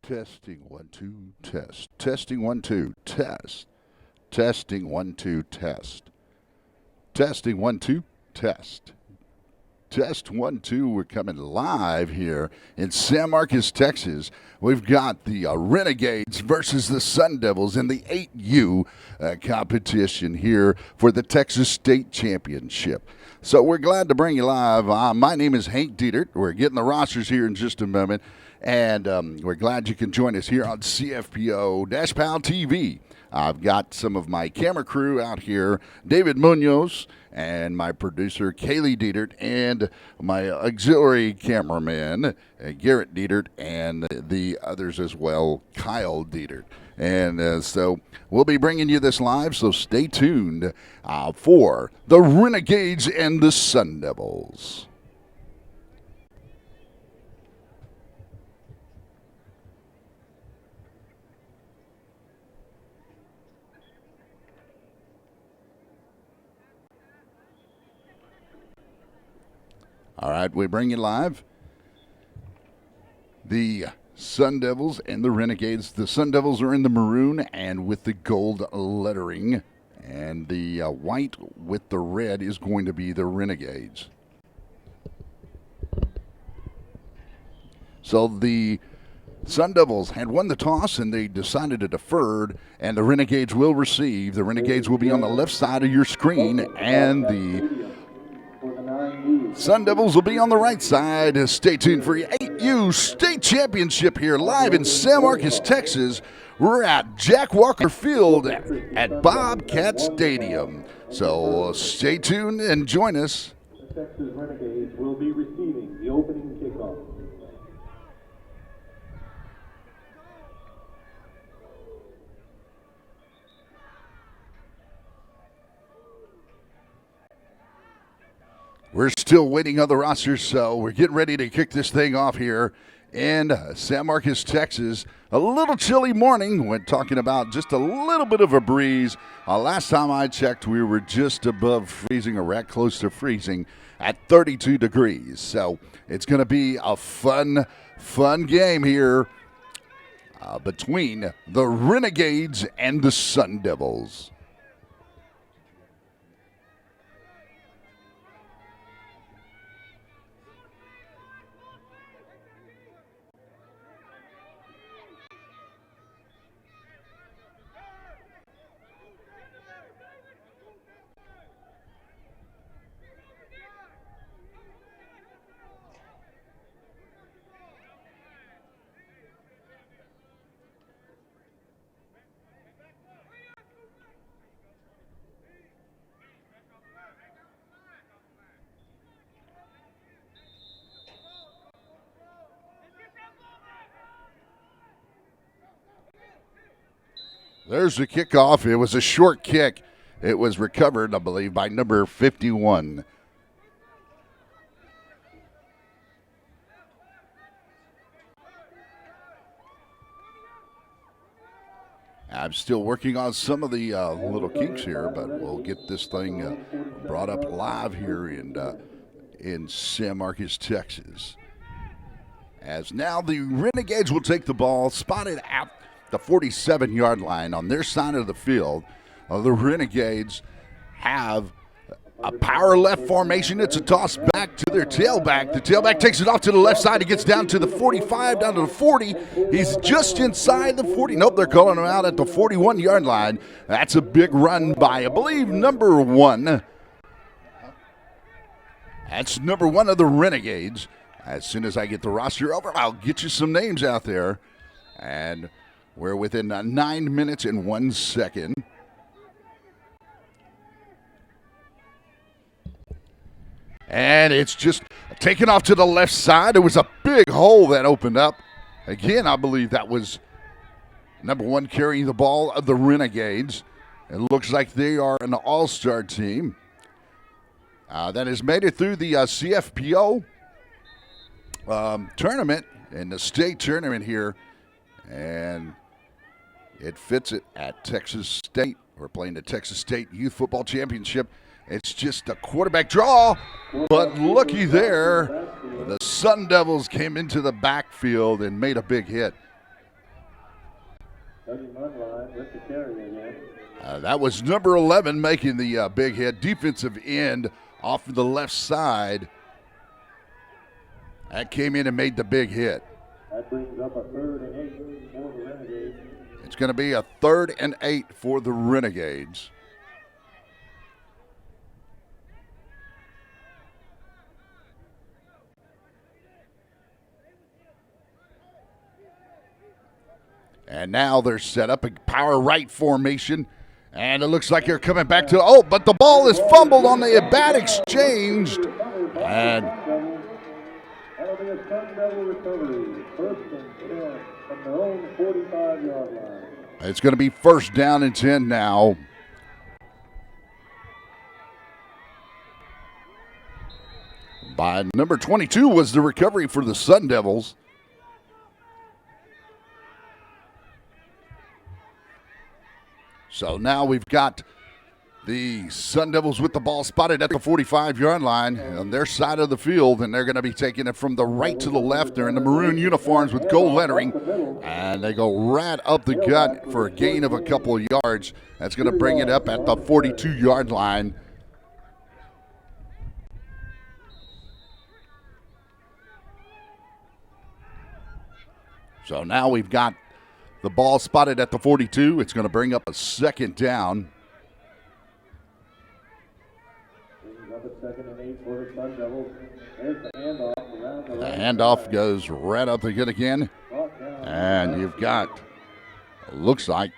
Testing 1 2 test. Testing 1 2 test. Testing 1 2 test. Testing 1 2 test. Test 1 2. We're coming live here in San Marcos, Texas. We've got the Renegades versus the Sun Devils in the 8U competition here for the Texas State Championship. So we're glad to bring you live. My name is Hank Dietert. We're getting the rosters here in just a moment. And we're glad you can join us here on CFPO-PAL TV. I've got some of my camera crew out here, David Munoz, and my producer, Kaylee Dietert, and my auxiliary cameraman, Garrett Dietert, and the others as well, Kyle Dietert. And so we'll be bringing you this live, so stay tuned for the Renegades and the Sun Devils. All right, we bring you live the Sun Devils and the Renegades. The Sun Devils are in the maroon and with the gold lettering, and the white with the red is going to be the Renegades. So the Sun Devils had won the toss, and they decided to defer, and the Renegades will receive. The Renegades will be on the left side of your screen, and the Sun Devils will be on the right side. Stay tuned for your 8U State Championship here live in San Marcos, Texas. We're at Jack Walker Field at Bobcat Stadium. So stay tuned and join us. The Texas Renegades will be receiving the opening kickoff. We're still waiting on the roster, so we're getting ready to kick this thing off here in San Marcos, Texas. A little chilly morning. We're talking about just a little bit of a breeze. Last time I checked, we were just above freezing, or right close to freezing, at 32 degrees. So it's going to be a fun game here between the Renegades and the Sun Devils. There's the kickoff. It was a short kick. It was recovered, I believe, by number 51. I'm still working on some of the little kinks here, but we'll get this thing brought up live here in San Marcos, Texas. As now the Renegades will take the ball, spotted at the 47-yard line on their side of the field. The Renegades have a power left formation. It's a toss back to their tailback. The tailback takes it off to the left side. He gets down to the 45, down to the 40. He's just inside the 40. Nope, they're calling him out at the 41-yard line. That's a big run by, I believe, number 1. That's number 1 of the Renegades. As soon as I get the roster over, I'll get you some names out there. And we're within 9 minutes and 1 second. And it's just taken off to the left side. There was a big hole that opened up. Again, I believe that was number 1 carrying the ball of the Renegades. It looks like they are an all-star team that has made it through the CFPO tournament and the state tournament here. And it fits it at Texas State. We're playing the Texas State Youth Football Championship. It's just a quarterback draw, but looky there. The Sun Devils came into the backfield and made a big hit. With the carry again. That was number 11 making the big hit. Defensive end off of the left side. That came in and made the big hit. That brings up a 3rd and 8 for the Renegades. It's going to be a 3rd and 8 for the Renegades. And now they're set up a power right formation. And it looks like they're coming back to, but the ball is fumbled on the bad exchange. And that'll be a Sun Devil recovery. 1st and 10 from their own 45-yard line. It's going to be 1st down and 10 now. By number 22 was the recovery for the Sun Devils. So now we've got the Sun Devils with the ball spotted at the 45-yard line on their side of the field, and they're going to be taking it from the right to the left. They're in the maroon uniforms with gold lettering, and they go right up the gut for a gain of a couple of yards. That's going to bring it up at the 42-yard line. So now we've got the ball spotted at the 42. It's going to bring up a 2nd down. Brings up a 2nd and 8 for the Sun Devils. There's the handoff around the The right handoff side. goes right up the gut again. Brought down. And you've got, looks like,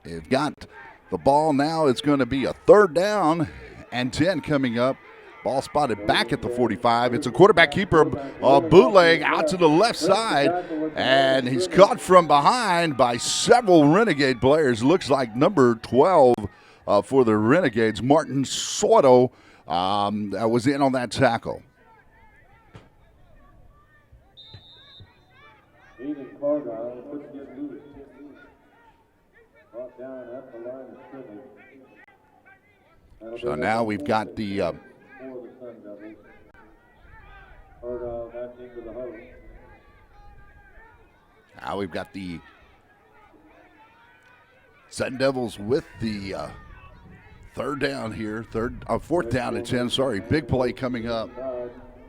you've got the ball now. It's going to be a 3rd down and 10 coming up. Ball spotted back at the 45. It's a quarterback keeper bootleg out to the left side, and he's caught from behind by several Renegade players. Looks like number 12 for the Renegades, Martin Soto, was in on that tackle. Aiden Cargyle couldn't get loose. Brought down at the line of scrimmage. That'll So be now a we've got the for the Sun Devils. Cargyle back into the huddle. now we've got the Sun Devils with the 3rd down here, 4th down and 10. Sorry, big play coming up.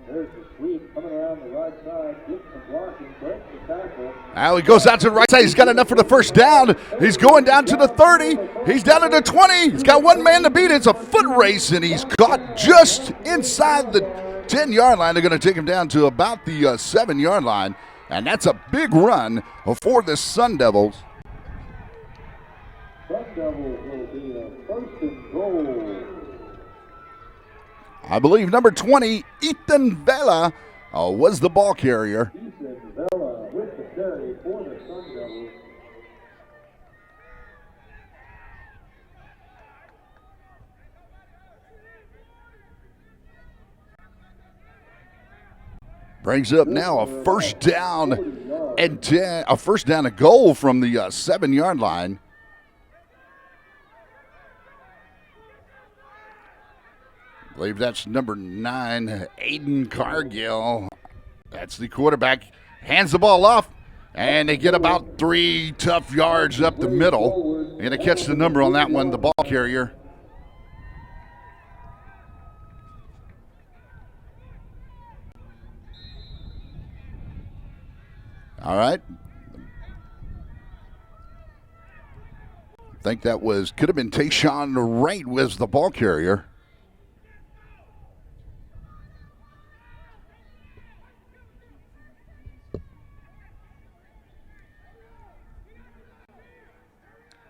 There's the sweep coming around the right side. Gets some blocking, breaks the tackle. Now he goes out to the right side. He's got enough for the 1st down. He's going down to the 30. He's down to the 20. He's got one man to beat. It's a foot race, and he's caught just inside the 10-yard line. They're going to take him down to about the 7-yard line, and that's a big run for the Sun Devils. Sun Devils will be a 1st and goal. I believe number 20, Ethan Vela, was the ball carrier. Ethan Vela with the carry for the Sun Devils. Brings up now a 1st down and 10, a 1st down and goal from the 7-yard line. I believe that's number 9, Aiden Cargill. That's the quarterback. Hands the ball off, and they get about 3 tough yards up the middle. They're going to catch the number on that one, the ball carrier. All right. I think that could have been Tayshawn Wright was the ball carrier.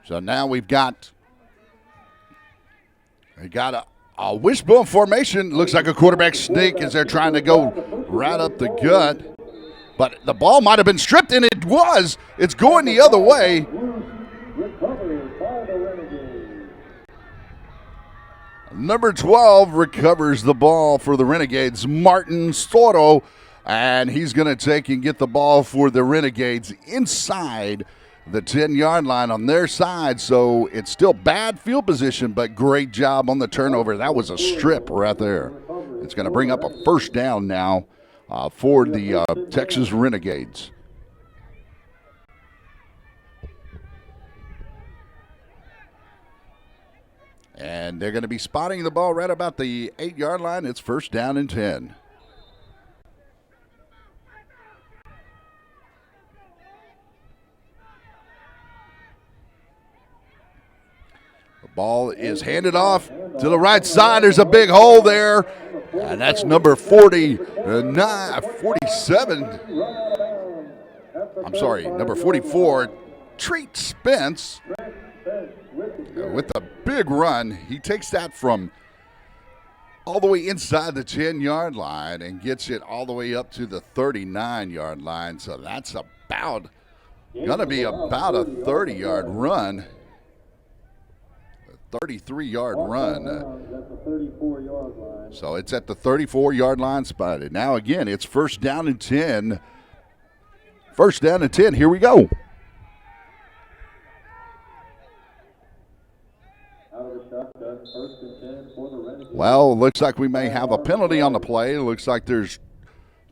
So now we got a wishbone formation. Looks like a quarterback sneak as they're trying to go right up the gut. But the ball might have been stripped, and it was. It's going the other way. Recovered by the Renegades. Number 12 recovers the ball for the Renegades, Martin Soto, and he's going to take and get the ball for the Renegades inside the 10-yard line on their side, so it's still bad field position, but great job on the turnover. That was a strip right there. It's going to bring up a first down now for the Texas Renegades. And they're going to be spotting the ball right about the 8-yard line. It's first down and 10. The ball is handed off to the right side. There's a big hole there. And that's number 47. I'm sorry, number 44, Treat Spence. With a big run, he takes that from all the way inside the 10-yard line and gets it all the way up to the 39-yard line. So that's going to be about a 30-yard run, a 33-yard run. So it's at the 34-yard line spotted. Now again, it's first down and 10. First down and 10. Here we go. Well, looks like we may have a penalty on the play. Looks like they're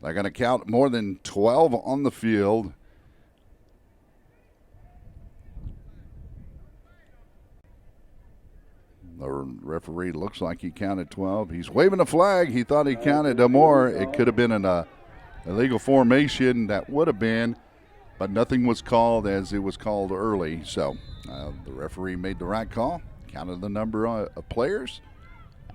going to count more than 12 on the field. The referee looks like he counted 12. He's waving a flag. He thought he counted more. It could have been an illegal formation. That would have been, but nothing was called as it was called early. So the referee made the right call. Counted the number of players.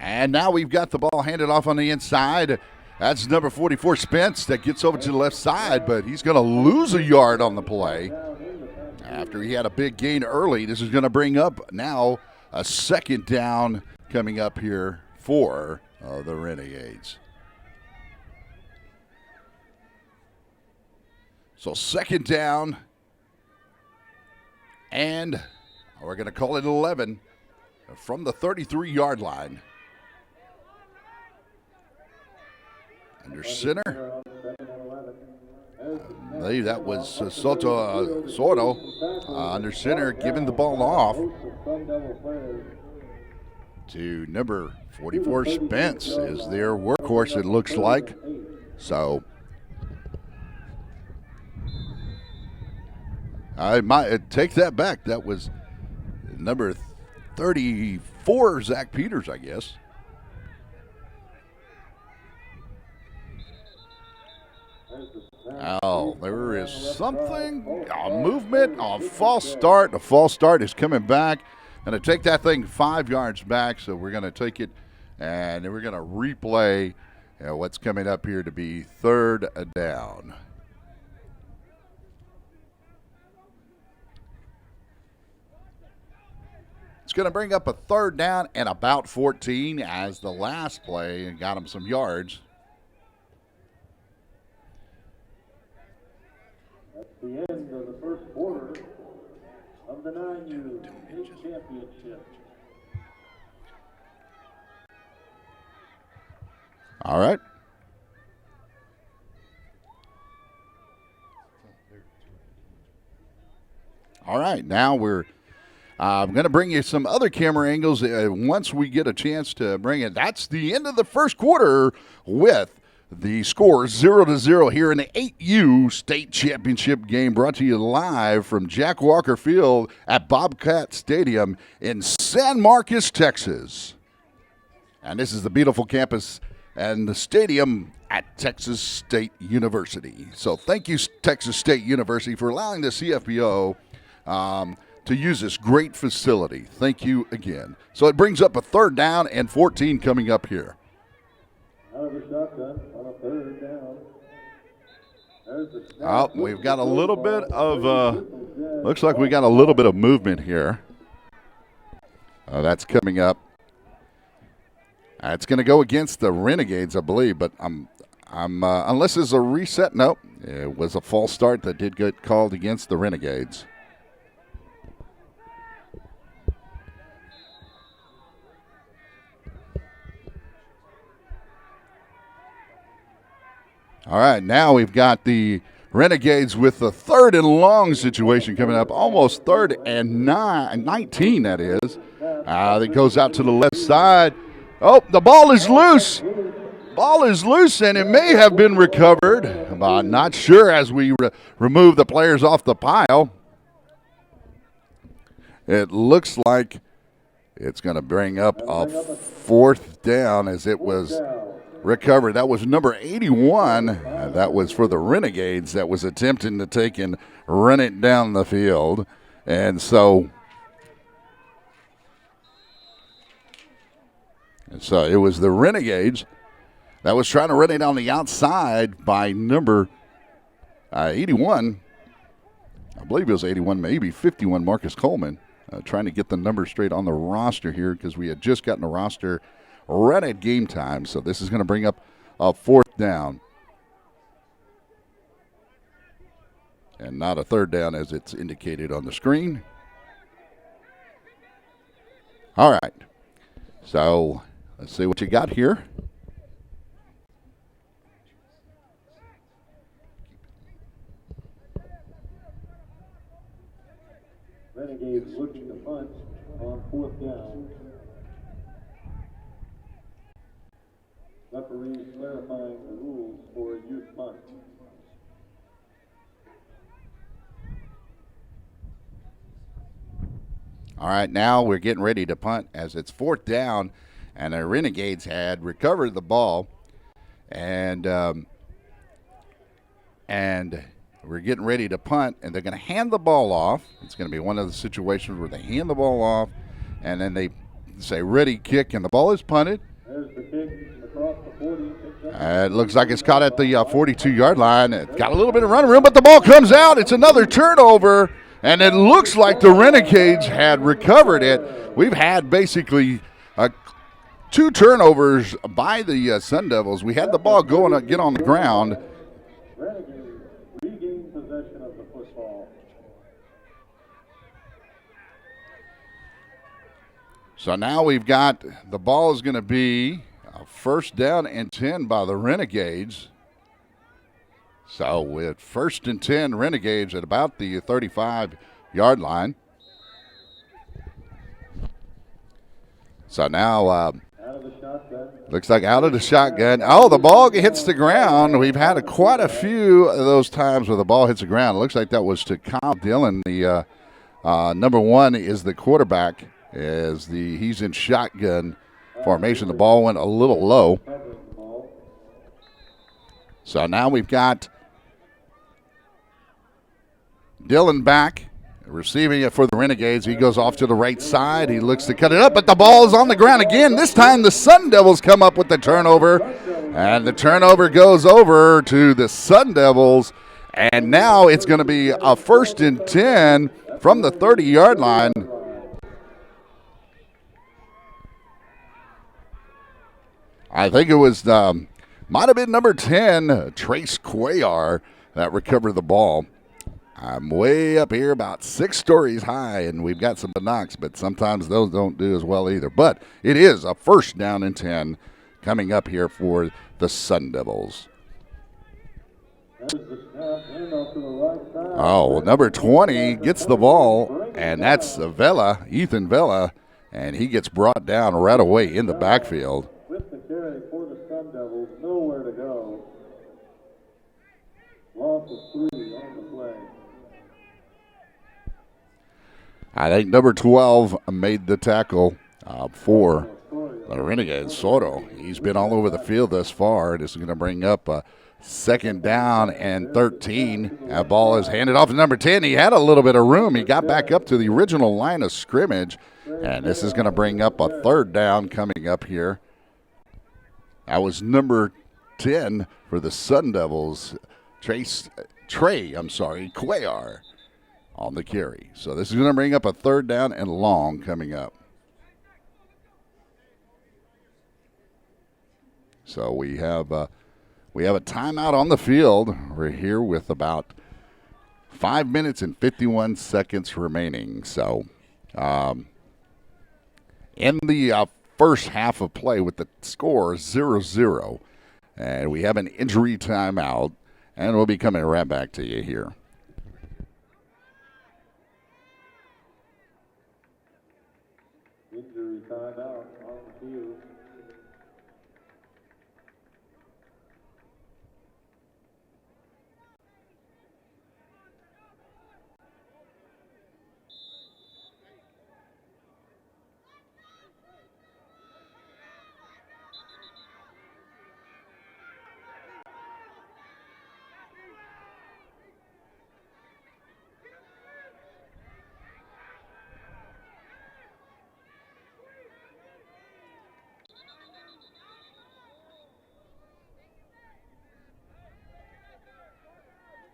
And now we've got the ball handed off on the inside. That's number 44, Spence, that gets over to the left side, but he's going to lose a yard on the play. After he had a big gain early, this is going to bring up now a second down coming up here for the Renegades. So second down, and we're going to call it 11. From the 33-yard line. Under center. I believe that was Soto under center, giving the ball off to number 44, Spence, is their workhorse, it looks like. So I might take that back. That was number 34, Zach Peters, I guess. Oh, there is something, a movement, a false start. A false start is coming back. Going to take that thing 5 yards back, so we're going to take it, and then we're going to replay what's coming up here to be third down. It's going to bring up a third down and about 14 as the last play and got him some yards. That's the end of the first quarter of the 9U State Championship. All right. All right, now I'm going to bring you some other camera angles once we get a chance to bring it. That's the end of the first quarter with the score 0-0 here in the 8U State Championship game, brought to you live from Jack Walker Field at Bobcat Stadium in San Marcos, Texas. And this is the beautiful campus and the stadium at Texas State University. So thank you, Texas State University, for allowing the CFPO to use this great facility. Thank you again. So it brings up a third down and 14 coming up here. Out of the shotgun on a third down. Oh, we've got a little bit of, looks like we got a little bit of movement here. That's coming up. It's going to go against the Renegades, I believe, but unless it's a reset, nope. It was a false start that did get called against the Renegades. All right, now we've got the Renegades with the 3rd and long situation coming up, almost 3rd and 19, that is. That goes out to the left side. Oh, the ball is loose. Ball is loose, and it may have been recovered. I'm not sure as we remove the players off the pile. It looks like it's going to bring up a 4th down as it was recovered. That was number 81. That was for the Renegades that was attempting to take and run it down the field. And so it was the Renegades that was trying to run it on the outside by number 81. I believe it was 81, maybe 51, Marcus Coleman. Trying to get the numbers straight on the roster here because we had just gotten the roster right at game time. So this is going to bring up a 4th down. And not a 3rd down as it's indicated on the screen. All right. So let's see what you got here. Renegades looking to punt on 4th down. Referees clarifying the rules for a youth punt. All right, now we're getting ready to punt as it's 4th down, and the Renegades had recovered the ball, and we're getting ready to punt, and they're going to hand the ball off. It's going to be one of the situations where they hand the ball off, and then they say, ready, kick, and the ball is punted. There's the kick across the 40. It looks like it's caught at the 42-yard line. It got a little bit of running room, but the ball comes out. It's another turnover, and it looks like the Renegades had recovered it. We've had basically 2 turnovers by the Sun Devils. We had the ball get on the ground. Renegades regain possession of the football. So now we've got the ball is going to be a 1st down and 10 by the Renegades. So with 1st and 10 Renegades at about the 35-yard line. So now looks like out of the shotgun. Oh, the ball hits the ground. We've had quite a few of those times where the ball hits the ground. It looks like that was to Kyle Dillon. The number 1 is the quarterback. He's in shotgun formation. The ball went a little low. So now we've got Dillon back, receiving it for the Renegades. He goes off to the right side. He looks to cut it up, but the ball is on the ground again. This time the Sun Devils come up with the turnover, and the turnover goes over to the Sun Devils, and now it's going to be a 1st and 10 from the 30-yard line. I think it was, might have been number 10, Trace Cuellar, that recovered the ball. I'm way up here about 6 stories high, and we've got some knocks, but sometimes those don't do as well either. But it is a 1st down and 10 coming up here for the Sun Devils. Oh, well, number 20 gets the ball, and that's Ethan Vela, and he gets brought down right away in the backfield. With the carry for the Sun Devils, nowhere to go. Loss of 3 on the play. I think number 12 made the tackle for the Renegades. Soto, he's been all over the field thus far. This is going to bring up a 2nd down and 13. That ball is handed off to number 10. He had a little bit of room. He got back up to the original line of scrimmage, and this is going to bring up a 3rd down coming up here. That was number 10 for the Sun Devils, Trey Cuellar on the carry. So this is going to bring up a 3rd down and long coming up. So we have a timeout on the field. We're here with about 5 minutes and 51 seconds remaining. So in the first half of play with the score 0-0, and we have an injury timeout. And we'll be coming right back to you here. Injury timeout on the field.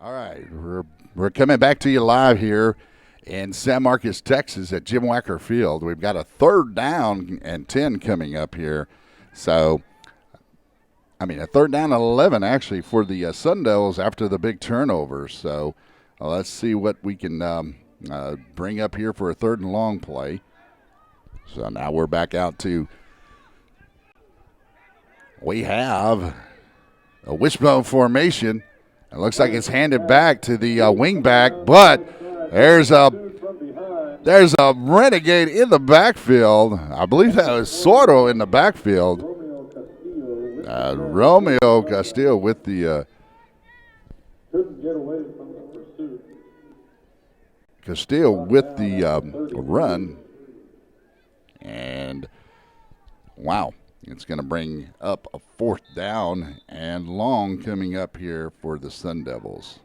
All right, we're coming back to you live here in San Marcos, Texas at Jim Wacker Field. We've got a 3rd down and 10 coming up here. So, a 3rd down and 11 actually for the Sun Devils after the big turnover. So, let's see what we can bring up here for a 3rd and long play. So now we're back out to, we have a wishbone formation. It looks like it's handed back to the wing back, but there's a renegade in the backfield. I believe that was Sordo in the backfield. Romeo Castillo with the Couldn't get away from the pursuit. Castillo with the run. And, wow. It's going to bring up a 4th down and long coming up here for the Sun Devils.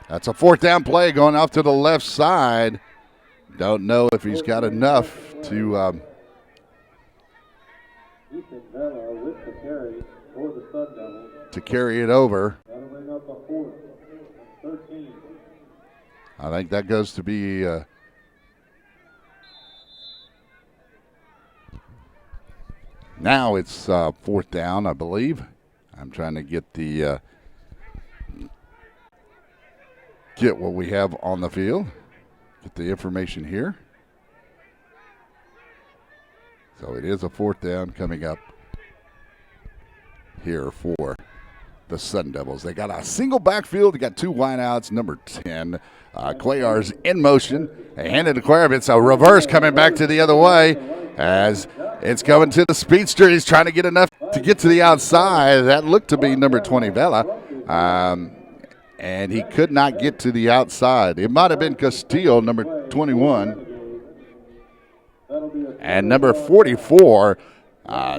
That's a 4th down play going off to the left side. Don't know if he's got enough to with the carry for the Sun Devils. To carry it over. That'll bring up a 4th and 13. I think that goes to be now it's 4th down, I believe. I'm trying to get the get what we have on the field. Get the information here. So it is a 4th down coming up here for the Sun Devils. They got a single backfield. They got 2 wideouts. Number 10, Cuellar's in motion. They hand it to Cuellar. It's a reverse coming back to the other way as it's coming to the speedster. He's trying to get enough to get to the outside. That looked to be number 20, Vela. And he could not get to the outside. It might have been Castillo, number 21. And number 44,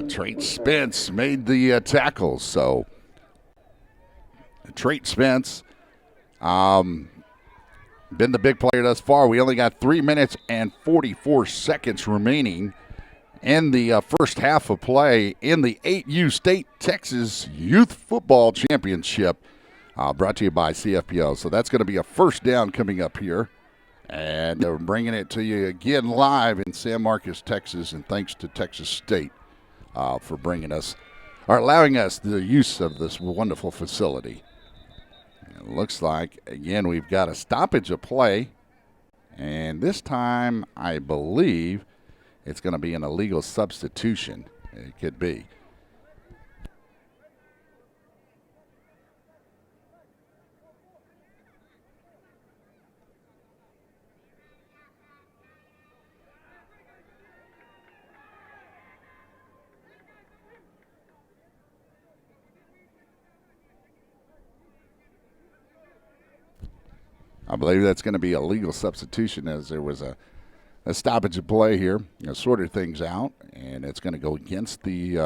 Trait Spence made the tackle. So Trait Spence, been the big player thus far. We only got 3 minutes and 44 seconds remaining in the first half of play in the 8U State Texas Youth Football Championship, brought to you by CFPO. So that's going to be a 1st down coming up here. And we're bringing it to you again live in San Marcos, Texas, and thanks to Texas State for bringing us, or allowing us the use of this wonderful facility. It looks like, again, we've got a stoppage of play, and this time I believe it's going to be an illegal substitution. It could be. I believe that's going to be a legal substitution as there was a stoppage of play here. Sorted things out, and it's going to go against the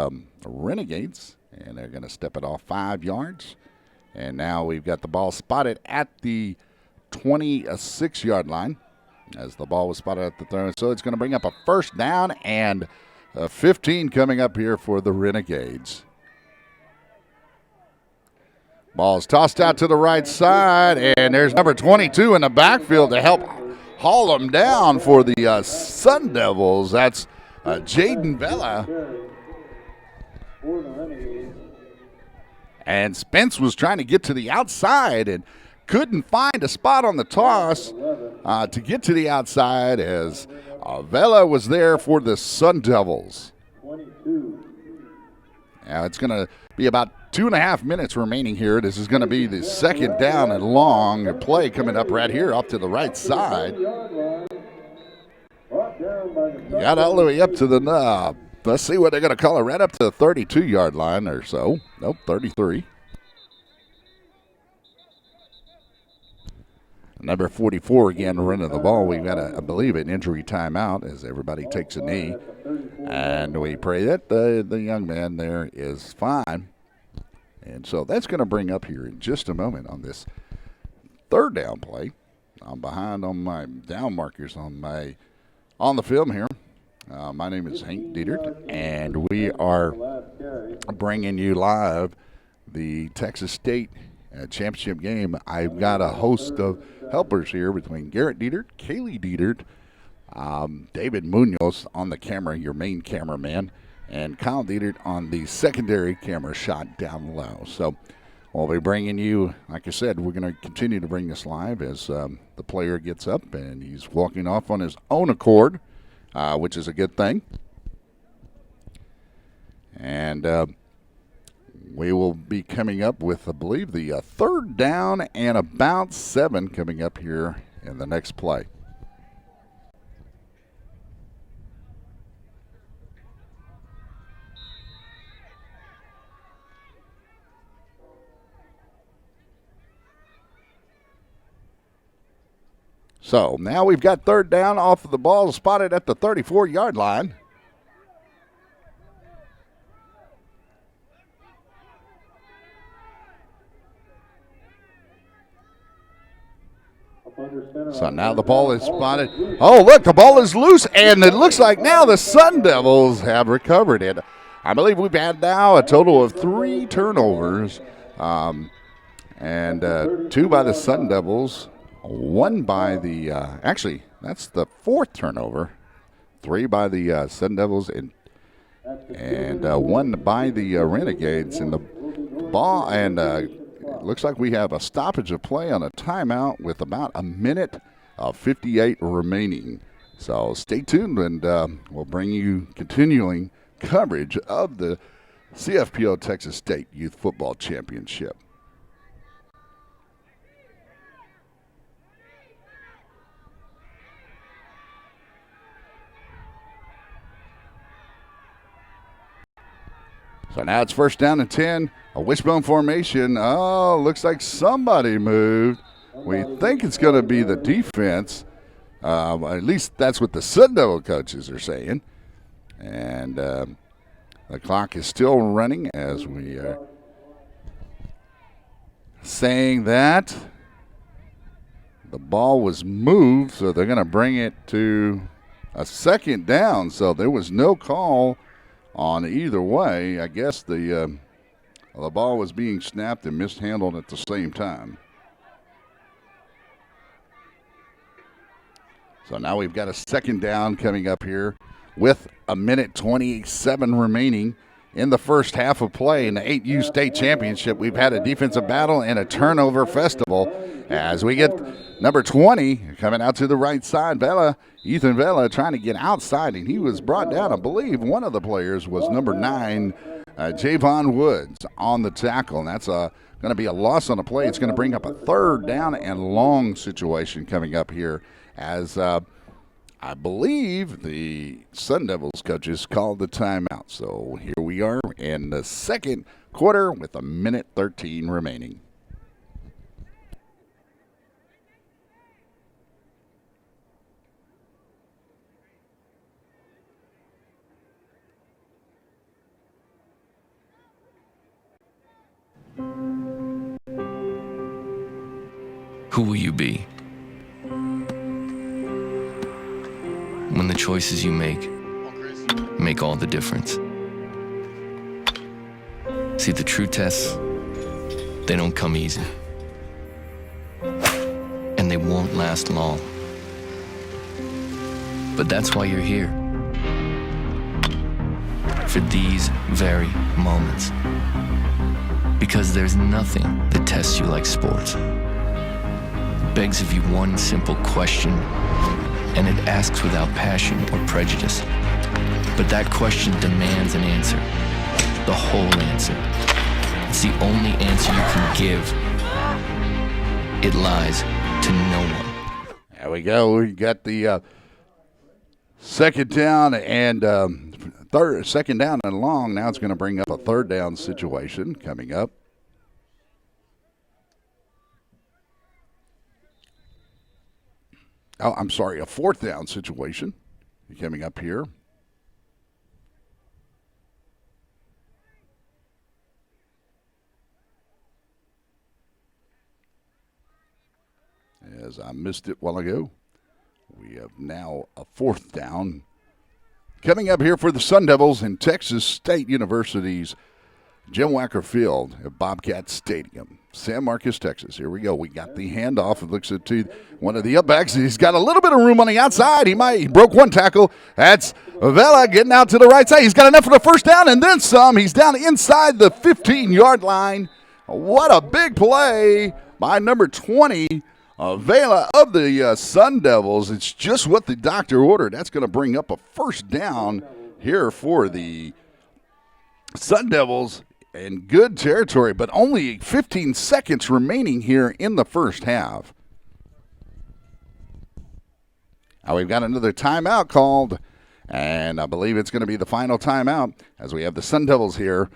Renegades, and they're going to step it off 5 yards. And now we've got the ball spotted at the 26-yard line as the ball was spotted at the throw. So it's going to bring up a 1st down and 15 coming up here for the Renegades. Ball's tossed out to the right side, and there's number 22 in the backfield to help haul them down for the Sun Devils. That's Jaden Vela. And Spence was trying to get to the outside and couldn't find a spot on the toss. to get to the outside as Vela was there for the Sun Devils. 22. Now it's going to be about 2.5 minutes remaining here. This is going to be the second down and long play coming up right here off to the right side. Got all the way up to the, let's see what they're going to call it, right up to the 32-yard line or so. Nope, 33. Number 44 again running the ball. We've got, I believe, an injury timeout as everybody takes a knee. And we pray that the young man there is fine. And so that's going to bring up here in just a moment on this third down play. I'm behind on my down markers on the film here. My name is Hank Dietert, and we are bringing you live the Texas State championship game. I've got a host of helpers here between Garrett Dietert, Kaylee Dietert, David Munoz on the camera, your main cameraman, and Kyle Dietert on the secondary camera shot down low. So we'll be bringing you, like I said, we're going to continue to bring this live as the player gets up and he's walking off on his own accord, which is a good thing. And we will be coming up with, I believe, the third down and about 7 coming up here in the next play. So now we've got third down off of the ball spotted at the 34-yard line. So now the ball is spotted. Oh, look, the ball is loose, and it looks like now the Sun Devils have recovered it. I believe we've had now a total of 3 turnovers, and 2 by the Sun Devils, 1 by the, actually, that's the 4th turnover. 3 by the Sun Devils and 1 by the Renegades. And the ball, and it looks like we have a stoppage of play on a timeout with about a minute of 58 remaining. So stay tuned, and we'll bring you continuing coverage of the CFPO Texas State Youth Football Championship. So now it's first down and 10. A wishbone formation. Oh, looks like somebody moved. We think it's going to be the defense. At least that's what the Sun Devil coaches are saying. And the clock is still running as we are saying that the ball was moved, so they're going to bring it to a second down. So there was no call on either way. I guess the ball was being snapped and mishandled at the same time. So now we've got a second down coming up here with a minute 27 remaining in the first half of play in the 8U State Championship. We've had a defensive battle and a turnover festival as we get number 20 coming out to the right side. Ethan Vela trying to get outside, and he was brought down. I believe one of the players was number 9, Javon Woods, on the tackle, and that's going to be a loss on the play. It's going to bring up a third down and long situation coming up here as I believe the Sun Devils coaches called the timeout. So here we are in the second quarter with a minute 13 remaining. Who will you be when the choices you make all the difference? See, the true tests, they don't come easy, and they won't last long. But that's why you're here, for these very moments. Because there's nothing that tests you like sports. begs of you one simple question, and it asks without passion or prejudice. But that question demands an answer, the whole answer. It's the only answer you can give. It lies to no one. There we go. We got the second down and second down and long. Now it's going to bring up a third down situation coming up. Oh, I'm sorry, a fourth down situation coming up here. As I missed it a while ago, we have now a fourth down coming up here for the Sun Devils in Texas State University's Jim Wacker Field at Bobcat Stadium, San Marcos, Texas. Here we go. We got the handoff. It looks at to one of the upbacks. He's got a little bit of room on the outside. He broke one tackle. That's Vela getting out to the right side. He's got enough for the first down and then some. He's down inside the 15-yard line. What a big play by number 20, Vela of the Sun Devils. It's just what the doctor ordered. That's going to bring up a first down here for the Sun Devils in good territory, but only 15 seconds remaining here in the first half. Now we've got another timeout called, and I believe it's going to be the final timeout as we have the Sun Devils here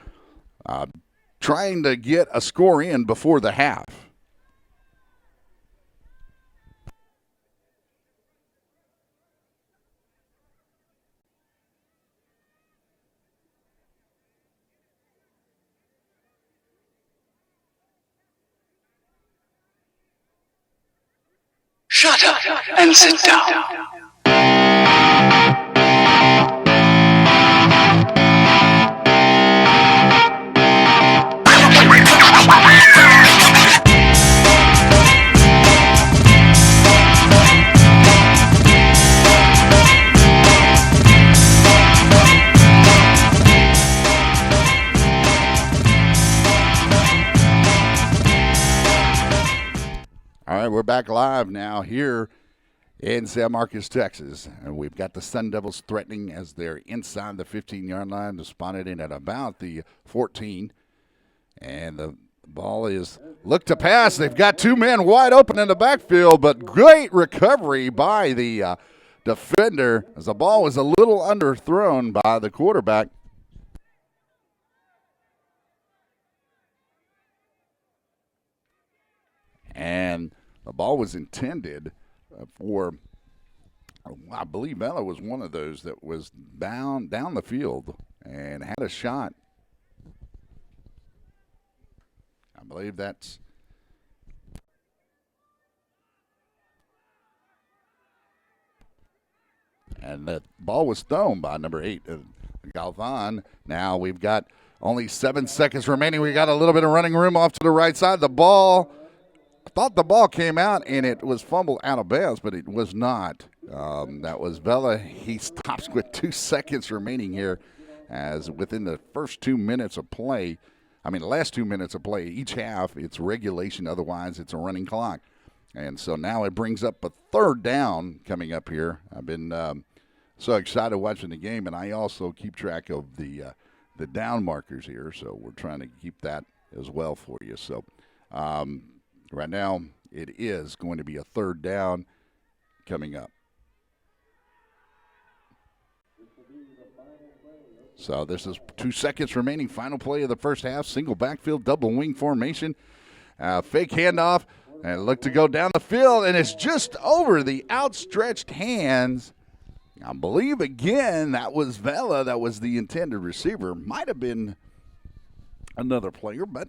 trying to get a score in before the half. Shut up and sit down. All right, we're back live now here in San Marcos, Texas. And we've got the Sun Devils threatening as they're inside the 15-yard line. They're spotted in at about the 14. And the ball is looked to pass. They've got two men wide open in the backfield, but great recovery by the defender as the ball was a little underthrown by the quarterback. And the ball was intended for, I believe Vela was one of those that was down the field and had a shot. I believe that's. And the ball was thrown by number 8, Galvan. Now we've got only 7 seconds remaining. We got a little bit of running room off to the right side. The ball. I thought the ball came out and it was fumbled out of bounds, but it was not. That was Vela. He stops with 2 seconds remaining here as within the first 2 minutes of play, the last 2 minutes of play, each half, it's regulation. Otherwise, it's a running clock. And so now it brings up a third down coming up here. I've been so excited watching the game, and I also keep track of the down markers here. So we're trying to keep that as well for you. So right now, it is going to be a third down coming up. So this is 2 seconds remaining. Final play of the first half. Single backfield, double wing formation. Fake handoff. And look to go down the field. And it's just over the outstretched hands. I believe, again, that was Vela. That was the intended receiver. Might have been another player, but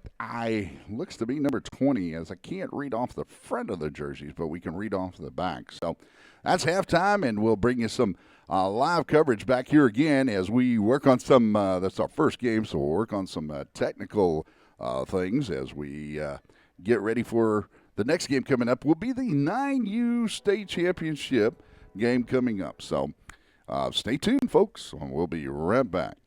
looks to be number 20, as I can't read off the front of the jerseys, but we can read off the back. So that's halftime, and we'll bring you some live coverage back here again as we work on some that's our first game, so we'll work on some technical things as we get ready for the next game coming up. Will be the 9U state championship game coming up. So stay tuned, folks, and we'll be right back.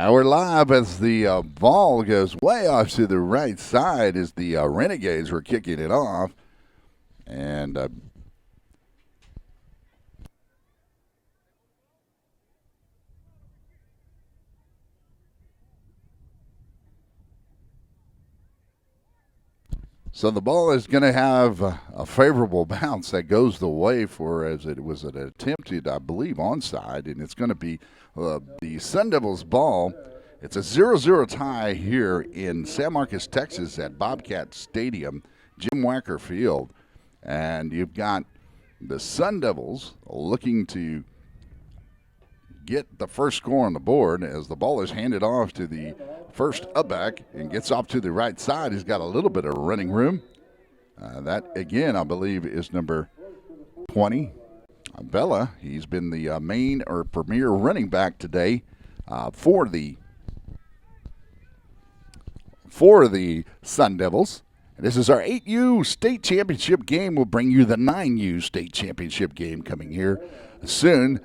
We're live as the ball goes way off to the right side as the Renegades were kicking it off. And so the ball is going to have a favorable bounce that goes the way for, as it was an attempted, I believe, onside, and it's going to be the Sun Devils ball. It's a 0-0 tie here in San Marcos, Texas at Bobcat Stadium, Jim Wacker Field. And you've got the Sun Devils looking to get the first score on the board as the ball is handed off to the first upback and gets off to the right side. He's got a little bit of running room. That, again, I believe is number 20. Bella, he's been the main or premier running back today for the Sun Devils. And this is our 8U state championship game. We'll bring you the 9U state championship game coming here soon.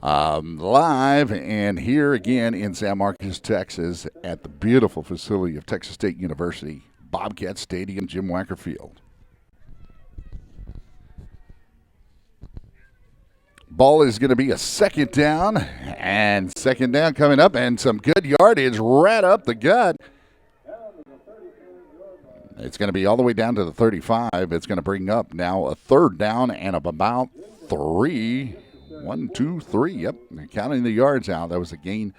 Live and here again in San Marcos, Texas at the beautiful facility of Texas State University, Bobcat Stadium, Jim Wacker Field. Ball is going to be a second down, and second down coming up, and some good yardage right up the gut. It's going to be all the way down to the 35. It's going to bring up now a third down and about 3. 1, 2, 3. Yep, counting the yards out, that was a gain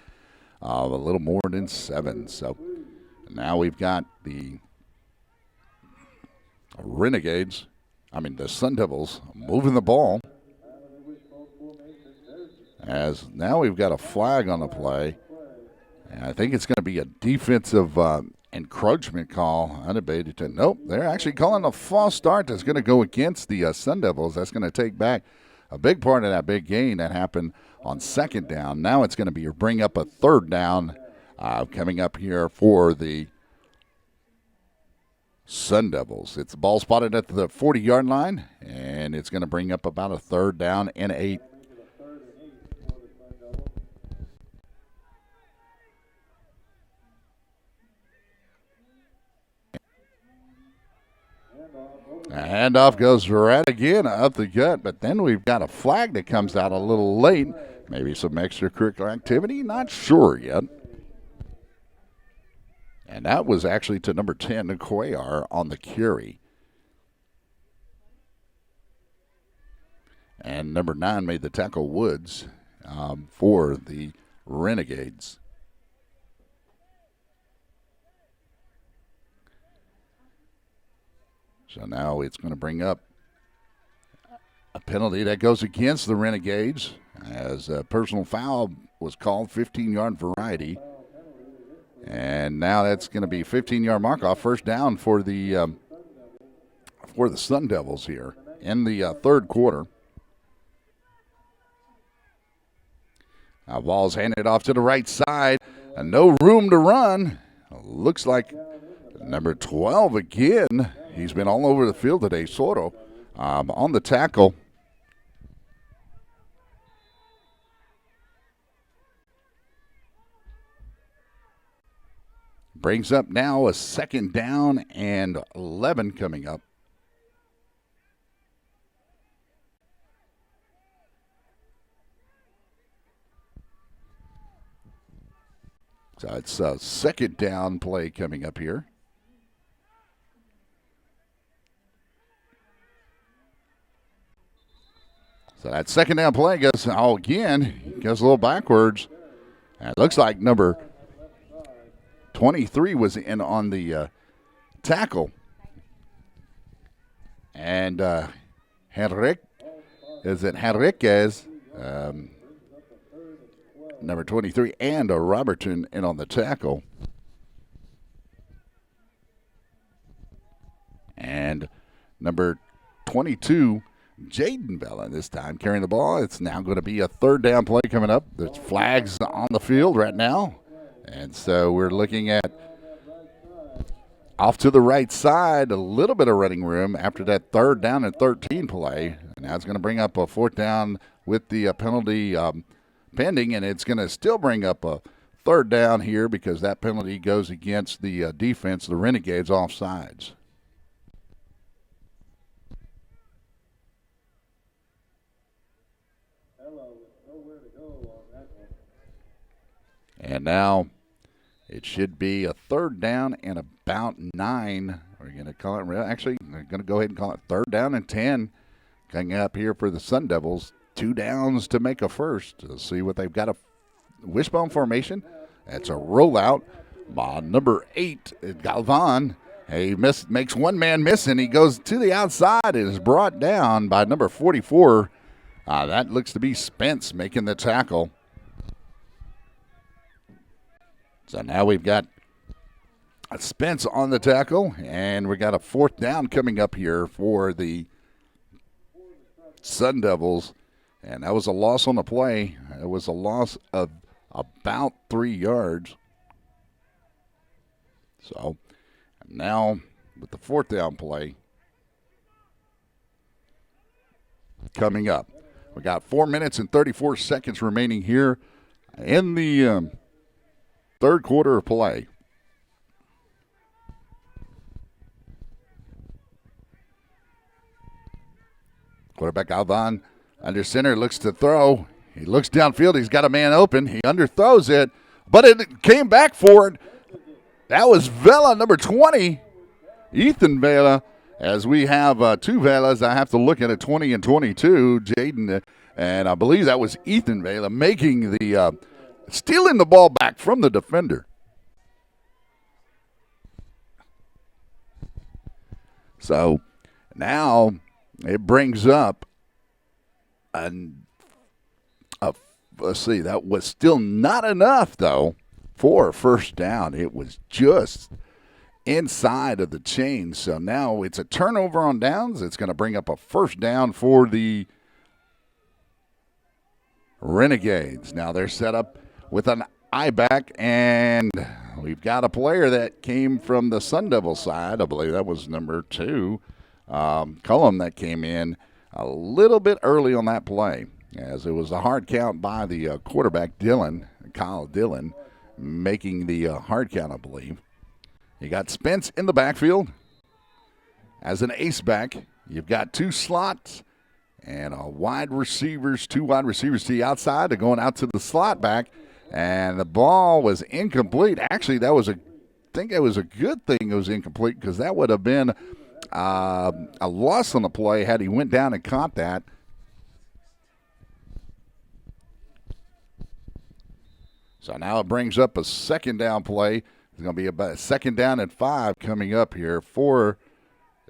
of a little more than 7. So now we've got the Renegades, the Sun Devils, moving the ball. As now we've got a flag on the play. And I think it's going to be a defensive encroachment call. Unabated to nope. They're actually calling a false start that's going to go against the Sun Devils. That's going to take back a big part of that big gain that happened on second down. Now it's going to be bring up a third down coming up here for the Sun Devils. It's the ball spotted at the 40-yard line, and it's going to bring up about a third down and 8. Handoff goes right again up the gut, but then we've got a flag that comes out a little late. Maybe some extracurricular activity, not sure yet. And that was actually to number 10, Cuellar, on the carry. And number 9 made the tackle, Woods, for the Renegades. So now it's going to bring up a penalty that goes against the Renegades as a personal foul was called, 15-yard variety. And now that's going to be 15-yard mark-off, first down for the Sun Devils here in the third quarter. Now ball's handed off to the right side, and no room to run. Looks like number 12 again. He's been all over the field today, Soto, on the tackle. Brings up now a second down and 11 coming up. So it's a second down play coming up here. So that second down play goes, again, goes a little backwards. And it looks like number 23 was in on the tackle. And Henriquez, number 23, and Robertson in on the tackle. And number 22, Jaden Bella this time carrying the ball. It's now going to be a third down play coming up. There's flags on the field right now. And so we're looking at off to the right side, a little bit of running room after that third down and 13 play. And now it's going to bring up a fourth down with the penalty pending, and it's going to still bring up a third down here because that penalty goes against the defense, the Renegades, offsides. And now it should be a third down and about 9. We're going to call it, actually, we're going to go ahead and call it third down and 10. Coming up here for the Sun Devils. 2 downs to make a first. Let's see what they've got. A wishbone formation. That's a rollout by number 8, Galvan. He makes one man miss, and he goes to the outside and is brought down by number 44. That looks to be Spence making the tackle. So now we've got Spence on the tackle, and we got a fourth down coming up here for the Sun Devils. And that was a loss on the play. It was a loss of about 3 yards. So now with the fourth down play coming up. We got 4 minutes and 34 seconds remaining here in the third quarter of play. Quarterback Alvan under center, looks to throw. He looks downfield. He's got a man open. He underthrows it, but it came back for it. That was Vela, number 20, Ethan Vela. As we have 2 Velas, I have to look at it, 20 and 22, Jaden, and I believe that was Ethan Vela making the stealing the ball back from the defender. So now it brings up let's see, that was still not enough, though, for a first down. It was just inside of the chain. So now it's a turnover on downs. It's going to bring up a first down for the Renegades. Now they're set up with an I-back, and we've got a player that came from the Sun Devil side. I believe that was number 2, Cullum, that came in a little bit early on that play, as it was a hard count by the quarterback, Kyle Dillon, making the hard count, I believe. You got Spence in the backfield as an ace back. You've got 2 slots and 2 wide receivers to the outside. They're going out to the slot back, and the ball was incomplete. Actually, I think it was a good thing it was incomplete, because that would have been a loss on the play had he went down and caught that. So now it brings up a second down play. It's going to be about a second down and 5 coming up here for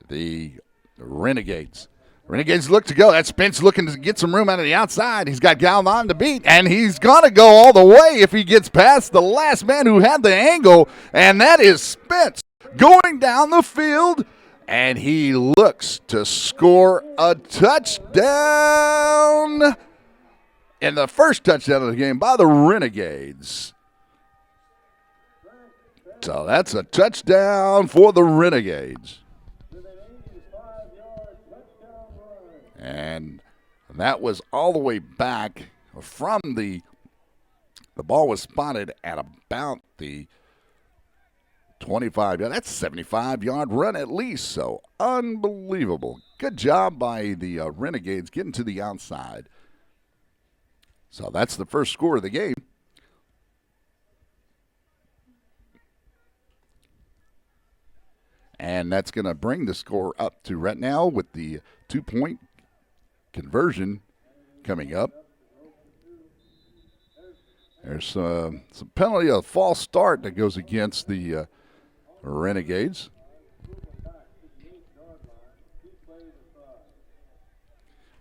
the Renegades. Renegades look to go. That's Spence looking to get some room out of the outside. He's got Galvan to beat, and he's going to go all the way if he gets past the last man who had the angle, and that is Spence going down the field, and he looks to score a touchdown. And the first touchdown of the game by the Renegades. So that's a touchdown for the Renegades. And that was all the way back from the ball was spotted at about the 25. That's a 75-yard run at least, so unbelievable. Good job by the Renegades getting to the outside. So that's the first score of the game. And that's going to bring the score up to right now with the 2-point conversion coming up. There's some penalty of false start that goes against the Renegades.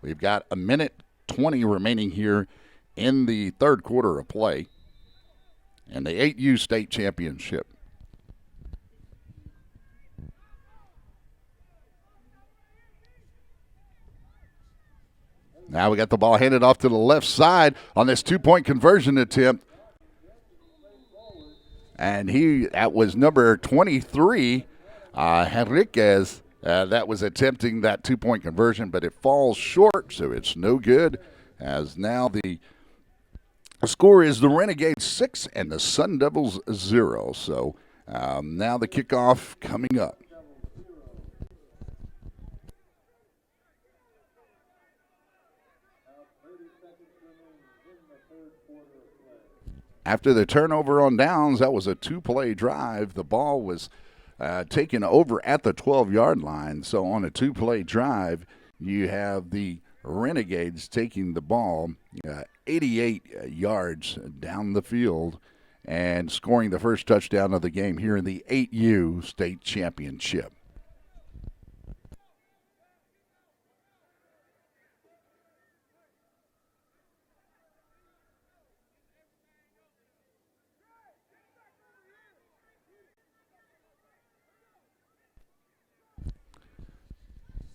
We've got 1:20 remaining here in the third quarter of play in the 8U state championship. Now we got the ball handed off to the left side on this 2-point conversion attempt. And that was number 23, Henriquez. That was attempting that 2-point conversion, but it falls short, so it's no good. As now the The score is the Renegades 6 and the Sun Devils 0. So now the kickoff coming up. After the turnover on downs, that was a two-play drive. The ball was taken over at the 12-yard line. So on a two-play drive, you have the Renegades taking the ball 88 yards down the field and scoring the first touchdown of the game here in the 8U state championship.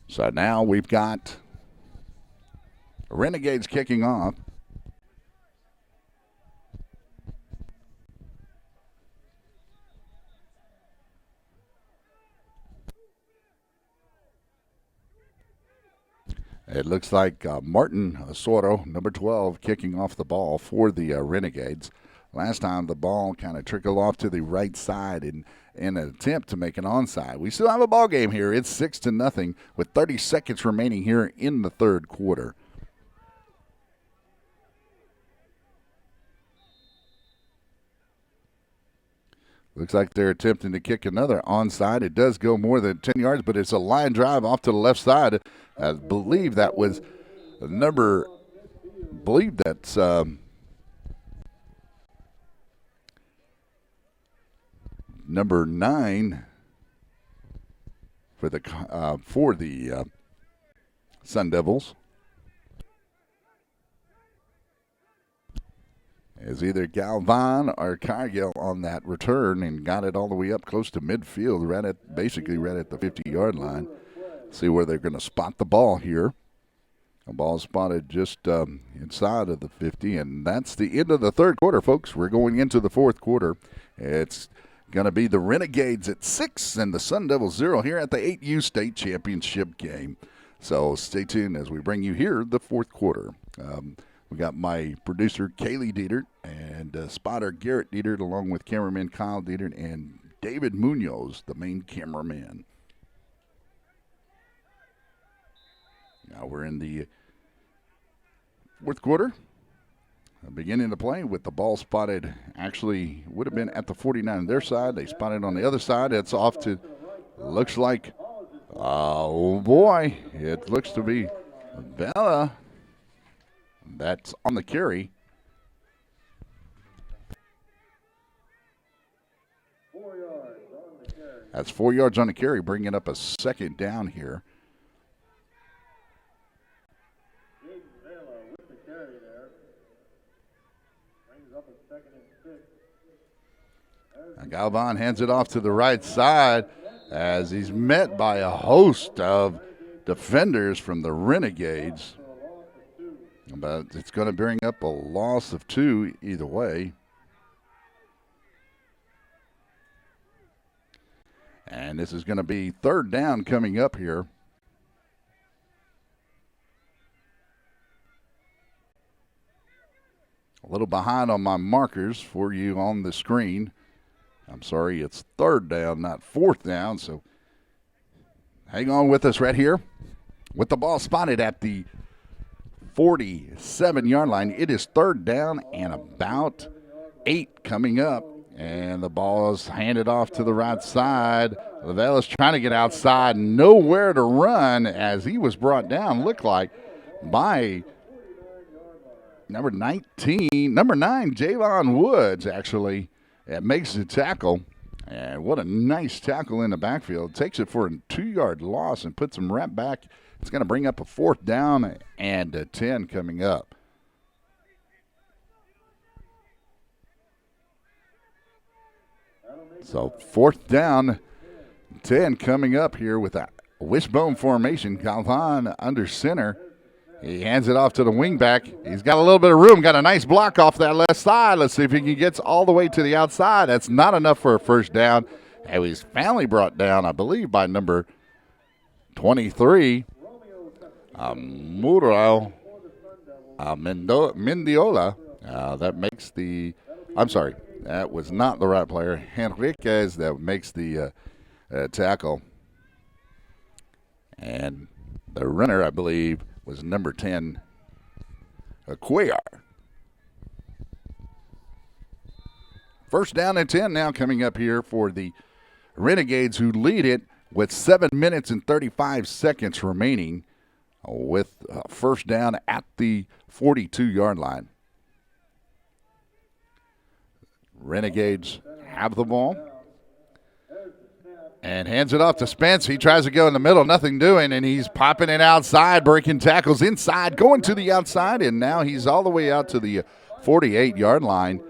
So now we've got Renegades kicking off. It looks like Martin Soto, number 12, kicking off the ball for the Renegades. Last time the ball kind of trickled off to the right side in an attempt to make an onside. We still have a ball game here. It's 6-0 with 30 seconds remaining here in the third quarter. Looks like they're attempting to kick another onside. It does go more than 10 yards, but it's a line drive off to the left side. I believe that was number number 9 for the Sun Devils. Is either Galvan or Cargill on that return and got it all the way up close to midfield, basically right at the 50-yard line. See where they're going to spot the ball here. A ball spotted just inside of the 50, and that's the end of the third quarter, folks. We're going into the fourth quarter. It's going to be the Renegades at 6 and the Sun Devils 0 here at the 8U state championship game. So stay tuned as we bring you here the fourth quarter. We got my producer, Kaylee Dietert, and spotter, Garrett Dietert, along with cameraman Kyle Dietert and David Munoz, the main cameraman. Now we're in the fourth quarter, beginning to play with the ball spotted. Actually, would have been at the 49 on their side. They spotted on the other side. It's off to, looks like, oh boy, it looks to be Bella. That's on the carry. That's 4 yards on the carry, bringing up a second down here. Galvan hands it off to the right side as he's met by a host of defenders from the Renegades. But it's going to bring up a loss of 2 either way. And this is going to be third down coming up here. A little behind on my markers for you on the screen. I'm sorry, it's third down, not fourth down. So hang on with us right here. With the ball spotted at the 47-yard line. It is third down and about 8 coming up. And the ball is handed off to the right side. Lavella's trying to get outside. Nowhere to run as he was brought down, looked like, by number 9, Javon Woods, actually. It makes the tackle. And what a nice tackle in the backfield. Takes it for a 2-yard loss and puts him right back. It's going to bring up a fourth down and a 10 coming up. So fourth down, 10 coming up here with a wishbone formation. Galvan under center. He hands it off to the wingback. He's got a little bit of room, got a nice block off that left side. Let's see if he can get all the way to the outside. That's not enough for a first down. And he's finally brought down, I believe, by number 23. Mendiola. That makes the, I'm sorry, that was not the right player. Henriquez that makes the tackle. And the runner, I believe, was number 10, Cuellar. First down and 10 now coming up here for the Renegades, who lead it with 7 minutes and 35 seconds remaining with first down at the 42-yard line. Renegades have the ball and hands it off to Spence. He tries to go in the middle, nothing doing, and he's popping it outside, breaking tackles inside, going to the outside, and now he's all the way out to the 48-yard line.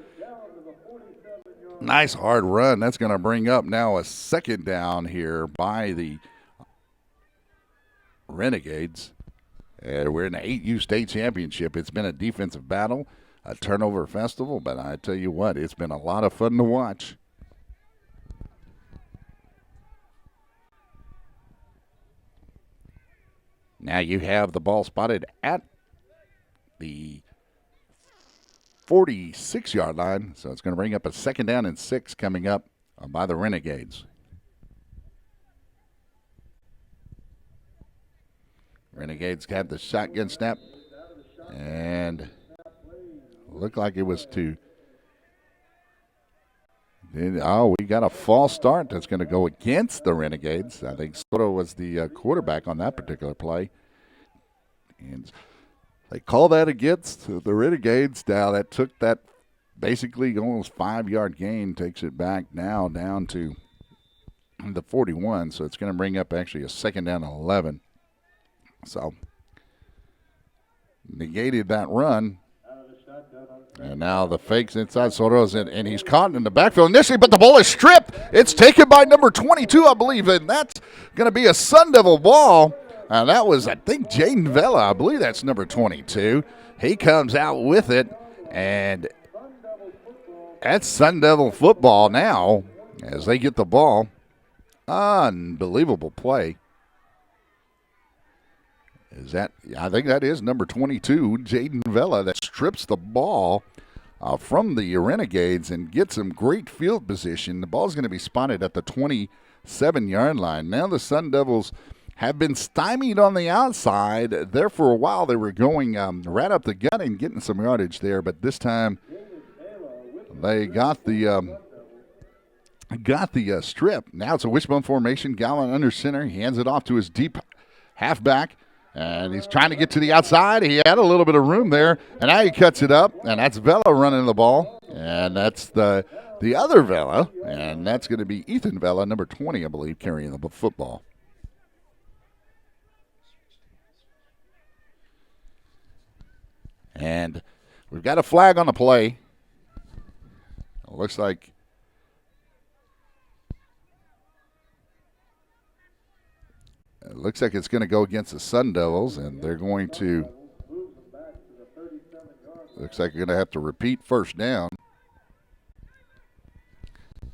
Nice hard run. That's going to bring up now a second down here by the Renegades. And we're in the 8U state championship. It's been a defensive battle, a turnover festival, but I tell you what, it's been a lot of fun to watch. Now you have the ball spotted at the 46-yard line, so it's going to bring up a second down and 6 coming up by the Renegades. Renegades got the shotgun snap, and looked like it was to. Oh, we got a false start that's going to go against the Renegades. I think Soto was the quarterback on that particular play, and they call that against the Renegades. Now that took that basically almost 5-yard gain, takes it back now down to the 41. So it's going to bring up actually a second down and 11. So negated that run. And now the fakes inside. Soto's in, and he's caught in the backfield initially, but the ball is stripped. It's taken by number 22, I believe, and that's going to be a Sun Devil ball. That was, I think, Jaden Vela. I believe that's number 22. He comes out with it, and that's Sun Devil football now as they get the ball. Unbelievable play. I think that is number 22, Jaden Vela, that strips the ball from the Renegades and gets some great field position. The ball's going to be spotted at the 27-yard line. Now the Sun Devils have been stymied on the outside. There for a while they were going right up the gut and getting some yardage there, but this time they got the strip. Now it's a wishbone formation. Galvin under center. He hands it off to his deep halfback. And he's trying to get to the outside. He had a little bit of room there, and now he cuts it up, and that's Vela running the ball. And that's the other Vela, and that's going to be Ethan Vela, number 20, I believe, carrying the football. And we've got a flag on the play. It looks like it's going to go against the Sun Devils, and they're going to, looks like you're going to have to repeat first down.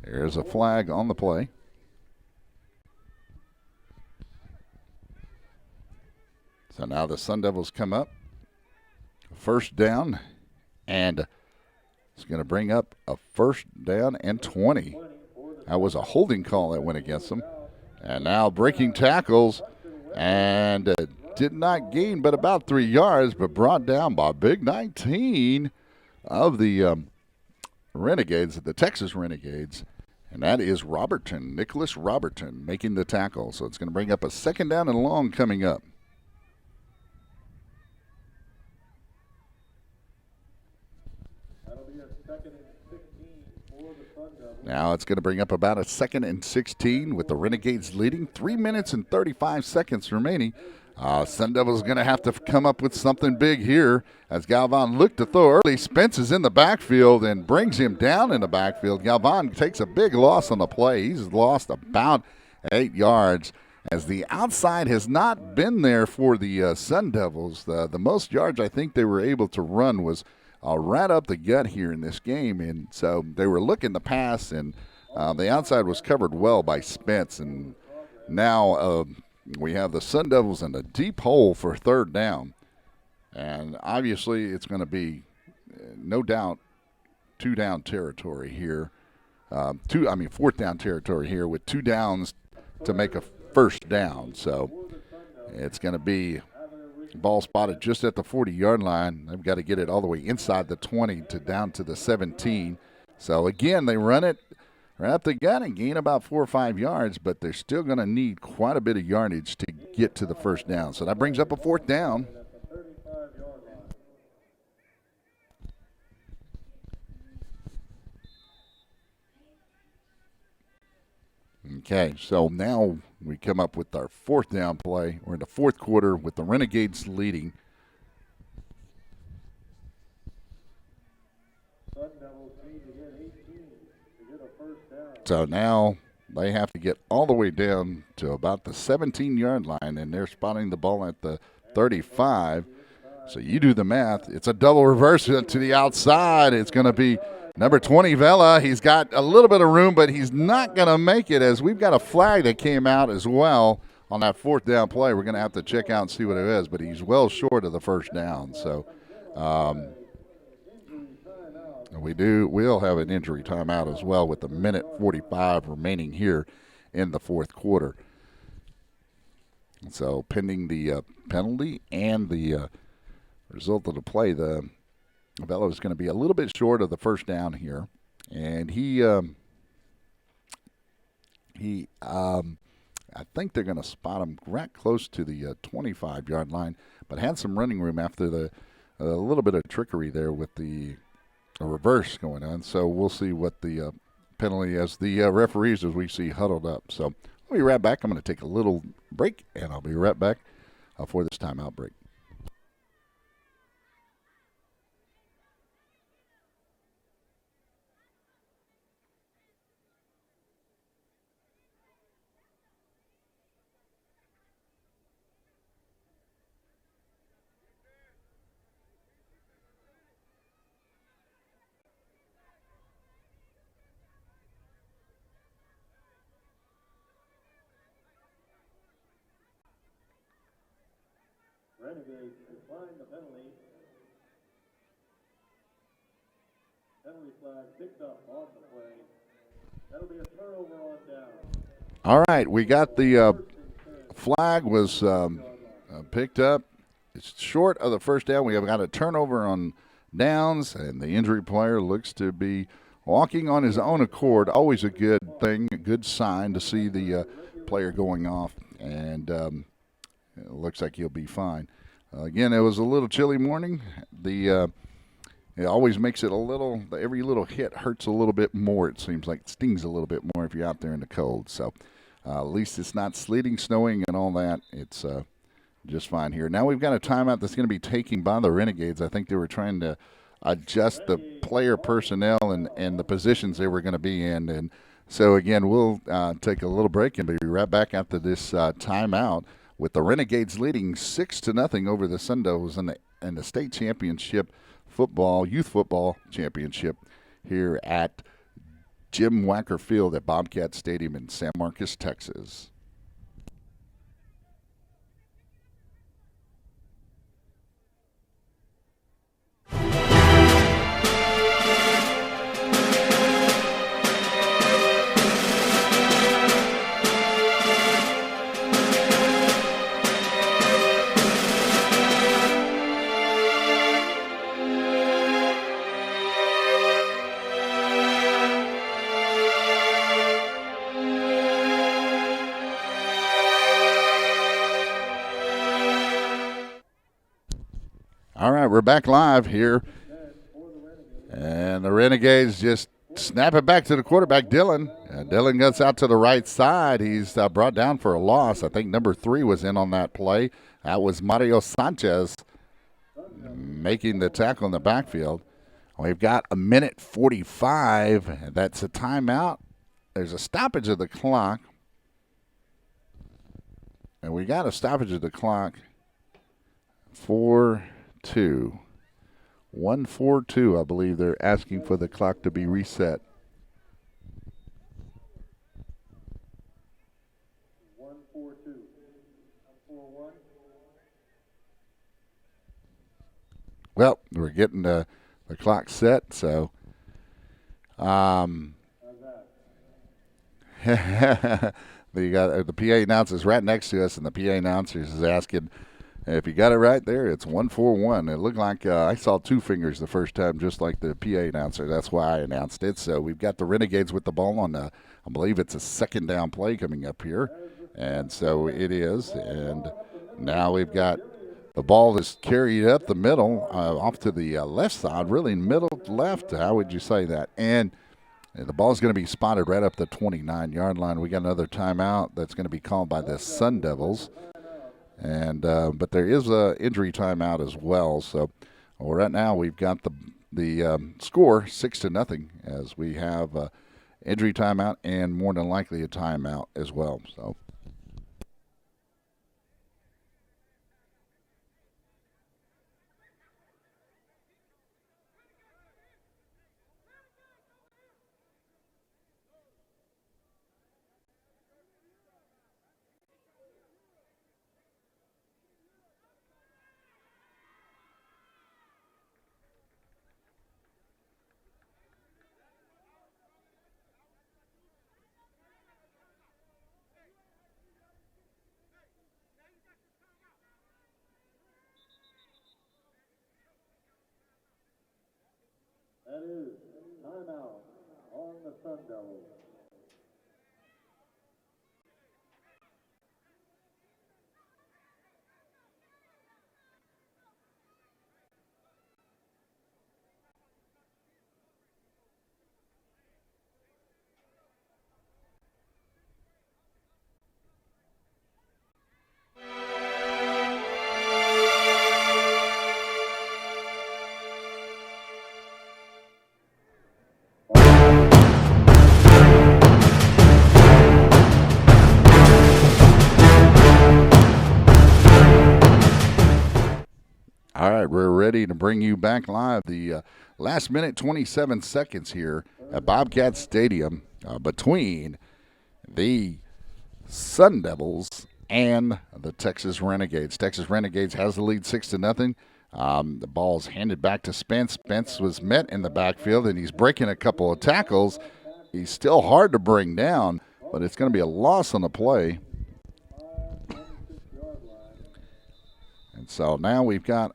There's a flag on the play. So now the Sun Devils come up. First down, and it's going to bring up a first down and 20. That was a holding call that went against them. And now breaking tackles, and did not gain but about 3 yards, but brought down by a big 19 of the Renegades, the Texas Renegades. And that is Robertson, Nicholas Robertson, making the tackle. So it's going to bring up a second down and long coming up. Now it's going to bring up about a 2nd and 16 with the Renegades leading. 3 minutes and 35 seconds remaining. Sun Devils going to have to come up with something big here as Galvan looked to throw early. Spence is in the backfield and brings him down in the backfield. Galvan takes a big loss on the play. He's lost about 8 yards as the outside has not been there for the Sun Devils. The most yards I think they were able to run was right up the gut here in this game, and so they were looking to pass, and the outside was covered well by Spence, and now we have the Sun Devils in a deep hole for third down, and obviously it's going to be no doubt, two-down territory here. Fourth down territory here with 2 downs to make a first down. So it's going to be ball spotted just at the 40-yard line. They've got to get it all the way inside the 20 to down to the 17. So, again, they run it right up the gut and gain about 4 or 5 yards, but they're still going to need quite a bit of yardage to get to the first down. So that brings up a 4th down. Okay, so now we come up with our 4th down play. We're in the 4th quarter with the Renegades leading. So now they have to get all the way down to about the 17-yard line, and they're spotting the ball at the 35. So you do the math. It's a double reverse to the outside. It's going to be number 20, Vela. He's got a little bit of room, but he's not going to make it, as we've got a flag that came out as well on that 4th down play. We're going to have to check out and see what it is, but he's well short of the first down. So we'll have an injury timeout as well with a minute 45 remaining here in the 4th quarter. So pending the penalty and the result of the play, the Vela is going to be a little bit short of the first down here, and I think they're going to spot him right close to the 25-yard line, but had some running room after a little bit of trickery there with the reverse going on. So we'll see what the penalty as the referees, as we see, huddled up. So I'll be right back. I'm going to take a little break, and I'll be right back for this timeout break. Renegades decline the penalty. Penalty flag picked up on the play. That'll be a turnover on down. All right, we got the flag was picked up. It's short of the first down. We have got a turnover on downs, and the injury player looks to be walking on his own accord. Always a good thing, a good sign to see the player going off, and it looks like he'll be fine. Again, it was a little chilly morning. It always makes it every little hit hurts a little bit more. It seems like it stings a little bit more if you're out there in the cold. So at least it's not sleeting, snowing, and all that. It's just fine here. Now we've got a timeout that's going to be taken by the Renegades. I think they were trying to adjust the player personnel and the positions they were going to be in. And so, again, we'll take a little break and be right back after this timeout, with the Renegades leading 6-0 over the Sundows in the state championship youth football championship here at Jim Wacker Field at Bobcat Stadium in San Marcos, Texas. All right, we're back live here. And the Renegades just snap it back to the quarterback, Dylan. And Dylan gets out to the right side. He's brought down for a loss. I think number 3 was in on that play. That was Mario Sanchez making the tackle in the backfield. We've got a minute 45. That's a timeout. There's a stoppage of the clock. And we got a stoppage of the clock. 4-2. 1-4-2, I believe they're asking for the clock to be reset. 1-4-2. 4-1. Well, we're getting the clock set. So, the PA announcer is right next to us, and the PA announcer is asking if you got it right there. It's 1-4-1. It looked like I saw two fingers the first time, just like the PA announcer. That's why I announced it. So we've got the Renegades with the ball on I believe it's a second down play coming up here, and so it is. And now we've got the ball is carried up the middle, off to the left side, really middle left. How would you say that? And the ball is going to be spotted right up the 29-yard line. We got another timeout that's going to be called by the Sun Devils, and but there is a injury timeout as well. So right now we've got the score 6-0 as we have injury timeout and more than likely a timeout as well. So. That is timeout on the Sun Devils. All right, we're ready to bring you back live. The last minute, 27 seconds here at Bobcat Stadium between the Sun Devils and the Texas Renegades. Texas Renegades has the lead 6-0. The ball's handed back to Spence. Spence was met in the backfield, and he's breaking a couple of tackles. He's still hard to bring down, but it's going to be a loss on the play. And so now we've got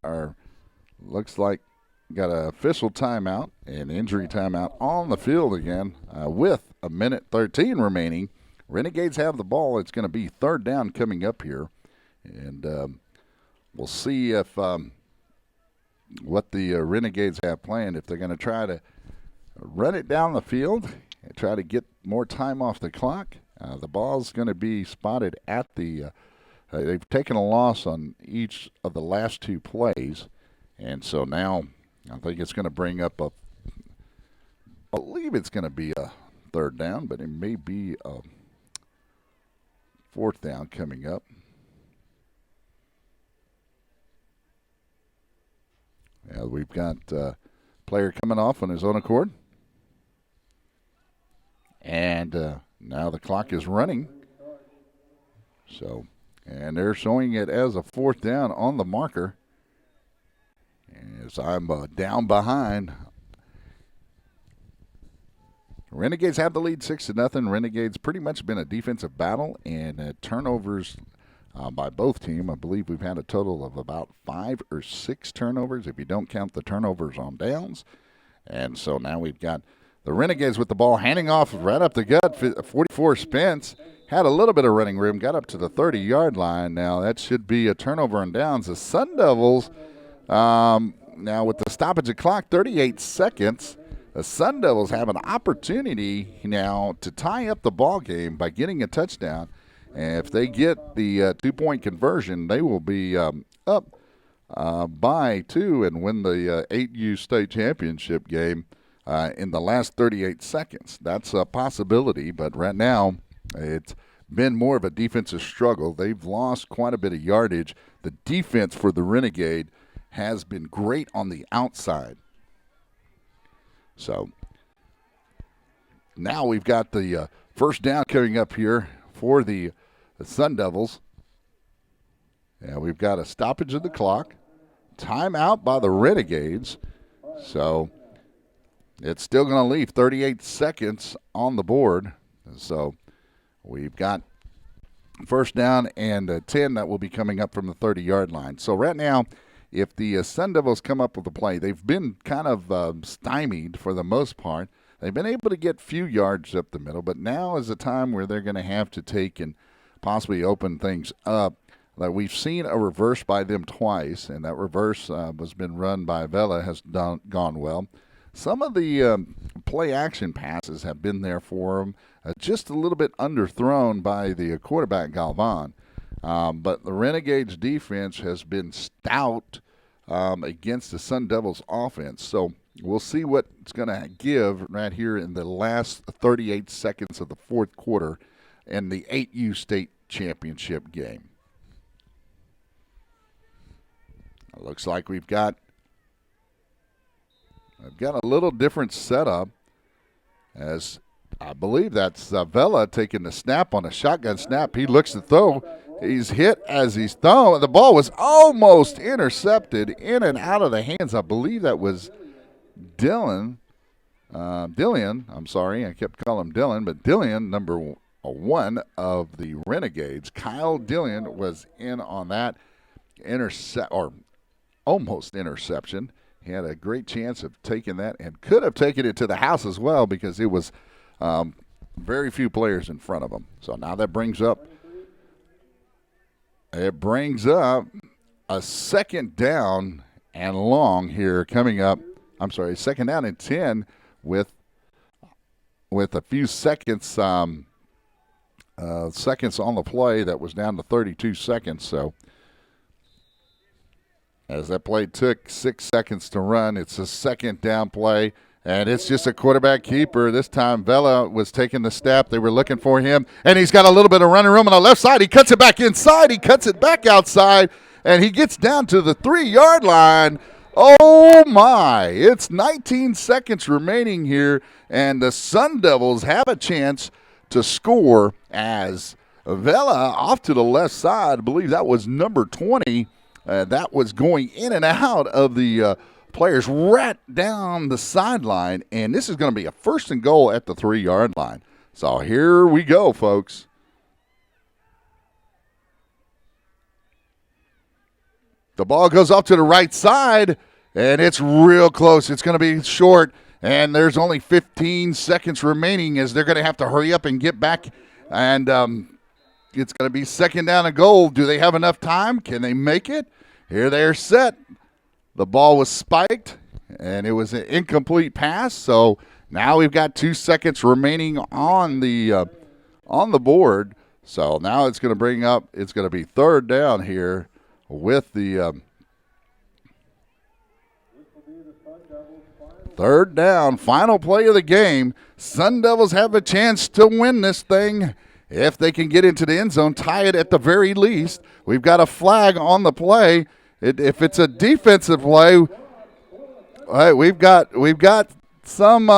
looks like got an official timeout and injury timeout on the field again with 1:13 remaining. Renegades have the ball. It's going to be third down coming up here. And we'll see if what the Renegades have planned, if they're going to try to run it down the field and try to get more time off the clock. The ball's going to be spotted at the they've taken a loss on each of the last two plays, and so now I think it's going to bring up I believe it's going to be a third down, but it may be a fourth down coming up. Yeah, we've got a player coming off on his own accord, and now the clock is running. So. And they're showing it as a fourth down on the marker. As I'm down behind. Renegades have the lead 6-0. Renegades pretty much been a defensive battle, and turnovers by both teams. I believe we've had a total of about 5 or 6 turnovers if you don't count the turnovers on downs. And so now we've got the Renegades with the ball handing off right up the gut. 44 Spence. Had a little bit of running room, got up to the 30-yard line. Now that should be a turnover on downs. The Sun Devils, now with the stoppage of clock, 38 seconds, the Sun Devils have an opportunity now to tie up the ball game by getting a touchdown. And if they get the 2-point conversion, they will be up by 2 and win the 8U state championship game in the last 38 seconds. That's a possibility, but right now, it's been more of a defensive struggle. They've lost quite a bit of yardage. The defense for the Renegade has been great on the outside. So now we've got the first down coming up here for the Sun Devils. Yeah, we've got a stoppage of the clock. Timeout by the Renegades. So it's still going to leave 38 seconds on the board. So we've got first down and 10 that will be coming up from the 30-yard line. So right now, if the Sun Devils come up with a play, they've been kind of stymied for the most part. They've been able to get few yards up the middle, but now is a time where they're going to have to take and possibly open things up. Like we've seen a reverse by them twice, and that reverse was been run by Vela, has gone well. Some of the play-action passes have been there for them, just a little bit underthrown by the quarterback, Galvan. But the Renegades defense has been stout against the Sun Devils offense. So we'll see what it's going to give right here in the last 38 seconds of the fourth quarter in the 8U state championship game. It looks like we've got a little different setup, as I believe that's Vela taking the snap on a shotgun snap. He looks to throw. He's hit as he's thrown. The ball was almost intercepted in and out of the hands. I believe that was Dillian. I'm sorry. I kept calling him Dylan, but Dillian, number 1 of the Renegades. Kyle Dillian was in on that almost interception. He had a great chance of taking that and could have taken it to the house as well, because it was very few players in front of him. So now that brings up a second down and long here coming up. I'm sorry, second down and 10 with a few seconds seconds on the play. That was down to 32 seconds. So as that play took 6 seconds to run, it's a second down play, and it's just a quarterback keeper. This time Vela was taking the snap. They were looking for him, and he's got a little bit of running room on the left side. He cuts it back inside. He cuts it back outside, and he gets down to the 3-yard line. Oh, my. It's 19 seconds remaining here, and the Sun Devils have a chance to score as Vela off to the left side. I believe that was number 20. That was going in and out of the players right down the sideline, and this is going to be a 1st and goal at the 3-yard line. So here we go, folks. The ball goes off to the right side, and it's real close. It's going to be short, and there's only 15 seconds remaining as they're going to have to hurry up and get back, and it's going to be second down and goal. Do they have enough time? Can they make it? Here they are set. The ball was spiked, and it was an incomplete pass. So now we've got 2 seconds remaining on the board. So now it's going to be third down here with the third down, final play of the game. Sun Devils have a chance to win this thing if they can get into the end zone, tie it at the very least. We've got a flag on the play. If it's a defensive play, we've got some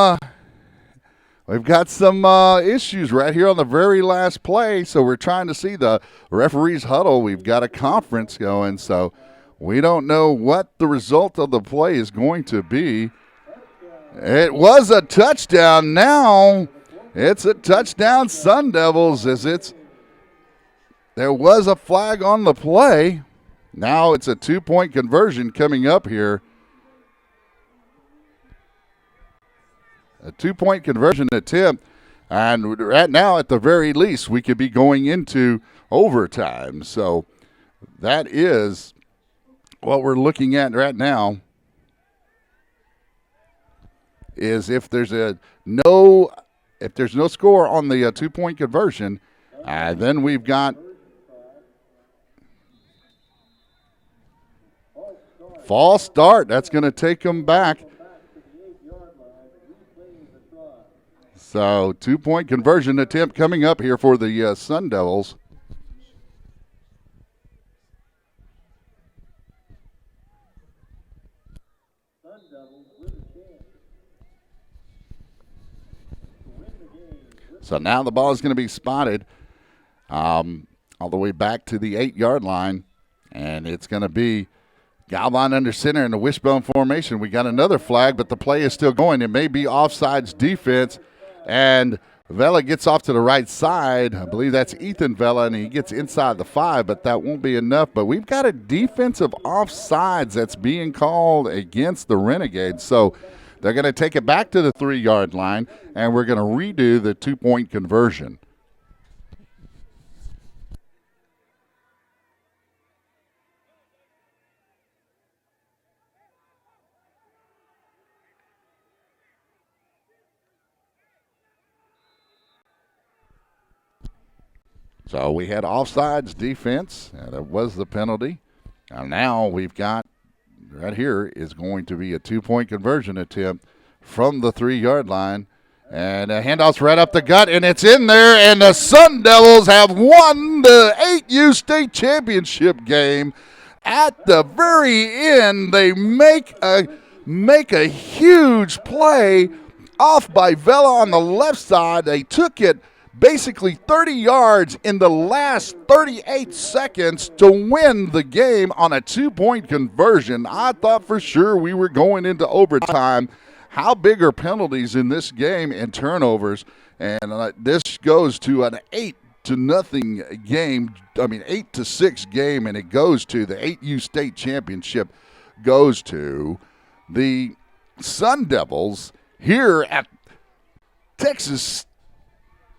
issues right here on the very last play. So we're trying to see the referee's huddle. We've got a conference going, so we don't know what the result of the play is going to be. It was a touchdown. Now it's a touchdown, Sun Devils, there was a flag on the play. Now it's a 2-point conversion coming up here. A 2-point conversion attempt. And right now, at the very least, we could be going into overtime. So that is what we're looking at right now. Is if there's no score on the 2-point conversion, then we've got false start. That's going to take them back. So 2-point conversion attempt coming up here for the Sun Devils. So now the ball is going to be spotted all the way back to the 8-yard line, and it's going to be Galvan under center in the wishbone formation. We got another flag, but the play is still going. It may be offsides defense, and Vela gets off to the right side. I believe that's Ethan Vela, and he gets inside the 5, but that won't be enough. But we've got a defensive offsides that's being called against the Renegades. So they're going to take it back to the 3-yard line, and we're going to redo the 2-point conversion. So we had offsides defense, and that was the penalty. And now we've got, right here, is going to be a 2-point conversion attempt from the 3-yard line. And a handoff's right up the gut, and it's in there, and the Sun Devils have won the 8U state championship game. At the very end, they make a huge play off by Vela on the left side. They took it basically 30 yards in the last 38 seconds to win the game on a 2-point conversion. I thought for sure we were going into overtime. How big are penalties in this game and turnovers? And this goes to an 8-0 game. 8-6 game, and it goes to the 8U state championship. Goes to the Sun Devils here at Texas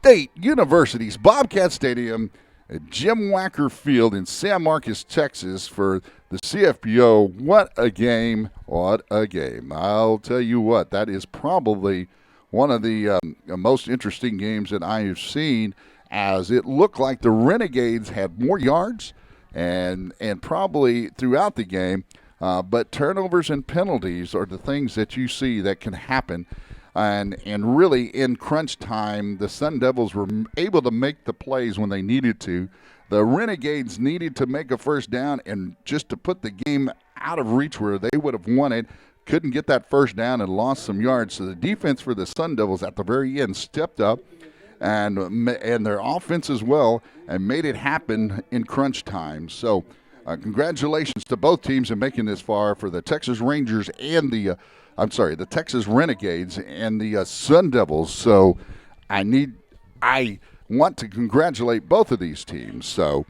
State University's Bobcat Stadium at Jim Wacker Field in San Marcos, Texas for the CFPO. What a game. What a game. I'll tell you what, that is probably one of the most interesting games that I have seen, as it looked like the Renegades had more yards and probably throughout the game, but turnovers and penalties are the things that you see that can happen. And really, in crunch time, the Sun Devils were able to make the plays when they needed to. The Renegades needed to make a first down, and just to put the game out of reach where they would have won it, couldn't get that first down and lost some yards. So the defense for the Sun Devils at the very end stepped up, and their offense as well, and made it happen in crunch time. So congratulations to both teams in making this far, for the Texas Rangers and the Texas Renegades and the Sun Devils. So I want to congratulate both of these teams. So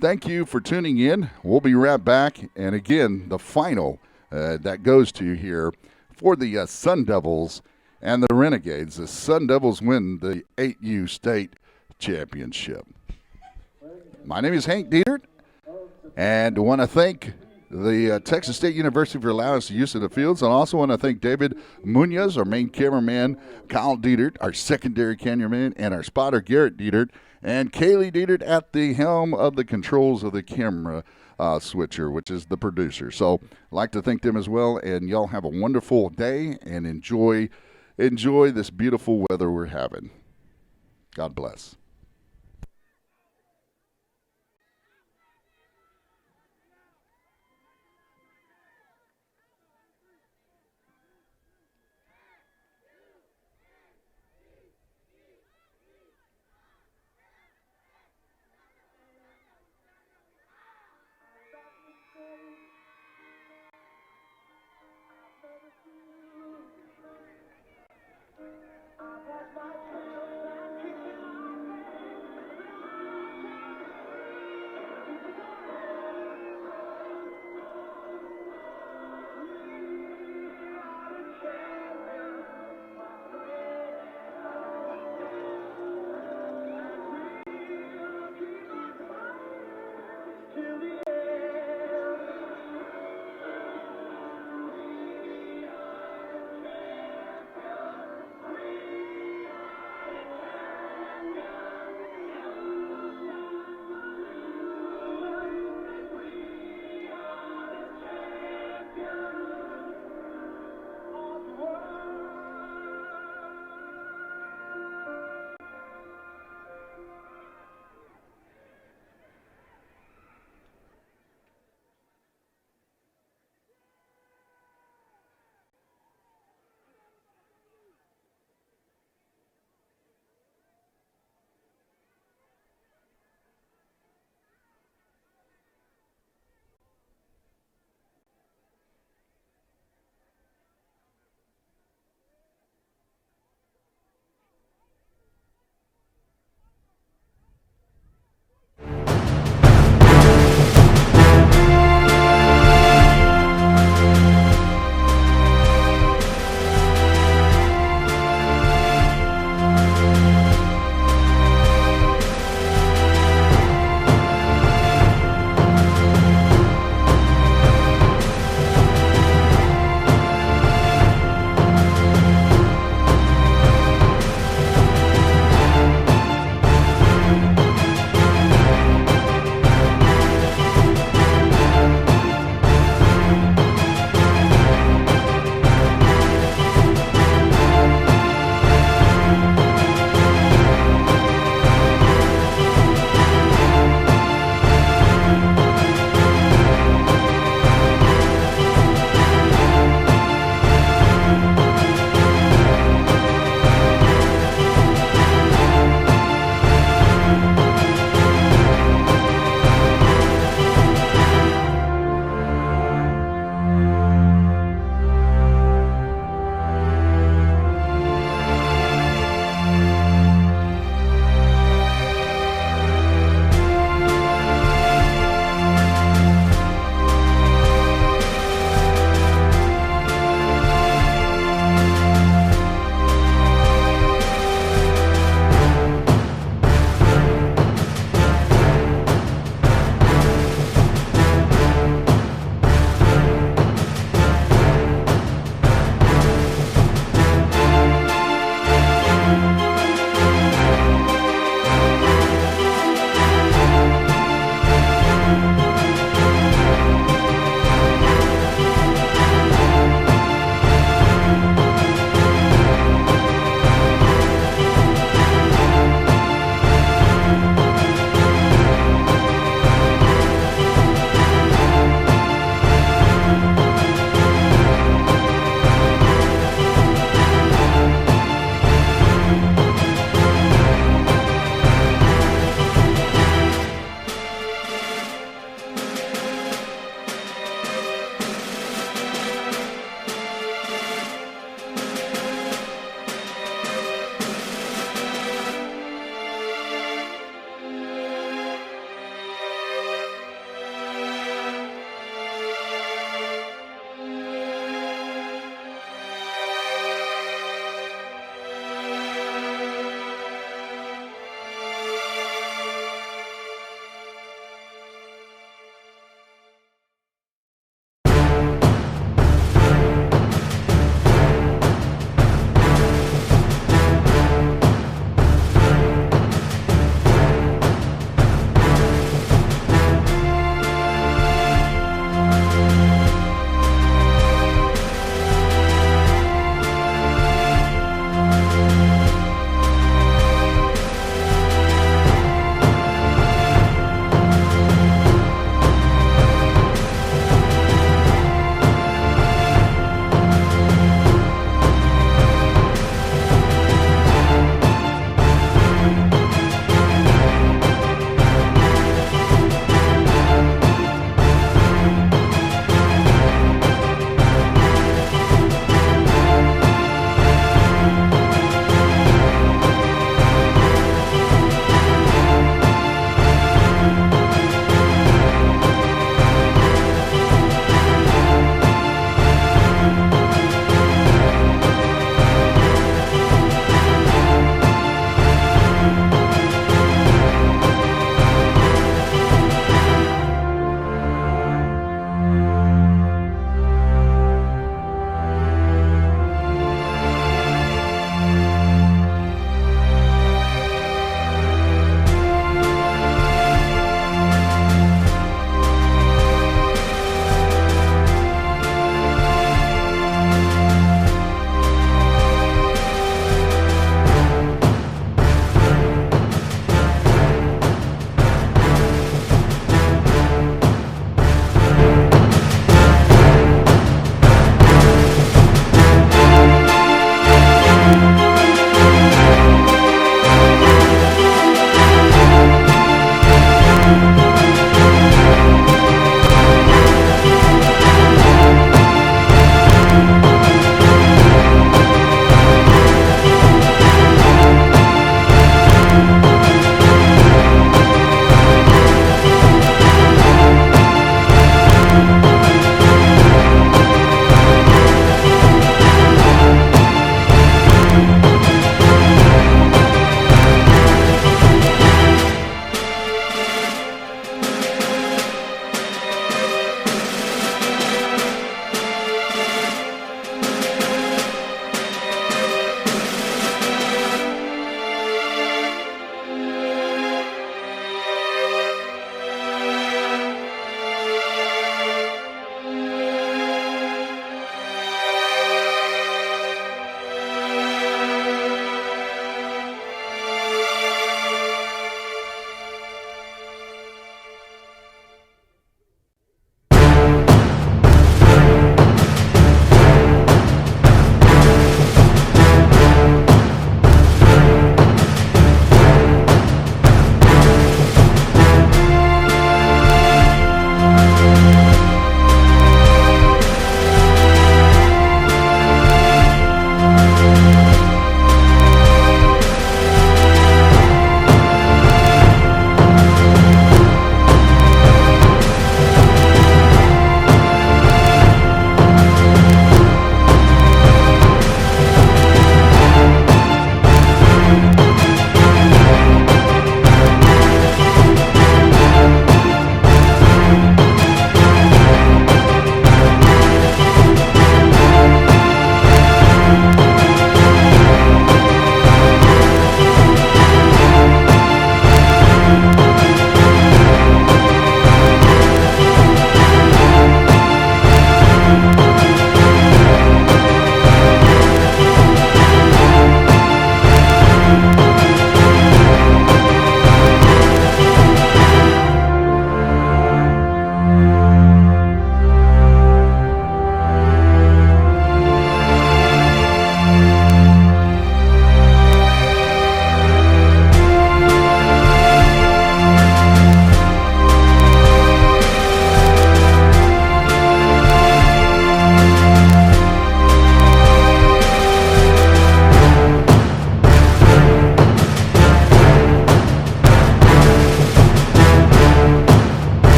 thank you for tuning in. We'll be right back. And again, the final that goes to here for the Sun Devils and the Renegades. The Sun Devils win the 8U state championship. My name is Hank Dietert, and I want to thank the Texas State University for allowing us to use of the fields. And I also want to thank David Munoz, our main cameraman, Kyle Dietert, our secondary cameraman, and our spotter, Garrett Dietert, and Kaylee Dietert at the helm of the controls of the camera switcher, which is the producer. So I'd like to thank them as well, and y'all have a wonderful day and enjoy this beautiful weather we're having. God bless.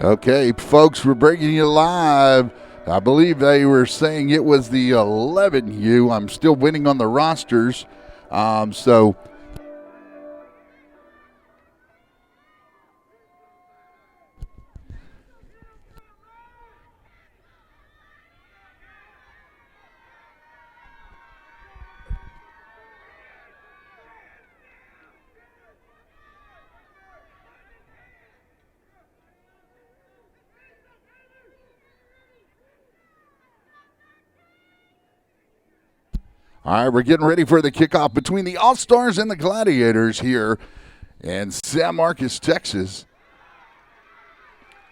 Okay, folks, we're bringing you live. I believe they were saying it was the 11U. I'm still waiting on the rosters. So all right, we're getting ready for the kickoff between the All-Stars and the Gladiators here in San Marcos, Texas.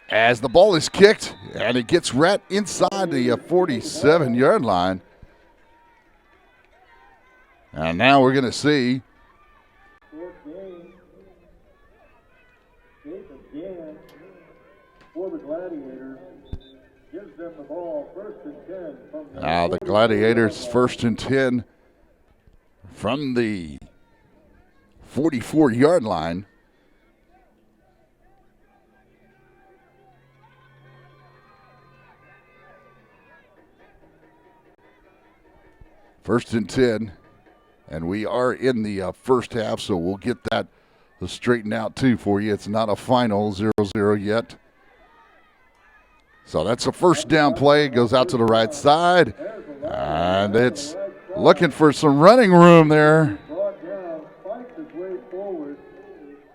As the ball is kicked, and it gets right inside the 47-yard line. And now we're going to see. Fourth game. Jacob Gann for the Gladiators. Gives them the ball first and 10 from the Now the Gladiators first and 10 from the 44-yard line. First and 10, and we are in the first half, so we'll get that straightened out too for you. It's not a final 0-0 yet. So that's a first down play. Goes out to the right side, and it's looking for some running room there. brought down, fights his way forward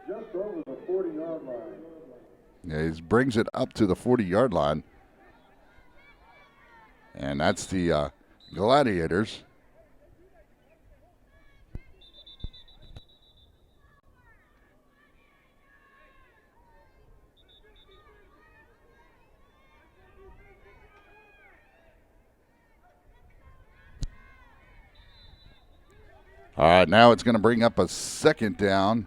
just over the 40-yard line. Yeah, he brings it up to the 40-yard line, and that's the Gladiators. All right, now it's going to bring up a second down.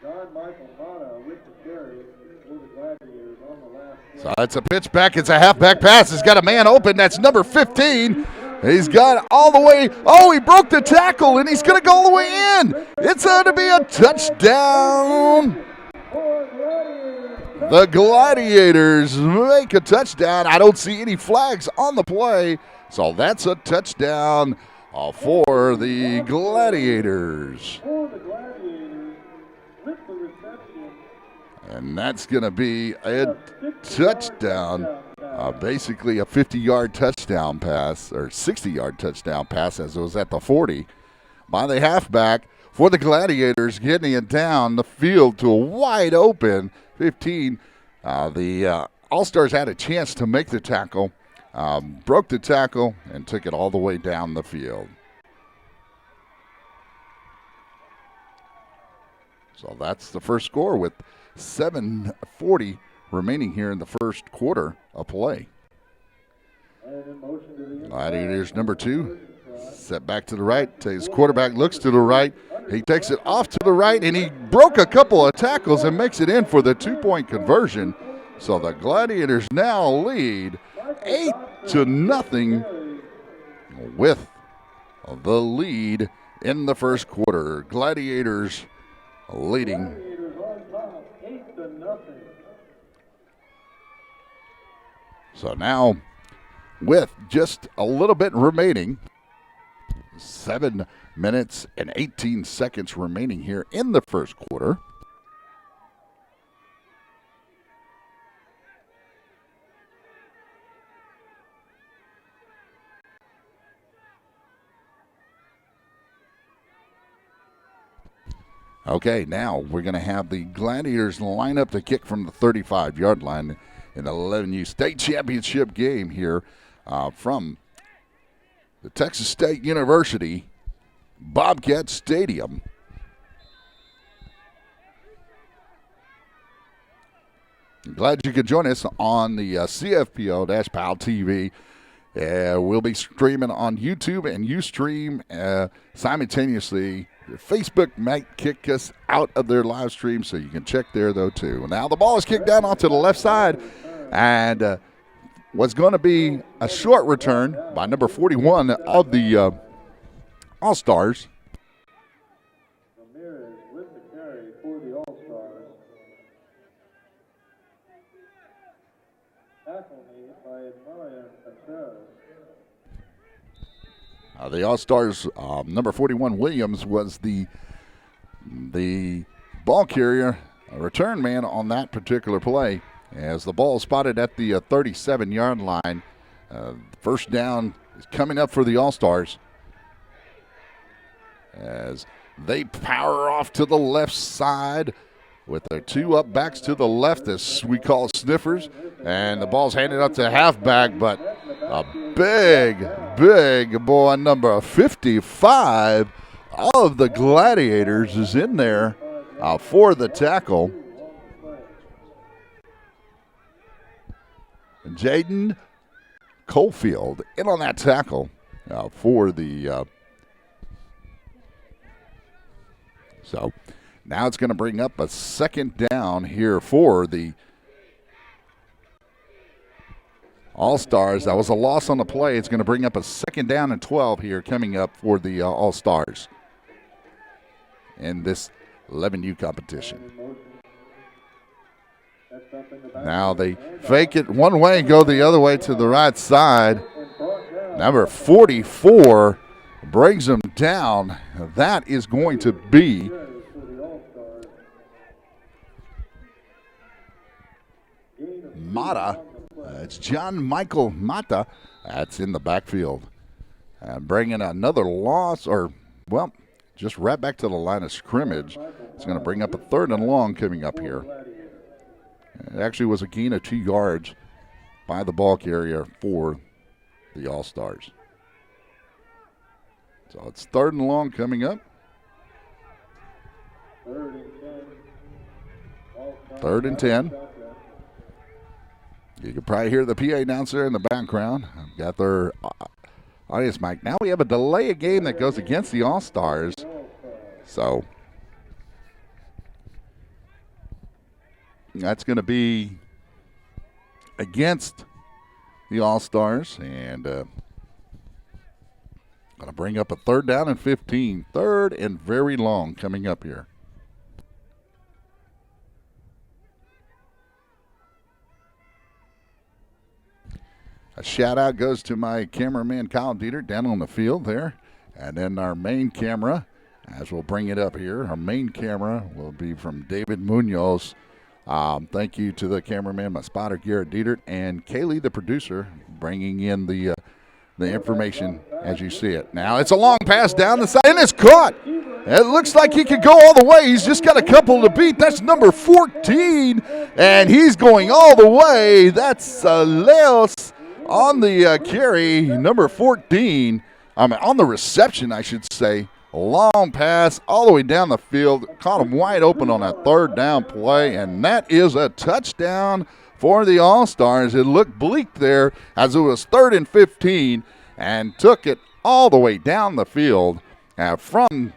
John Michael Mata with the carry for the Gladiators on the last play. So it's a pitch back. It's a halfback pass. He's got a man open. That's number 15. He's got all the way. Oh, he broke the tackle, and he's going to go all the way in. It's going to be a touchdown. The Gladiators make a touchdown. I don't see any flags on the play, so that's a touchdown for the Gladiators. For the Gladiators with the reception. And that's going to be a touchdown, basically a 50-yard touchdown pass, or 60-yard touchdown pass as it was at the 40 by the halfback for the Gladiators, getting it down the field to a wide open 15. The All-Stars had a chance to make the tackle, broke the tackle, and took it all the way down the field. So that's the first score with 7:40 remaining here in the first quarter of play. And in motion to the Gladiators number 2, set back to the right. His quarterback looks to the right. He takes it off to the right, and he broke a couple of tackles and makes it in for the 2-point conversion. So the Gladiators now lead 8-0 with the lead in the first quarter. Gladiators leading. Gladiators on top, 8-0. So now, with just a little bit remaining, 7 minutes and 18 seconds remaining here in the first quarter. Okay, now we're going to have the Gladiators line up to kick from the 35-yard line in the 11U state championship game here from the Texas State University Bobcat Stadium. I'm glad you could join us on the CFPO-PAL TV. We'll be streaming on YouTube and Ustream simultaneously. Facebook might kick us out of their live stream, so you can check there, though, too. Now the ball is kicked down off to the left side, and was going to be a short return by number 41 of the All-Stars. Ramirez with the carry The All-Stars, number 41, Williams, was the ball carrier, a return man on that particular play. As the ball spotted at the 37-yard line, first down is coming up for the All-Stars. As they power off to the left side with their two up backs to the left, as we call sniffers. And the ball's handed up to halfback, but a big boy, number 55 of the Gladiators, is in there for the tackle. Jaden Cofield in on that tackle for the so now it's going to bring up a second down here for the All-Stars. That was a loss on the play. It's going to bring up a second down and 12 here coming up for the All-Stars in this 11U competition. Now they fake it one way and go the other way to the right side. Number 44 brings them down. That is going to be Mata. It's John Michael Mata. That's in the backfield. Bringing another loss, or, well, just right back to the line of scrimmage. It's going to bring up a 3rd and long coming up here. It actually was a gain of 2 yards by the ball carrier for the All-Stars. So it's 3rd and long coming up. 3rd and 10. You can probably hear the PA announcer in the background. Got their audience mic. Now we have a delay of game that goes against the All-Stars. So that's going to be against the All-Stars, and going to bring up a 3rd down and 15. 3rd and very long coming up here. A shout out goes to my cameraman Kyle Dieter down on the field there. And then our main camera, as we'll bring it up here, our main camera will be from David Munoz. Thank you to the cameraman, my spotter Garrett Dietert, and Kaylee, the producer, bringing in the information as you see it. Now it's a long pass down the side, and it's caught. It looks like he could go all the way. He's just got a couple to beat. That's number 14, and he's going all the way. That's Leos on the carry, number 14. On the reception, I should say. A long pass all the way down the field. Caught him wide open on that 3rd down play, and that is a touchdown for the All-Stars. It looked bleak there as it was 3rd and 15, and took it all the way down the field from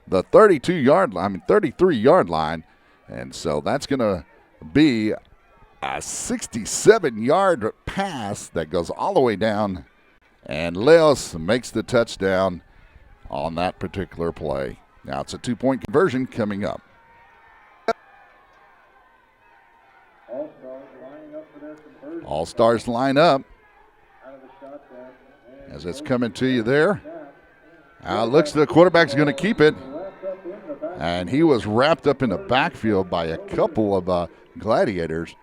the 33-yard line. And so that's going to be a 67-yard pass that goes all the way down, and Leos makes the touchdown on that particular play. Now it's a 2-point conversion coming up. All-Stars line up as it's coming to you there. It looks the quarterback's going to keep it, and he was wrapped up in the backfield by a couple of Gladiators.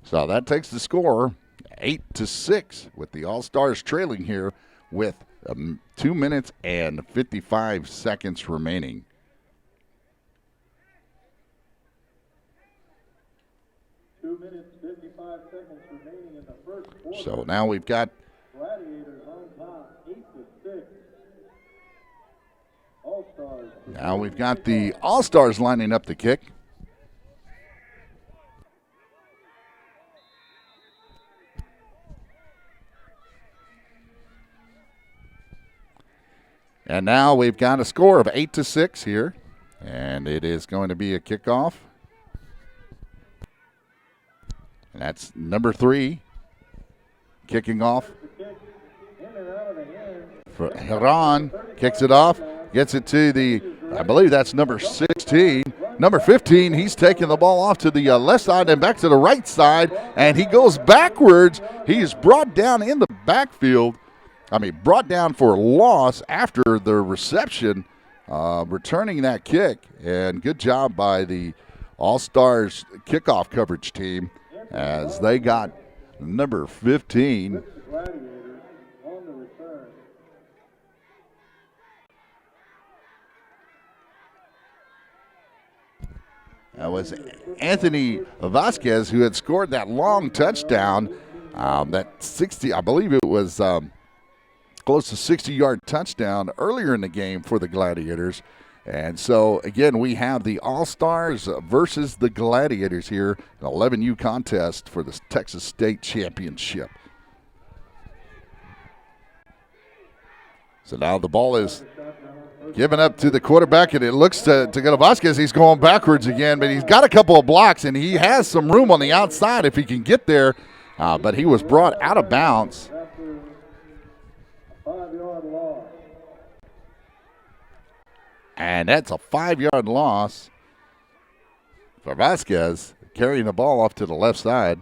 So that takes the score 8-6 with the All-Stars trailing here with 2 minutes and 55 seconds remaining. So now we've got Gladiators on top, 8-6. All-Stars. Now we've got the All-Stars lining up the kick. And now we've got a score of 8-6 here, and it is going to be a kickoff. And that's number 3 kicking off. For Heron kicks it off. Gets it to the, I believe that's number 16. Number 15, he's taking the ball off to the left side and back to the right side, and he goes backwards. He is brought down in the backfield. Brought down for a loss after the reception, returning that kick. And good job by the All-Stars kickoff coverage team as they got number 15. That was Anthony Vasquez who had scored that long touchdown, that 60, I believe it was close to 60-yard touchdown earlier in the game for the Gladiators. And so, again, we have the All-Stars versus the Gladiators here, an 11U contest for the Texas State Championship. So now the ball is given up to the quarterback, and it looks to go to Vasquez. He's going backwards again, but he's got a couple of blocks, and he has some room on the outside if he can get there. But he was brought out of bounds. And that's a 5-yard loss for Vasquez, carrying the ball off to the left side.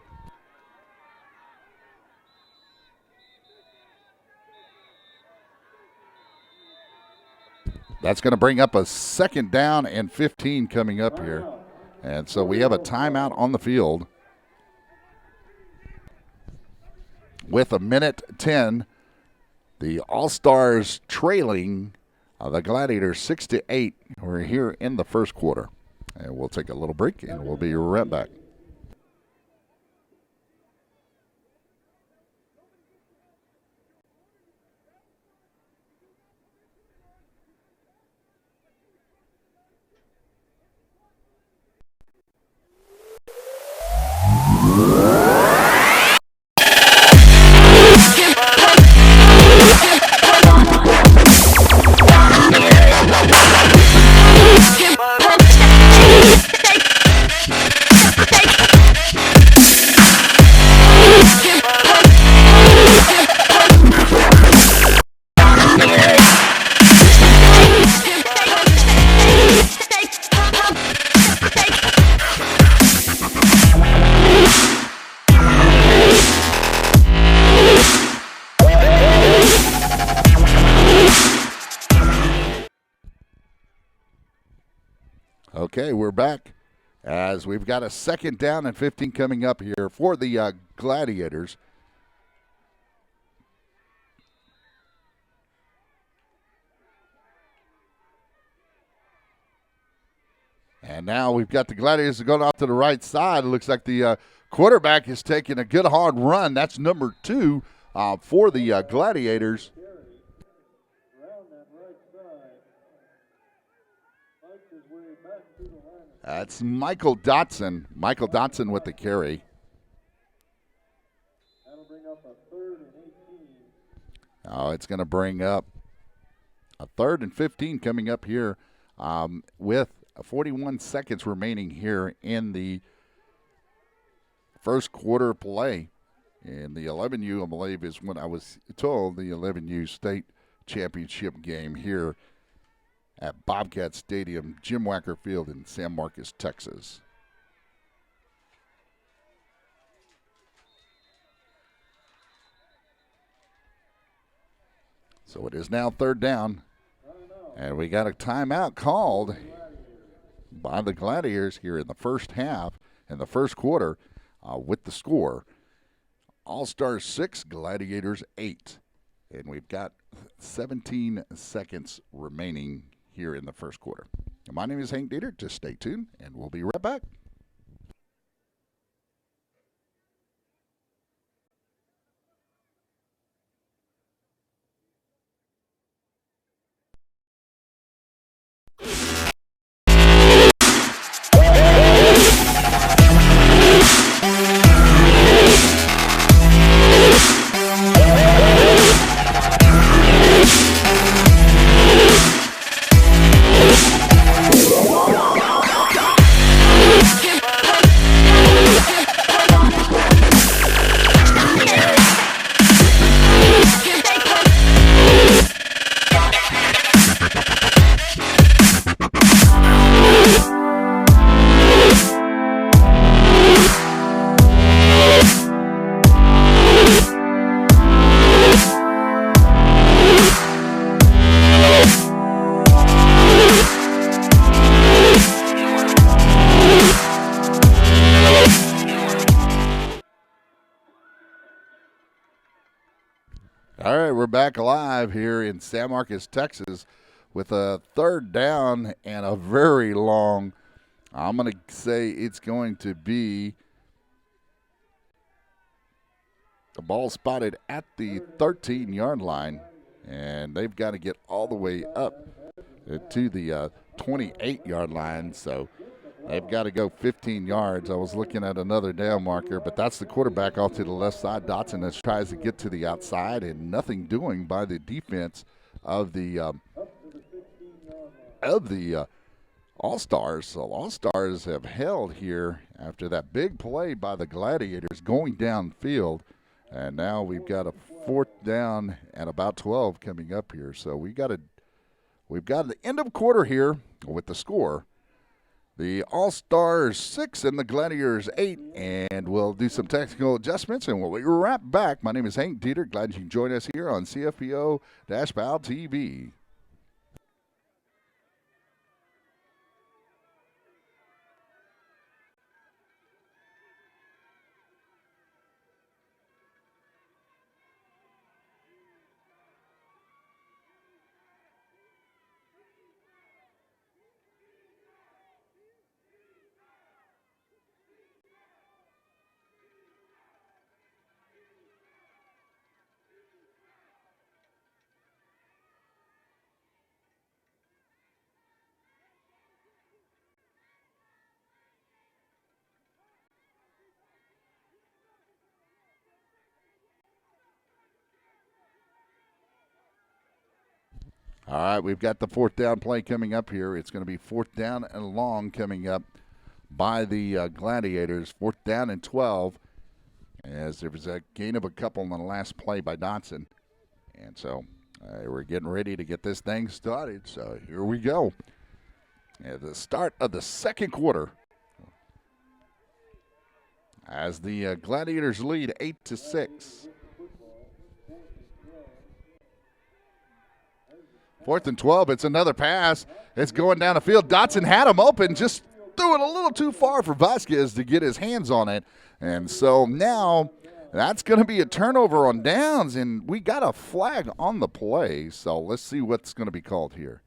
That's going to bring up a 2nd down and 15 coming up here. And so we have a timeout on the field with 1:10. The All-Stars trailing the Gladiators 6-8. We're here in the first quarter. And we'll take a little break, and we'll be right back. Okay, we're back as we've got a 2nd down and 15 coming up here for the Gladiators. And now we've got the Gladiators going off to the right side. It looks like the quarterback is taking a good hard run. That's number 2 for the Gladiators. That's Michael Dotson. Michael Dotson with the carry. That'll bring up a 3rd and 18. Oh, it's going to bring up a 3rd and 15 coming up here with 41 seconds remaining here in the first quarter play. And the 11U, I believe, is when I was told the 11U state championship game here at Bobcat Stadium, Jim Wacker Field in San Marcos, Texas. So it is now 3rd down, and we got a timeout called by the Gladiators here in the first half, in the first quarter, with the score. All-Stars 6, Gladiators 8. And we've got 17 seconds remaining here in the first quarter. My name is Hank Dieter. Just stay tuned, and we'll be right back. All right, we're back live here in San Marcos, Texas, with a third down and a very long, I'm going to say it's going to be the ball spotted at the 13-yard line, and they've got to get all the way up to the 28-yard line, so they've got to go 15 yards. I was looking at another down marker, but that's the quarterback off to the left side. Dotson that tries to get to the outside, and nothing doing by the defense of the All-Stars. So All-Stars have held here after that big play by the Gladiators going downfield, and now we've got a fourth down and about 12 coming up here. So we've got the end of quarter here with the score. The All-Stars 6 and the Gladiators 8, and we'll do some technical adjustments, and we'll be right back. My name is Hank Dieter. Glad you can join us here on CFPO-PAL TV. All right, we've got the fourth down play coming up here. It's going to be fourth down and long coming up by the Gladiators. Fourth down and 12, as there was a gain of a couple on the last play by Dotson. And so we're getting ready to get this thing started. So here we go. At the start of the second quarter, as the Gladiators lead 8-6. Fourth and 12, it's another pass. It's going down the field. Dotson had him open, just threw it a little too far for Vasquez to get his hands on it. And so now that's going to be a turnover on downs, and we got a flag on the play. So let's see what's going to be called here.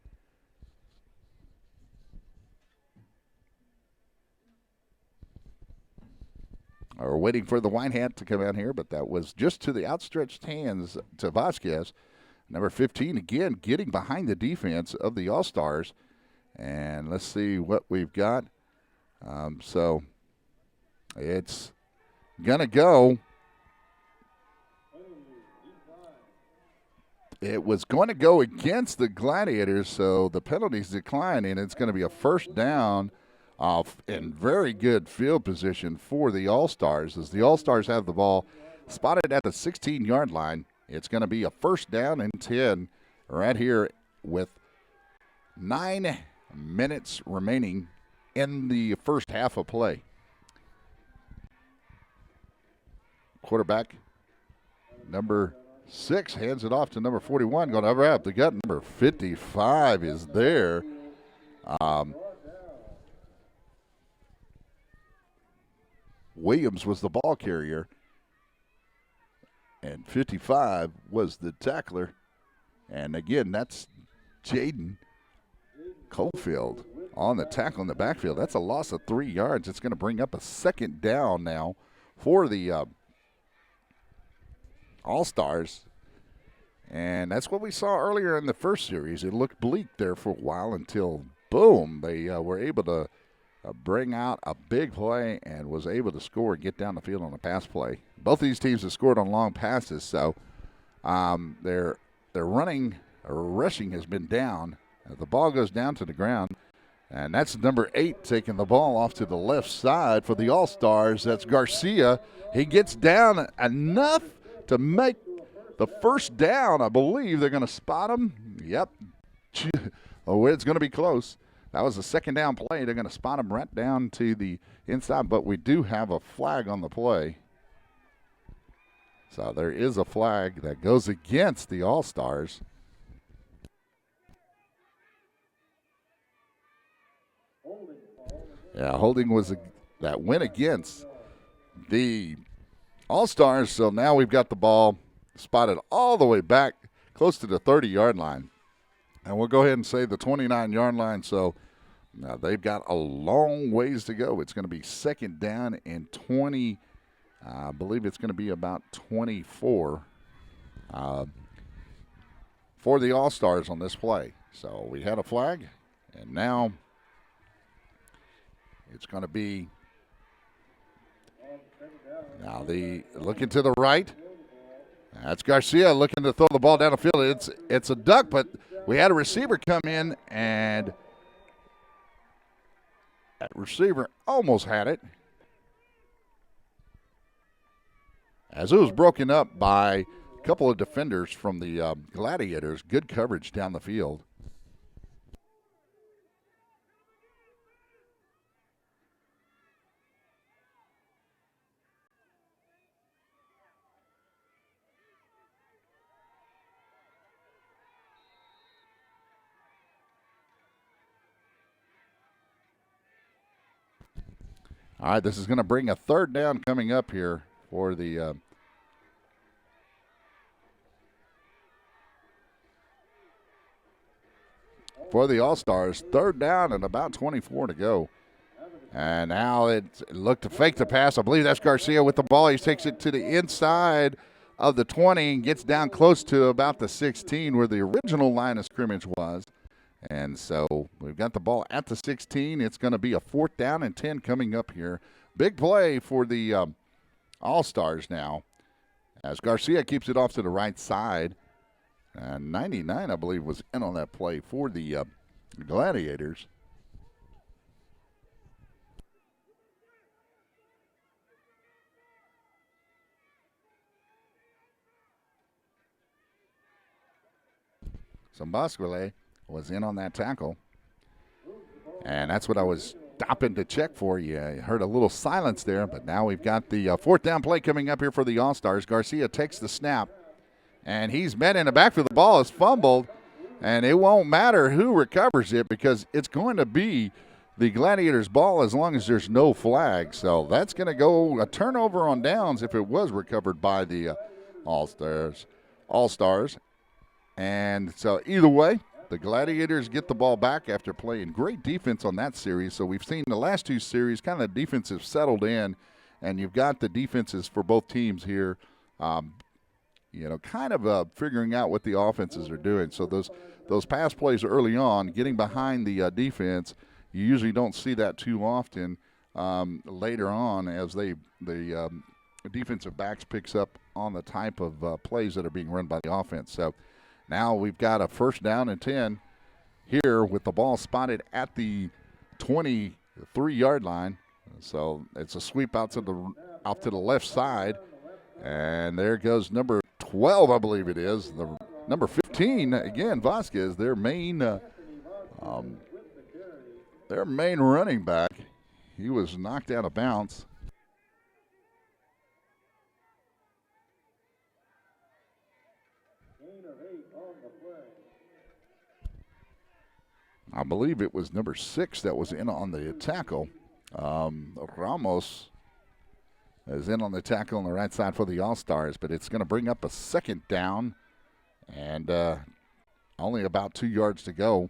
We're waiting for the white hat to come out here, but that was just to the outstretched hands to Vasquez. Number 15, again, getting behind the defense of the All-Stars. And let's see what we've got. So it's going to go. It was going to go against the Gladiators, so the penalties decline, and it's going to be a first down in very good field position for the All-Stars. As the All-Stars have the ball spotted at the 16-yard line. It's going to be a first down and 10 right here with 9 minutes remaining in the first half of play. Quarterback number 6 hands it off to number 41. Going to wrap the gut. Number 55 is there. Williams was the ball carrier. And 55 was the tackler. And again, that's Jaden Cofield on the tackle in the backfield. That's a loss of 3 yards. It's going to bring up a second down now for the All-Stars. And that's what we saw earlier in the first series. It looked bleak there for a while until, boom, they were able to bring out a big play and was able to score and get down the field on a pass play. Both of these teams have scored on long passes, so their running or rushing has been down. The ball goes down to the ground, and that's number 8 taking the ball off to the left side for the All-Stars. That's Garcia. He gets down enough to make the first down. I believe they're going to spot him. Yep. Oh, it's going to be close. That was a second down play. They're going to spot him right down to the inside, but we do have a flag on the play. So there is a flag that goes against the All-Stars. Yeah, holding was that went against the All-Stars. So now we've got the ball spotted all the way back close to the 30-yard line. And we'll go ahead and say the 29-yard line. So now they've got a long ways to go. It's going to be second down and 20. I believe it's going to be about 24 for the All-Stars on this play. So we had a flag, and now it's going to be now the looking to the right. That's Garcia looking to throw the ball down the field. It's a duck, but we had a receiver come in, and that receiver almost had it, as it was broken up by a couple of defenders from the Gladiators. Good coverage down the field. All right, this is going to bring a third down coming up here for the All-Stars. Third down and about 24 to go. And now it looked to fake the pass. I believe that's Garcia with the ball. He takes it to the inside of the 20 and gets down close to about the 16 where the original line of scrimmage was. And so we've got the ball at the 16. It's going to be a 4th down and 10 coming up here. Big play for the All-Stars now, as Garcia keeps it off to the right side. And 99, I believe, was in on that play for the Gladiators. So Bosquele was in on that tackle. And that's what I was stopping to check for. You heard a little silence there, but now we've got the 4th down play coming up here for the All-Stars. Garcia takes the snap, and he's met in the backfield. The ball is fumbled, and it won't matter who recovers it because it's going to be the Gladiators' ball as long as there's no flag. So that's going to go a turnover on downs if it was recovered by the All-Stars. And so either way, the Gladiators get the ball back after playing great defense on that series. So we've seen the last two series kind of defense have settled in, and you've got the defenses for both teams here, kind of figuring out what the offenses are doing. So those pass plays early on, getting behind the defense, you usually don't see that too often later on as the defensive backs picks up on the type of plays that are being run by the offense. So now we've got a 1st down and 10 here with the ball spotted at the 23-yard line. So it's a sweep out to the left side, and there goes number 12, I believe it is. The number 15 again, Vasquez, their main running back. He was knocked out of bounds. I believe it was number 6 that was in on the tackle. Ramos is in on the tackle on the right side for the All-Stars, but it's going to bring up a 2nd down and only about 2 yards to go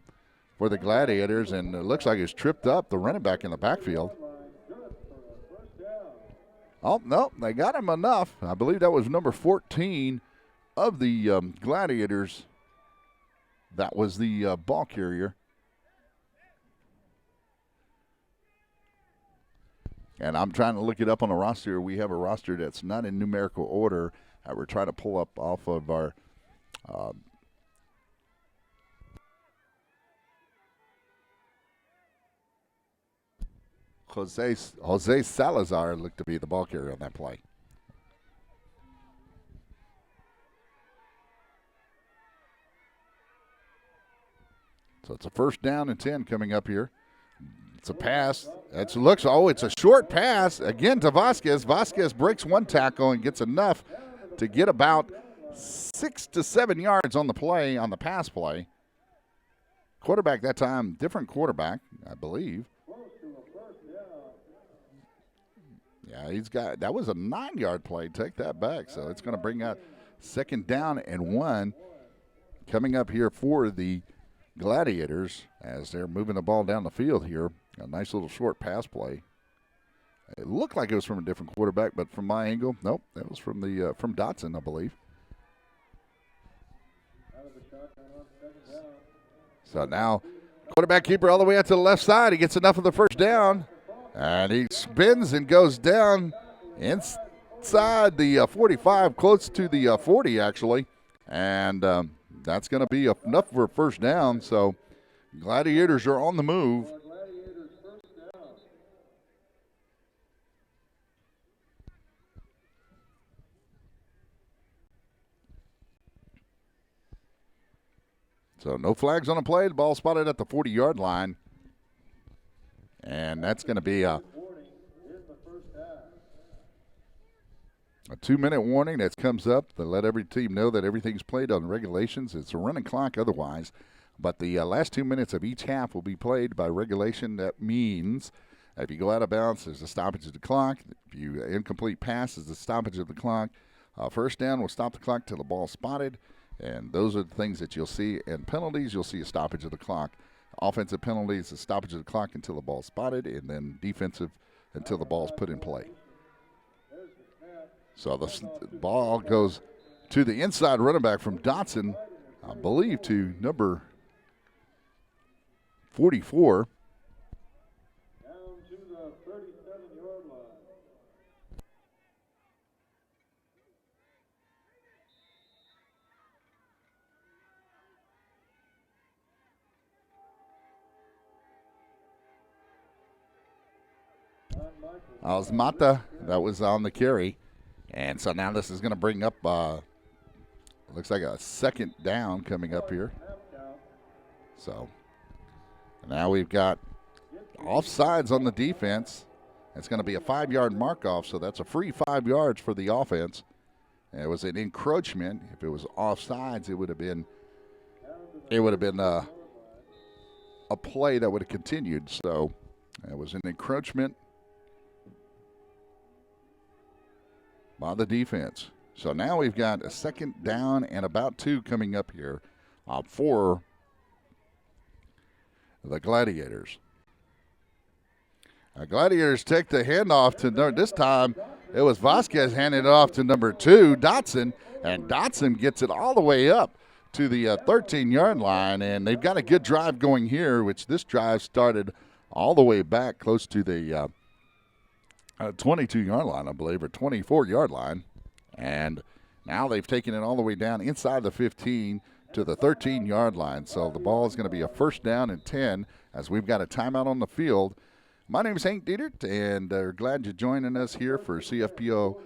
for the Gladiators, and it looks like it's tripped up the running back in the backfield. Oh, no, they got him enough. I believe that was number 14 of the Gladiators. That was the ball carrier. And I'm trying to look it up on the roster. We have a roster that's not in numerical order. We're trying to pull up off of our Jose Salazar looked to be the ball carrier on that play. So it's a 1st down and 10 coming up here. It's a pass. It's a short pass again to Vasquez. Vasquez breaks one tackle and gets enough to get about 6 to 7 yards on the play, on the pass play. Quarterback that time, different quarterback, I believe. Yeah, that was a 9-yard play. Take that back. So it's going to bring out second down and 1 coming up here for the Gladiators as they're moving the ball down the field here. A nice little short pass play. It looked like it was from a different quarterback, but from my angle, nope, that was from the from Dotson, I believe. So now, quarterback keeper all the way out to the left side. He gets enough of the first down, and he spins and goes down inside the 45, close to the 40 actually, and that's going to be enough for a first down. So Gladiators are on the move. So no flags on the play. The ball spotted at the 40-yard line. And that's going to be a 2-minute warning that comes up to let every team know that everything's played on regulations. It's a running clock otherwise. But the last 2 minutes of each half will be played by regulation. That means if you go out of bounds, there's a stoppage of the clock. If you incomplete pass, there's a stoppage of the clock. First down will stop the clock till the ball's spotted. And those are the things that you'll see. In penalties, you'll see a stoppage of the clock. Offensive penalties, a stoppage of the clock until the ball's spotted, and then defensive until the ball's put in play. So the ball goes to the inside running back from Dotson, I believe, to number 44. Down to the 37-yard line. Osmata, that was on the carry. And so now this is going to bring up, looks like a second down coming up here. So now we've got offsides on the defense. It's going to be a 5-yard mark off, so that's a free 5 yards for the offense. And it was an encroachment. If it was offsides, it would have been a play that would have continued. So it was an encroachment by the defense. So now we've got a second down and about 2 coming up here for the Gladiators. Gladiators take the handoff to this time. It was Vasquez handing it off to number 2, Dotson, and Dotson gets it all the way up to the 13-yard line, and they've got a good drive going here, which this drive started all the way back close to the 22-yard line, I believe, or 24-yard line. And now they've taken it all the way down inside the 15 to the 13-yard line. So the ball is going to be a first down and 10 as we've got a timeout on the field. My name is Hank Dietert, and we're glad you're joining us here for CFPO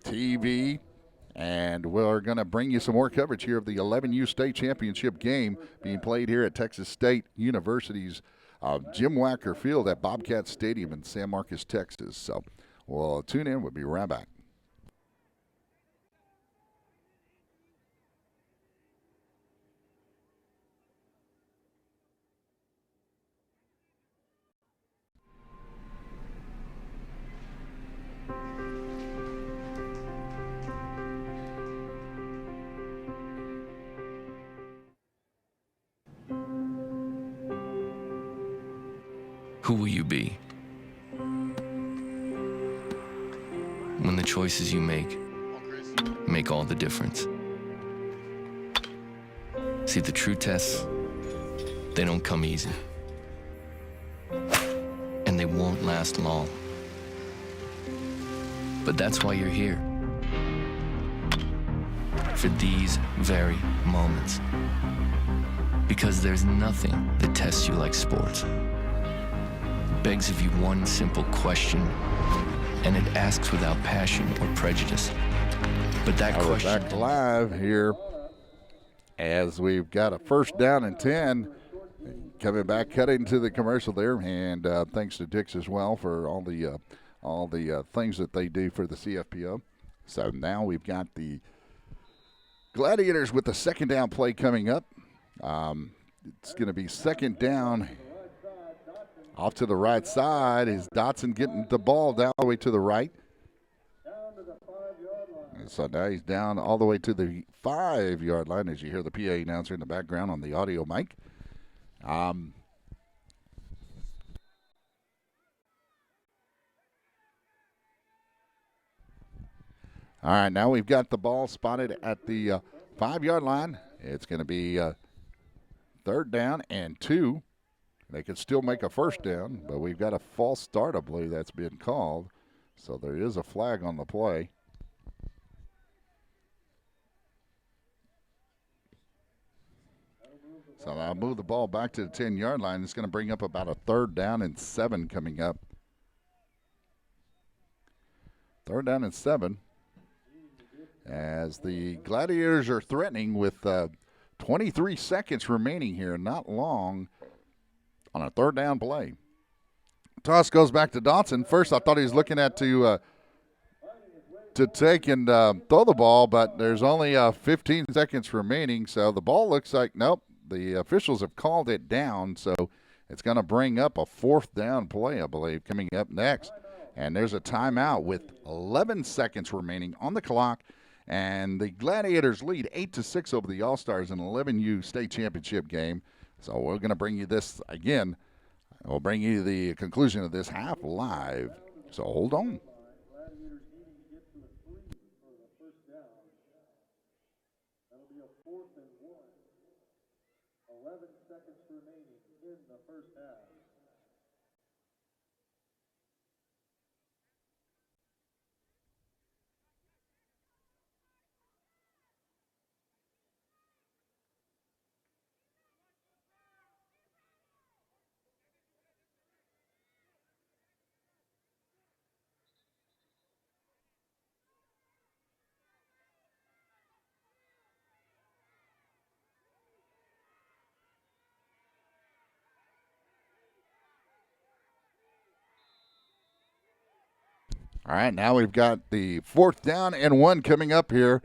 TV. And we're going to bring you some more coverage here of the 11U State Championship game being played here at Texas State University's Jim Wacker Field at Bobcat Stadium in San Marcos, Texas. So we'll tune in. We'll be right back. Who will you be? When the choices you make all the difference. See, the true tests, they don't come easy. And they won't last long. But that's why you're here. For these very moments. Because there's nothing that tests you like sports. Begs of you one simple question, and it asks without passion or prejudice. But that question... We're back live here as we've got a first down and 10. Coming back, cutting to the commercial there, and thanks to Dix as well for all the things that they do for the CFPO. So now we've got the Gladiators with the second down play coming up. It's going to be second down. Off to the right side is Dotson getting the ball down all the way to the right. So now he's down all the way to the 5-yard line as you hear the PA announcer in the background on the audio mic. All right, now we've got the ball spotted at the 5-yard line. It's going to be 3rd down and 2. They could still make a 1st down, but we've got a false start, I believe that's been called. So there is a flag on the play. So I'll move the ball back to the 10-yard line. It's going to bring up about a 3rd down and 7 coming up. 3rd down and 7. As the Gladiators are threatening with 23 seconds remaining here, not long, on a 3rd down play. Toss goes back to Dotson. First, I thought he was looking at to take and throw the ball, but there's only 15 seconds remaining, so the ball looks like, nope, the officials have called it down, so it's going to bring up a 4th down play, I believe, coming up next. And there's a timeout with 11 seconds remaining on the clock, and the Gladiators lead 8-6 over the All-Stars in an 11U state championship game. So we're going to bring you this again. We'll bring you the conclusion of this half live. So hold on. Gladiators needing to get to a 3 for the 1st down. That'll be a 4th and 1. 11 seconds remaining in the 1st half. All right, now we've got the 4th down and 1 coming up here.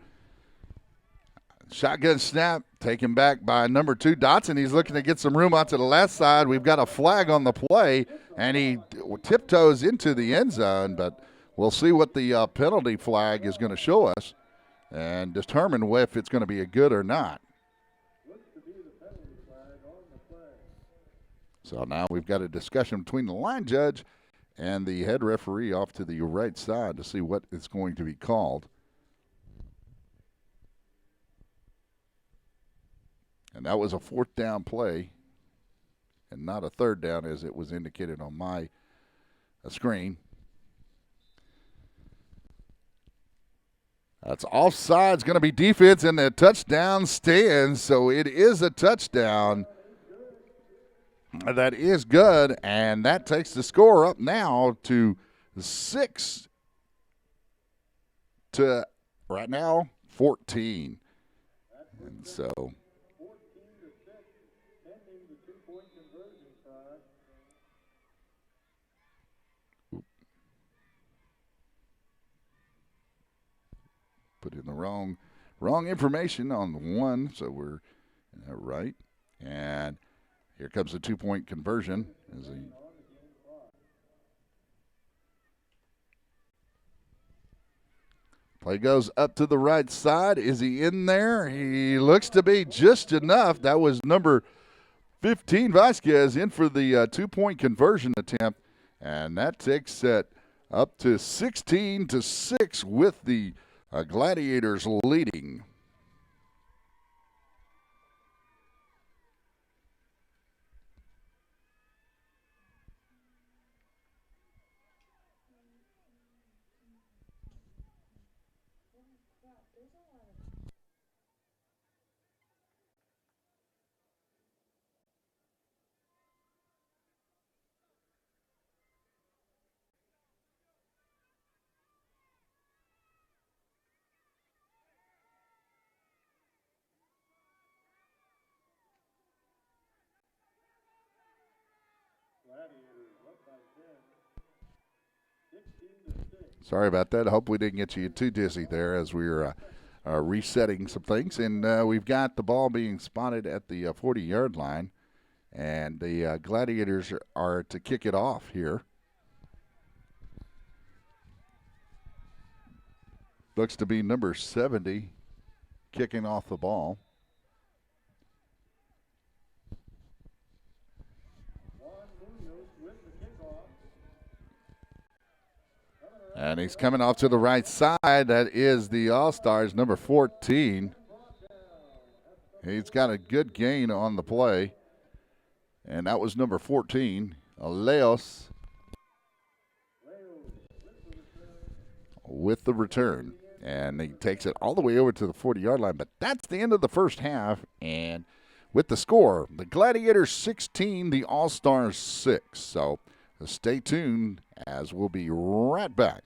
Shotgun snap taken back by number 2, Dotson. He's looking to get some room out to the left side. We've got a flag on the play, and he tiptoes into the end zone, but we'll see what the penalty flag is going to show us and determine if it's going to be a good or not. Looks to be the penalty flag on the play. So now we've got a discussion between the line judge and the head referee off to the right side to see what is going to be called. And that was a 4th down play and not a 3rd down as it was indicated on my screen. That's offside. It's going to be defense, and the touchdown stands, so it is a touchdown. That is good, and that takes the score up now to 6 to, right now, 14. And so 14-6, pending the 2-point conversion try. put in the wrong information on the 1, so we're right. And here comes the 2-point conversion. As he play goes up to the right side. Is he in there? He looks to be just enough. That was number 15, Vasquez, in for the 2-point conversion attempt. And that takes it up to 16-6 with the Gladiators leading. Gladiators up by 10. 16-6. Sorry about that. I hope we didn't get you too dizzy there as we were resetting some things. And we've got the ball being spotted at the 40-yard line. And the Gladiators are to kick it off here. Looks to be number 70 kicking off the ball. And he's coming off to the right side. That is the All-Stars, number 14. He's got a good gain on the play. And that was number 14, Leos, with the return. And he takes it all the way over to the 40-yard line. But that's the end of the first half. And with the score, the Gladiators 16, the All-Stars 6. So stay tuned as we'll be right back.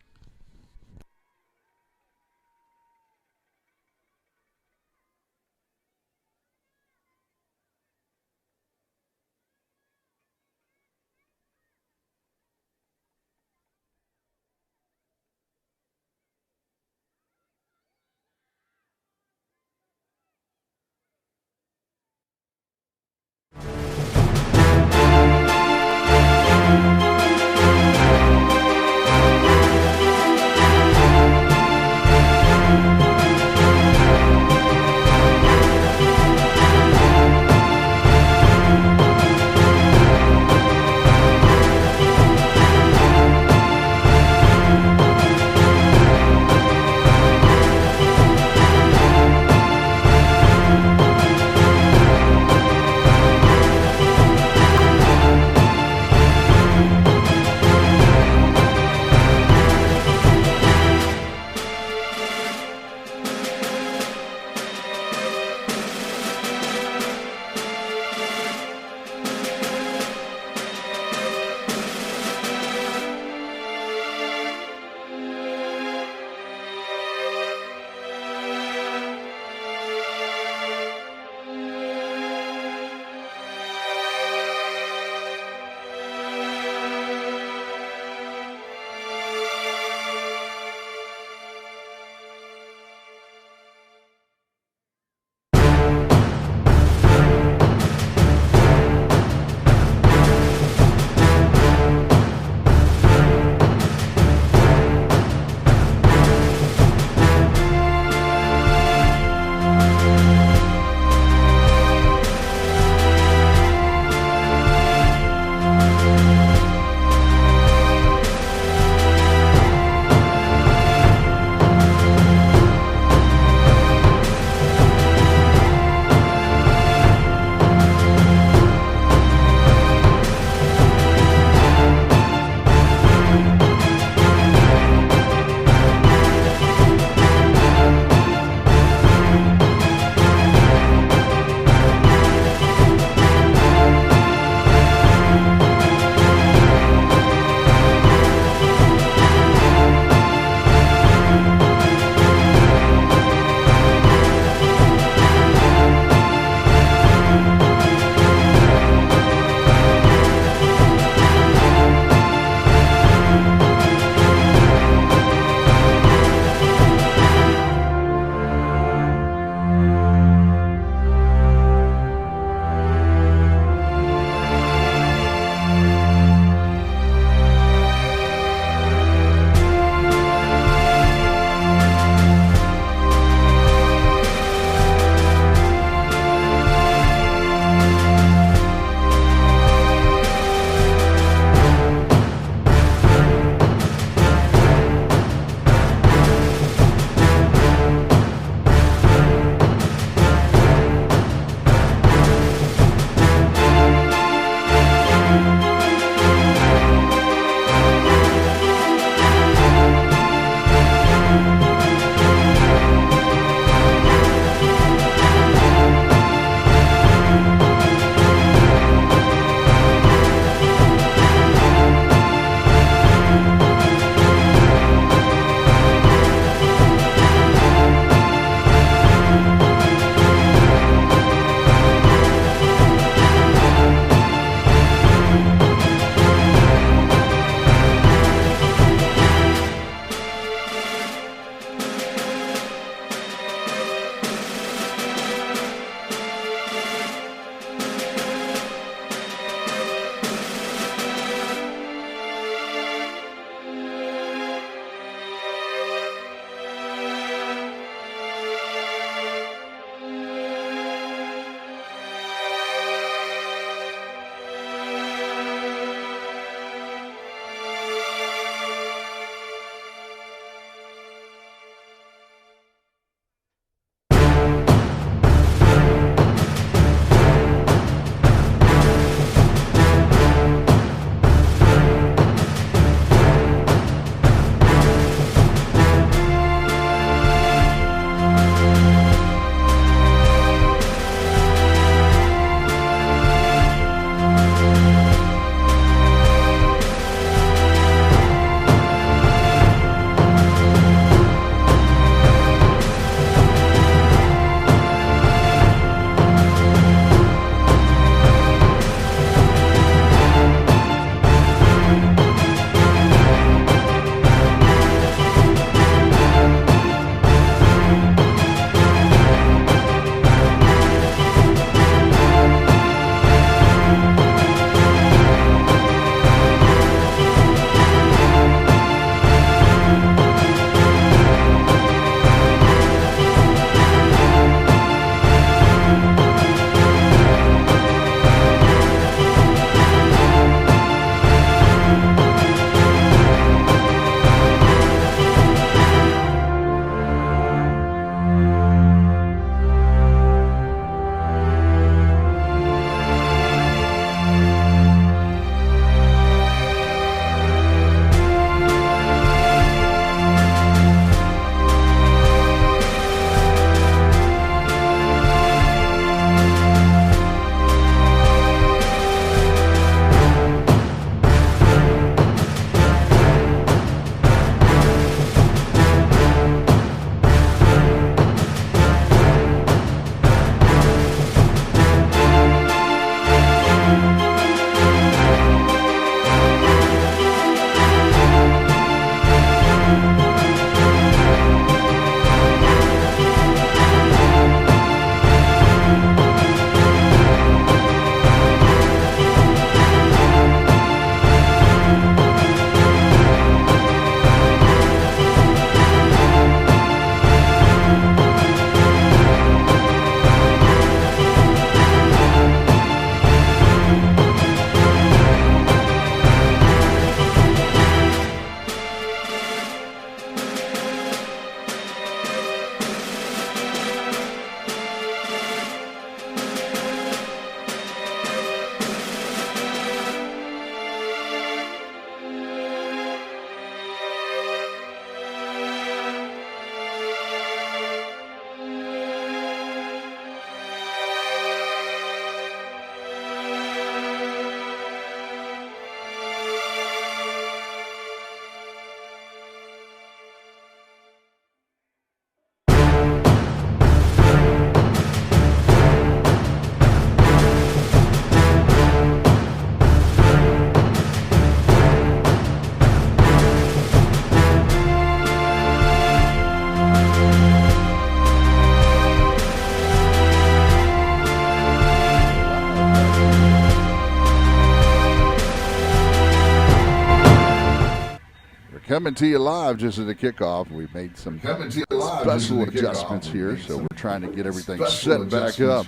coming to you live just at the kickoff. We've made some special adjustments here, so we're trying to get everything set back up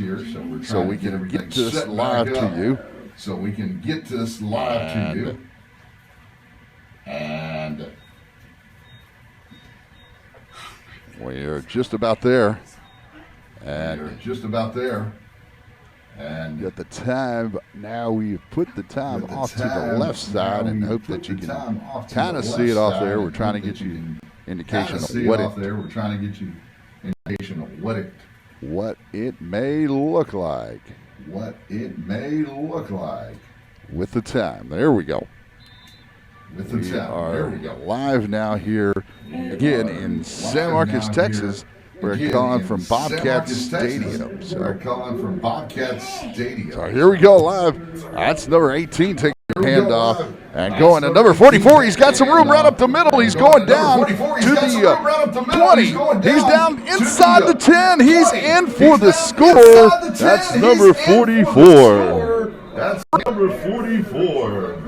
so we can get this live to you. So we can get this live to you. And we're just about there. And we're just about there. And got the time. Now we've put the time off to the left side and hope that you can kind of see it off there. We're trying to get you indication of what it. We're trying to get you indication of what it may look like. What it may look like with the time. There we go. With the time. There we go. Live now here again in San Marcos, Texas. We're calling from Bobcat Stadium. We're calling from Bobcat Stadium. So here we go live. That's number 18 taking the handoff and going to number 44. He's got some room right up the middle. He's going down to the 20. He's down inside the 10. He's in for the score. That's number 44. That's number 44.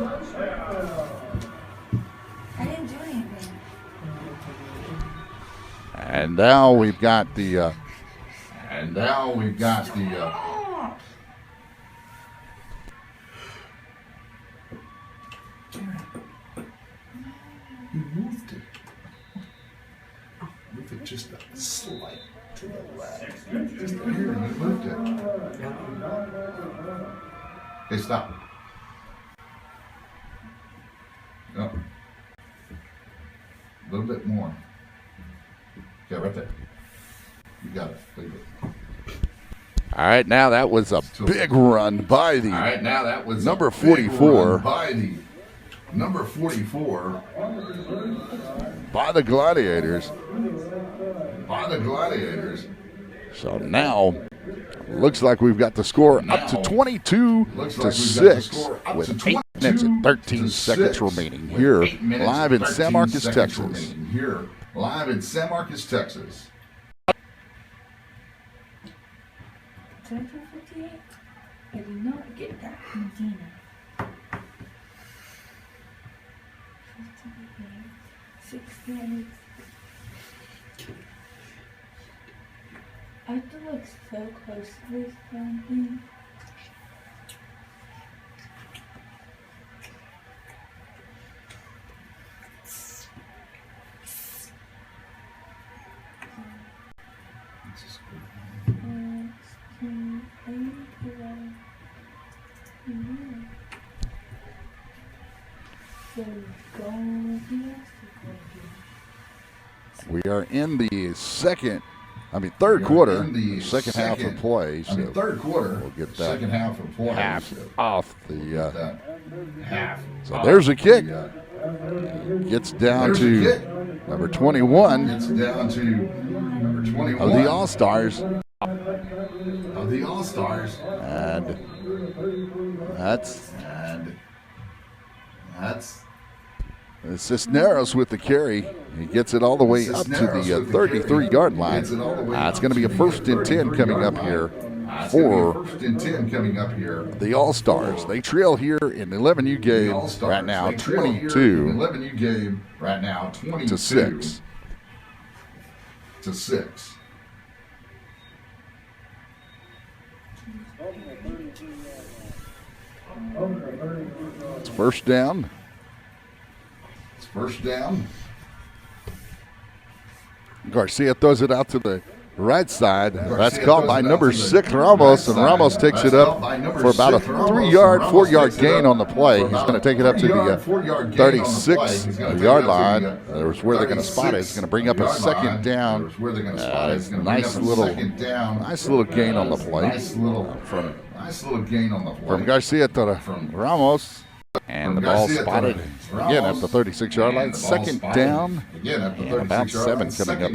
And now we've got the. You moved it. Move it just a slight to the left. Just here, you moved it. Okay, stop. No. A little bit more. Okay, right there. You got it. Leave it. All right, now that was a big run by the number 44. Number 44 by the Gladiators. So now looks like we've got the score up to 22-6 with 8 minutes and 13 seconds remaining here live in San Marcos, Texas. Live in San Marcos, Texas. 58. I did not get that from Dina. 58. 68. I have to look so close to this damn thing. We are in the third quarter, second half of play. So third quarter, we'll get that second half of play. Half off the. Half. So there's a kick. Gets down to number 21. Gets down to number 21 of the All-Stars. And that's Cisneros with the carry. He gets it all the way up to the 33-yard line. It's going to be a 1st and 10 coming up here for the All-Stars. They trail here in the 11U game right now, 22-6. It's first down. Garcia throws it out to the right side. That's caught by number 6, Ramos, and Ramos takes it up for about a 4-yard gain on the play. He's going to take it up to the 36-yard line. There's where they're going to spot it. It's going to bring up a second down. Nice little gain on the play from Garcia to Ramos. And the ball spotted again at the 36-yard line. Second down and about 7 coming up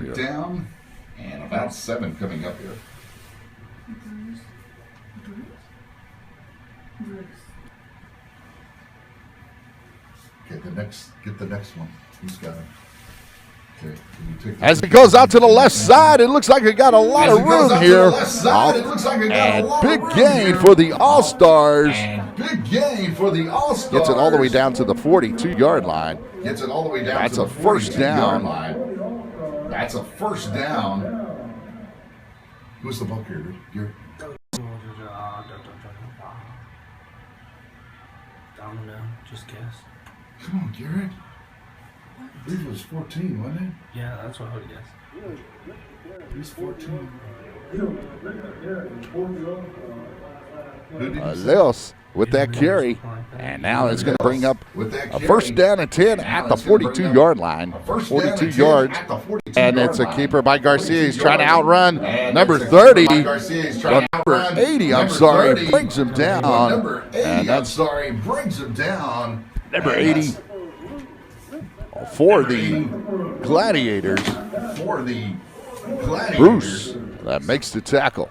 here. Get the next one. Who's got it? As it goes out to the left side, it looks like it got a lot of room here. And big gain for the All-Stars. Big gain for the All-Stars. Gets it all the way down to the 42-yard line. Gets it all the way down That's to a the first 42-yard down. line. That's a first down. Who's the ball carrier? Garrett? I don't know. Just guess. Come on, Garrett. I believe it was 14, wasn't it? Yeah, that's what I would guess. He's 14. Leos with that carry. And now it's going to bring up With that a carry. first down and 10 at the 42-yard line. A first down 42 and 10 yards. at the 42-yard And it's a line. keeper by Garcia. He's trying to 42 outrun And number it's a keeper 30. by Garcia. He's trying to Number outrun 80, I'm number sorry, 30. brings him down. Number 80, And I'm that's sorry, brings him down. number And 80 that's for the Gladiators. For the Gladiators. Bruce that makes the tackle.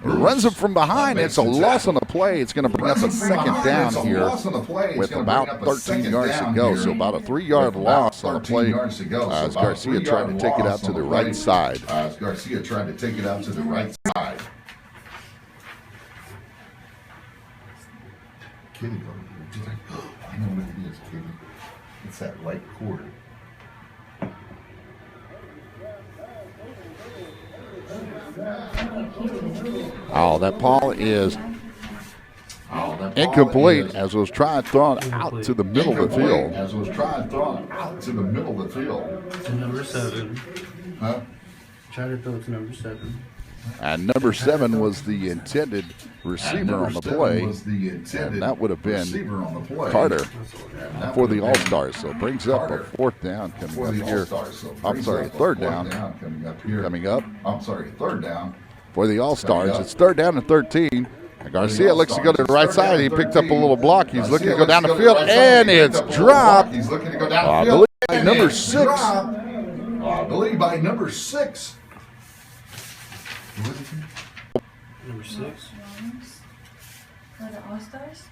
It runs him from behind. That It's a makes the loss tackle. on the play. It's going to bring up a Runs him from second behind. down It's a here loss on the play. It's with gonna bring about up a 13 second yards to down go. here. So about a 3-yard With about loss on the 13 play yards to go. So as about a Garcia 3-yard tried to take it loss out to on the play. right side. As Garcia tried to take it out to the right side. Kitty over here. She's like, oh, I know what it is, Kitty. It's that right quarter. Oh, that ball is Oh, that ball incomplete is as it was trying to throw it out to the middle of the incomplete field. As it was trying to throw it out to the middle of the field. To number 7. Huh? Try to throw it to number 7. And number 7 was the intended receiver on the play. Was the intended And that would have been receiver on the play. Carter And that for would the have been All-Stars. So it brings up a Carter fourth down for coming the up here. All-Stars. So it I'm brings sorry, up a third fourth down coming up here. coming up I'm sorry, third down. for the All-Stars. Coming up. It's third down and 13. And Garcia looks to go to the right side. He picked up a little block. He's looking to go down the field, and it's dropped. He's looking to go down I the field. believe by and number it's 6. dropped. I believe by number 6. Number 6? Ramos. For the All-Stars?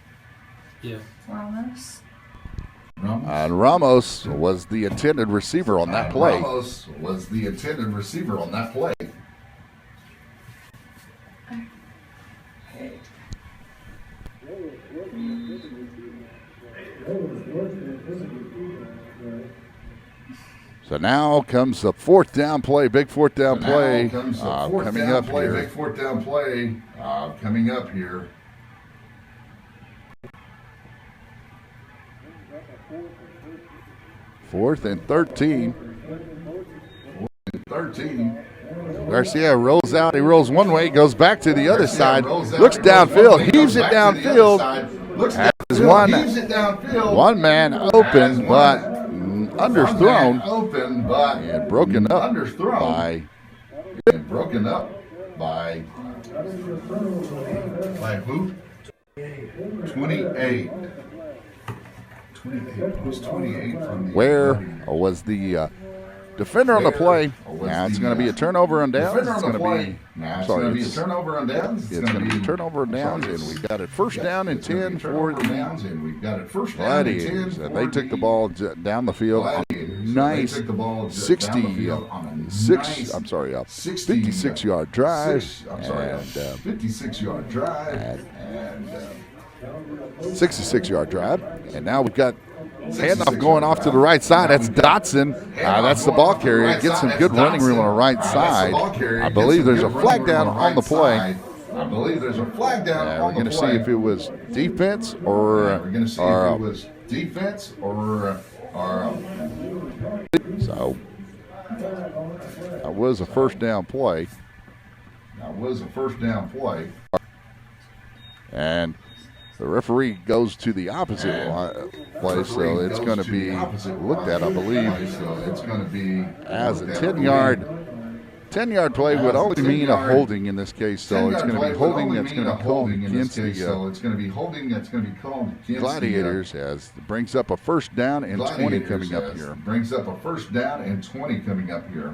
Yeah. Ramos. And Ramos was the intended receiver on that play. Ramos was the intended receiver on that play. So now comes the fourth down play, big fourth down Now play comes the fourth coming down up play, here. Big fourth down play coming up here. Fourth and 13. 13. Garcia rolls out. He rolls one way, goes back to the other Garcia side, rolls out, looks he rolls one downfield, way, heaves goes it back to the other downfield. side, looks Has downfield, one- heaves it downfield. One man open, but One underthrown man open, but and broken up underthrown. by And broken up by who? 28. 28. Who's 28 from the where was the defender on the play. Was Now it's the, going to be a turnover on downs. defender It's on going the to play. be Now it's sorry, going to be a it's- turnover on downs. It's going to be a turnover on downs, and we got it first down and 10 for the downs, and we've got it first down and 10 Gladiators. And for they took the the ball down the field on a Gladiators. nice They took the ball down the 60, field on a six, nice I'm sorry, 60, 56-yard drive. I'm sorry, and, 56-yard drive. and, And 66-yard drive. And now we've got handoff going off to the right side. That's Dotson. That's the ball carrier. Gets some good running room on the right side. I believe there's a flag down on the play. I believe there's a flag down And on we're going the to play. see if it was defense or We're going to see if it was defense or so. That was a first down play. that was a first down play. And the referee goes to the opposite place, so it's going to be looked at, I believe, So it's going to be as a looked at, 10-yard play would only mean a holding in this case. So it's 10-yard going to play be would holding only that's mean going a to be called holding in against this case. the So it's going to be holding that's going to be called against Gladiators as it brings up a first down and 20 coming up Gladiators here. brings up a first down and 20 coming up here.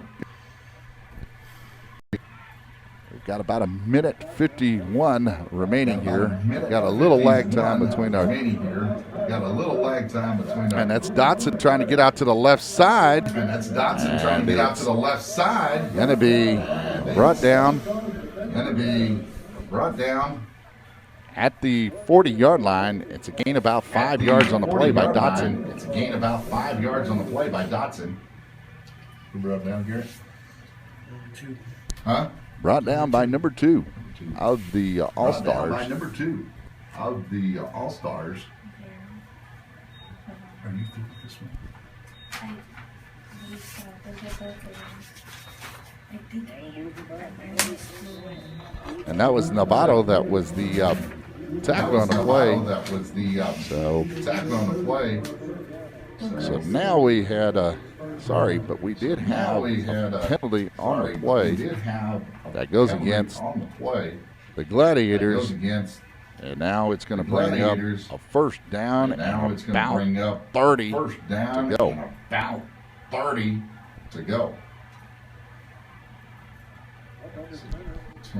We've got about a minute 51 remaining here. Minute Got a little lag 51 time between our, remaining here. Got a little lag time between our. and that's Dotson trying to get out to the left side. And that's Dotson trying to get out to the left side. Going to be brought down. Going to be brought down. at the 40-yard line. It's a gain about 5 yards on the play by Dotson. It's a gain about 5 yards on the play by Dotson. Who brought down, Garrett? 2. Huh? Brought down by number 2 of the Brought down by All-Stars. number 2 of the All-Stars. Are you thinking this one? And that was Novato. That was the tackle on the play. That was the So, tackle on the play. so now we had a, sorry, but we did have a penalty on the We play did have a that goes penalty against on the play. the That Gladiators. goes against. And now it's going to the bring up Gladiators. a first down And now and it's going to about bring up 30 first down to go. and about 30 to go.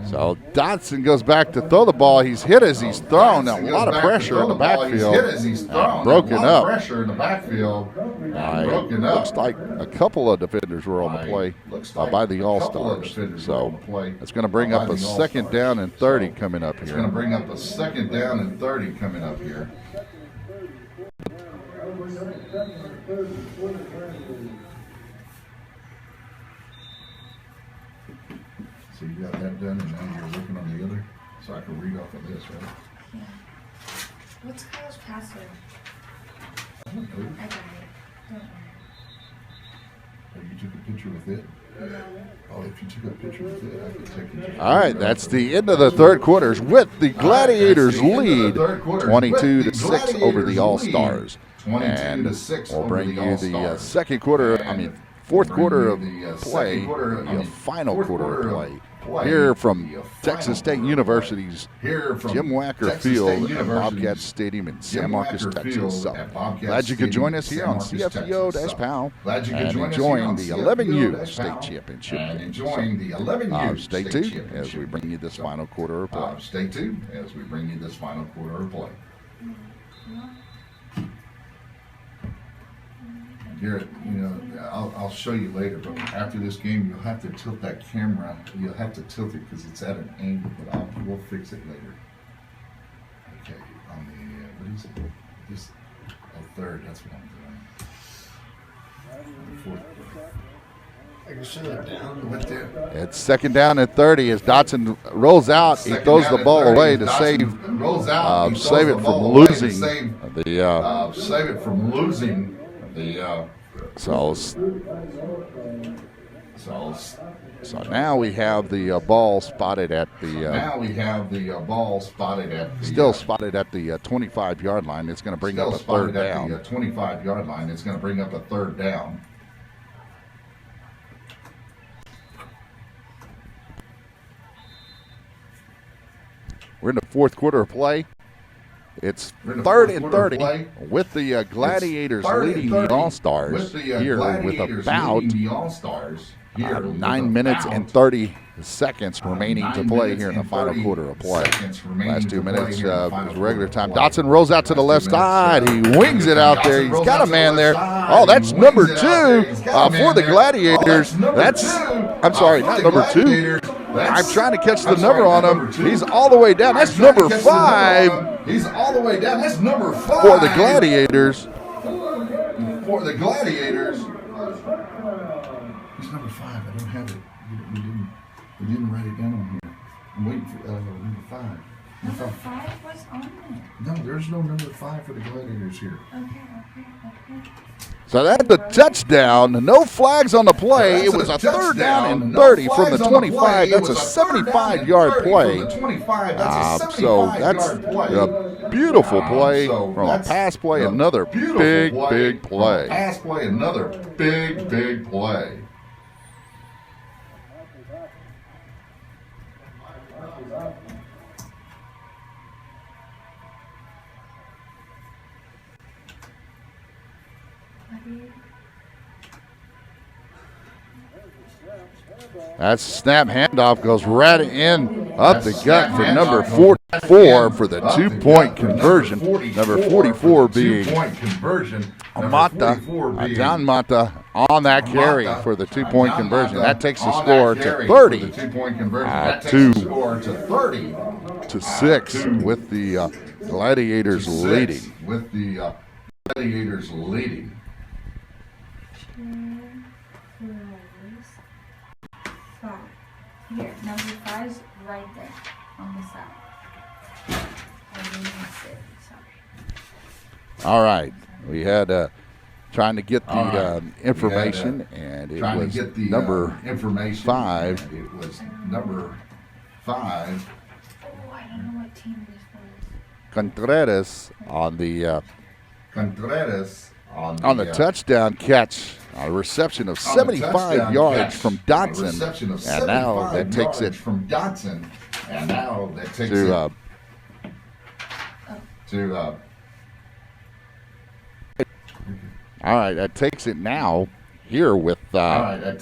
So Dotson goes back to throw the ball. He's hit as he's thrown. A Dotson lot goes of back to pressure throw in the the ball. backfield. He's hit as he's thrown. Broken a lot up. Of pressure in the backfield. Broken up. Looks like a couple of defenders were on the play Looks like by the a couple of All-Stars. defenders were on So the play it's going to bring by up the a second All-Stars. down and 30 So coming up It's going to here. bring up a second down and 30 coming up here. So you got that done, and now you're working on the other. So I can read off of this, right? Yeah. What's Kyle's password? I don't know. I got it. Don't worry. Oh, you took a picture with it? Oh, if you took a picture with it, I could take a picture. All right, that's the end of the third quarters with the Gladiators All right, that's the end of lead the third quarters 22 with to the 6 over Gladiators the lead All-Stars. 22 And to 6 we'll over bring the you the All-Stars. second quarter, fourth We'll quarter of bring you the play, second quarter, the final fourth quarter of quarter play. play, Here from the Texas final State quarter University's Here from Jim Wacker Texas Field State at University's Bobcat Stadium in San Jim Marcos, Wacker Texas. Field So at Bobcat glad you could Stadium join in us here San on Marcos, Texas. CFPO-PAL Glad you could and join us enjoying here on the 11U CFPO-PAL State Championship and game. enjoying the 11U Stay State tuned Championship as we bring you this game. final quarter of play. Stay tuned as we bring you this final quarter of play. Garrett, you know, I'll show you later, but after this game, you'll have to tilt that camera. You'll have to tilt it because it's at an angle, but we'll fix it later. Okay, on the, what is it? This, third, that's what I'm doing. Fourth. I can shut that down. What there? It's second down and 30 as Dotson rolls out. He Second throws down the and ball 30, away to Dotson save, rolls out, he throws save the it from ball away to losing save, the. save it from losing the. So now we have the ball spotted at the. Now we have the ball spotted at the. Still spotted at the 25-yard line. It's going to bring up a third down. The 25-yard line. It's going to bring up a third down. We're in the fourth quarter of play. It's We're in the third fourth and quarter of 30 play. with the Gladiators Third and leading 30 the All-Stars with the here with Gladiators about leading the All-Stars here with 9 minutes about and 30 seconds remaining 9 to play minutes here in the and final 30 quarter of play. seconds remaining Last 2 to play minutes here in the is final regular quarter time. of play. Dotson rolls out to the left Last 2 side. minutes, He wings it out there. He's Dotson got a rolls out man to the there. left Oh, side. that's He number wings it out there. 2 He's got a for man the there. Gladiators. Oh, number That's, 2. I'm sorry, For not the number 2. Gladiators. I'm trying to catch the I'm number sorry, on not him. number 2. He's all the way down. That's I'm trying to number catch the number 5 on him. He's all the way down. That's number 5 for the Gladiators. For the Gladiators. He's number 5. I don't have it. We didn't write it down on here. I'm waiting for number 5. Number 5 was on it. No, there's no number 5 for the Gladiators here. Okay. So that's a touchdown. No flags on the play. It was a third down and 30 from the 25. That's a 75-yard play. So that's a beautiful play from a pass play. Another big play. Pass play, another big play. That snap handoff goes right in up the gut for number 44 for the 2-point conversion. Number 44 being Amata, John Mata on that carry for the 2-point conversion. That takes the score to 30. 2. to 6 with the Gladiators leading. With the Gladiators leading. Five. Here, number 5's right there on the side. I didn't miss it. Sorry. All right. We had trying to get the information, and it was number information, 5. and it was number 5. Oh, I don't know what team this was. Contreras on the Contreras on the touchdown catch, a reception of 75 yards from Dotson, and now that takes it from Dotson, and now that takes to all right, that takes it now here with the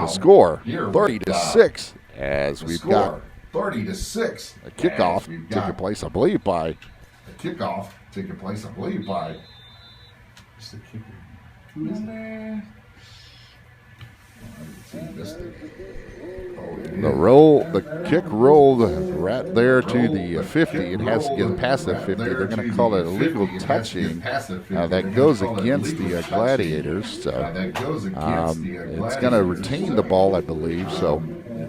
score 30-6 as we've got 30-6 a kickoff taking place, I believe, by Number. the kick rolled right there to the 50. It has to get past the 50. They're going to call it illegal touching. That goes against the Gladiators. So it's going to retain the ball, I believe. So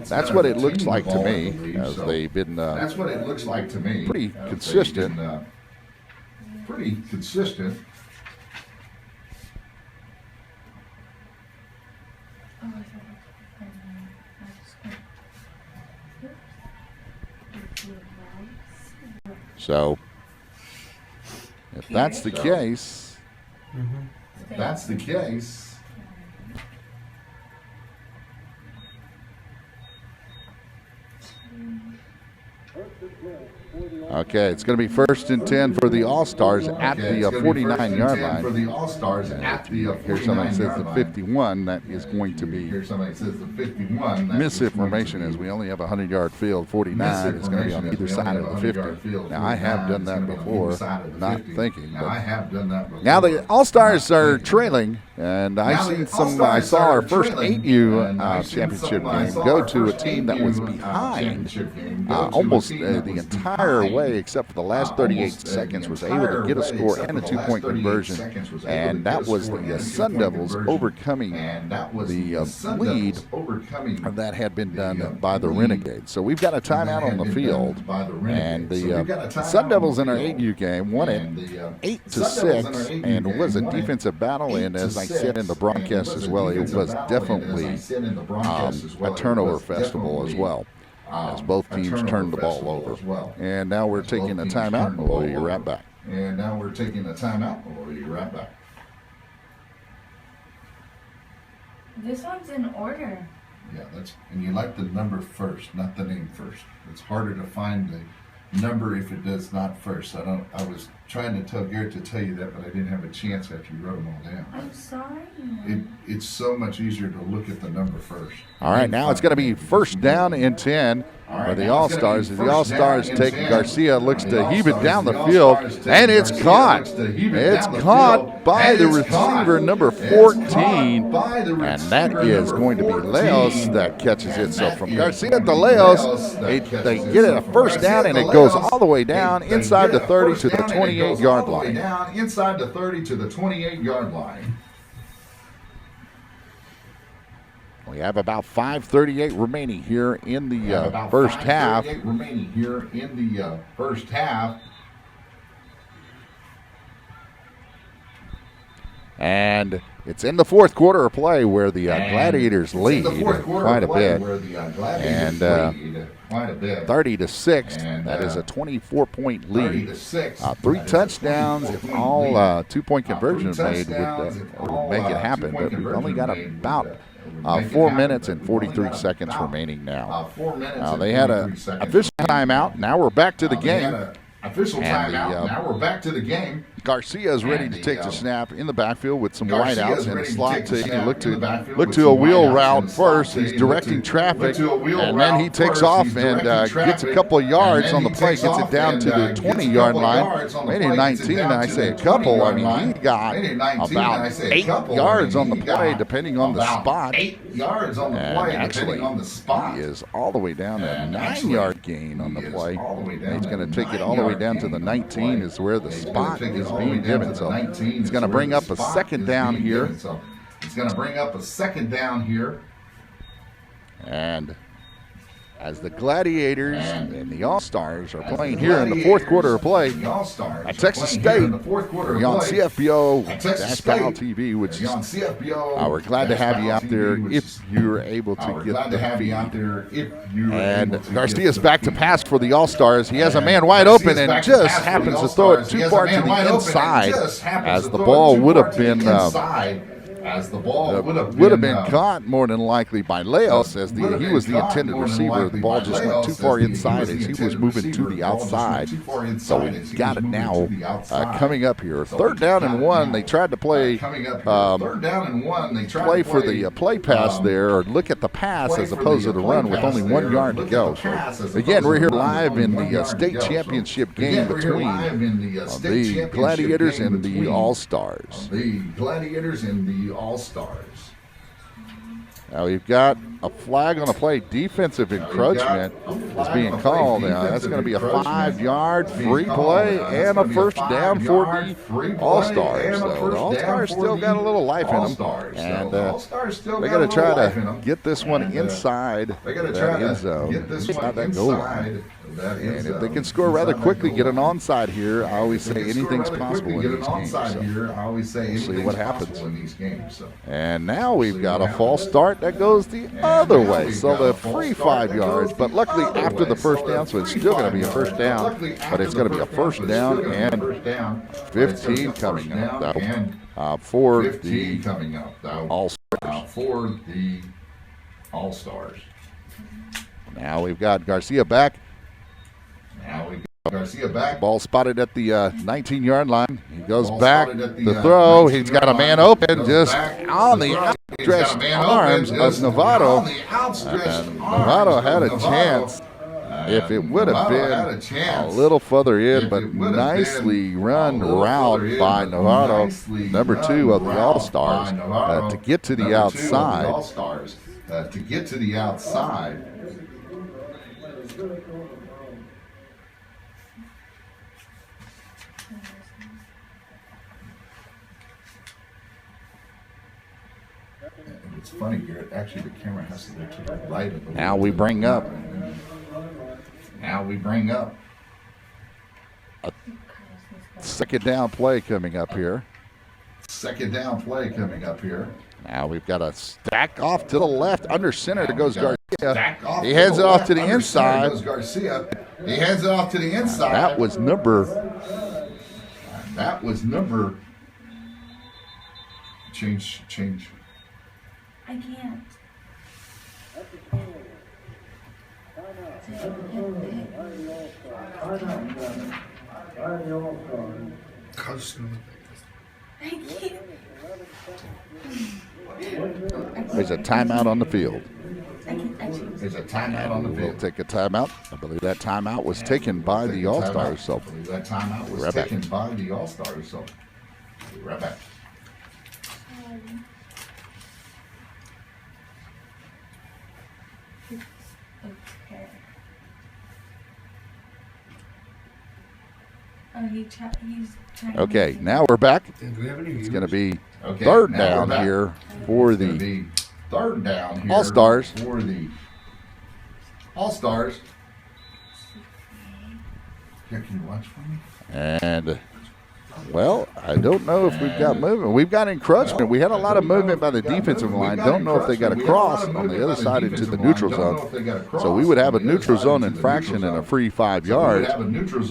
that's what it looks like to me, as they've been pretty consistent. Pretty consistent. Oh, I thought So if that's the case, okay, it's going to be 1st and 10 for the All-Stars at the 49-yard line. For the All-Stars at the 49-yard line. Here's somebody says the 51. That is going to be misinformation, as we only have a 100-yard field. 49 is going to be on either side of the 50. Now, I have done that before, not thinking. Now the All-Stars are trailing, and I've seen some. I saw our first 8U championship game go to a team that was behind almost the entire way, except for the last 38 seconds, was able to get a score and a 2-point conversion, and that was the Sun Devils overcoming the lead that had been done by the Renegades. So we've got a timeout on the field, and the Sun Devils in our 8U game won it 8-6, and it was a defensive battle, and as I said in the broadcast as well, it was definitely a turnover festival as well, as both teams turned the ball over. And now we're taking a timeout, and we'll be right back. This one's in order. Yeah, and you like the number first, not the name first. It's harder to find the number if it does not first. I was trying to tell Garrett to tell you that, but I didn't have a chance after you wrote them all down. I'm sorry. It's so much easier to look at the number first. All right, now it's going to be 1st down and 10 for the All-Stars. As the All-Stars take, Garcia looks to heave it down the field, and it's caught. It's caught by the receiver, number 14, and that is going to be Leos that catches it. So from Garcia to Leos, they get it a 1st down, and it goes all the way down inside the 30 to the 28-yard line. Inside the 30 to the 28-yard line. We have about 5:38 remaining here in the first half. And it's in the 4th quarter of play where the Gladiators lead quite a bit. And 30-6, that is a 24-point lead. 3 touchdowns, if all 2-point conversions made would make it happen. But we've only got about 4 minutes and 43 seconds remaining now. They had a official timeout. Now we're back to the game. Official And timeout. Now we're back to the game. Garcia is ready And to take the snap in the backfield with some Garcia wideouts is and a ready to slot take the to snap look in the backfield to with a some wheel wideouts route and a slot first. to He's look directing to- traffic, look to a wheel and then he route takes first. off He's and directing gets a traffic, couple and yards then on the he play, takes gets it off down and, to the gets a 20-yard couple line. yards on the Maybe play, gets it 19, down I to say the a couple. 20-yard I mean, line. he got Maybe 19, about I say a 8 couple. yards I on the mean, he play, got depending on the about spot. 8 yards on the And play, actually, depending on the spot. he is all the way down to a And 9-yard gain on the he is play. all the way down He's to going a to take it all the way 9-yard down to the gain on the 19 play. is where the He's gonna spot take it is all the being way down given. to the So 19 it's is going to where bring the up a spot second is down being here. given. So it's going to bring up a second down here. And as the Gladiators and the All-Stars are playing here in the fourth quarter of play at Texas State, we're on CFPO-PAL TV, which is we're glad to have you out there if you're able to get the feed. And Garcia's back to pass for the All-Stars. He has a man wide open and just happens to throw it too far to the inside as the ball would have been caught more than likely by Leos as he was the intended receiver. The ball just went too far inside as he was moving to the outside. So we got it now coming up here. Third down and 1. They tried to play for the play pass there, or look at the pass as opposed to the run with only 1 yard to go. So again, we're here live in the state championship game between the Gladiators and the All-Stars. The Gladiators and the All-Stars. Now we've got a flag on the play. Defensive encroachment is being called. Now that's going to be a 5-yard free play and a first down for the All-Stars. So the All-Stars still got a little life in them. And they got to try to get this one inside that end zone, inside that goal line. And if they can score rather quickly, get an onside here, I always say anything's possible in these games. So we'll see what happens. And now we've got a false start that goes the other way. So the free 5 yards, but luckily after the first down, so it's still going to be a first down, but it's going to be a first down and 15 coming up for the All-Stars. Now we've got Garcia back. Ball spotted at the 19-yard line. He goes back to throw. He's got a man open just on the outstretched arms of Novato. And Novato had a chance if it would have been a little further in, but nicely run route by Novato, number 2 of the All-Stars, to get to the outside. It's funny here. Actually, the camera has to go to the right of the. Now we bring up a second down play coming up here. Now we've got a stack off to the left. Under center goes Garcia. He hands it off to the inside. That was number. Change. I can't. I can't. There's a timeout on the field. There's a timeout on the We'll field. take a timeout. I believe that timeout was taken by the All-Stars. So That timeout was taken by the All-Stars. So we'll be right back. Okay. Oh, he's trying. okay, now we're back. Do we have any It's going to be Okay, third now we're down back. here for It's gonna the be third down here All-Stars. For the All-Stars. Yeah, can you watch for me? And, well, I don't know if we've got movement. We've got encroachment. We had a lot of movement by the defensive line. Don't know if they got a cross on the other side into the neutral zone. So we would have a neutral zone infraction and a free 5 yards.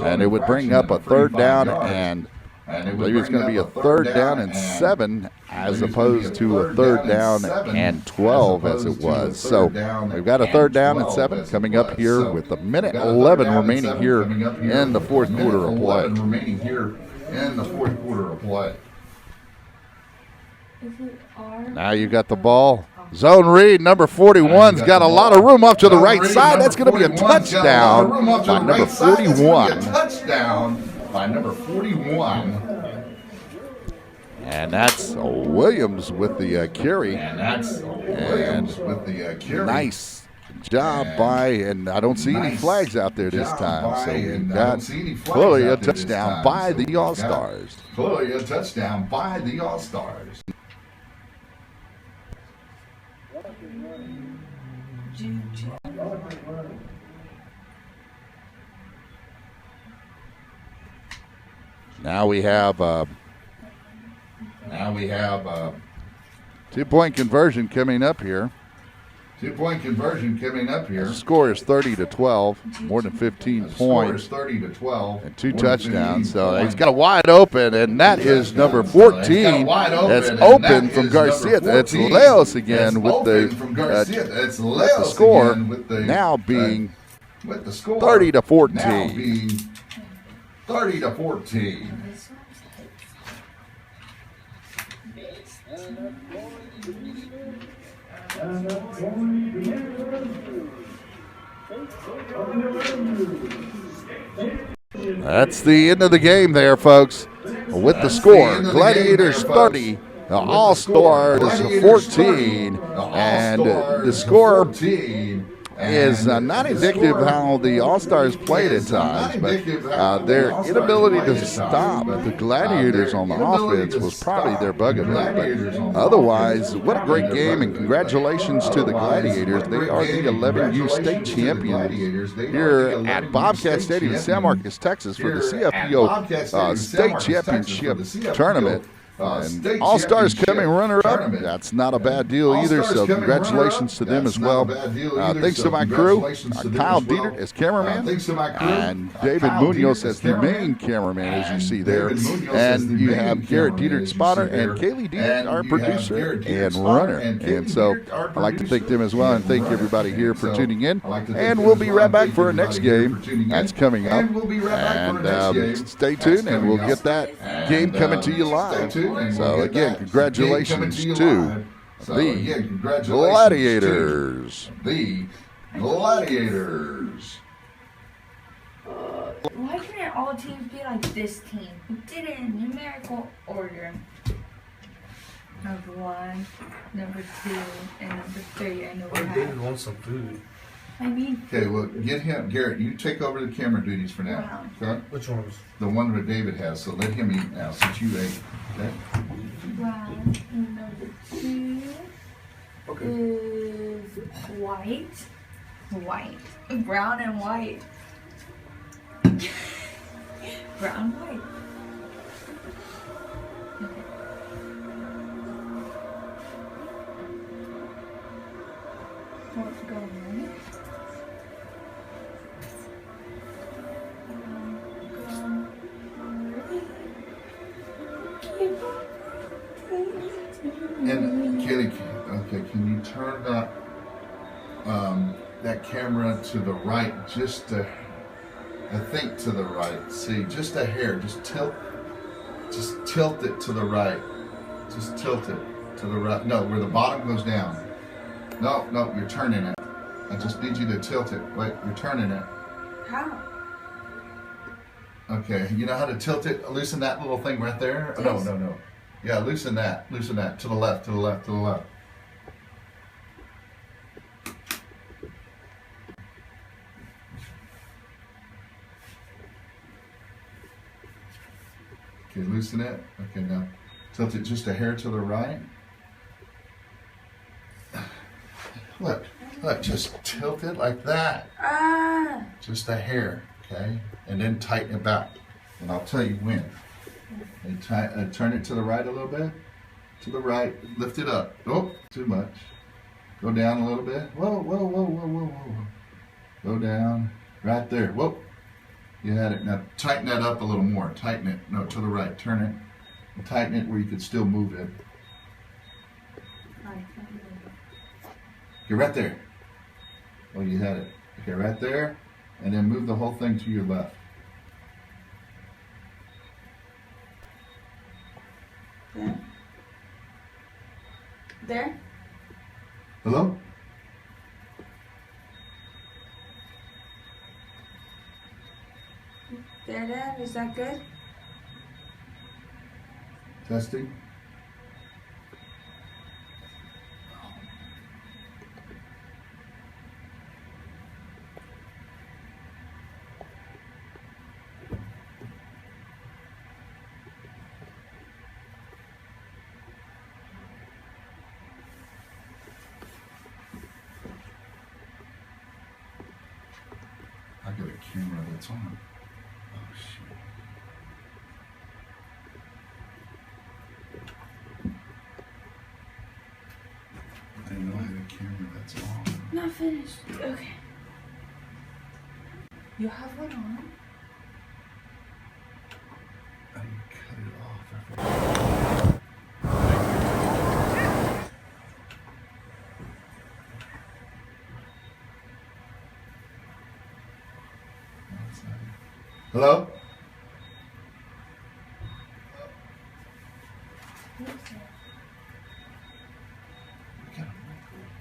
And it would bring up a third down and And I believe it's going to be a third down and 7 as opposed to a third down and 12 as it was. So we've got a third down and 7 coming up here with a minute 11 remaining here in the fourth quarter of play. Now you got the ball. Zone read, number 41's got a lot of room off to the right side. That's going to be a touchdown by number 41. By number 41. And that's Williams with the carry. Nice job by, and I don't see any flags out there this time. So we've got clearly a touchdown by the All-Stars. Clearly a touchdown by the All-Stars. Now we have 2-point conversion coming up here. 2-point conversion coming up here. The score is 30-12, more than 15 points. 30-12 and 2 touchdowns. So he's got a wide open, and that is number 14. That's open from Garcia. That's Leos again with the score now being 30-14. 30-14. And that's going to be the end of the That's the end of the game there, folks. With the score, Gladiators 30, the All-Stars 14, and the score is not indicative of how the All-Stars played at times, but their inability to stop the Gladiators on the offense was probably their bugaboo. But otherwise, what a great game, and congratulations to the Gladiators. They are the 11U state champions here at Bobcat Stadium in San Marcos, Texas for the CFPO State Championship Tournament. And All-Stars coming runner-up. That's not a bad deal either, so congratulations to them as well. Thanks to my crew, Kyle Dietert as cameraman, and David Munoz as the main cameraman, as you see there. And you have Garrett Dietert, spotter, and Kaylee Dietert, our producer and runner. And so I'd like to thank them as well, and thank everybody here for tuning in. And we'll be right back for our next game that's coming up. And stay tuned, and we'll get that game coming to you live. So again, congratulations to the Gladiators. The Gladiators. Why couldn't all teams be like this team? We did it in numerical order. Number 1, number 2, and number 3. I know we David have. wants some food. I mean, Okay, well, get him, Garrett, you take over the camera duties for now. Okay? Which ones? The one that David has, so let him eat now since you ate. Okay? brown. And number 2 is white. White. Brown and white. Brown, white. Okay. Let's go right. And Kelly, okay, can you turn that camera to the right, just I think to the right. See, just a hair, just tilt it to the right. Just tilt it to the right. No, where the bottom goes down. No, you're turning it. I just need you to tilt it. Wait, you're turning it. How? Okay, you know how to tilt it? Loosen that little thing right there? Oh, no. Yeah, loosen that. To the left. Okay, loosen it. Okay, now tilt it just a hair to the right. Look, just tilt it like that. Just a hair, okay? And then tighten it back. And I'll tell you when. And turn it to the right a little bit. To the right. Lift it up. Oh, too much. Go down a little bit. Whoa. Go down. Right there. Whoa. You had it. Now tighten that up a little more. Tighten it. No, to the right. Turn it. And tighten it where you could still move it. Okay, right there. Oh, you had it. Okay, right there. And then move the whole thing to your left. There. There? Hello? There, Dad? Is that good? Testing. I got a camera that's on. Oh shit. I didn't know I had a camera that's on. Not finished. Okay. You have one on? I cut it off. I forgot. No, it's not it. Hello? We got a microwave. We got a microwave.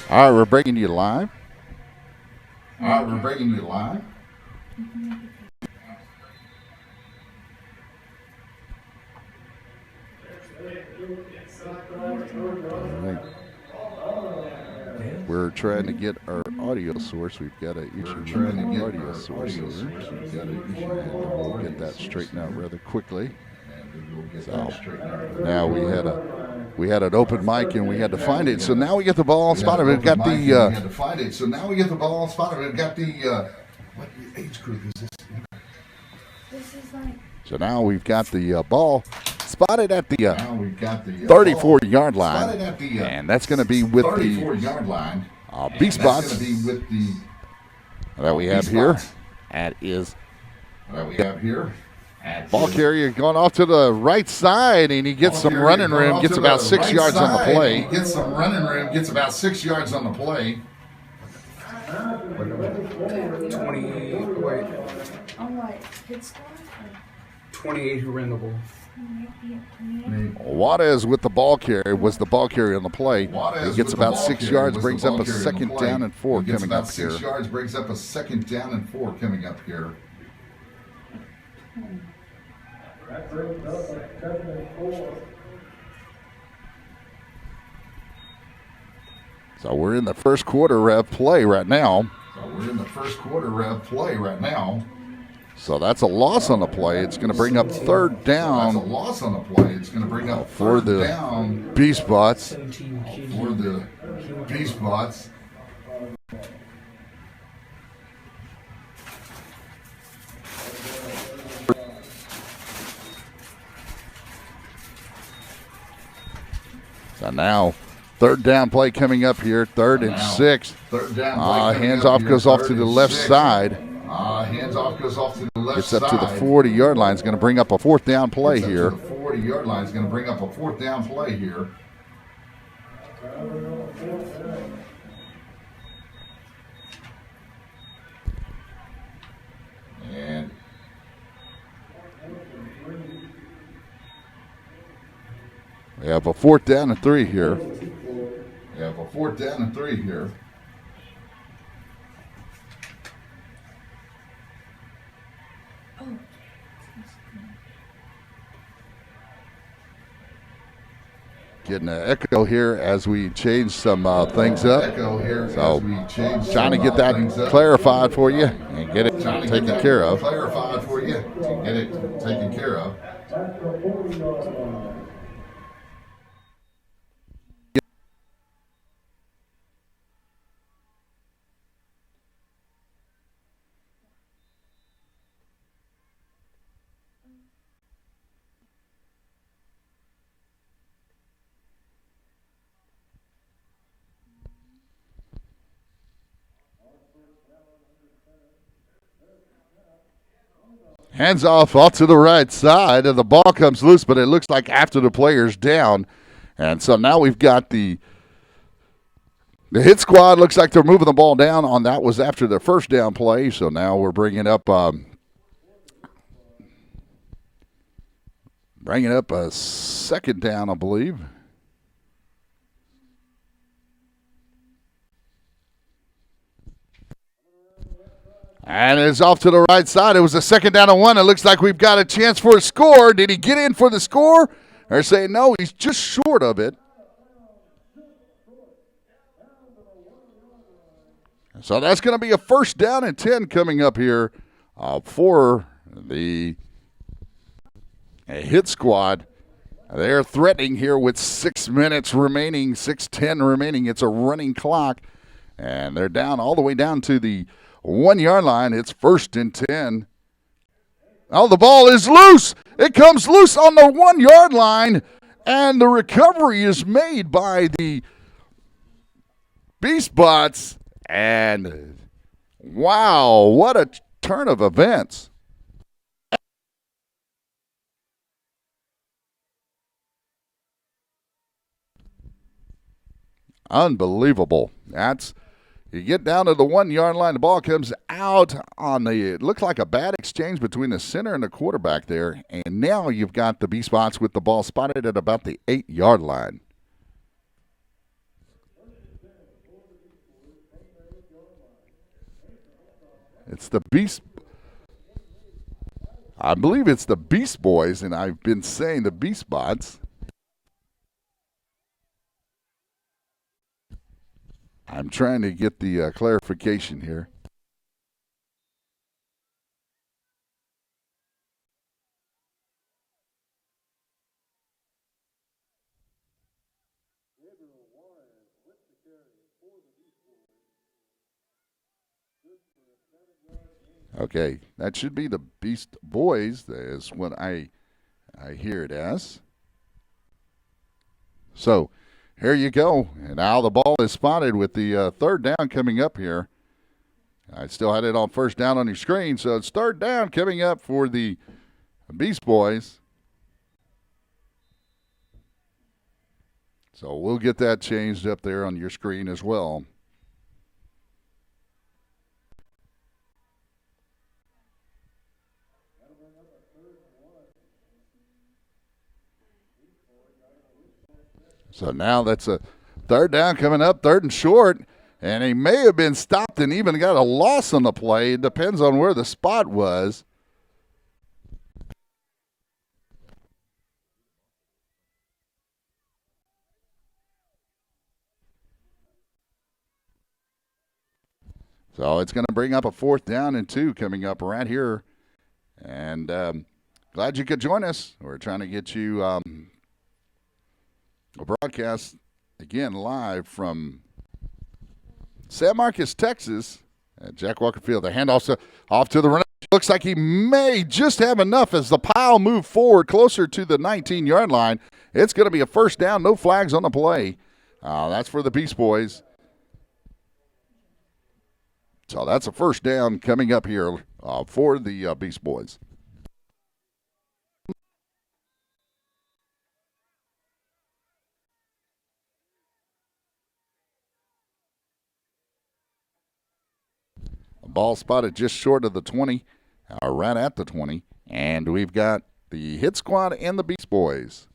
All right, we're bringing you live. We're trying to get our audio source. We've got an issue with the audio source here. We'll get that straightened out rather quickly. So now we had an open mic and we had to find it. So now we get the ball spotted. We've got the. We had to find it. So now we get the ball spotted. We've got the. What age group is this? This is like. So now we've got the ball spotted at the Now we've got the 34-yard line, spotted at the and that's going to be with the 34-yard line. B That's spots going to be with the that we have here. That is ball carrier going off to the right side, and he gets some running room, gets about 6 yards on the play. He gets some running room, gets about 6 yards on the play. 20. Wait. Oh, what? Hit score? 28 who ran the ball. Juarez with the ball carry was the ball carrier on the play. He gets about 6 yards, brings up a second down and 4 coming up here. 6 yards, brings up a second down and 4 coming up here. That brings up a 7-4. So we're in the first quarter of play right now. So that's a loss on the play. It's going to bring up third down for the B spots. So now, third down play coming up here, 3rd and 6. Hands off goes off to the left side. Gets up to the 40-yard line. It's going to bring up a 4th down play here. And we have a 4th down and 3 here. Getting an echo here as we change some things up. So trying to get that clarified for you and get it taken care of. Hands off to the right side, and the ball comes loose, but it looks like after the player's down. And so now we've got the hit squad. Looks like they're moving the ball down on that was after the first down play. So now we're bringing up a second down, I believe. And it's off to the right side. It was a 2nd down and 1. It looks like we've got a chance for a score. Did he get in for the score? They're saying no, he's just short of it. So that's going to be a 1st down and 10 coming up here for the hit squad. They're threatening here with 6 minutes remaining, 6:10 remaining. It's a running clock. And they're down all the way down to the 1-yard line. It's 1st and 10. Oh, the ball is loose. It comes loose on the 1-yard line, and the recovery is made by the B-Spots. And wow, what a turn of events. Unbelievable. You get down to the 1-yard line, the ball comes out on it looked like a bad exchange between the center and the quarterback there, and now you've got the B-Spots with the ball spotted at about the 8-yard line. It's the Beast. I believe it's the Beast Boys, and I've been saying the Beast Bots. I'm trying to get the clarification here. Okay, that should be the Beast Boys. That is what I hear it as. So here you go. And now the ball is spotted with the third down coming up here. I still had it on first down on your screen, so it's third down coming up for the Beast Boys. So we'll get that changed up there on your screen as well. So now that's a third down coming up, third and short, and he may have been stopped and even got a loss on the play. It depends on where the spot was. So it's going to bring up a fourth down and 2 coming up right here. And glad you could join us. We're trying to get you a broadcast, again, live from San Marcos, Texas, at Jack Walker Field. The handoff off to the run. Looks like he may just have enough as the pile move forward closer to the 19-yard line. It's going to be a first down, no flags on the play. That's for the Beast Boys. So that's a first down coming up here for the Beast Boys. Ball spotted just short of the 20, right at the 20. And we've got the hit squad and the Beast Boys.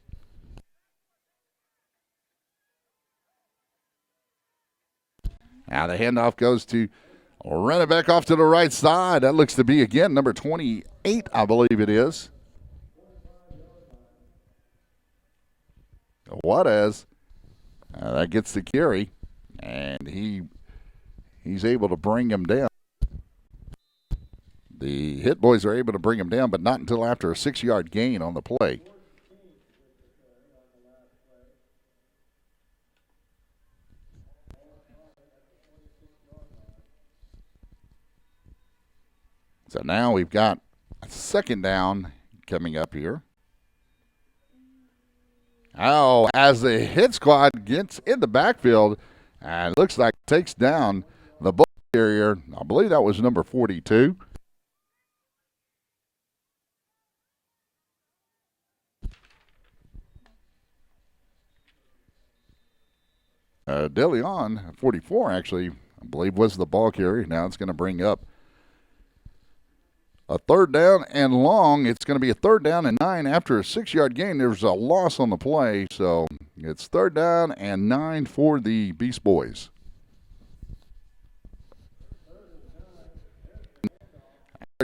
Now the handoff goes to run it back off to the right side. That looks to be, again, number 28, I believe it is. Juarez, that gets the carry, and he's able to bring him down. The hit boys are able to bring him down, but not until after a 6-yard gain on the play. So now we've got a second down coming up here. Oh, as the hit squad gets in the backfield, and it looks like it takes down the ball carrier. I believe that was number 42. DeLeon, 44, actually, I believe was the ball carrier. Now it's going to bring up a third down and long. It's going to be a third down and 9 after a 6-yard gain. There's a loss on the play, so it's third down and 9 for the Beast Boys.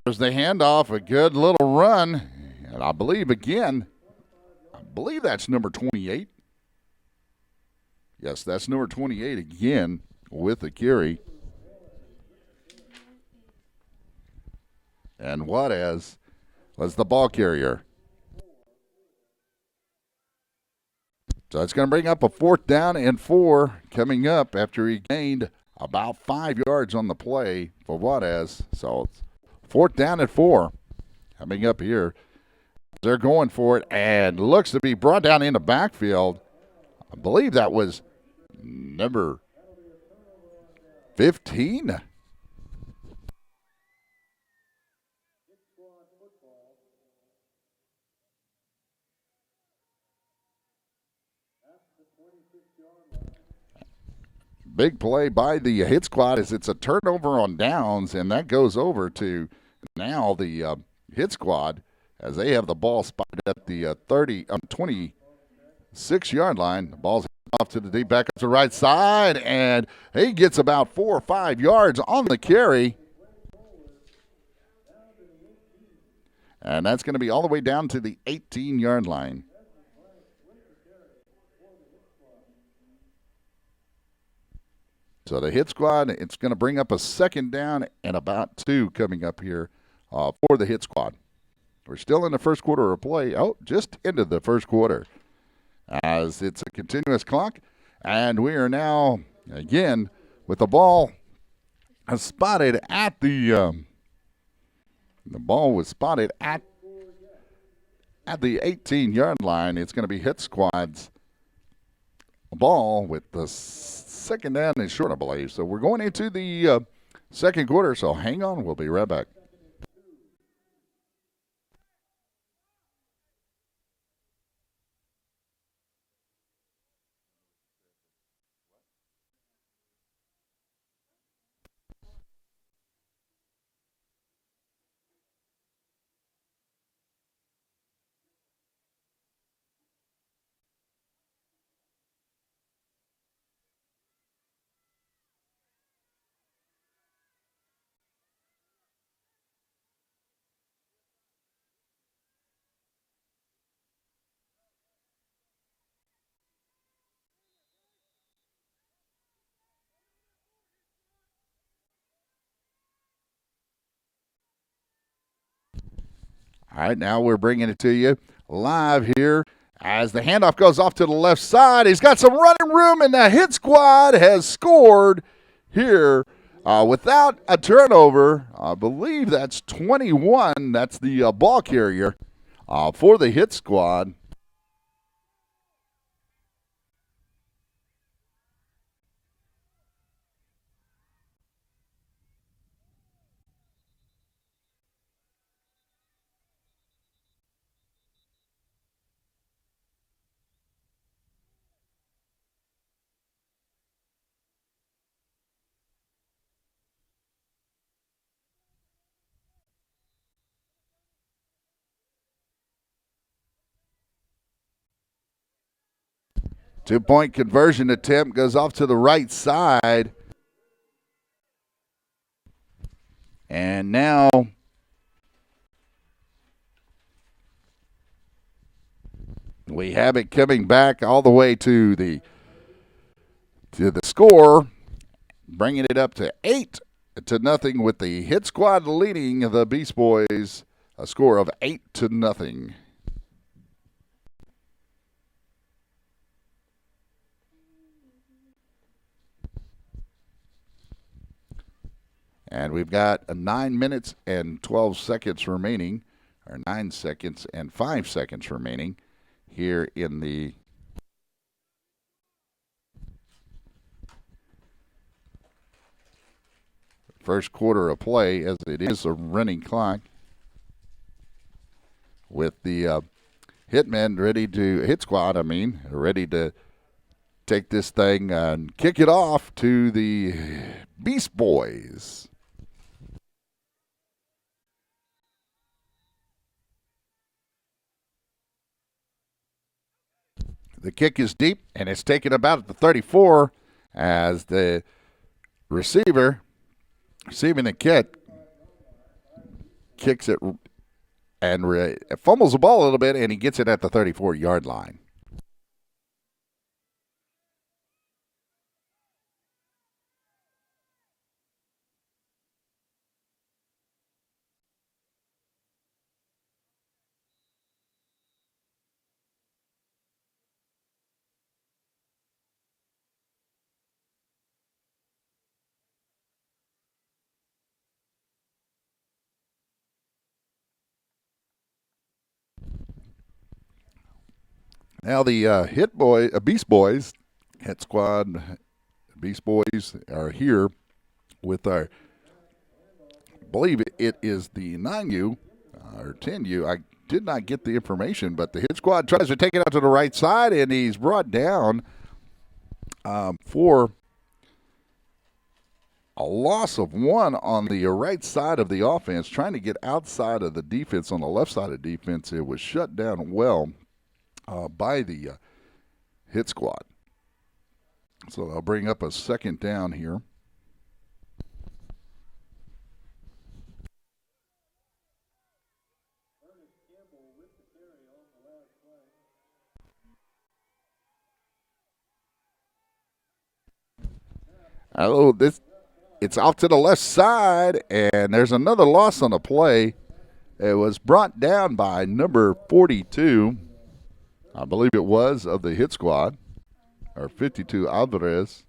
There's the handoff, a good little run, and I believe that's number 28. Yes, that's number 28 again with the carry. And Juarez was the ball carrier. So it's going to bring up a fourth down and 4 coming up after he gained about 5 yards on the play for Juarez. So it's fourth down and 4 coming up here. They're going for it and looks to be brought down in the backfield. I believe that was number 15. Big play by the hit squad as it's a turnover on downs, and that goes over to now the hit squad as they have the ball spotted at the 26-yard line. The ball's off to the deep back up to the right side, and he gets about 4 or 5 yards on the carry. And that's going to be all the way down to the 18-yard line. So the hit squad, it's going to bring up a second down and about 2 coming up here for the hit squad. We're still in the first quarter of play. Oh, just into the first quarter as it's a continuous clock. And we are now, again, with the ball spotted at the ball was spotted at the 18-yard line. It's going to be hit squad's ball with the second down and short, I believe. So we're going into the second quarter, so hang on. We'll be right back. All right, now we're bringing it to you live here as the handoff goes off to the left side. He's got some running room, and the hit squad has scored here without a turnover. I believe that's 21. That's the ball carrier for the hit squad. Two-point conversion attempt goes off to the right side. And now we have it coming back all the way to the score, bringing it up to 8-0 with the hit squad leading the Beast Boys a score of 8-0. And we've got 9 minutes and 12 seconds remaining, or 9 seconds and 5 seconds remaining here in the first quarter of play, as it is a running clock, with the hit squad ready to take this thing and kick it off to the Beast Boys. The kick is deep, and it's taken about at the 34 as the receiver receiving the kick kicks it and fumbles the ball a little bit, and he gets it at the 34-yard line. Now the Beast Boys, hit squad, Beast Boys are here with our, I believe it is the 9U or 10U. I did not get the information, but the hit squad tries to take it out to the right side, and he's brought down for a loss of 1 on the right side of the offense, trying to get outside of the defense on the left side of defense. It was shut down well by the hit squad. So I'll bring up a second down here. Oh, it's off to the left side, and there's another loss on the play. It was brought down by number 42, I believe it was, of the hit squad, or 52, Alvarez.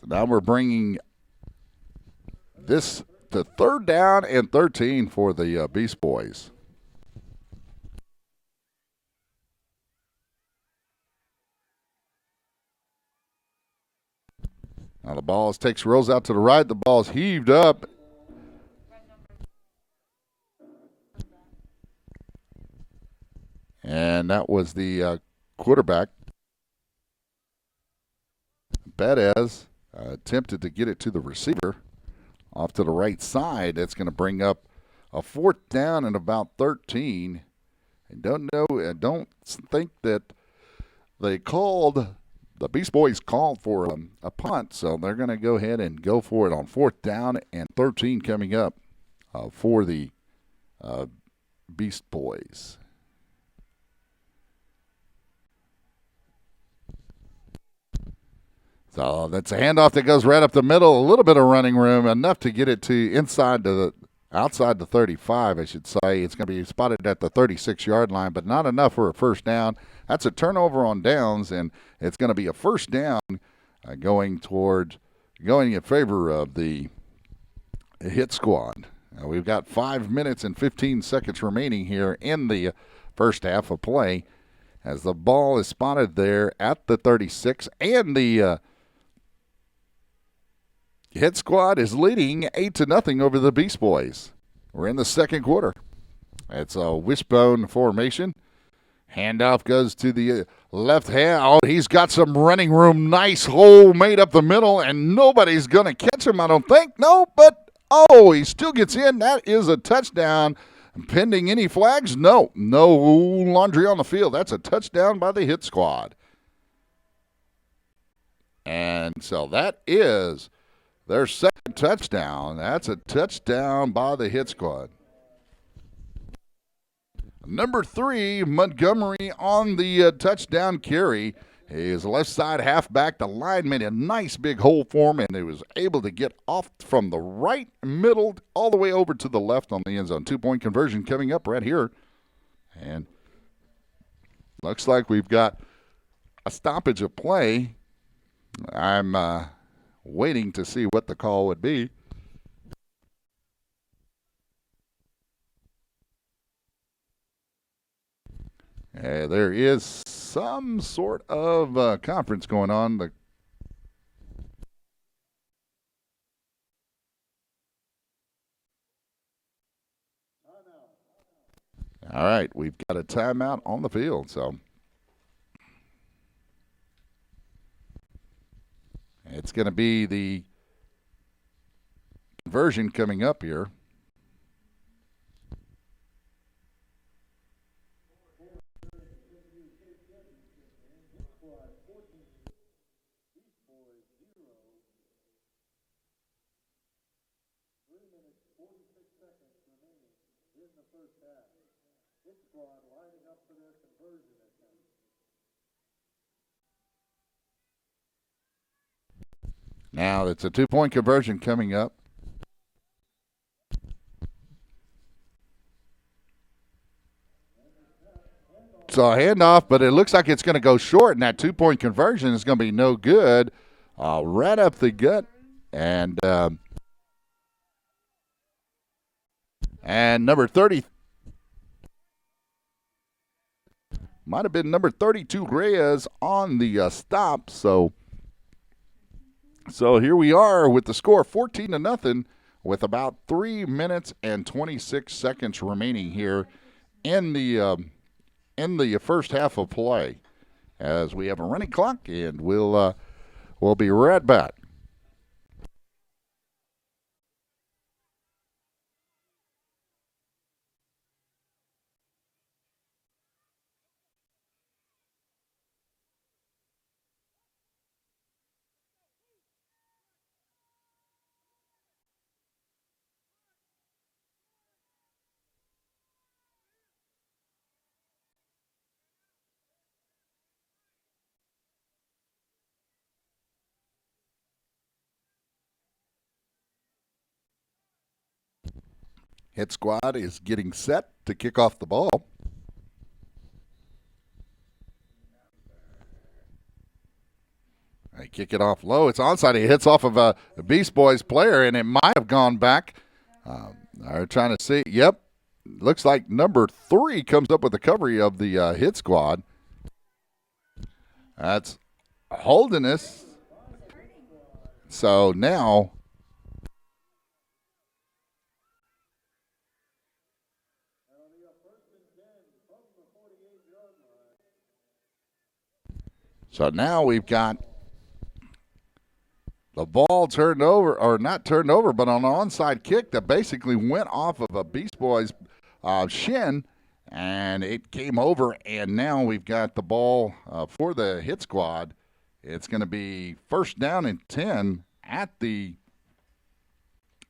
So now we're bringing this to 3rd down and 13 for the Beast Boys. Now the ball rolls out to the right. The ball's heaved up. And that was the quarterback. Betez attempted to get it to the receiver off to the right side. That's going to bring up a 4th down and about 13. I don't think that the Beast Boys called for a punt, so they're going to go ahead and go for it on 4th down and 13 coming up for the Beast Boys. So that's a handoff that goes right up the middle. A little bit of running room, enough to get it to outside the 35, I should say. It's going to be spotted at the 36-yard line, but not enough for a first down. That's a turnover on downs, and it's going to be a first down going in favor of the hit squad. We've got 5 minutes and 15 seconds remaining here in the first half of play as the ball is spotted there at the 36, and the hit squad is leading 8-0 over the Beast Boys. We're in the second quarter. It's a wishbone formation. Handoff goes to the left hand. Oh, he's got some running room. Nice hole made up the middle, and nobody's going to catch him, I don't think. No, but, he still gets in. That is a touchdown. Pending any flags? No laundry on the field. That's a touchdown by the hit squad. And so that is their second touchdown. That's a touchdown by the hit squad. Number 3, Montgomery on the touchdown carry. His left side halfback. The line made a nice big hole for him, and he was able to get off from the right middle all the way over to the left on the end zone. 2-point conversion coming up right here. And looks like we've got a stoppage of play. I'm waiting to see what the call would be. There is some sort of conference going on. All right, we've got a timeout on the field, so it's going to be the conversion coming up here. Now it's a 2-point conversion coming up. So a handoff, but it looks like it's going to go short, and that 2-point conversion is going to be no good. Right up the gut, and number 30 might have been number 32 Reyes on the stop. So here we are with the score 14-0 with about 3 minutes and 26 seconds remaining here in the first half of play, as we have a running clock, and we'll be right back. Hit squad is getting set to kick off the ball. They kick it off low. It's onside. He hits off of a Beast Boys player, and it might have gone back. They're trying to see. Yep. Looks like number 3 comes up with the recovery of the hit squad. That's Holderness. So now we've got the ball turned over, or not turned over, but on an onside kick that basically went off of a Beast Boys shin, and it came over, and now we've got the ball for the hit squad. It's going to be first down and 10 at the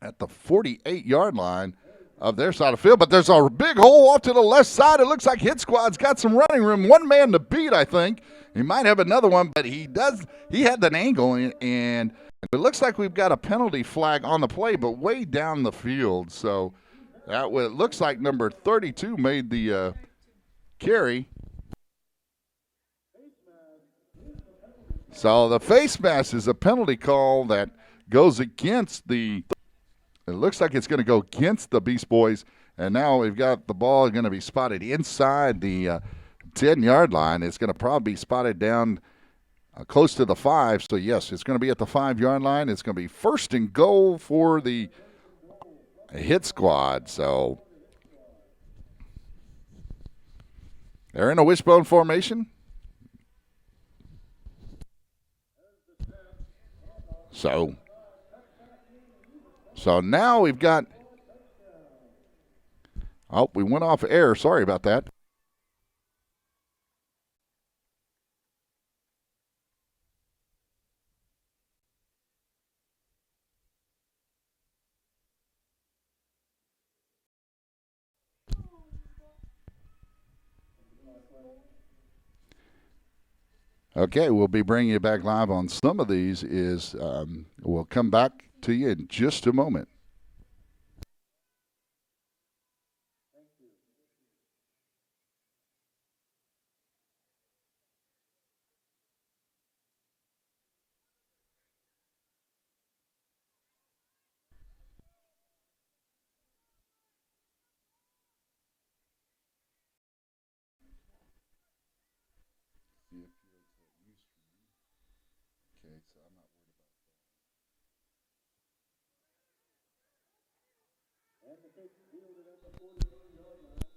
48-yard line of their side of the field, but there's a big hole off to the left side. It looks like hit squad's got some running room. One man to beat, I think. He might have another one, but he had an angle, and it looks like we've got a penalty flag on the play, but way down the field. So it looks like number 32 made the carry. So the face mask is a penalty call that goes against it looks like it's going to go against the Beast Boys, and now we've got the ball going to be spotted inside the 10-yard line. It's going to probably be spotted down close to the 5. So, yes, it's going to be at the 5-yard line. It's going to be first and goal for the hit squad. So they're in a wishbone formation. So now we've got – oh, we went off air. Sorry about that. Okay, we'll be bringing you back live on some of these. We'll come back to you in just a moment. Okay, so I'm not worried about And the kick fielded at the 42-yard line.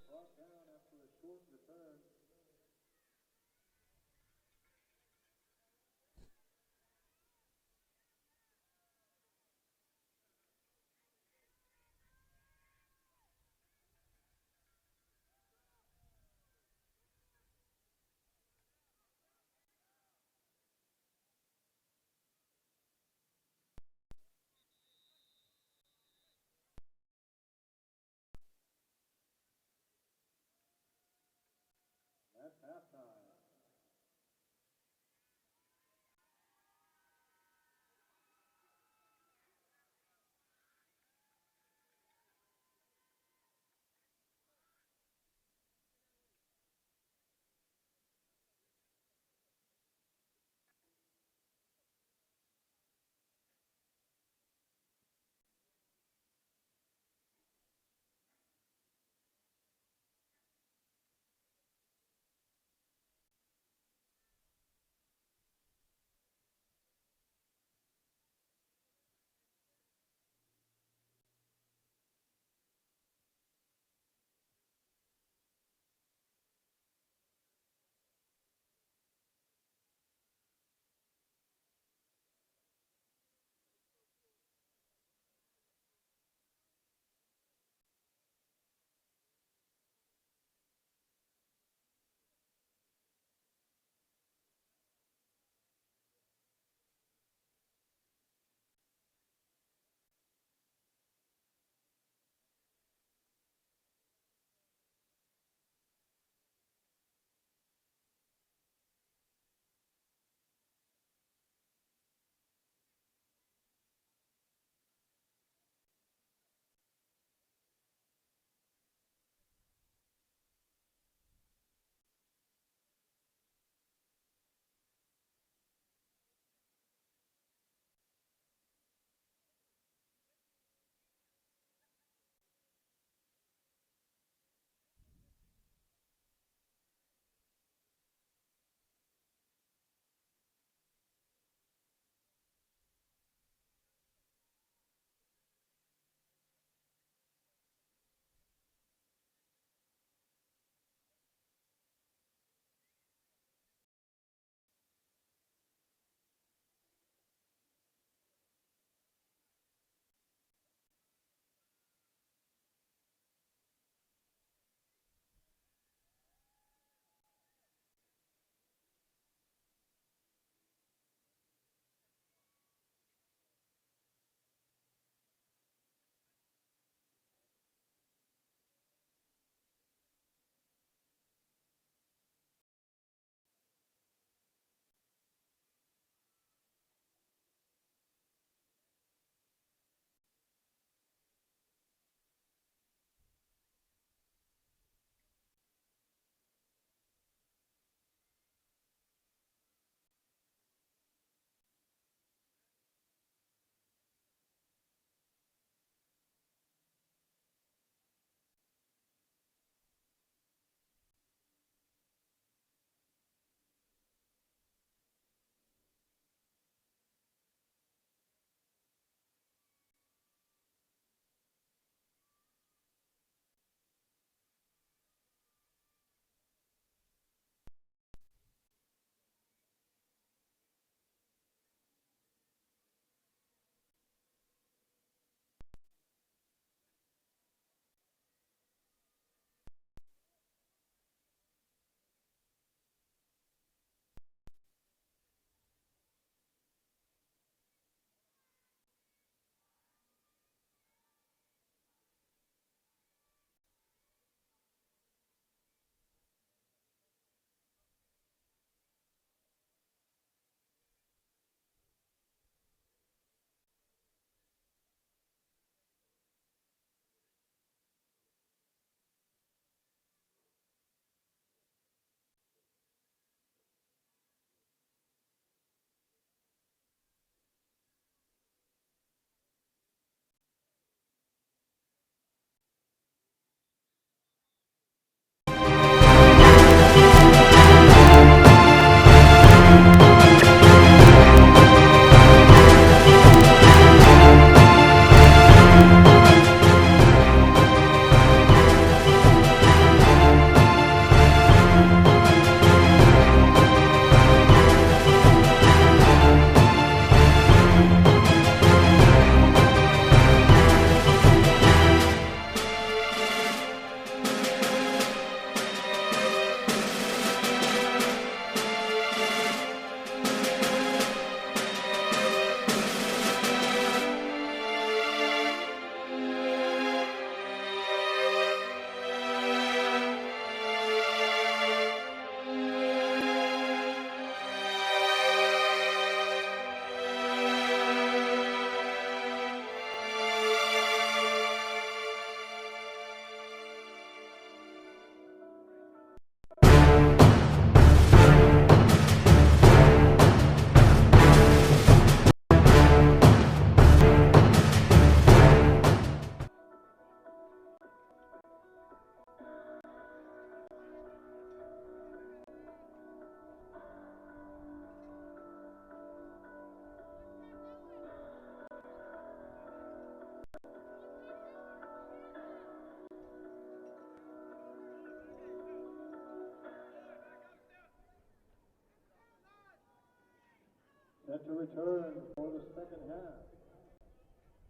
Set to return for the second half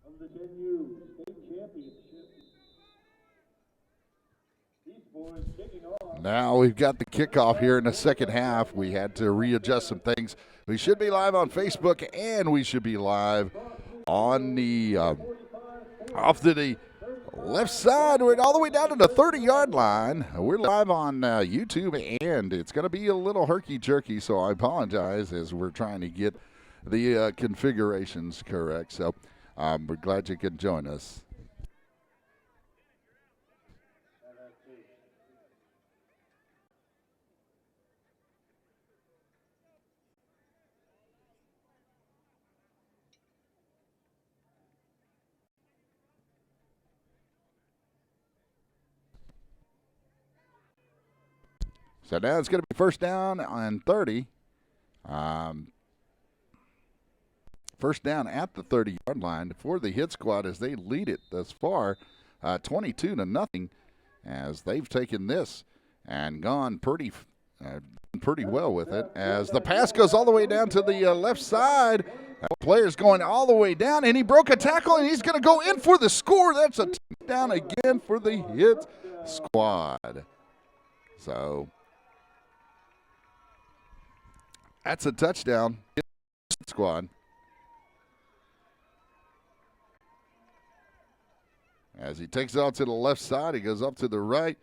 of the 10U State Championship. These boys kicking off. Now we've got the kickoff here in the second half. We had to readjust some things. We should be live on Facebook, and we should be live on the off to the left side. We're all the way down to the 30-yard line. We're live on YouTube, and it's going to be a little herky-jerky, so I apologize as we're trying to get the configurations correct. So we're glad you could join us. So now it's going to be first down on 30. First down at the 30-yard line for the hit squad as they lead it thus far, 22-0, as they've taken this and gone pretty well with it. As the pass goes all the way down to the left side, player's going all the way down, and he broke a tackle, and he's going to go in for the score. That's a touchdown again for the hit squad. So that's a touchdown, squad. As he takes it out to the left side, he goes up to the right.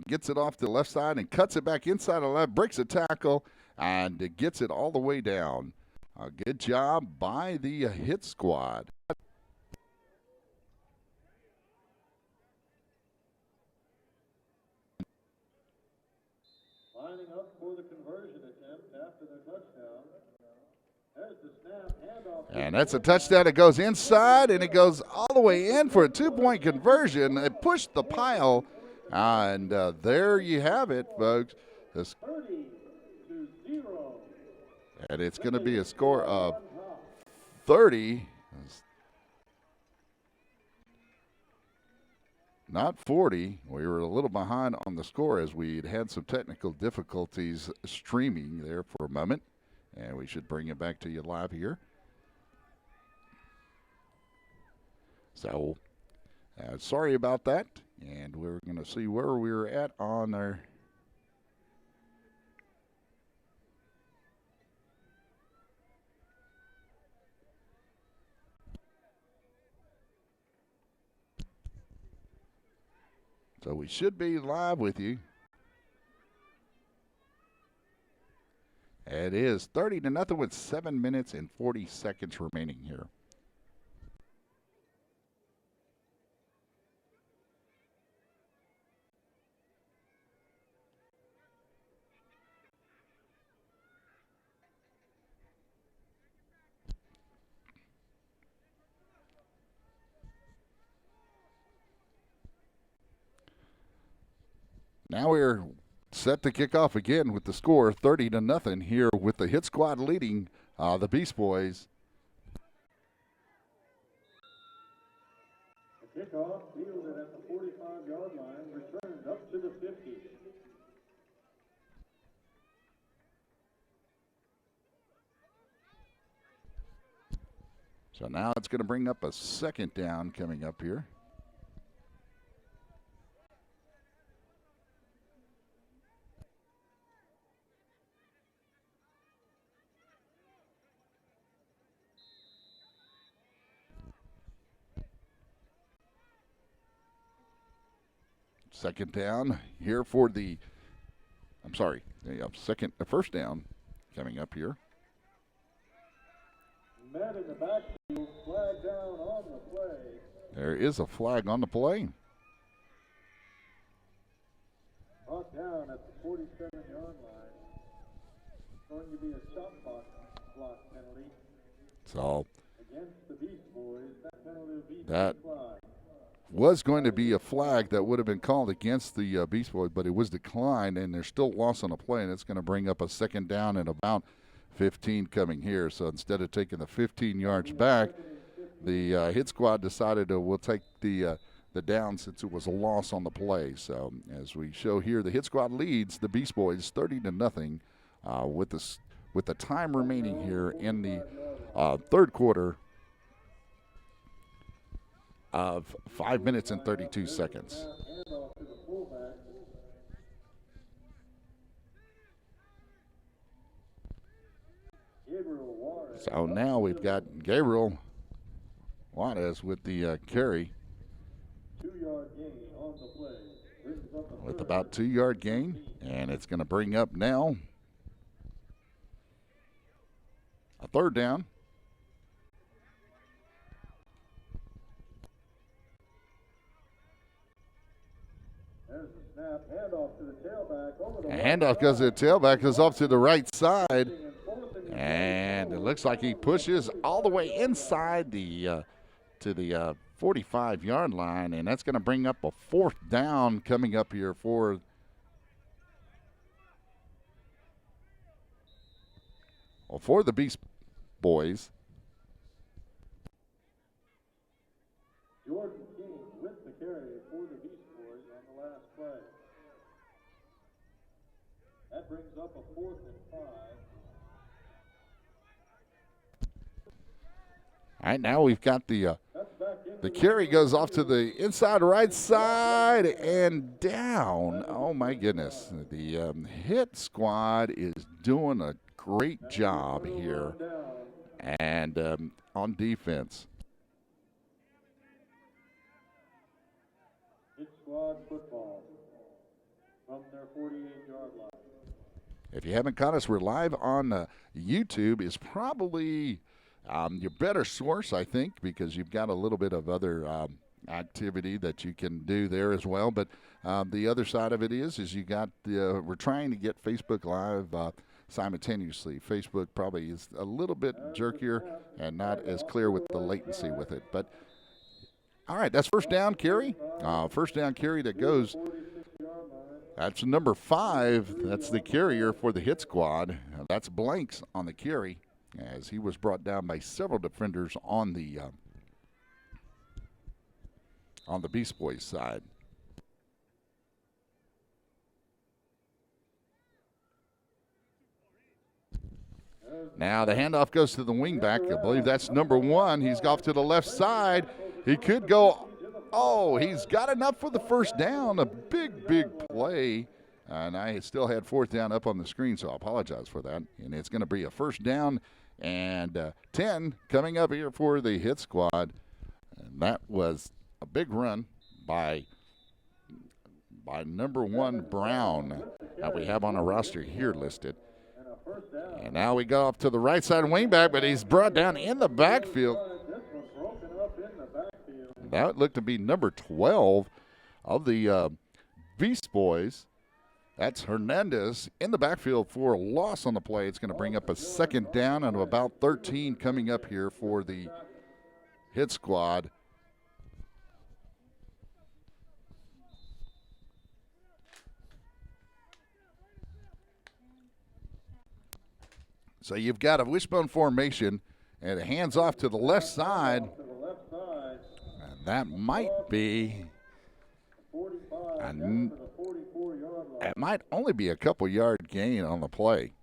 Gets it off to the left side and cuts it back inside the left, breaks a tackle, and gets it all the way down. A good job by the hit squad. Lining up for the conversion attempt after the touchdown. There's the snap, handoff. And that's a touchdown. It goes inside, and it goes all the way in for a two-point conversion. It pushed the pile, and there you have it, folks. 30-0. And it's going to be a score of 30. Not 40. We were a little behind on the score as we had some technical difficulties streaming there for a moment. And we should bring it back to you live here. So, sorry about that. And we're going to see where we're at on our. So we should be live with you. It is 30-0 with 7 minutes and 40 seconds remaining here. Now we're set to kick off again with the score 30-0 here with the hit squad leading the Beast Boys. The kickoff fielded at the 45-yard line, returned up to the 50. So now it's going to bring up a second down coming up here. Second down here for the, first down coming up here. Met in the backfield, flag down on the play. There is a flag on the play. Brought down at the 47-yard line. Going to be a shot block penalty. So Against the Beast Boys, that penalty will be that flag. was going to be a flag that would have been called against the Beast Boys, but it was declined, and there's still loss on the play, and it's going to bring up a second down and about 15 coming here. So instead of taking the 15 yards back, the hit squad decided we'll take the down since it was a loss on the play. So as we show here, the hit squad leads the Beast Boys 30-0 with the time remaining here in the third quarter of 5 minutes and 32 seconds. Handoff to the fullback. Gabriel Juarez. So now we've got Gabriel Juarez with the carry 2-yard gain on the play. Brings up a with third. about 2-yard gain, and it's going to bring up now a third down. There's the snap. Handoff to the tailback. Over the Handoff goes to the tailback, goes off to the right side, and fourth and and it looks like he pushes all the way inside the to the 45-yard line, and that's going to bring up a fourth down coming up here for the Beast Boys. Jordan King with the carry for the Beast Boys on the last play. That brings up a 4th and 5. All right, now we've got That's back in the carry goes off to the inside right side and down. Oh, my goodness. The hit squad is doing a great job here and on defense. Hit squad football from their 48-yard line. If you haven't caught us, we're live on YouTube. Is probably your better source, I think, because you've got a little bit of other activity that you can do there as well. But the other side of it is you got we're trying to get Facebook Live simultaneously. Facebook probably is a little bit jerkier and not as clear with the latency with it. But all right, that's first down carry. First down carry that goes. That's number 5. That's the carrier for the hit squad. That's Blanks on the carry, as he was brought down by several defenders on the Beast Boys side. Now the handoff goes to the wingback. I believe that's number 1. He's off to the left side. He could go. Oh, he's got enough for the first down. A big, big play. And I still had 4th down up on the screen, so I apologize for that. And it's going to be a first down and 10 coming up here for the hit squad. And that was a big run by number 1 Brown that we have on our roster here listed. And now we go up to the right side wingback, but he's brought down in the backfield. That looked to be number 12 of the Beast Boys. That's Hernandez in the backfield for a loss on the play. It's going to bring up a second down and about 13 coming up here for the hit squad. So you've got a wishbone formation and it hands off to the left side. And that might be, it might only be a couple yard gain on the play.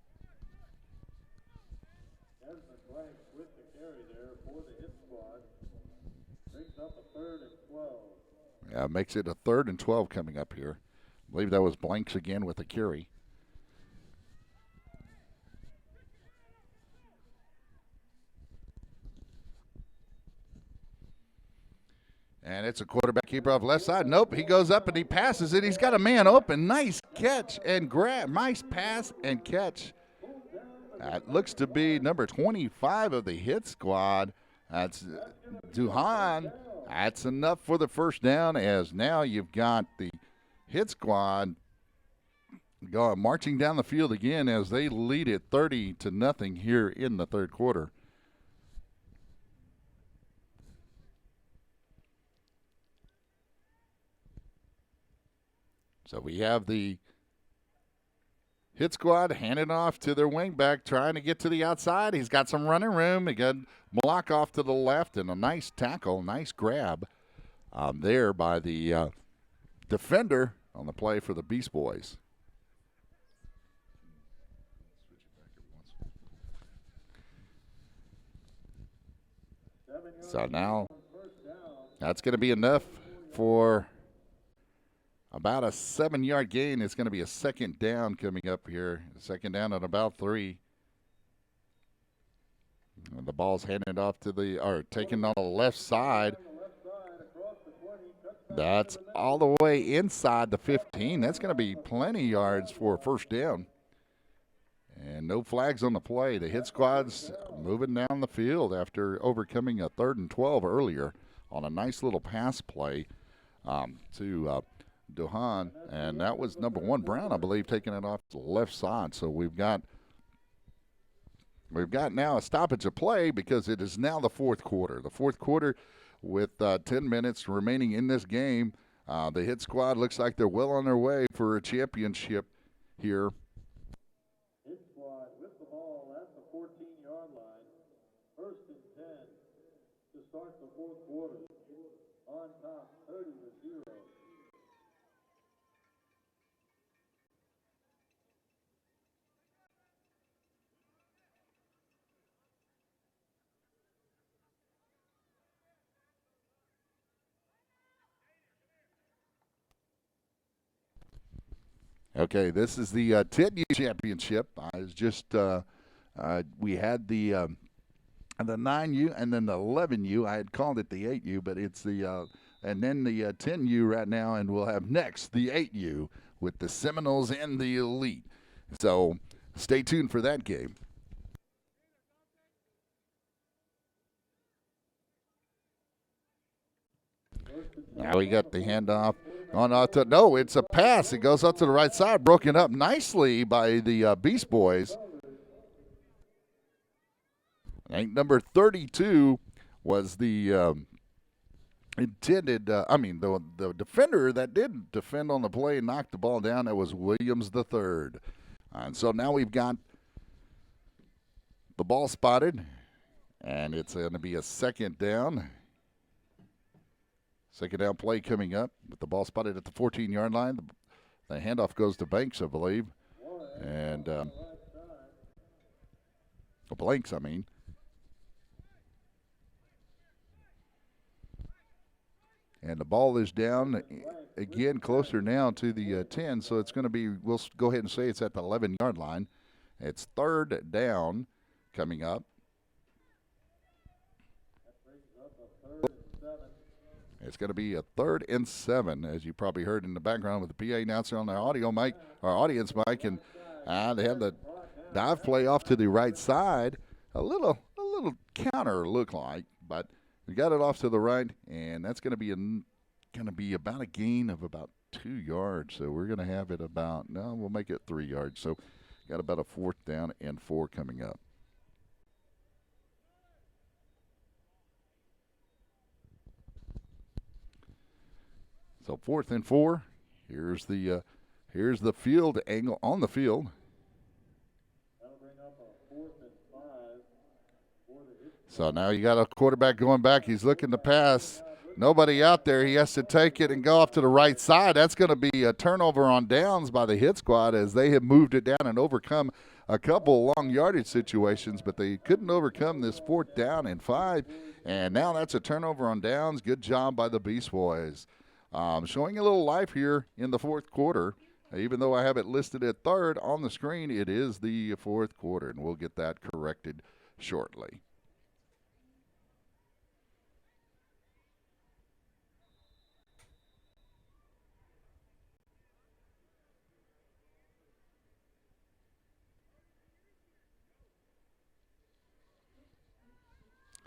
Yeah, makes it a 3rd and 12 coming up here. I believe that was Blanks again with the carry. And it's a quarterback keeper off left side. Nope, he goes up and he passes it. He's got a man open. Nice catch and grab. Nice pass and catch. That looks to be number 25 of the hit squad. That's Duhan. That's enough for the first down, as now you've got the hit squad marching down the field again as they lead it 30-0 here in the third quarter. So we have the hit squad handing off to their wingback, trying to get to the outside. He's got some running room. He got block off to the left and a nice tackle, nice grab there by the defender on the play for the Beast Boys. So now that's going to be enough for about a 7-yard gain. It's going to be a second down coming up here. Second down at about 3. And the ball's handed off to taken on the left side. That's all the way inside the 15. That's going to be plenty yards for a first down. And no flags on the play. The hit squad's moving down the field after overcoming a 3rd and 12 earlier on a nice little pass play to Duhan. And that was number 1, Brown, I believe, taking it off the left side. So we've got now a stoppage of play because it is now the fourth quarter. The fourth quarter with 10 minutes remaining in this game. The hit squad looks like they're well on their way for a championship here. Hit squad with the ball at the 14-yard line. 1st and 10 to start the fourth quarter. On top, 30-0. Okay, this is the 10U championship. We had the 9U and then the 11U. I had called it the 8U, but it's and then the 10U right now, and we'll have next the 8U with the Seminoles and the Elite. So stay tuned for that game. Now we got the handoff. No, it's a pass. It goes up to the right side, broken up nicely by the Beast Boys. I think number 32 was the intended. The defender that did defend on the play and knocked the ball down. That was Williams the third. And so now we've got the ball spotted, and it's going to be a second down. Second down play coming up with the ball spotted at the 14-yard line. The handoff goes to Banks, I believe. And Blanks, I mean. And the ball is down again, closer now to the 10. So it's going to be, we'll go ahead and say it's at the 11-yard line. It's 3rd down coming up. It's going to be a 3rd and 7, as you probably heard in the background with the PA announcer on their audio mic, our audience mic, and they have the dive play off to the right side. A little counter look like, but we got it off to the right, and that's going to be about a gain of about 2 yards. So we're going to have it we'll make it 3 yards. So got about a 4th down and 4 coming up. So 4th and 4. Here's the field angle on the field. That'll bring up a 4th and 5 for the hit. So now you got a quarterback going back. He's looking to pass. Nobody out there. He has to take it and go off to the right side. That's going to be a turnover on downs by the hit squad as they have moved it down and overcome a couple long yardage situations, but they couldn't overcome this 4th down and 5. And now that's a turnover on downs. Good job by the Beast Boys. Showing a little life here in the fourth quarter. Even though I have it listed at 3rd on the screen, it is the fourth quarter, and we'll get that corrected shortly.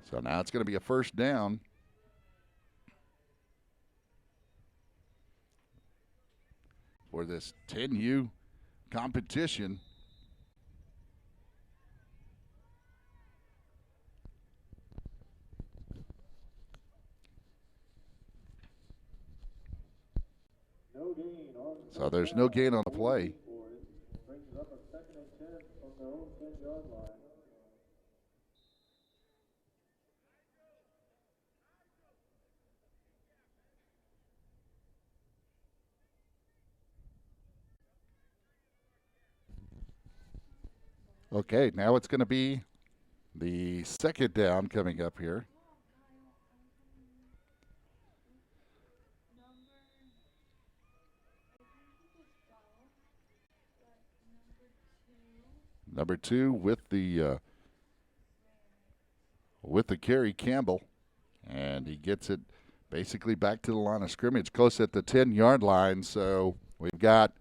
So now it's going to be a first down. For this 10U competition. So there's no gain on the play. Brings up a 2nd and 10 from their own 10-yard line. Okay, now it's going to be the second down coming up here. Number 2 with the carry, Campbell. And he gets it basically back to the line of scrimmage, close at the 10-yard line. So we've got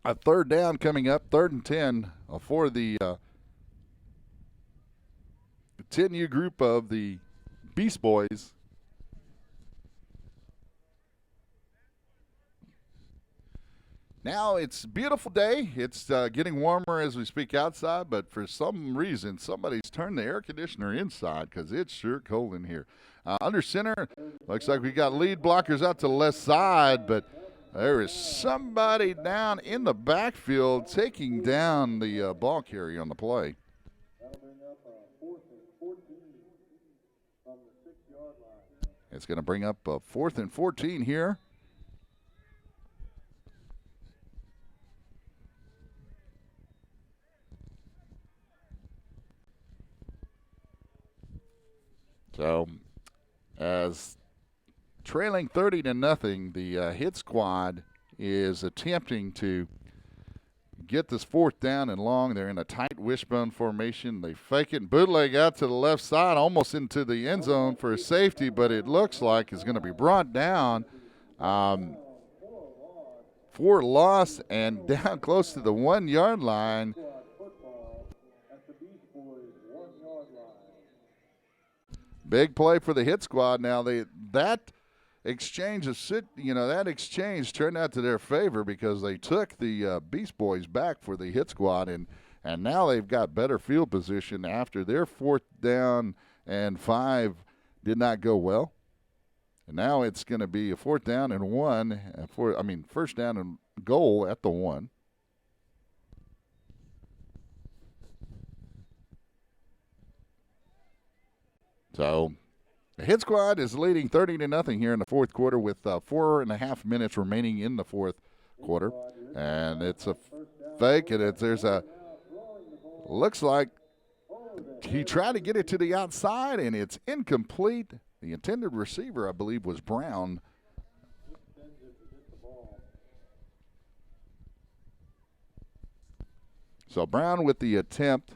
a third down coming up, 3rd and 10 for the 10U group of the Beast Boys. Now it's a beautiful day. It's getting warmer as we speak outside, but for some reason, somebody's turned the air conditioner inside because it's sure cold in here. Under center, looks like we got lead blockers out to the left side, but there is somebody down in the backfield taking down the ball carrier on the play. That'll bring up a 4th and 14 from the 6-yard line. It's going to bring up a 4th and 14 here. So, as trailing 30-0, the hit squad is attempting to get this 4th down and long. They're in a tight wishbone formation. They fake it and bootleg out to the left side, almost into the end zone for a safety, but it looks like it's going to be brought down for loss and down close to the 1-yard line. Football at the Beast Boys 1-yard line. Big play for the hit squad. Now that exchange turned out to their favor because they took the Beast Boys back for the hit squad, and now they've got better field position after their 4th down and 5 did not go well. And now it's going to be a 4th down and 1 first down and goal at the 1. So the hit squad is leading 30-0 here in the 4th quarter with 4.5 minutes remaining in the 4th quarter. And it's a fake, and looks like he tried to get it to the outside, and it's incomplete. The intended receiver, I believe, was Brown. So Brown with the attempt.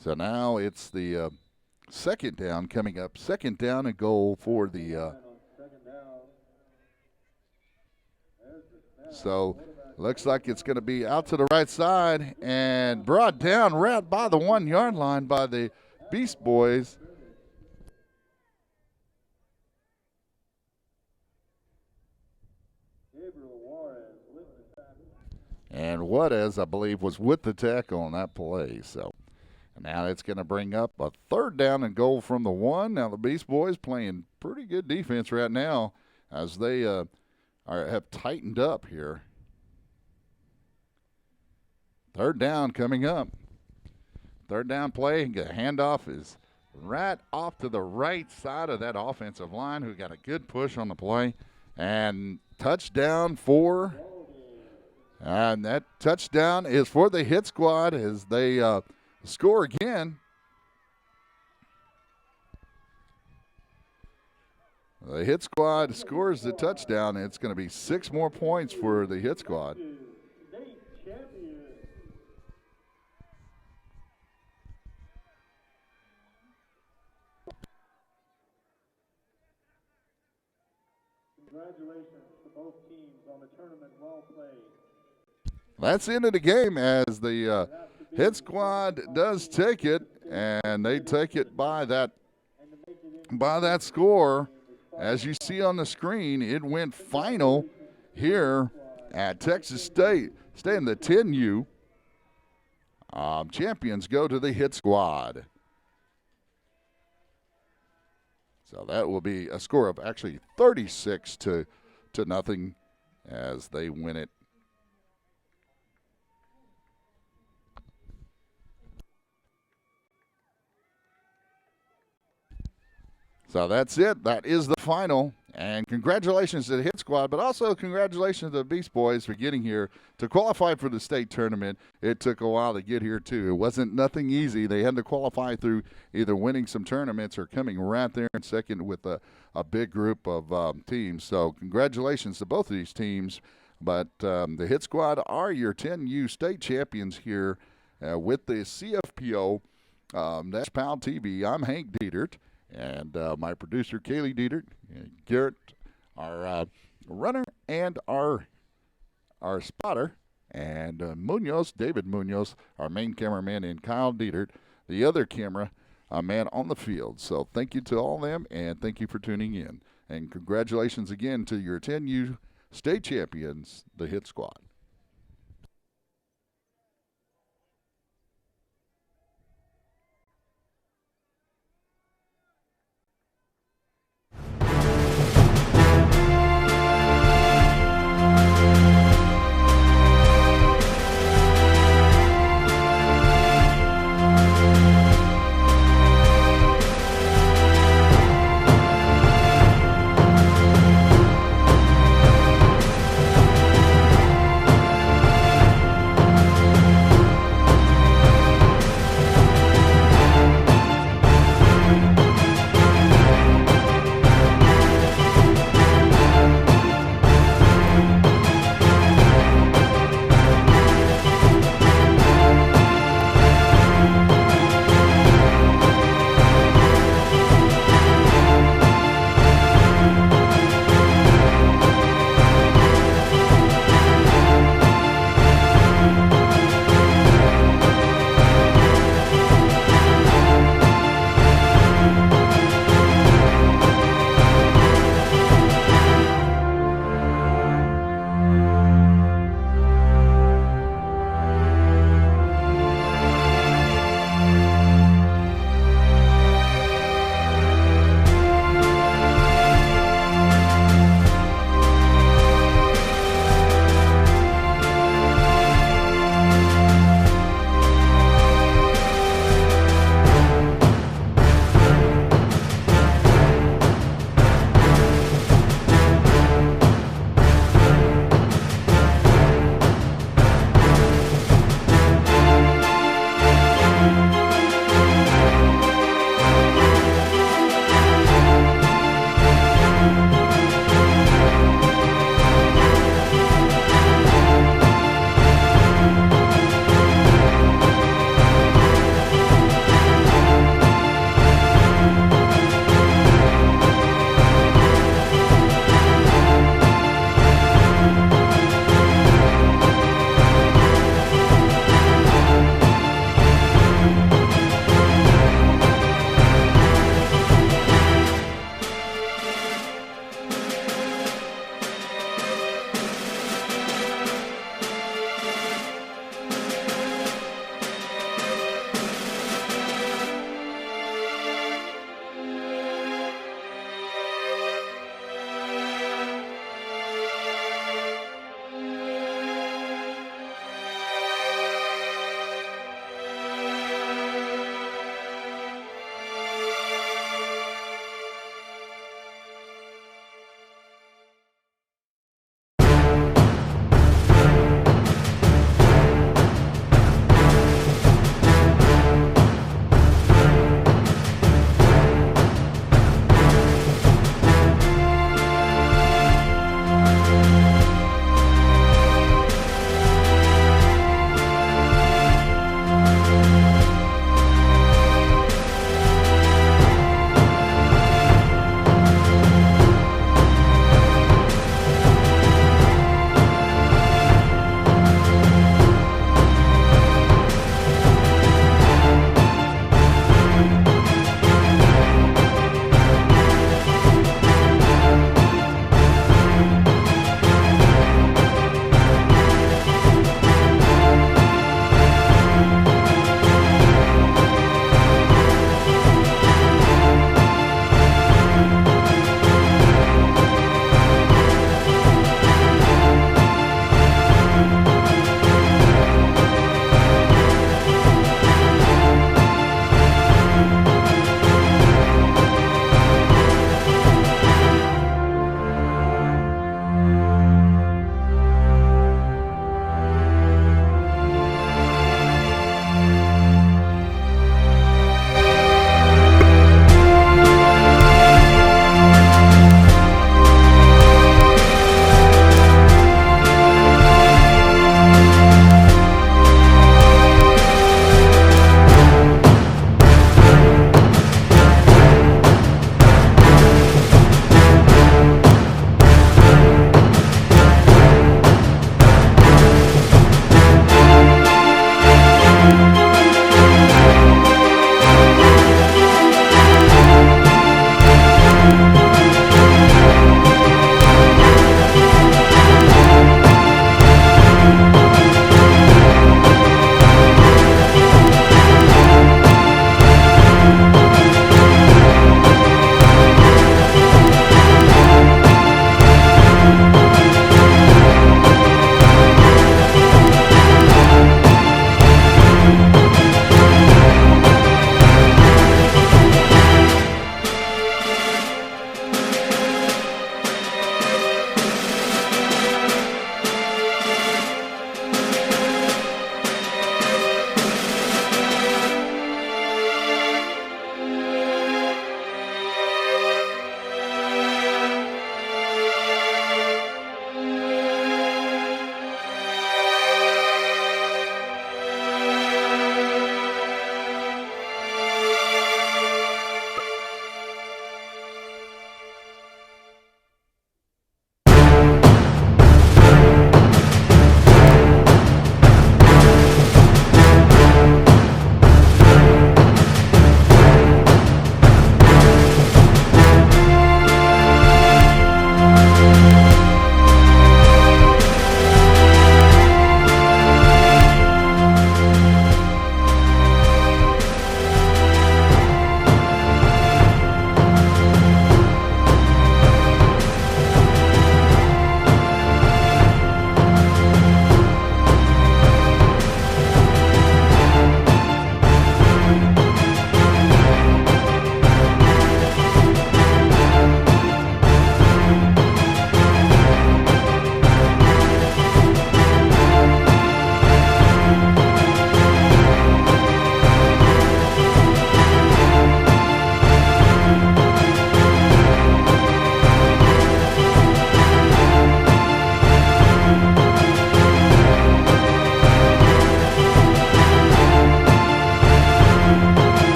So now it's the 2nd down coming up. 2nd down and goal for the so looks like it's going to be out to the right side and brought down right by the 1-yard line by the Beast Boys. And Juarez, I believe, was with the tackle on that play. So now it's going to bring up a 3rd down and goal from the 1. Now the Beast Boys playing pretty good defense right now as they have tightened up here. 3rd down coming up. 3rd down play. The handoff is right off to the right side of that offensive line, who got a good push on the play. And touchdown for, and that touchdown is for the hit squad as they score again. The hit squad scores the touchdown, and it's going to be 6 more points for the hit squad. Congratulations to both teams on the tournament. Well played. That's the end of the game as the hit squad does take it, and they take it by that score. As you see on the screen, it went final here at Texas State. Staying the 10U. Champions go to the hit squad. So that will be a score of actually 36-0 as they win it. So that's it. That is the final And congratulations to the Hit Squad, but also congratulations to the Beast Boys for getting here to qualify for the state tournament. It took a while to get here, too. It wasn't nothing easy. They had to qualify through either winning some tournaments or coming right there in second with a big group of teams. So congratulations to both of these teams. But the Hit Squad are your 10U state champions here with the CFPO. That's PAL TV. I'm Hank Dietert. And my producer, Kaylee Dietert, Garrett, our runner, and our spotter, and Munoz, David Munoz, our main cameraman, and Kyle Dietert, the other camera man on the field. So thank you to all of them, and thank you for tuning in. And congratulations again to your 10U state champions, the Hit Squad.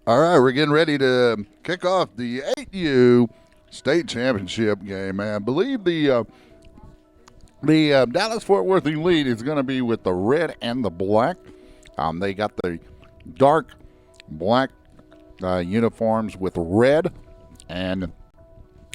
All right, we're getting ready to kick off the 8U state championship game. I believe the Dallas-Fort Worth Elite is going to be with the red and the black. They got the dark black uniforms with red and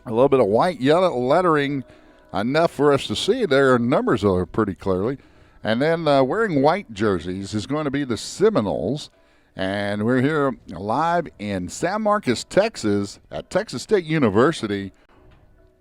a little bit of white yellow lettering, enough for us to see their numbers are pretty clearly. And then wearing white jerseys is going to be the Seminoles. And we're here live in San Marcos, Texas, at Texas State University.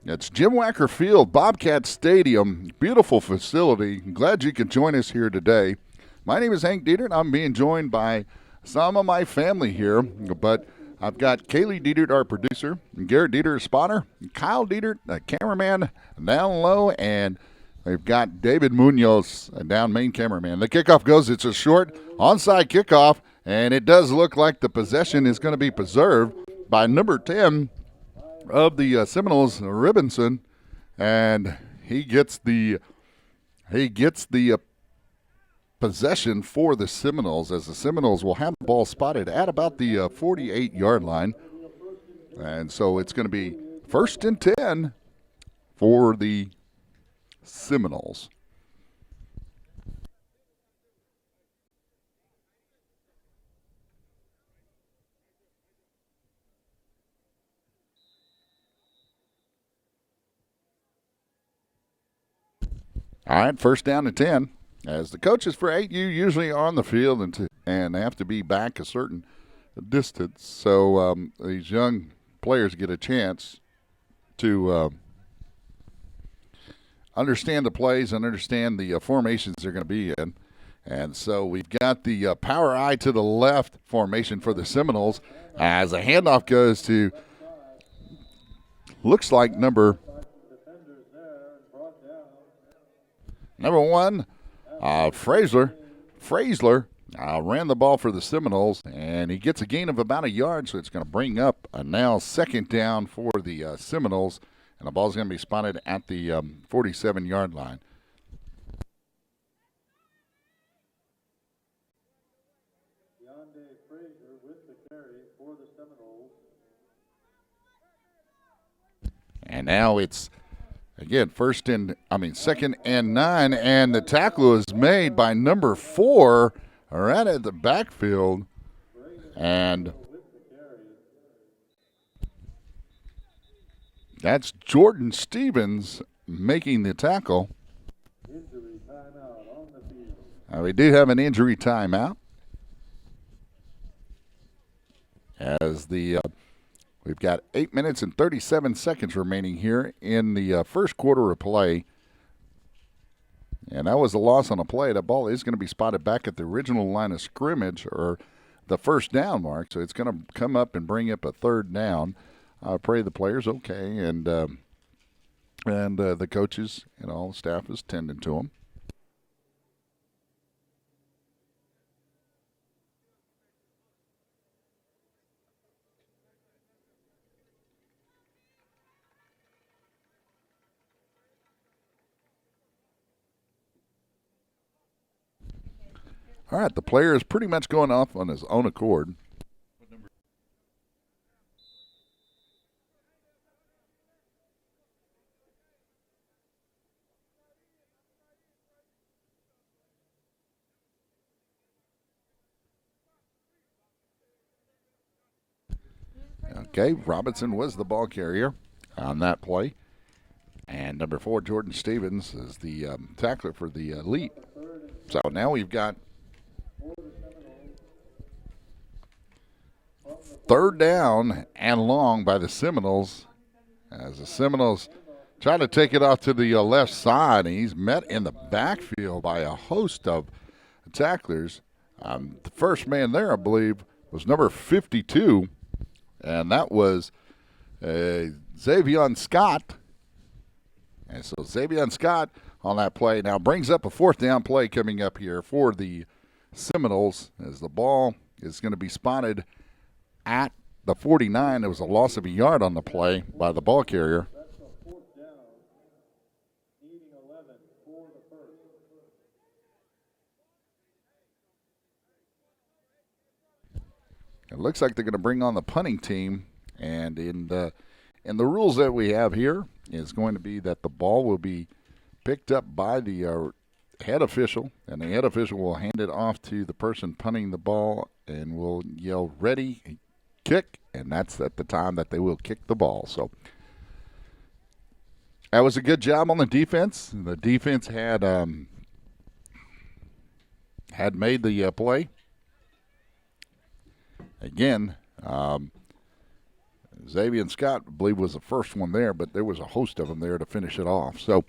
It's Jim Wacker Field, Bobcat Stadium, beautiful facility. Glad you could join us here today. My name is Hank Dietert. I'm being joined by some of my family here, but I've got Kaylee Dietert, our producer, Garrett Dietert, spotter, Kyle Dietert, the cameraman down low, and we've got David Munoz, down main cameraman. The kickoff goes, it's a short onside kickoff, and it does look like the possession is going to be preserved by number 10 of the Seminoles, Ribbenson, and he gets the possession for the Seminoles, as the Seminoles will have the ball spotted at about the 48-yard line. And so it's going to be 1st and 10 for the Seminoles. All right, 1st down and 10. As the coaches for 8U usually are on the field and have to be back a certain distance, so these young players get a chance to understand the plays and understand the formations they're going to be in. And so we've got the power eye to the left formation for the Seminoles as a handoff goes to, looks like number 1, Frazier ran the ball for the Seminoles, and he gets a gain of about 1 yard, so it's going to bring up a now 2nd down for the Seminoles, and the ball's going to be spotted at the 47-yard line. Frazier with the carry for the Seminoles. And now it's, again, 2nd and 9, and the tackle is made by number 4 right at the backfield. And that's Jordan Stevens making the tackle. Injury timeout on the field. We do have an injury timeout. As we've got 8 minutes and 37 seconds remaining here in the first quarter of play. And that was a loss on a play. The ball is going to be spotted back at the original line of scrimmage, or the 1st down mark. So it's going to come up and bring up a 3rd down. I pray the player's okay, and the coaches and all the staff is tending to them. All right, the player is pretty much going off on his own accord. Okay, Robinson was the ball carrier on that play. And number 4, Jordan Stevens, is the tackler for the Elite. So now we've got 3rd down and long by the Seminoles, as the Seminoles try to take it off to the left side, and he's met in the backfield by a host of tacklers. The first man there, I believe, was number 52, and that was Xavier Scott. And so Xavier Scott on that play now brings up a 4th down play coming up here for the Seminoles, as the ball is going to be spotted at the 49. There was a loss of 1 yard on the play by the ball carrier. That's a 4th down, needing 11 for the 1st. it looks like they're going to bring on the punting team. And in the rules that we have here is going to be that the ball will be picked up by the head official, and the head official will hand it off to the person punting the ball and will yell, ready, kick, and that's at the time that they will kick the ball. So that was a good job on the defense. The defense had made the play. Again, Xavier Scott, I believe, was the first one there, but there was a host of them there to finish it off. So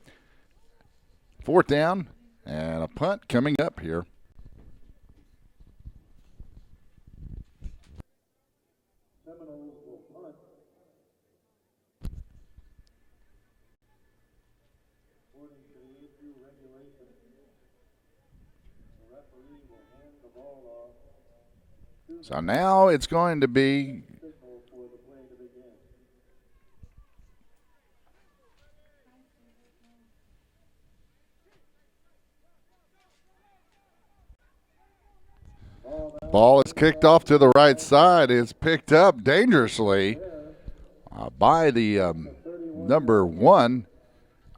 4th down and a punt coming up here. Seminoles will punt. According to the issue regulation, the referee will hand the ball off to So now it's going to be the signal for the play to begin. ball is kicked off to the right side. It's picked up dangerously by the number 1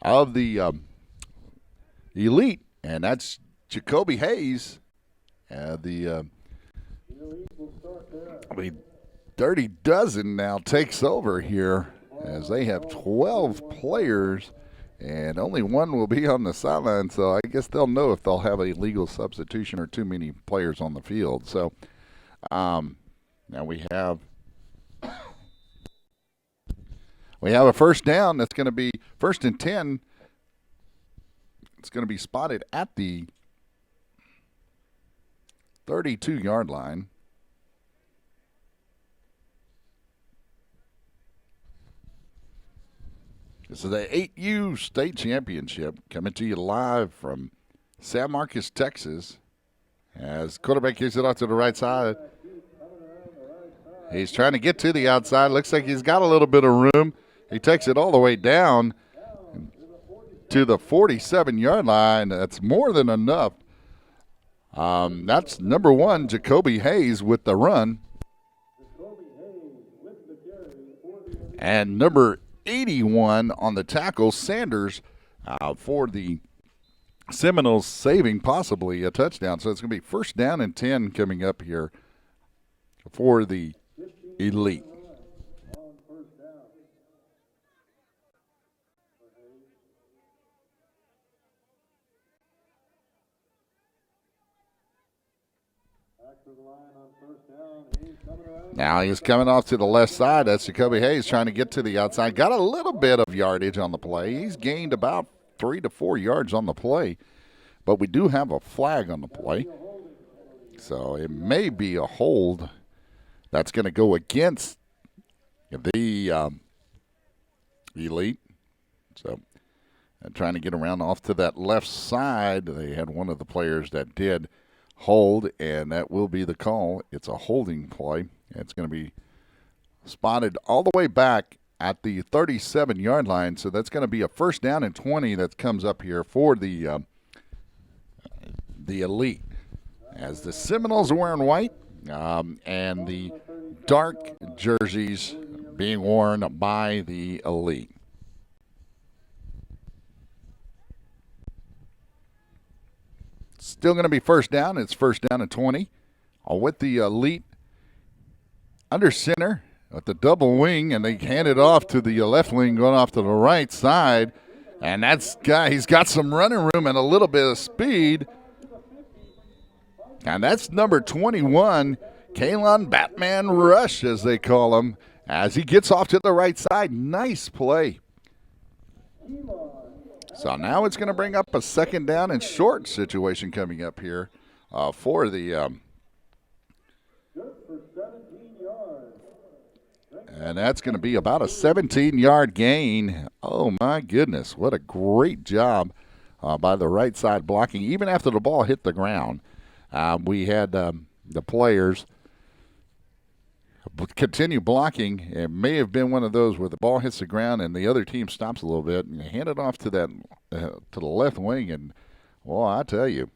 of the Elite, and that's Jacoby Hayes. The Dirty Dozen now takes over here as they have 12 players, and only one will be on the sideline, so I guess they'll know if they'll have a legal substitution or too many players on the field. So now we have a first down that's going to be 1st and 10. It's going to be spotted at the 32-yard line. This is the 8U State Championship coming to you live from San Marcos, Texas. As quarterback kicks it off to the right side. He's trying to get to the outside. Looks like he's got a little bit of room. He takes it all the way down to the 47-yard line. That's more than enough. That's number 1, Jacoby Hayes with the run. And number 81 on the tackle, Sanders, for the Seminoles, saving possibly a touchdown. So it's going to be 1st down and 10 coming up here for the Elite. Now he's coming off to the left side. That's Jacoby Hayes trying to get to the outside. Got a little bit of yardage on the play. He's gained about 3 to 4 yards on the play. But we do have a flag on the play. So it may be a hold that's going to go against the Elite. So trying to get around off to that left side. They had one of the players that did hold, and that will be the call. It's a holding play. It's going to be spotted all the way back at the 37-yard line. So that's going to be a 1st down and 20 that comes up here for the Elite. As the Seminoles are wearing white and the dark jerseys being worn by the Elite. Still going to be 1st down. It's 1st down and 20. With the Elite under center with the double wing, and they hand it off to the left wing going off to the right side. And he's got some running room and a little bit of speed. And that's number 21, Kalon Batman Rush, as they call him, as he gets off to the right side. Nice play. So now it's going to bring up a 2nd down and short situation coming up here for the and that's going to be about a 17-yard gain. Oh, my goodness. What a great job by the right side blocking. Even after the ball hit the ground, we had the players continue blocking. It may have been one of those where the ball hits the ground and the other team stops a little bit and hand it off to that to the left wing. And, well, I tell you,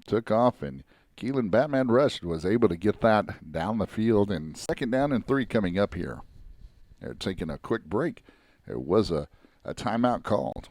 took off and Keelan Batman Rush was able to get that down the field, and 2nd down and 3 coming up here. They're taking a quick break. There was a timeout called.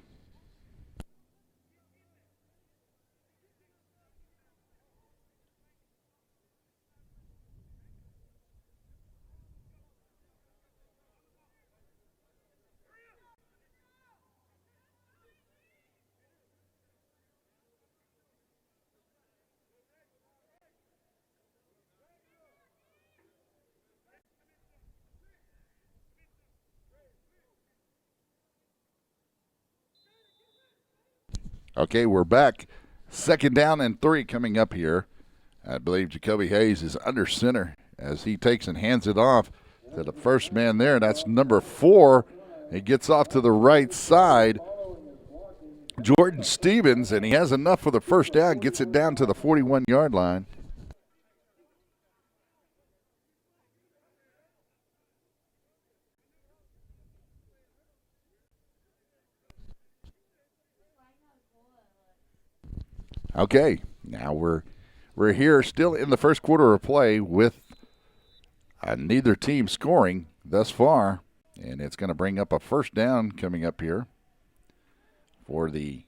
Okay, we're back. 2nd down and 3 coming up here. I believe Jacoby Hayes is under center as he takes and hands it off to the first man there. That's number 4. He gets off to the right side. Jordan Stevens, and he has enough for the first down, gets it down to the 41-yard line. Okay, now we're here still in the first quarter of play with neither team scoring thus far, and it's going to bring up a first down coming up here for the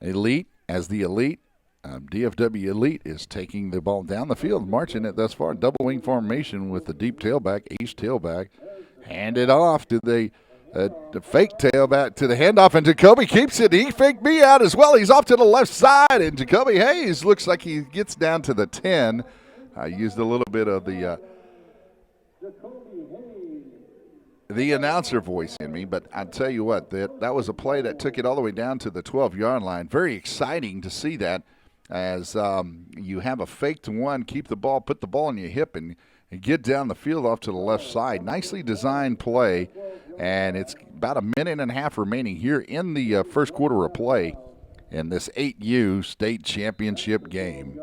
Elite, as the Elite, DFW Elite is taking the ball down the field, marching it thus far, double wing formation with the deep tailback, ace tailback, hand it off to the fake tailback to the handoff, and Jacoby keeps it. He faked me out as well. He's off to the left side, and Jacoby Hayes looks like he gets down to the 10. I used a little bit of the announcer voice in me, but I tell you what, that was a play that took it all the way down to the 12-yard line. Very exciting to see that, as you have a fake to one, keep the ball, put the ball on your hip, and get down the field off to the left side. Nicely designed play, and it's about a minute and a half remaining here in the first quarter of play in this 8U state championship game.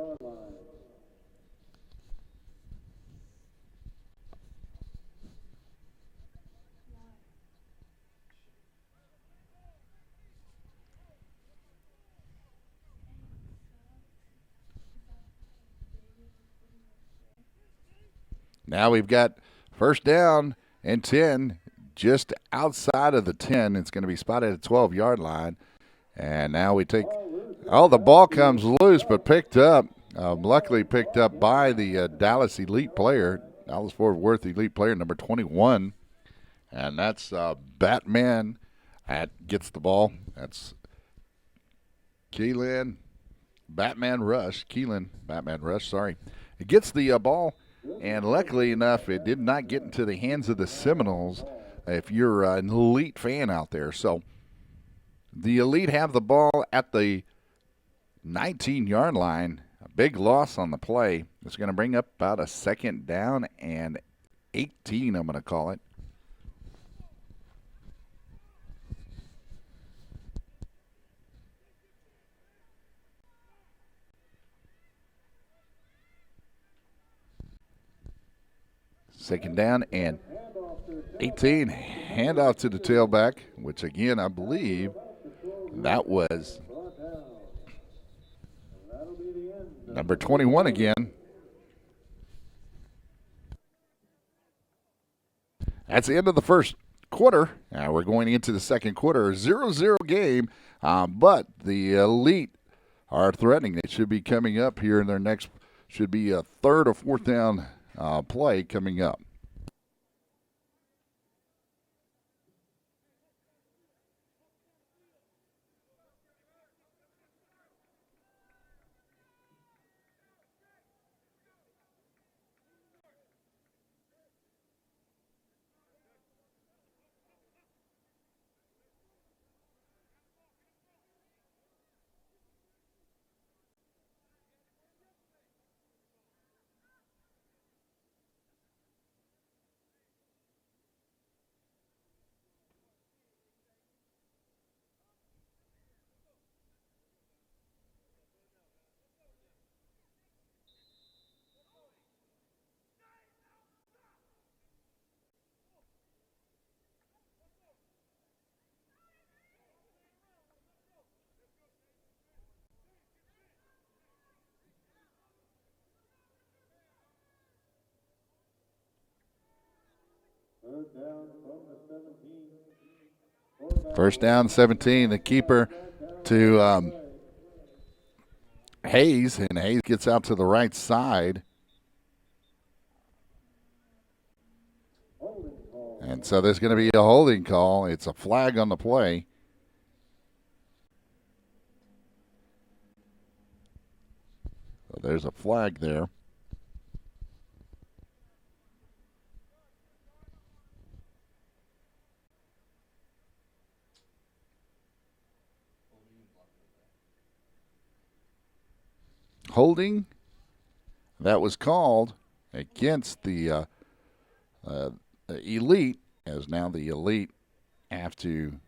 Now we've got first down and 10 just outside of the 10. It's going to be spotted at the 12-yard line. And now we take – oh, the ball comes loose but picked up. Luckily picked up by the Dallas Elite player, Dallas-Fort Worth Elite player, number 21. And that's Batman gets the ball. That's Keelan Batman Rush. He gets the ball. And luckily enough, it did not get into the hands of the Seminoles, if you're an Elite fan out there. So the Elite have the ball at the 19-yard line. A big loss on the play. It's going to bring up about a 2nd down and 18, I'm going to call it. Second down and 18. Handoff to the tailback, which again, I believe that was number 21 again. That's the end of the first quarter. Now we're going into the second quarter. 0-0 game, but the Elite are threatening. They should be coming up here in their next, should be a 3rd or 4th down play coming up. Third down from the 17. First down, 17. The keeper to Hayes, and Hayes gets out to the right side. And so there's going to be a holding call. It's a flag on the play. So there's a flag there. Holding that was called against the Elite, as now the Elite have to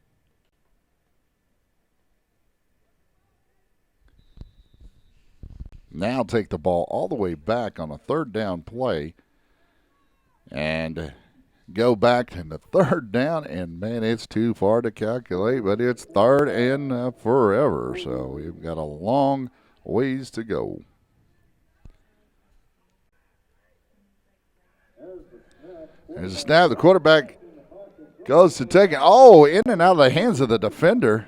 now take the ball all the way back on a third down play and go back in the third down, and man, it's too far to calculate, but it's third and forever, so we've got a long ways to go. There's a snap. The quarterback goes to take it. Oh, in and out of the hands of the defender.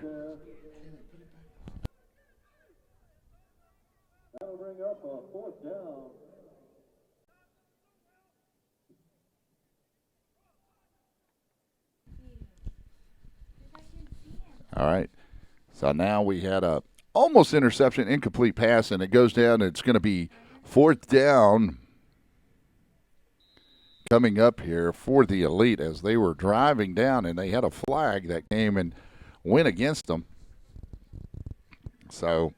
That'll bring up a fourth down. All right. So now we had a almost interception, incomplete pass, and it goes down. It's going to be fourth down coming up here for the Elite as they were driving down, and they had a flag that came and went against them. So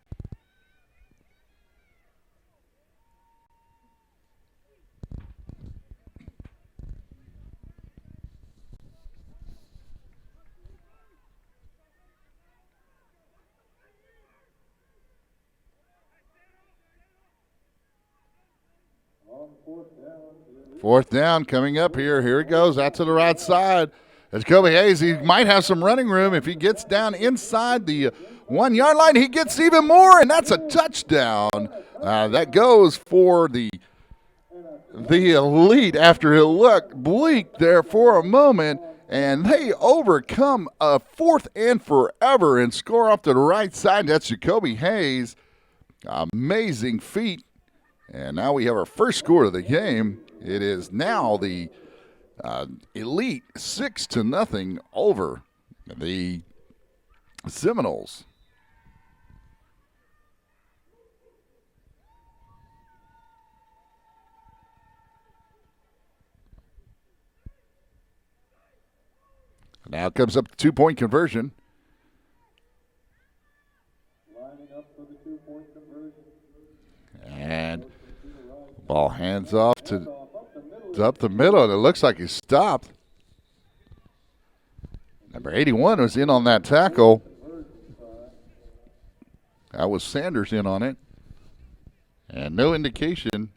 fourth down coming up here. Here it goes out to the right side. As Kobe Hayes, he might have some running room. If he gets down inside the 1 yard line, he gets even more, and that's a touchdown. That goes for the Elite after it looked bleak there for a moment, and they overcome a fourth and forever and score off to the right side. That's Jacoby Hayes. Amazing feat. And now we have our first score of the game. It is now the Elite 6-0 over the Seminoles. Now comes up the 2-point conversion. Lining up for the 2-point conversion. And ball hands off to up the middle, and it looks like he stopped. Number 81 was in on that tackle. That was Sanders in on it. And no indication.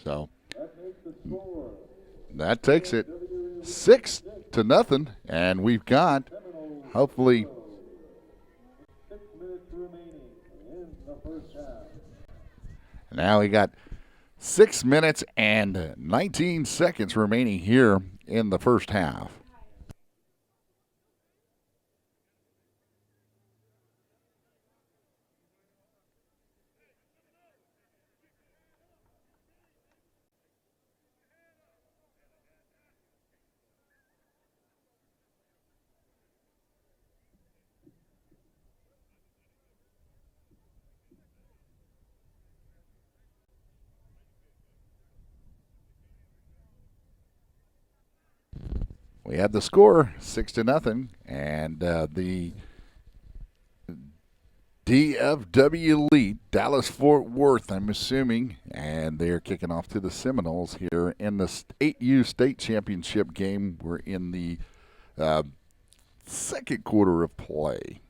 So that takes it 6-0, and we've got hopefully 6 minutes remaining in the first half. now we got 6 minutes and 19 seconds remaining here in the first half. We had the score 6-0, and the DFW Elite, Dallas Fort Worth, I'm assuming, and they're kicking off to the Seminoles here in the 8U state championship game. We're in the second quarter of play.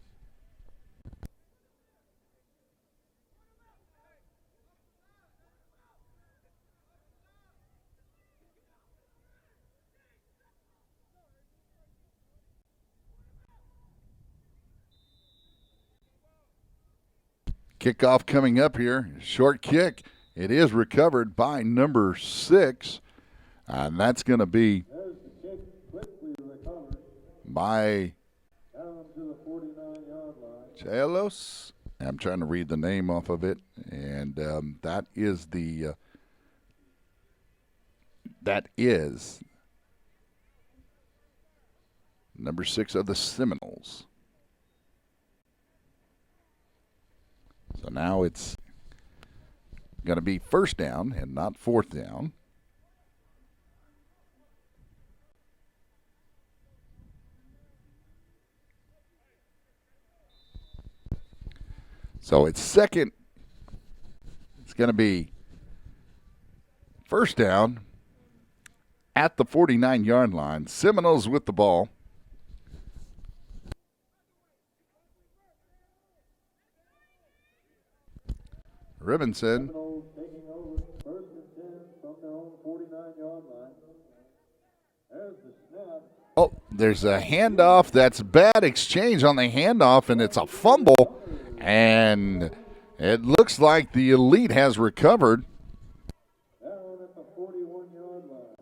Kickoff coming up here. Short kick, It is recovered by number 6, and that's going to be There's the kick, quickly recovered by down to the 49-yard line. Chelos. I'm trying to read the name off of it, and that is number 6 of the Seminoles. So now it's going to be first down and not fourth down. So it's second. It's going to be first down at the 49-yard line. Seminoles with the ball. Robinson. Seminoles taking over first and 10 from their own 49-yard line. There's the snap. Oh, there's a handoff. That's bad exchange on the handoff, and it's a fumble. And it looks like the Elite has recovered. Down at the 41-yard line.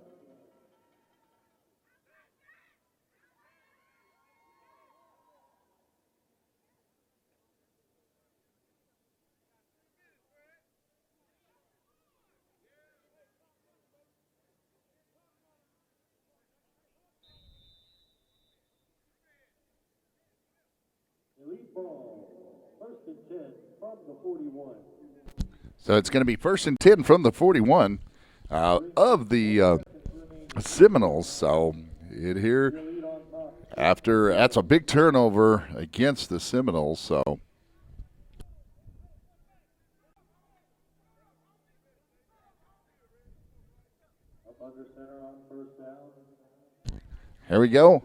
Elite ball. First and 10 from the 41. So it's going to be first and 10 from the 41 of the Seminoles. So it here after that's a big turnover against the Seminoles. So Up under center on first down. here we go.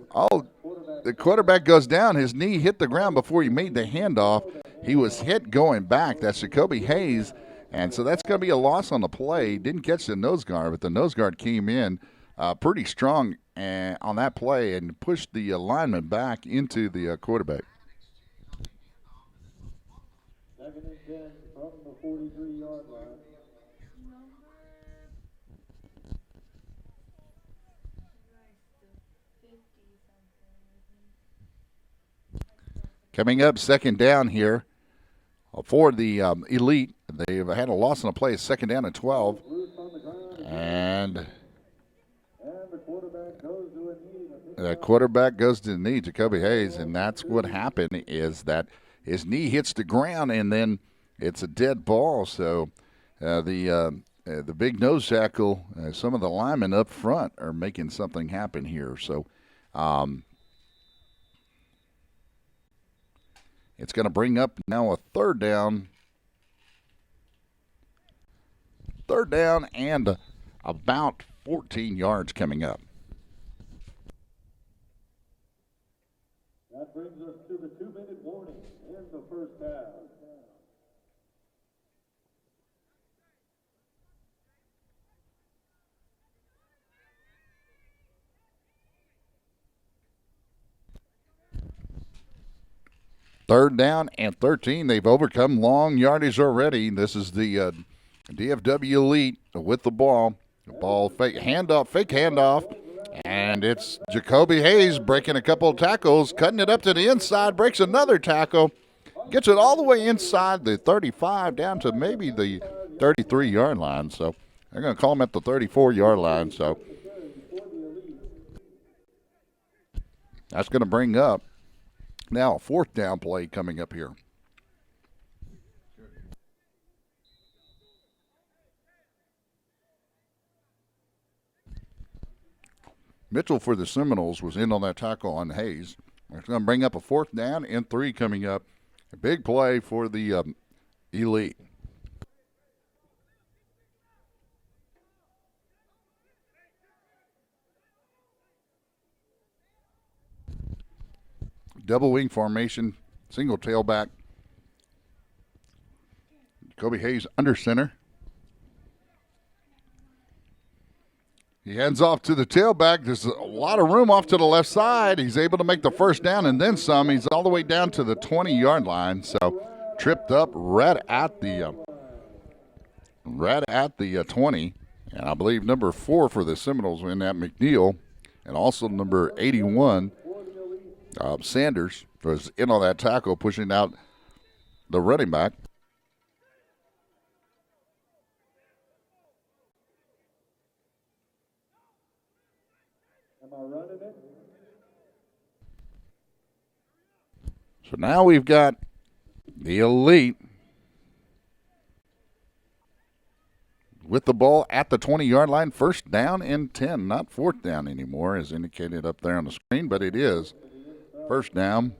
The quarterback goes down. His knee hit the ground before he made the handoff. He was hit going back. That's Jacoby Hayes. And so that's going to be a loss on the play. Didn't catch the nose guard, but the nose guard came in pretty strong on that play and pushed the lineman back into the quarterback. Second and 10 from the 43-yard line. Coming up, second down here for the Elite. They've had a loss on the play, second down and 12. And the quarterback goes to a knee. the quarterback goes to the knee, Jacoby Hayes, and that's what happened is that his knee hits the ground, and then it's a dead ball. So the big nose tackle, some of the linemen up front are making something happen here. So it's going to bring up now a third down. Third down and about 14 yards coming up. That brings us to the 2-minute warning in the first half. Third down and 13. They've overcome long yardage already. This is the DFW Elite with the ball. The ball fake handoff, and it's Jacoby Hayes breaking a couple of tackles, cutting it up to the inside, breaks another tackle, gets it all the way inside the 35 down to maybe the 33-yard line. So they're going to call him at the 34-yard line. So that's going to bring up now a fourth down play coming up here. Mitchell for the Seminoles was in on that tackle on Hayes. It's going to bring up a fourth down and 3 coming up. A big play for the Elite. Double wing formation, single tailback. Jacoby Hayes under center. He heads off to the tailback. There's a lot of room off to the left side. He's able to make the first down and then some. He's all the way down to the 20-yard line. So tripped up right at the right at the 20. And I believe number 4 for the Seminoles in that McNeil. And also number 81, Sanders, was in on that tackle, pushing out the running back. Am I running it? So now we've got the Elite with the ball at the 20-yard line. First down and 10, not fourth down anymore, as indicated up there on the screen, but it is first down.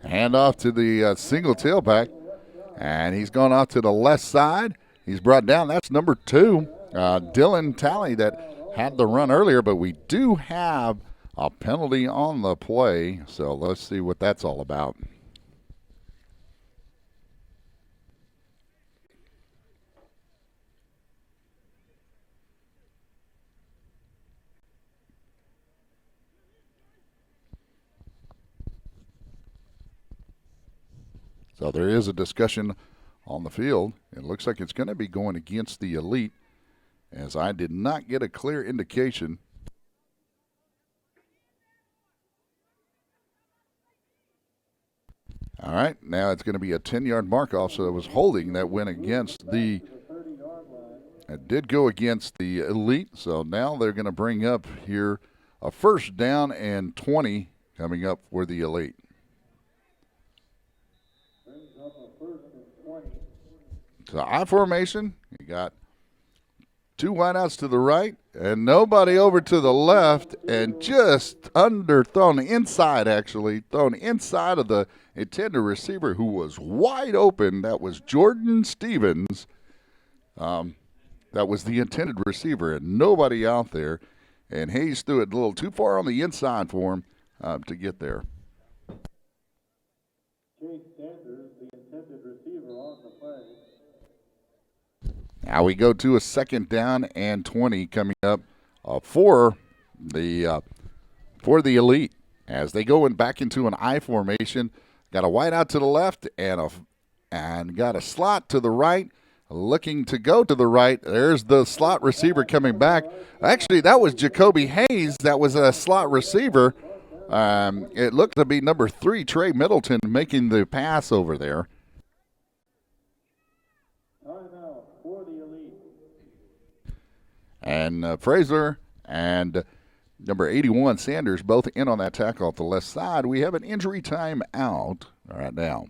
Hand off to the single tailback, and he's gone off to the left side. He's brought down. That's number 2, Dylan Talley, that had the run earlier, but we do have a penalty on the play, so let's see what that's all about. So there is a discussion on the field. It looks like it's going to be going against the Elite, as I did not get a clear indication. All right, now it's going to be a 10-yard mark-off, so it was holding that went against the – it did go against the Elite, so now they're going to bring up here a first down and 20 coming up for the Elite. So I formation, you got 2 wideouts to the right and nobody over to the left, and just underthrown inside, actually, thrown inside of the intended receiver who was wide open. That was Jordan Stevens. That was the intended receiver, and nobody out there. And Hayes threw it a little too far on the inside for him to get there. Chase Sanders, the intended receiver, on the play. Now we go to a second down and 20 coming up for the Elite, as they go back into an I formation. Got a wide out to the left and got a slot to the right. Looking to go to the right. There's the slot receiver coming back. Actually, that was Jacoby Hayes. That was a slot receiver. It looked to be number 3, Trey Middleton, making the pass over there. Timeout for the Elite. And Fraser and number 81, Sanders, both in on that tackle off the left side. We have an injury time out right now.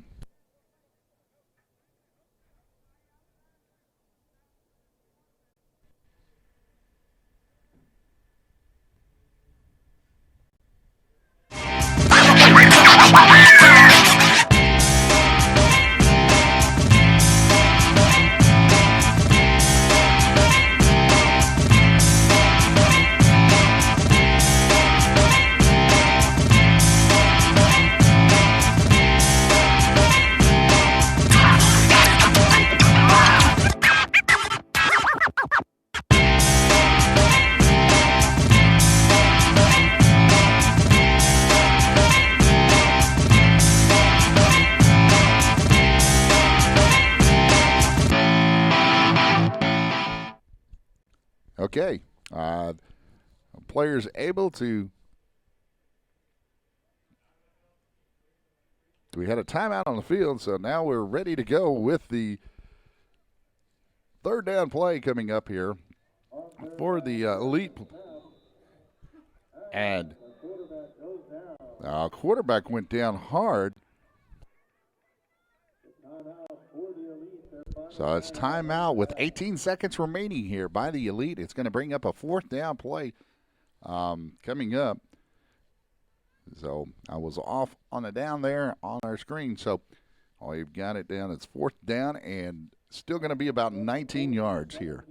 Okay, players able to. We had a timeout on the field, so now we're ready to go with the third down play coming up here for the Elite. And quarterback went down hard. So it's timeout with 18 seconds remaining here by the Elite. It's going to bring up a fourth down play coming up. So I was off on the down there on our screen. So we've got it down. It's fourth down and still going to be about 19 yards here.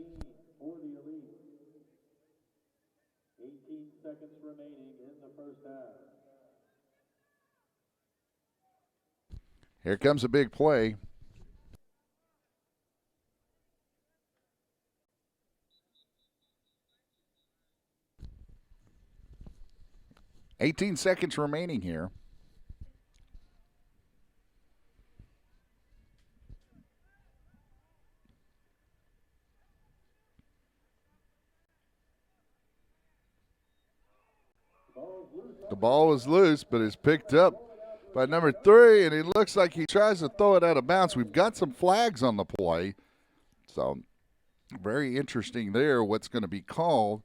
18 seconds remaining in the first half. Here comes a big play. $18 seconds remaining here. The ball was loose, but it's picked up by number 3, and it looks like he tries to throw it out of bounds. We've got some flags on the play, so very interesting there what's going to be called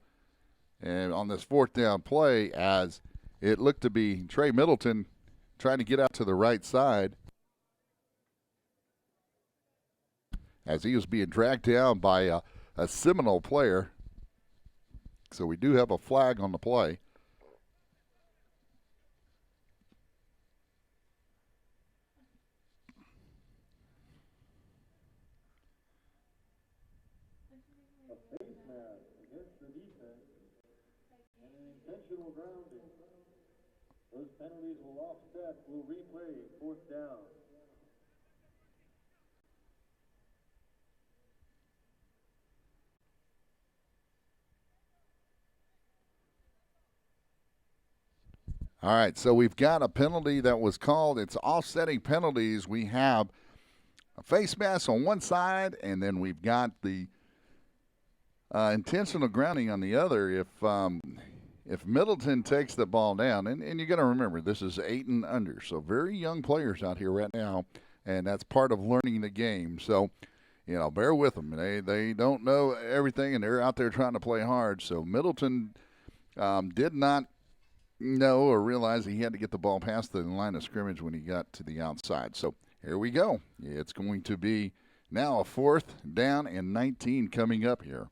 and on this 4th down play, as it looked to be Trey Middleton trying to get out to the right side as he was being dragged down by a Seminole player. So we do have a flag on the play. Face mask against the defense and an intentional grounding. Those penalties will offset. We'll replay 4th down. All right, so we've got a penalty that was called. It's offsetting penalties. We have a face mask on one side, and then we've got the intentional grounding on the other. If Middleton takes the ball down, and you got to remember, this is 8 and under, so very young players out here right now, and that's part of learning the game. So, bear with them. They don't know everything, and they're out there trying to play hard. So Middleton did not know or realize he had to get the ball past the line of scrimmage when he got to the outside. So here we go. It's going to be now a 4th down and 19 coming up here.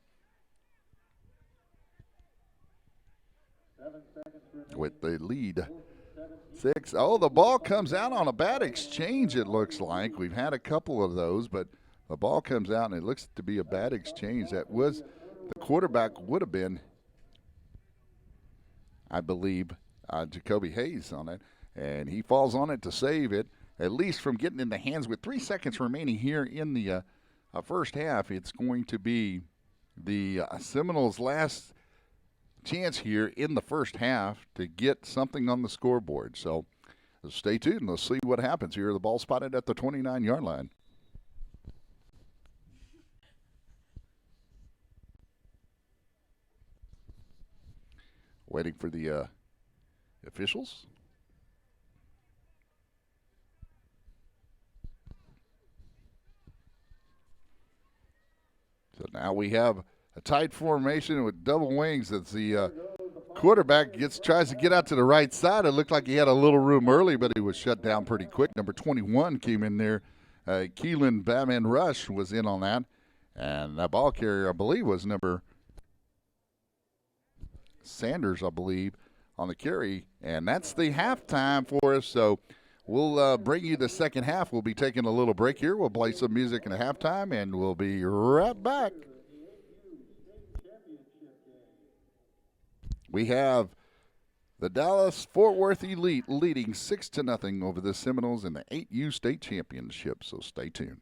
7 seconds remaining. With the lead 6. Oh, the ball comes out on a bad exchange, it looks like. We've had a couple of those, but the ball comes out, and it looks to be a bad exchange. That was the quarterback would have been, I believe, Jacoby Hayes on it, and he falls on it to save it, at least from getting in the hands. With 3 seconds remaining here in the first half, it's going to be the Seminoles' last chance here in the first half to get something on the scoreboard. So stay tuned. Let's see what happens here. The ball spotted at the 29-yard line. Waiting for the officials. So now we have a tight formation with double wings as the quarterback tries to get out to the right side. It looked like he had a little room early, but he was shut down pretty quick. Number 21 came in there. Keelan Batman Rush was in on that. And that ball carrier, I believe, was number Sanders, I believe, on the carry. And that's the halftime for us. So we'll bring you the second half. We'll be taking a little break here. We'll play some music in the halftime, and we'll be right back. We have the Dallas-Fort Worth Elite leading 6-0 over the Seminoles in the 8U state championship. So stay tuned.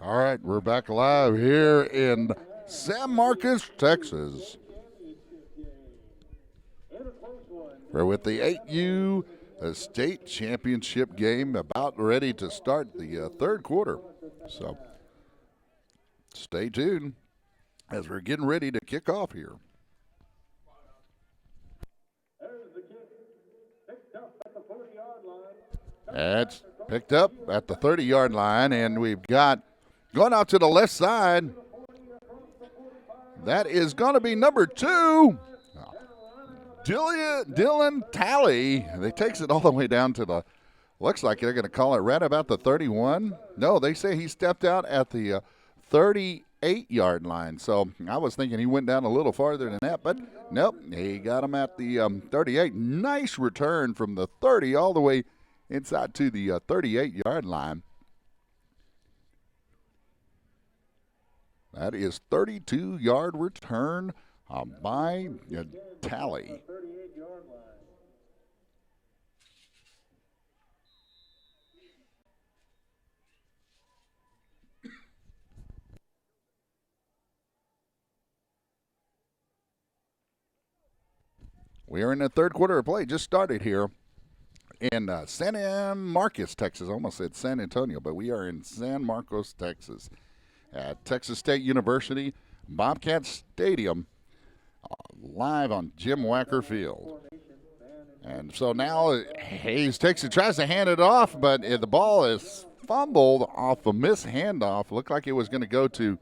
All right, we're back live here in San Marcos, Texas. We're with the 8U state championship game about ready to start the third quarter. So stay tuned as we're getting ready to kick off here. It's picked up at the 30-yard line, and we've got going out to the left side. That is going to be number 2, Dylan Talley. They takes it all the way down to the, looks like they're going to call it right about the 31. No, they say he stepped out at the 38-yard line. So I was thinking he went down a little farther than that, but nope, he got him at the 38. Nice return from the 30 all the way inside to the 38-yard line. That is 32-yard return by Talley. We are in the third quarter of play. Just started here in San Marcos, Texas. I almost said San Antonio, but we are in San Marcos, Texas, at Texas State University Bobcat Stadium, live on Jim Wacker Field. And so now Hayes takes it, tries to hand it off, but the ball is fumbled off a missed handoff. Looked like it was going to go to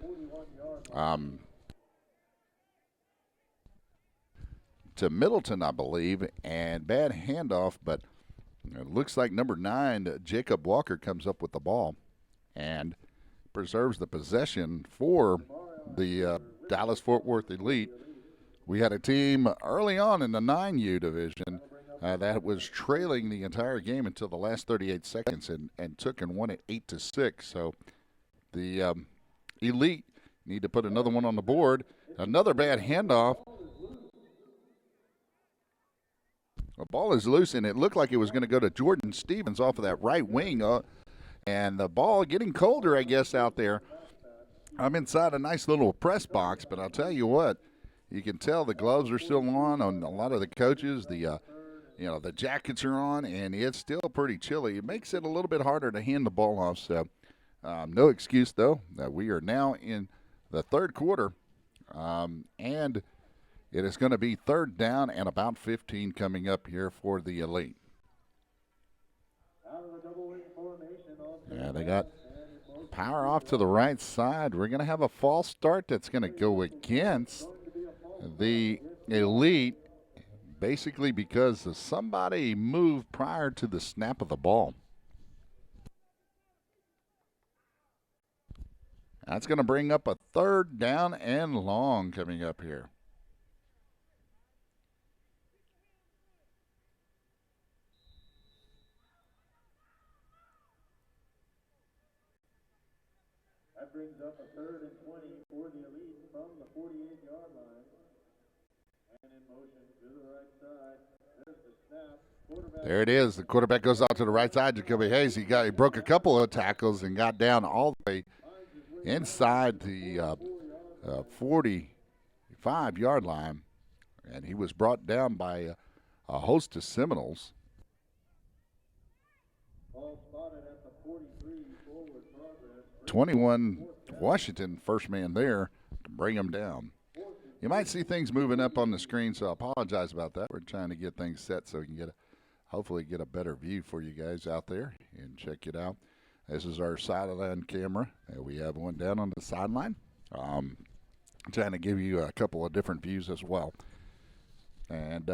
Middleton, I believe, and bad handoff, but it looks like number 9, Jacob Walker, comes up with the ball and preserves the possession for the Dallas-Fort Worth Elite. We had a team early on in the 9U division that was trailing the entire game until the last 38 seconds and took and won it 8-6. So the Elite need to put another one on the board. Another bad handoff. The ball is loose, and it looked like it was going to go to Jordan Stevens off of that right wing. And the ball getting colder, I guess, out there. I'm inside a nice little press box, but I'll tell you what, you can tell the gloves are still on a lot of the coaches. The jackets are on, and it's still pretty chilly. It makes it a little bit harder to hand the ball off. So no excuse, though, that we are now in the third quarter, and it is going to be third down and about 15 coming up here for the Elite. Yeah, they got power off to the right side. We're going to have a false start that's going to go against the Elite, basically because somebody moved prior to the snap of the ball. That's going to bring up a third down and long coming up here. That brings up a 3rd and 20 for the Elite from the 48-yard line. And in motion to the right side. There's the snap. There it is. The quarterback goes out to the right side. Jacoby Hayes, he broke a couple of tackles and got down all the way inside the 45-yard line. And he was brought down by a host of Seminoles. Ball spotted at the 43, forward progress. 21 Washington, first man there to bring him down. You might see things moving up on the screen, so I apologize about that. We're trying to get things set so we can hopefully get a better view for you guys out there and check it out. This is our sideline camera. We have one down on the sideline. Trying to give you a couple of different views as well. And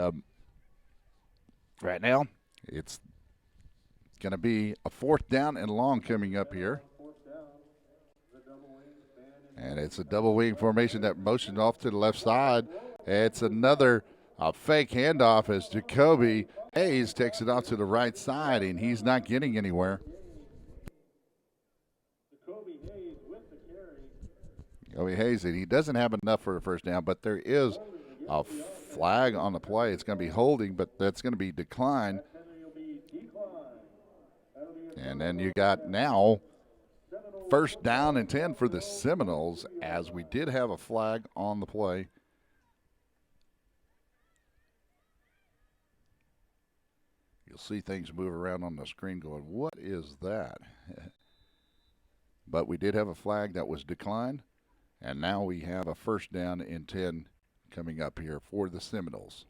right now, it's going to be a fourth down and long coming up here. And it's a double wing formation that motioned off to the left side. It's another fake handoff as Jacoby Hayes takes it off to the right side, and he's not getting anywhere. Jacoby Hayes, and he doesn't have enough for a first down, but there is a flag on the play. It's going to be holding, but that's going to be declined. And then you got now first down and 10 for the Seminoles, as we did have a flag on the play. You'll see things move around on the screen going, what is that? But we did have a flag that was declined, and now we have a first down and 10 coming up here for the Seminoles.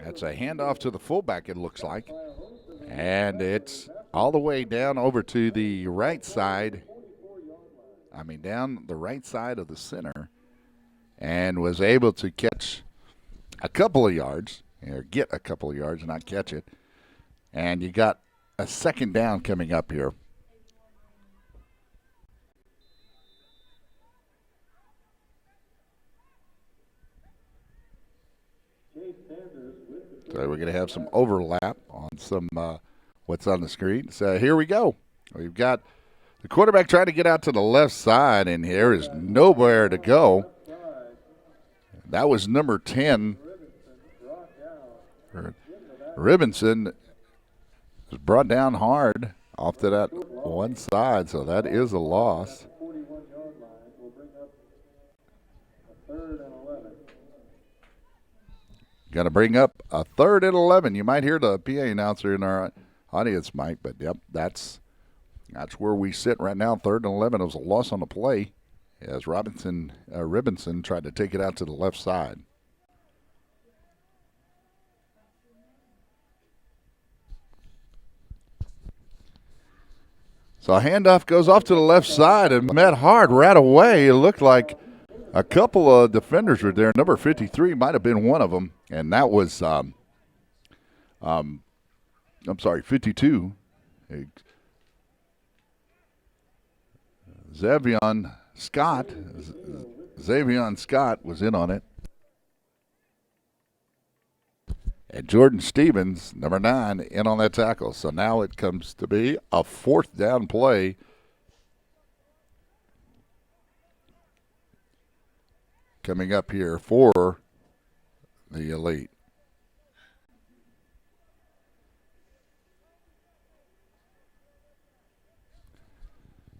That's a handoff to the fullback, it looks like. And it's all the way down over to the right side. I mean, down the right side of the center. And was able to catch a couple of yards, or get a couple of yards, not catch it. And you got a second down coming up here. So we're going to have some overlap on some what's on the screen. So here we go. We've got the quarterback trying to get out to the left side, and there is nowhere to go. That was number 10. Ribinson was brought down hard off to that one side, so that is a loss. Got to bring up a 3rd and 11. You might hear the PA announcer in our audience, Mike, but yep, that's where we sit right now. 3rd and 11. It was a loss on the play as Ribinson tried to take it out to the left side. So a handoff goes off to the left side and met hard right away. It looked like a couple of defenders were there. Number 53 might have been one of them, and that was, 52. Xavion Scott was in on it. And Jordan Stevens, number 9, in on that tackle. So now it comes to be a 4th down play. Coming up here for the Elite.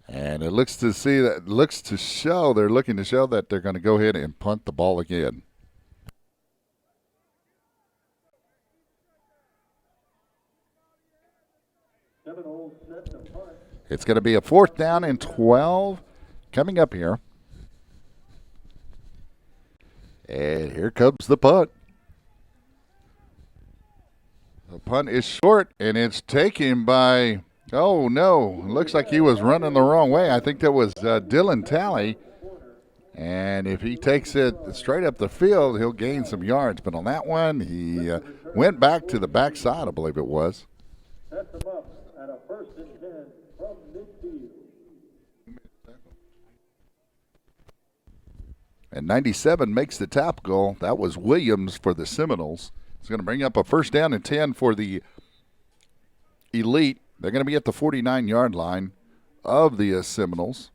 And it looks to show they're looking to show that they're going to go ahead and punt the ball again. It's going to be a 4th down and 12 coming up here. And here comes the punt. The punt is short, and it's taken by, oh no, looks like he was running the wrong way. I think that was Dylan Talley. And if he takes it straight up the field, he'll gain some yards. But on that one, he went back to the backside, I believe it was. Sets him up at a 1st and 10 from midfield. And 97 makes the tap goal. That was Williams for the Seminoles. It's going to bring up a 1st down and 10 for the Elite. They're going to be at the 49-yard line of the Seminoles.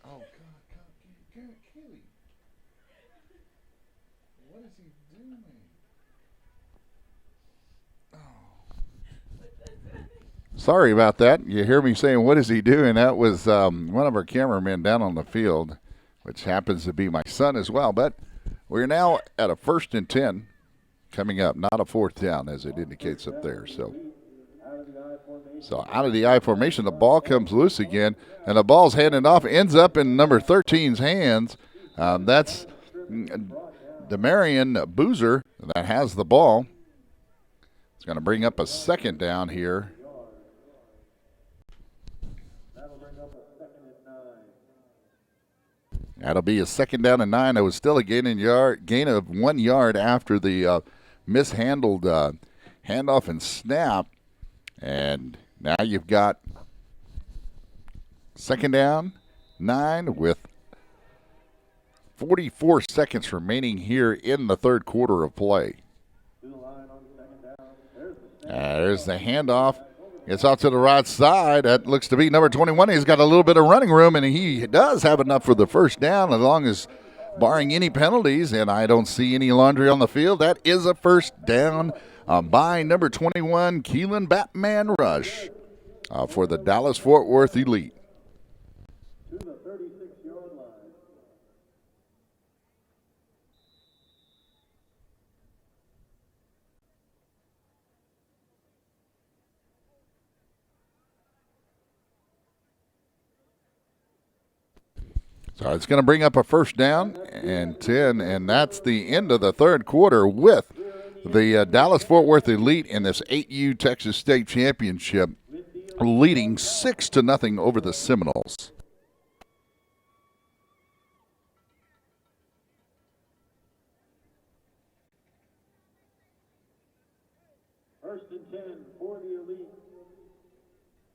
Oh, God, Kelly. What is he doing? Oh. Sorry about that. You hear me saying, what is he doing? That was one of our cameramen down on the field, which happens to be my son as well. But we're now at a 1st and 10 coming up, not a 4th down as it indicates up there. So out of the I formation, the ball comes loose again, and the ball's handed off, ends up in number 13's hands. That's Demarion Boozer that has the ball. It's going to bring up a 2nd down here. That'll be a 2nd down and 9. It was still a gain of 1 yard after the mishandled handoff and snap. And now you've got 2nd down, 9 with 44 seconds remaining here in the 3rd quarter of play. There's the handoff. It's off to the right side. That looks to be number 21. He's got a little bit of running room, and he does have enough for the 1st down as long as barring any penalties, and I don't see any laundry on the field. That is a first down by number 21, Keelan Batman Rush for the Dallas-Fort Worth Elite. To the 36-yard line. So it's going to bring up a first down and 10, and that's the end of the third quarter with the Dallas-Fort Worth Elite in this 8U Texas State Championship leading 6-0 over the Seminoles. First and 10 for the Elite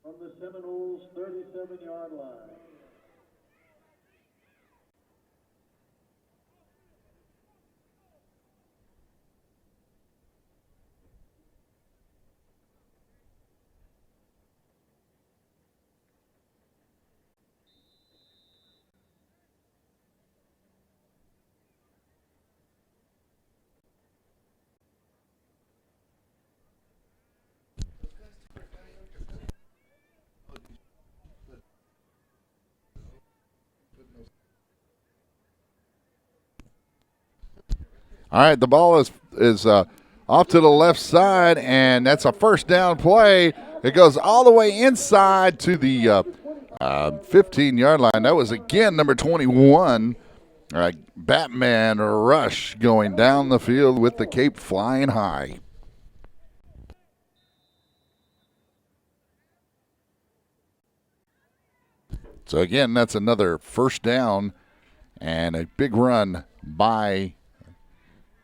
from the Seminoles' 37-yard line. All right, the ball is off to the left side, and that's a first down play. It goes all the way inside to the 15-yard line. That was, again, number 21, Batman Rush, going down the field with the cape flying high. So, again, that's another first down and a big run by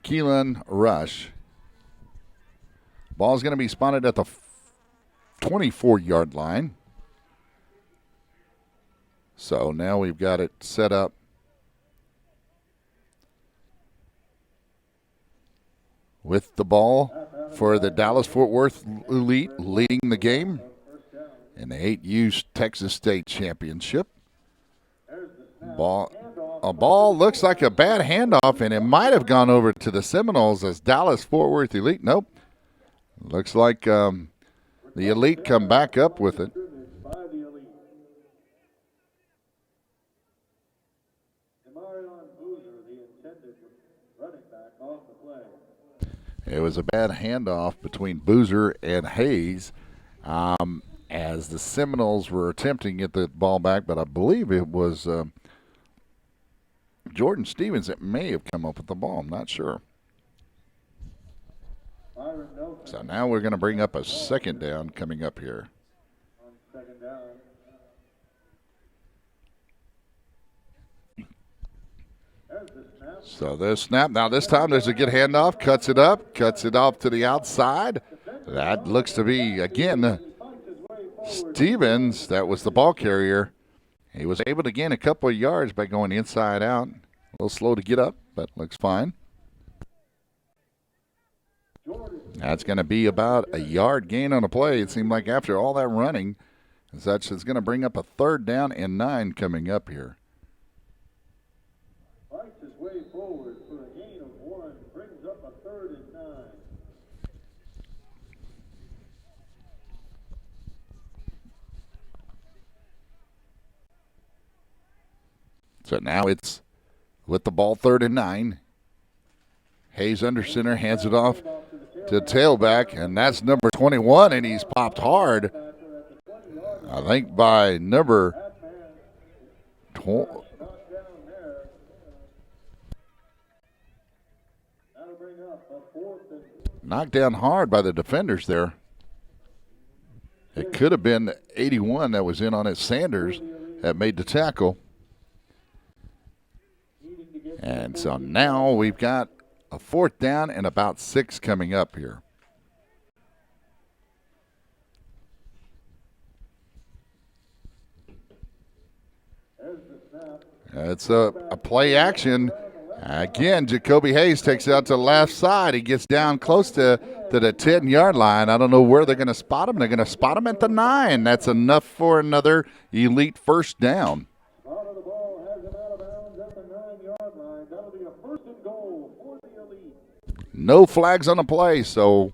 Keelan Rush. Ball's going to be spotted at the 24-yard line. So now we've got it set up. With the ball for the Dallas-Fort Worth Elite leading the game in the 8U Texas State Championship. A ball looks like a bad handoff, and it might have gone over to the Seminoles as Dallas-Fort Worth Elite. Nope. Looks like the Elite come back up with it. It was a bad handoff between Boozer and Hayes as the Seminoles were attempting to get the ball back, but I believe it was Jordan Stevens that may have come up with the ball. I'm not sure. So now we're going to bring up a second down coming up here. Second down. So there's snap. Now this time there's a good handoff. Cuts it up. Cuts it off to the outside. That looks to be, again, Stevens. That was the ball carrier. He was able to gain a couple of yards by going inside out. A little slow to get up, but looks fine. That's going to be about a yard gain on a play. It seemed like after all that running, such is going to bring up a third down and 9 coming up here. Fights his way forward for a gain of 1. Brings up a 3rd and 9. So now it's with the ball 3rd and 9. Hayes under center, hands it off to tailback, and that's number 21, and he's popped hard. I think by number 20. Knocked down hard by the defenders there. It could have been 81 that was in on it, Sanders, that made the tackle. And so now we've got a 4th down and about 6 coming up here. It's a play action. Again, Jacoby Hayes takes it out to the left side. He gets down close to the 10-yard line. I don't know where they're going to spot him. They're going to spot him at the 9. That's enough for another Elite first down. Spot of the ball has him out of bounds at the 9-yard line. No flags on the play, so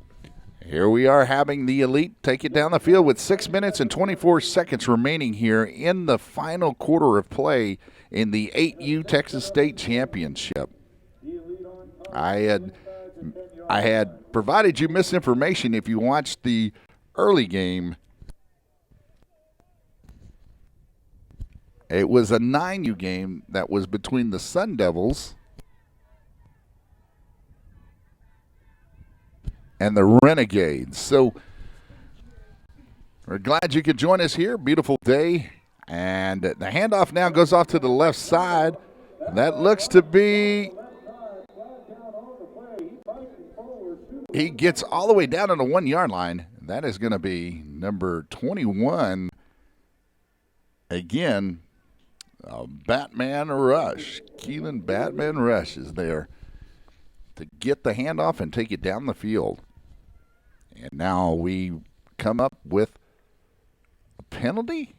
here we are having the Elite take it down the field with 6 minutes and 24 seconds remaining here in the final quarter of play in the 8U Texas State Championship. I had provided you misinformation if you watched the early game. It was a 9U game that was between the Sun Devils and the Renegades. So we're glad you could join us here. Beautiful day. And the handoff now goes off to the left side. That looks to be, he gets all the way down on the 1 yard line. That is going to be number 21. Again, Batman Rush. Keelan Batman Rush is there to get the handoff and take it down the field. And now we come up with a penalty?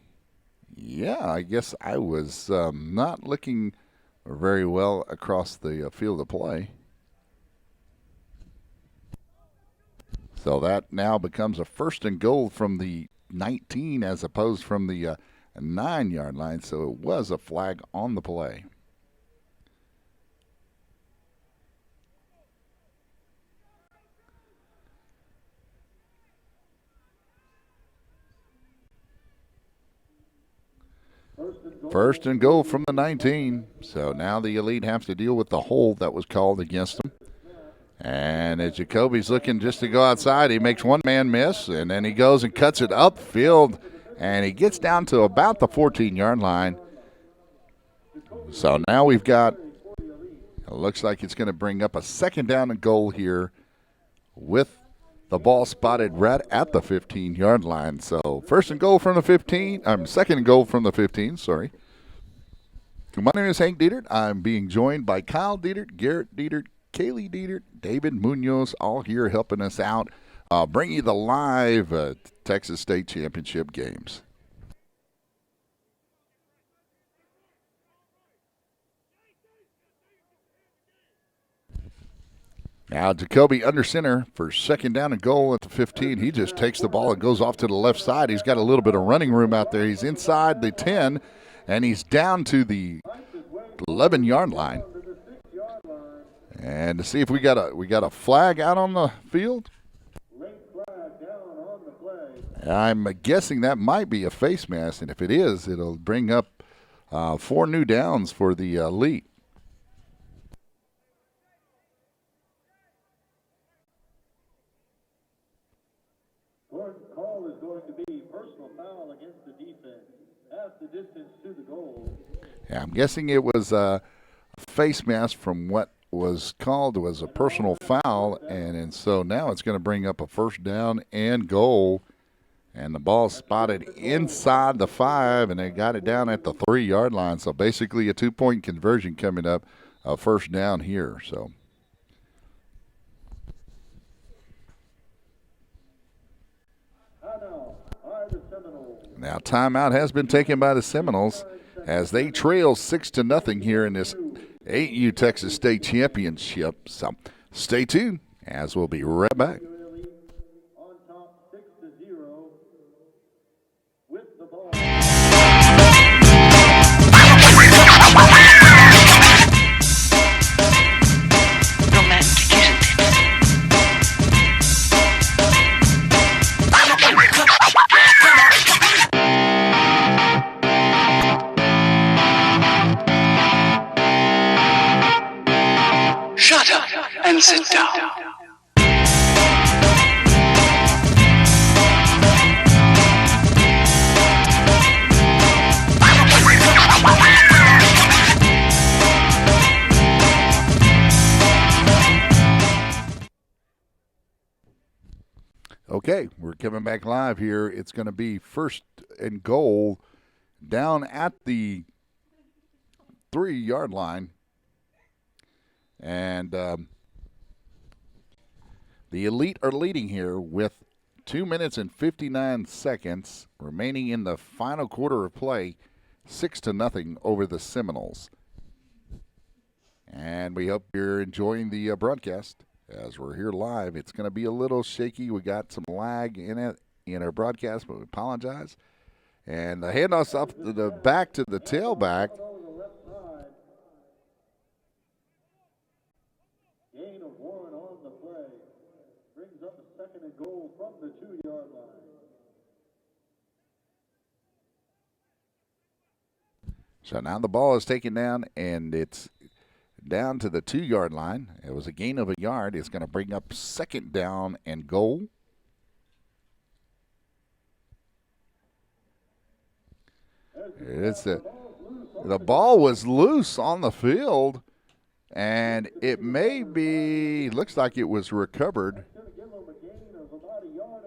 Yeah, I guess I was not looking very well across the field of play. So that now becomes a 1st and goal from the 19 as opposed from the 9 yard line. So it was a flag on the play. First and goal from the 19. So now the Elite have to deal with the hold that was called against them. And as Jacoby's looking just to go outside, he makes one man miss, and then he goes and cuts it upfield, and he gets down to about the 14-yard line. So now we've got, it looks like it's going to bring up a 2nd down and goal here with the ball spotted right at the 15-yard line. So 1st and goal from the 15. 2nd and goal from the 15, sorry. My name is Hank Dietert. I'm being joined by Kyle Dietert, Garrett Dietert, Kaylee Dietert, David Munoz, all here helping us out, bring you the live Texas State Championship games. Now Jacoby under center for 2nd down and goal at the 15. He just takes the ball and goes off to the left side. He's got a little bit of running room out there. He's inside the 10, and he's down to the 11-yard line. And to see if we got a flag out on the field. I'm guessing that might be a face mask, and if it is, it'll bring up 4 new downs for the Elite. Gordon's call is going to be personal foul against the defense. Half the distance to the goal. Yeah, I'm guessing it was a face mask from what was called was a personal foul, and so now it's going to bring up a 1st down and goal, and the ball spotted inside the 5, and they got it down at the 3-yard line. So basically a 2-point conversion coming up, a 1st down here. So now timeout has been taken by the Seminoles as they trail 6-0 here in this 8U Texas State Championship. So stay tuned as we'll be right back. On top 6-0 with the ball. Romantic, isn't it? Shut up and sit down. Okay, we're coming back live here. It's going to be 1st and goal down at the 3-yard line. And the Elite are leading here with 2 minutes and 59 seconds remaining in the final quarter of play, 6-0 over the Seminoles. And we hope you're enjoying the broadcast as we're here live. It's going to be a little shaky. We got some lag in it in our broadcast, but we apologize. And the handoff's up to the back to the tailback. Over the left side. Gain of 1 on the play. Brings up a 2nd and goal from the 2-yard line. So now the ball is taken down, and it's down to the 2-yard line. It was a gain of a yard. It's going to bring up 2nd down and goal. The ball was loose on the field, and it may be, looks like it was recovered. Going to give them a gain of about 1.5 yards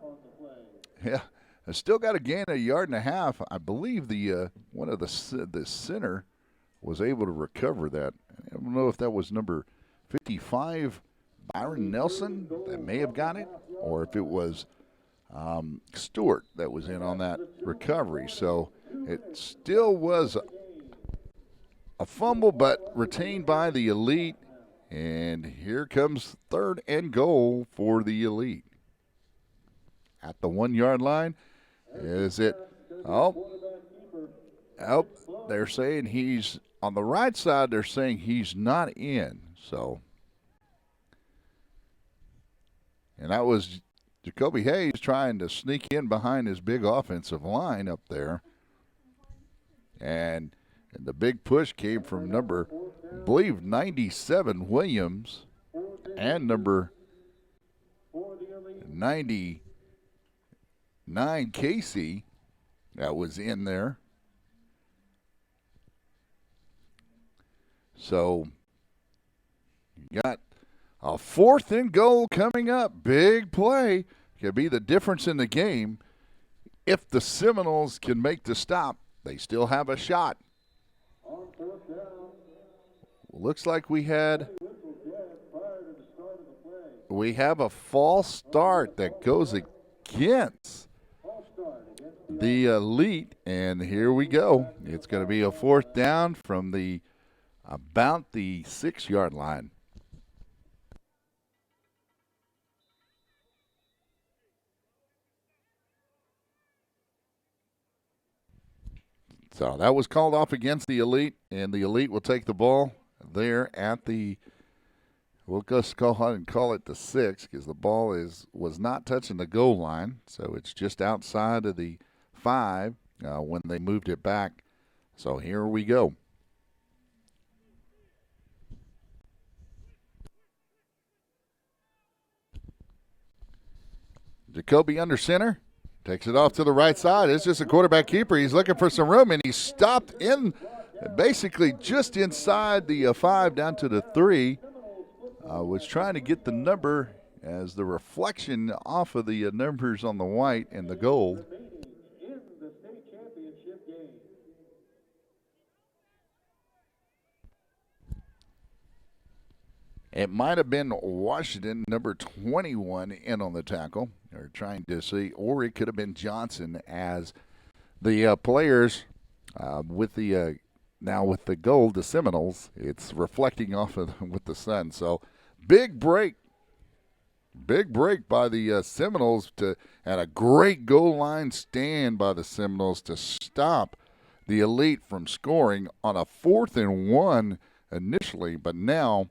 on the play. Yeah, I still got a gain of 1.5 yards. I believe the one of the center was able to recover that. I don't know if that was number 55, Byron Nelson, that may have got it, or if it was Stewart that was in on that recovery. So it still was a fumble, but retained by the Elite. And here comes 3rd and goal for the Elite. At the 1-yard line, is it? Oh, they're saying he's on the right side. They're saying he's not in. So, and that was Jacoby Hayes trying to sneak in behind his big offensive line up there. And the big push came from number, I believe, 97 Williams and number 99 Casey that was in there. So you got a 4th and goal coming up. Big play. Could be the difference in the game. If the Seminoles can make the stop, they still have a shot. On 4th down. Looks like we had Whistle dead prior to the start of the play. we have a false start that goes against False start against the Elite, and here we go. It's going to be a 4th down from the about the 6-yard line. So that was called off against the Elite, and the Elite will take the ball there at the, we'll just go ahead and call it the 6 because the ball was not touching the goal line, so it's just outside of the 5 when they moved it back. So here we go. Jacoby under center. Takes it off to the right side. It's just a quarterback keeper. He's looking for some room, and he stopped in basically just inside the 5 down to the 3. Was trying to get the number as the reflection off of the numbers on the white and the gold. in the state championship game. It might have been Washington, number 21, in on the tackle. They're trying to see, or it could have been Johnson as the players with the now with the gold, the Seminoles. It's reflecting off of with the sun. So big break by the Seminoles and a great goal line stand by the Seminoles to stop the Elite from scoring on a 4th and 1 initially, but now.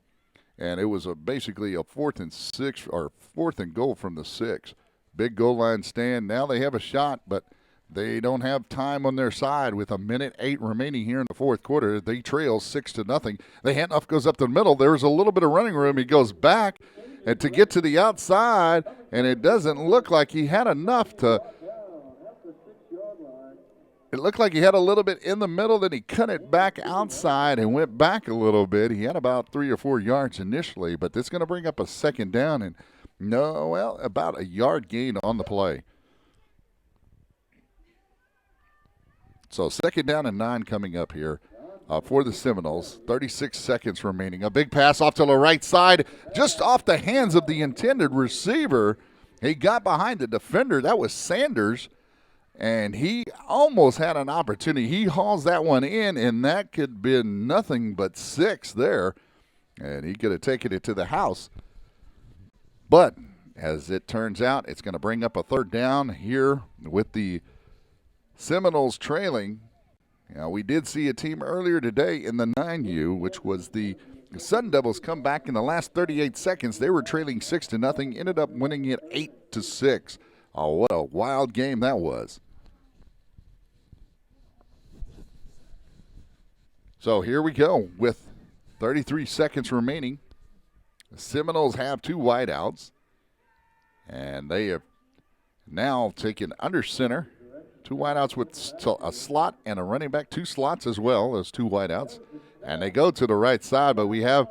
And it was basically a 4th and 6 or 4th and goal from the 6. Big goal line stand. Now they have a shot, but they don't have time on their side with 1:08 remaining here in the 4th quarter. They trail 6-0. The handoff goes up the middle. There's a little bit of running room. He goes back and to get to the outside, and it doesn't look like he had enough to. It looked like he had a little bit in the middle, then he cut it back outside and went back a little bit. He had about 3 or 4 yards initially, but this is going to bring up a 2nd down and about a yard gain on the play. So 2nd down and 9 coming up here for the Seminoles. 36 seconds remaining. A big pass off to the right side, just off the hands of the intended receiver. He got behind the defender. That was Sanders. And he almost had an opportunity. He hauls that one in, and that could have been nothing but 6 there. And he could have taken it to the house. But as it turns out, it's going to bring up a third down here with the Seminoles trailing. Now, we did see a team earlier today in the 9U, which was the Sun Devils, come back in the last 38 seconds. They were trailing 6-0, ended up winning it 8-6. Oh, what a wild game that was. So here we go with 33 seconds remaining. The Seminoles have 2 wideouts, and they have now taken under center. 2 wideouts with a slot and a running back, 2 slots as well, those 2 wideouts. And they go to the right side, but we have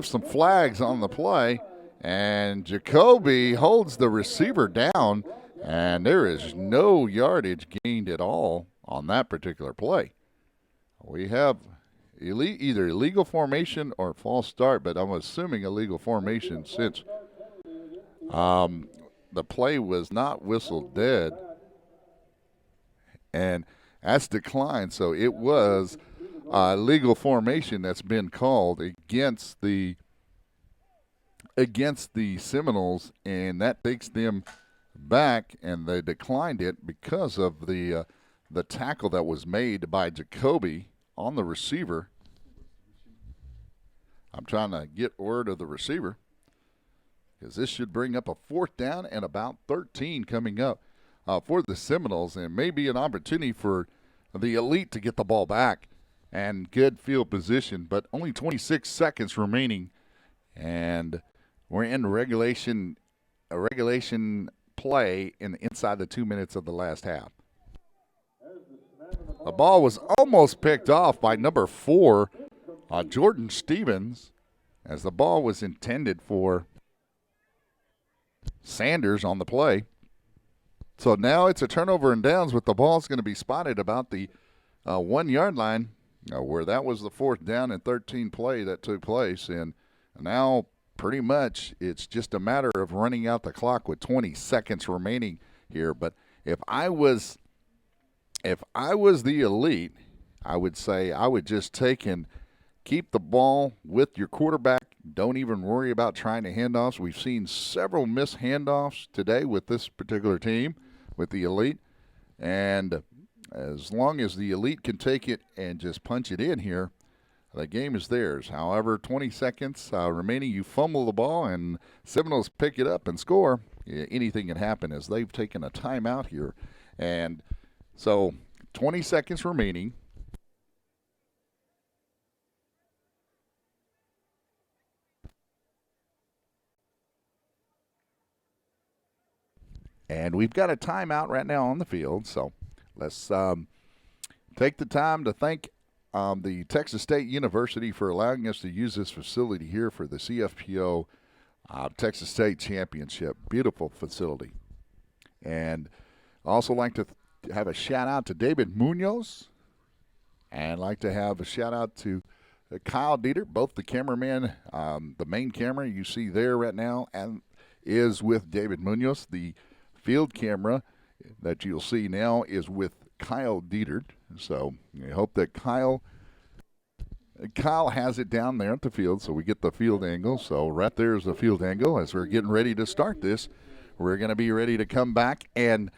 some flags on the play, and Jacoby holds the receiver down, and there is no yardage gained at all on that particular play. We have either illegal formation or false start, but I'm assuming illegal formation since the play was not whistled dead. And that's declined, so it was legal formation that's been called against the Seminoles, and that takes them back, and they declined it because of the tackle that was made by Jacoby on the receiver. I'm trying to get word of the receiver because this should bring up a 4th down and about 13 coming up for the Seminoles, and maybe an opportunity for the Elite to get the ball back and good field position, but only 26 seconds remaining, and we're in regulation play inside the 2 minutes of the last half. The ball was almost picked off by number 4, Jordan Stevens, as the ball was intended for Sanders on the play. So now it's a turnover and downs, but the ball's going to be spotted about the 1 yard line, where that was the 4th down and 13 play that took place. And now pretty much it's just a matter of running out the clock with 20 seconds remaining here. But if I was the Elite, I would say I would just take and keep the ball with your quarterback. Don't even worry about trying to handoffs. We've seen several missed handoffs today with this particular team, with the Elite. And as long as the Elite can take it and just punch it in here, the game is theirs. However, 20 seconds remaining, you fumble the ball and Seminoles pick it up and score. Anything can happen as they've taken a timeout here. And so 20 seconds remaining. And we've got a timeout right now on the field, so let's take the time to thank the Texas State University for allowing us to use this facility here for the CFPO Texas State Championship. Beautiful facility. And I also like to have a shout-out to David Munoz, and like to have a shout-out to Kyle Dieter, both the cameraman, the main camera you see there right now, and is with David Munoz. The field camera that you'll see now is with Kyle Dieter. So I hope that Kyle has it down there at the field so we get the field angle. So right there is the field angle as we're getting ready to start this. We're going to be ready to come back and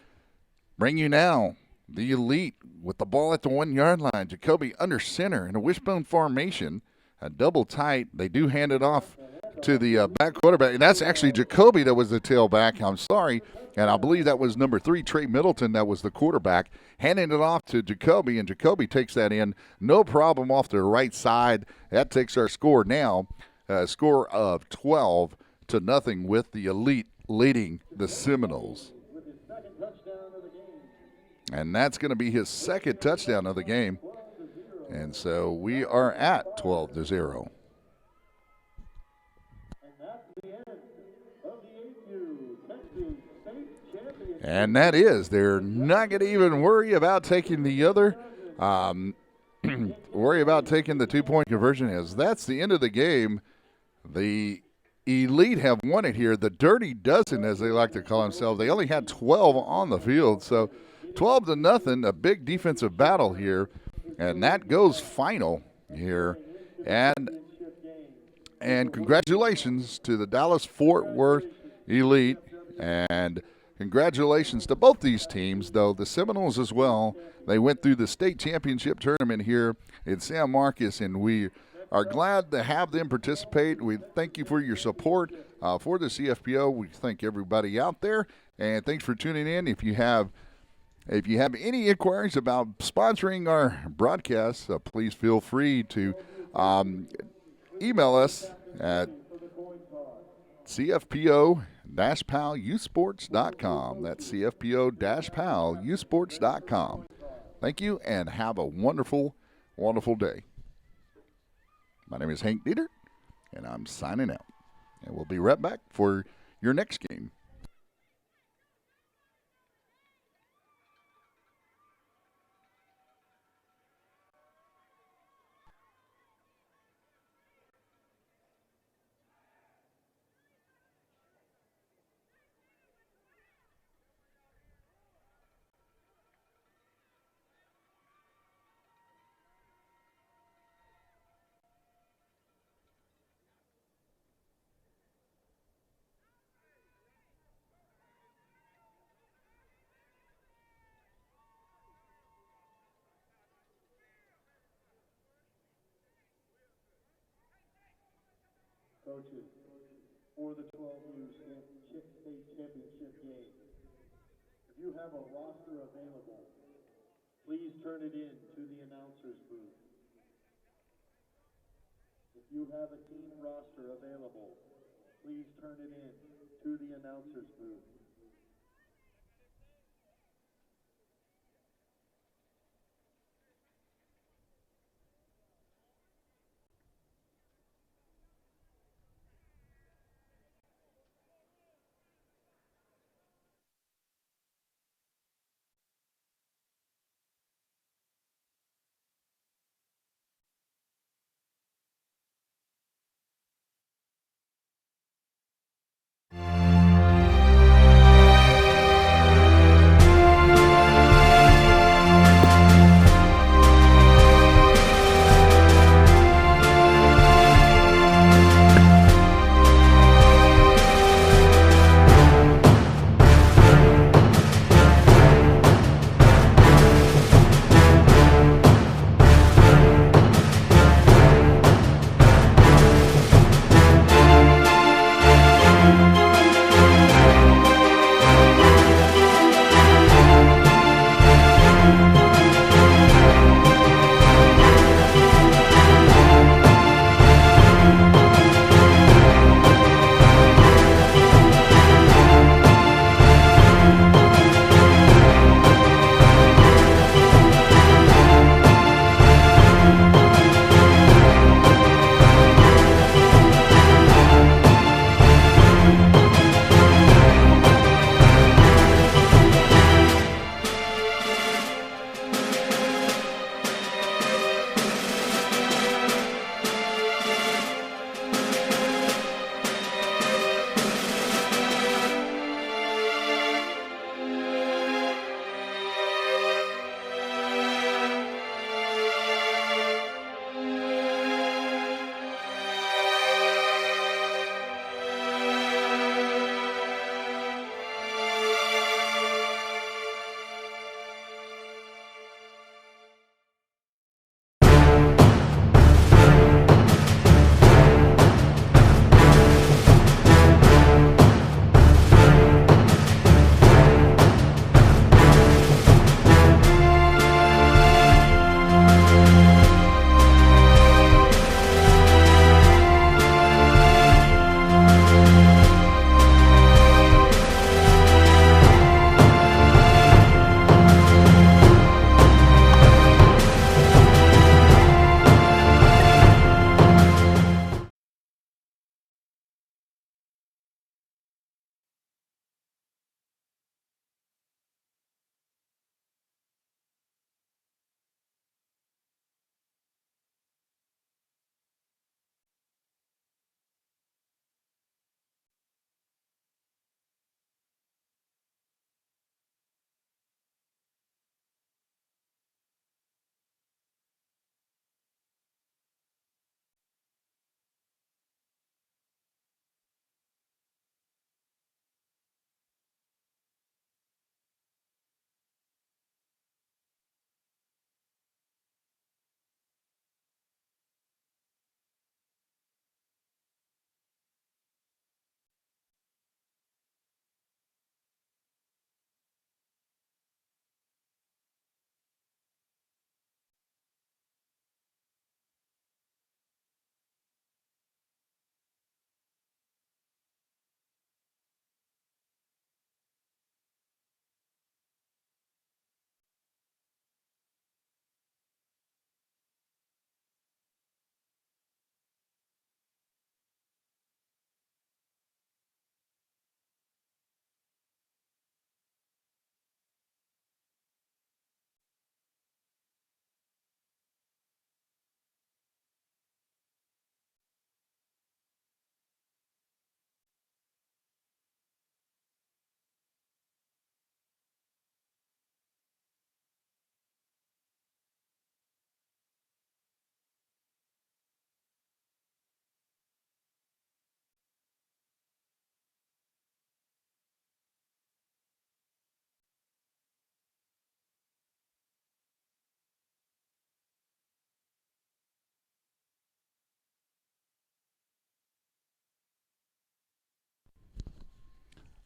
bring you now the Elite with the ball at the 1 yard line. Jacoby under center in a wishbone formation, a double tight. They do hand it off to the back quarterback, and that's actually Jacoby that was the tailback. I'm sorry, and I believe that was number 3, Trey Middleton, that was the quarterback, handing it off to Jacoby, and Jacoby takes that in, no problem off the right side. That takes our score now, a score of 12-0 with the Elite leading the Seminoles. And that's going to be his 2nd touchdown of the game, and so we are at 12-0. And that is, they're not going to even worry about taking the other, worry about taking the 2-point conversion, as that's the end of the game. The Elite have won it here. The Dirty Dozen, as they like to call themselves. They only had 12 on the field, so 12-0, a big defensive battle here. And that goes final here. And congratulations to the Dallas-Fort Worth elite. And congratulations to both these teams, though the Seminoles as well. They went through the state championship tournament here in San Marcos, and we are glad to have them participate. We thank you for your support for the CFPO. We thank everybody out there, and thanks for tuning in. If you have any inquiries about sponsoring our broadcasts, please feel free to email us at CFPO-PALUsports.com. That's CFPO-PALUsports.com. Thank you, and have a wonderful, wonderful day. My name is Hank Dieter, and I'm signing out. And we'll be right back for your next game. Coaches, for the 12U state championship game, if you have a roster available, please turn it in to the announcer's booth. If you have a team roster available, please turn it in to the announcer's booth.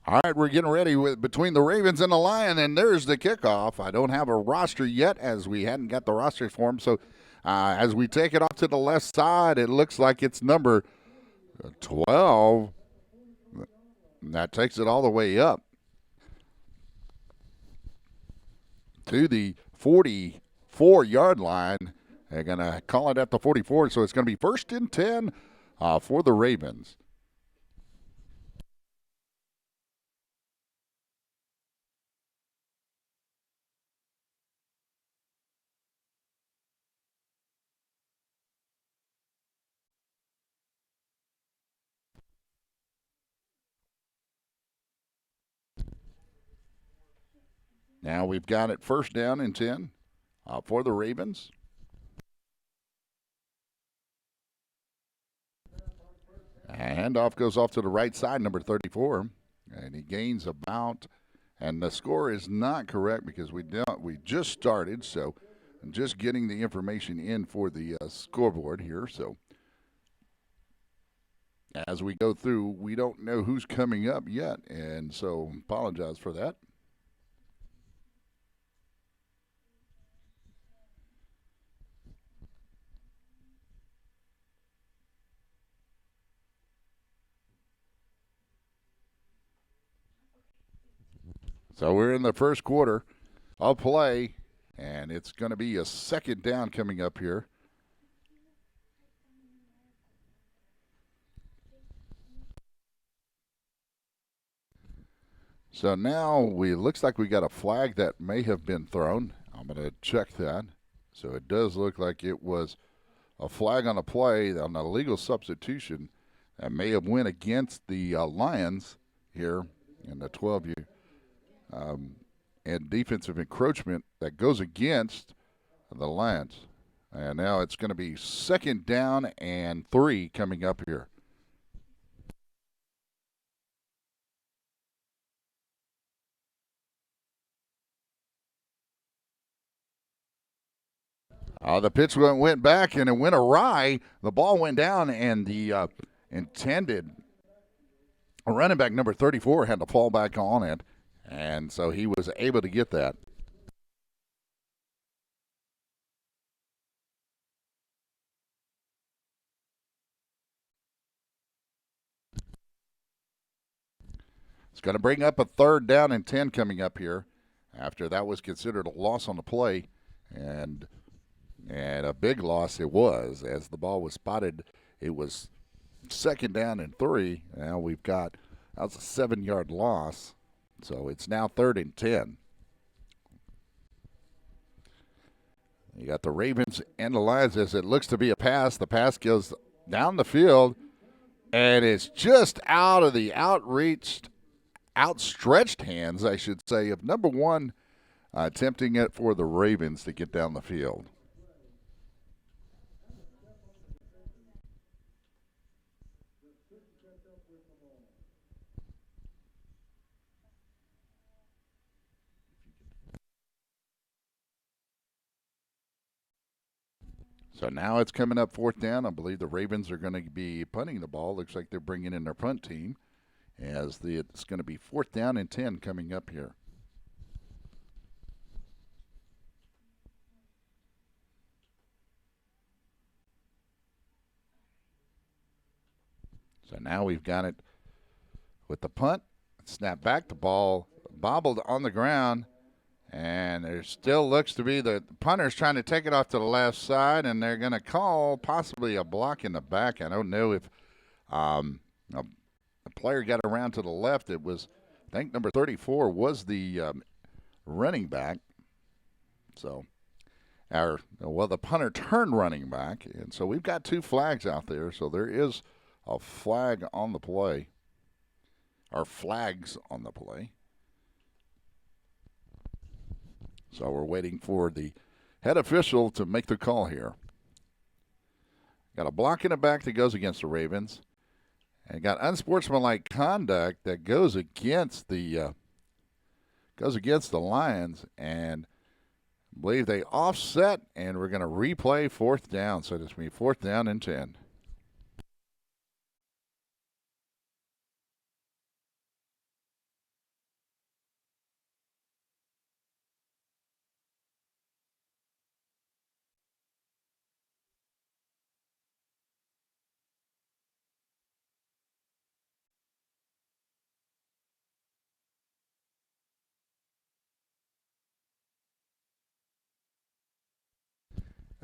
All right, we're getting ready between the Ravens and the Lions, and there's the kickoff. I don't have a roster yet, as we hadn't got the roster form. So as we take it off to the left side, it looks like it's number 12. And that takes it all the way up to the 44-yard line. They're going to call it at the 44, so it's going to be 1st and 10 for the Ravens. Now we've got it 1st down and 10 for the Ravens. Handoff goes off to the right side, number 34, and he gains about, and the score is not correct because we just started, so I'm just getting the information in for the scoreboard here. So as we go through, we don't know who's coming up yet, and so apologize for that. So we're in the first quarter of play, and it's going to be a 2nd down coming up here. So now looks like we got a flag that may have been thrown. I'm going to check that. So it does look like it was a flag on a play on a legal substitution that may have went against the Lions here in the 12-year. And defensive encroachment that goes against the Lions. And now it's going to be 2nd down and 3 coming up here. The pitch went back and it went awry. The ball went down, and the intended running back number 34 had to fall back on it. And so he was able to get that. It's going to bring up a 3rd down and 10 coming up here after that was considered a loss on the play. And a big loss it was, as the ball was spotted. It was 2nd down and 3. Now that was a 7-yard loss. So it's now 3rd and 10. You got the Ravens and the Lions as it looks to be a pass. The pass goes down the field, and it's just out of the outstretched hands, I should say, of number 1, attempting it for the Ravens to get down the field. So now it's coming up 4th down. I believe the Ravens are going to be punting the ball. Looks like they're bringing in their punt team, as it's going to be 4th down and 10 coming up here. So now we've got it with the punt. Snap back, the ball bobbled on the ground. And there still looks to be the punter's trying to take it off to the left side, and they're going to call possibly a block in the back. I don't know if a player got around to the left. It was, I think, number 34 was the running back. So, the punter turned running back, and so we've got 2 flags out there. So there is a flag on the play, or flags on the play. So we're waiting for the head official to make the call here. Got a block in the back that goes against the Ravens, and got unsportsmanlike conduct that goes against the Lions, and I believe they offset, and we're going to replay 4th down. So it's going to be 4th down and 10.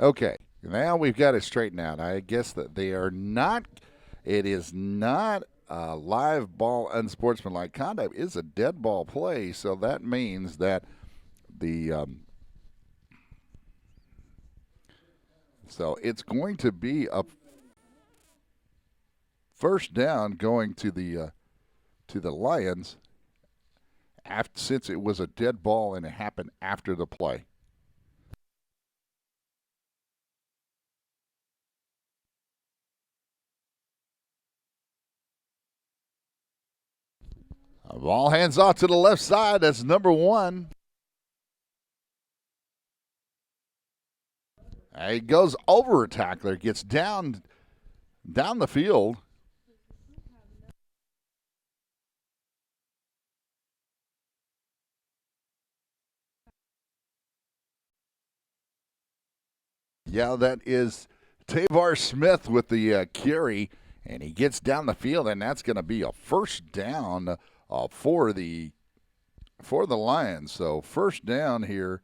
Okay, now we've got it straightened out. I guess that they are not. It is not a live ball unsportsmanlike conduct. It's a dead ball play, so that means that the so it's going to be a first down going to the Lions. Since it was a dead ball and it happened after the play. Ball hands off to the left side. That's number 1. He goes over a tackler, gets down the field. Yeah, that is Tavar Smith with the carry, and he gets down the field, and that's going to be a first down for the Lions. So first down here.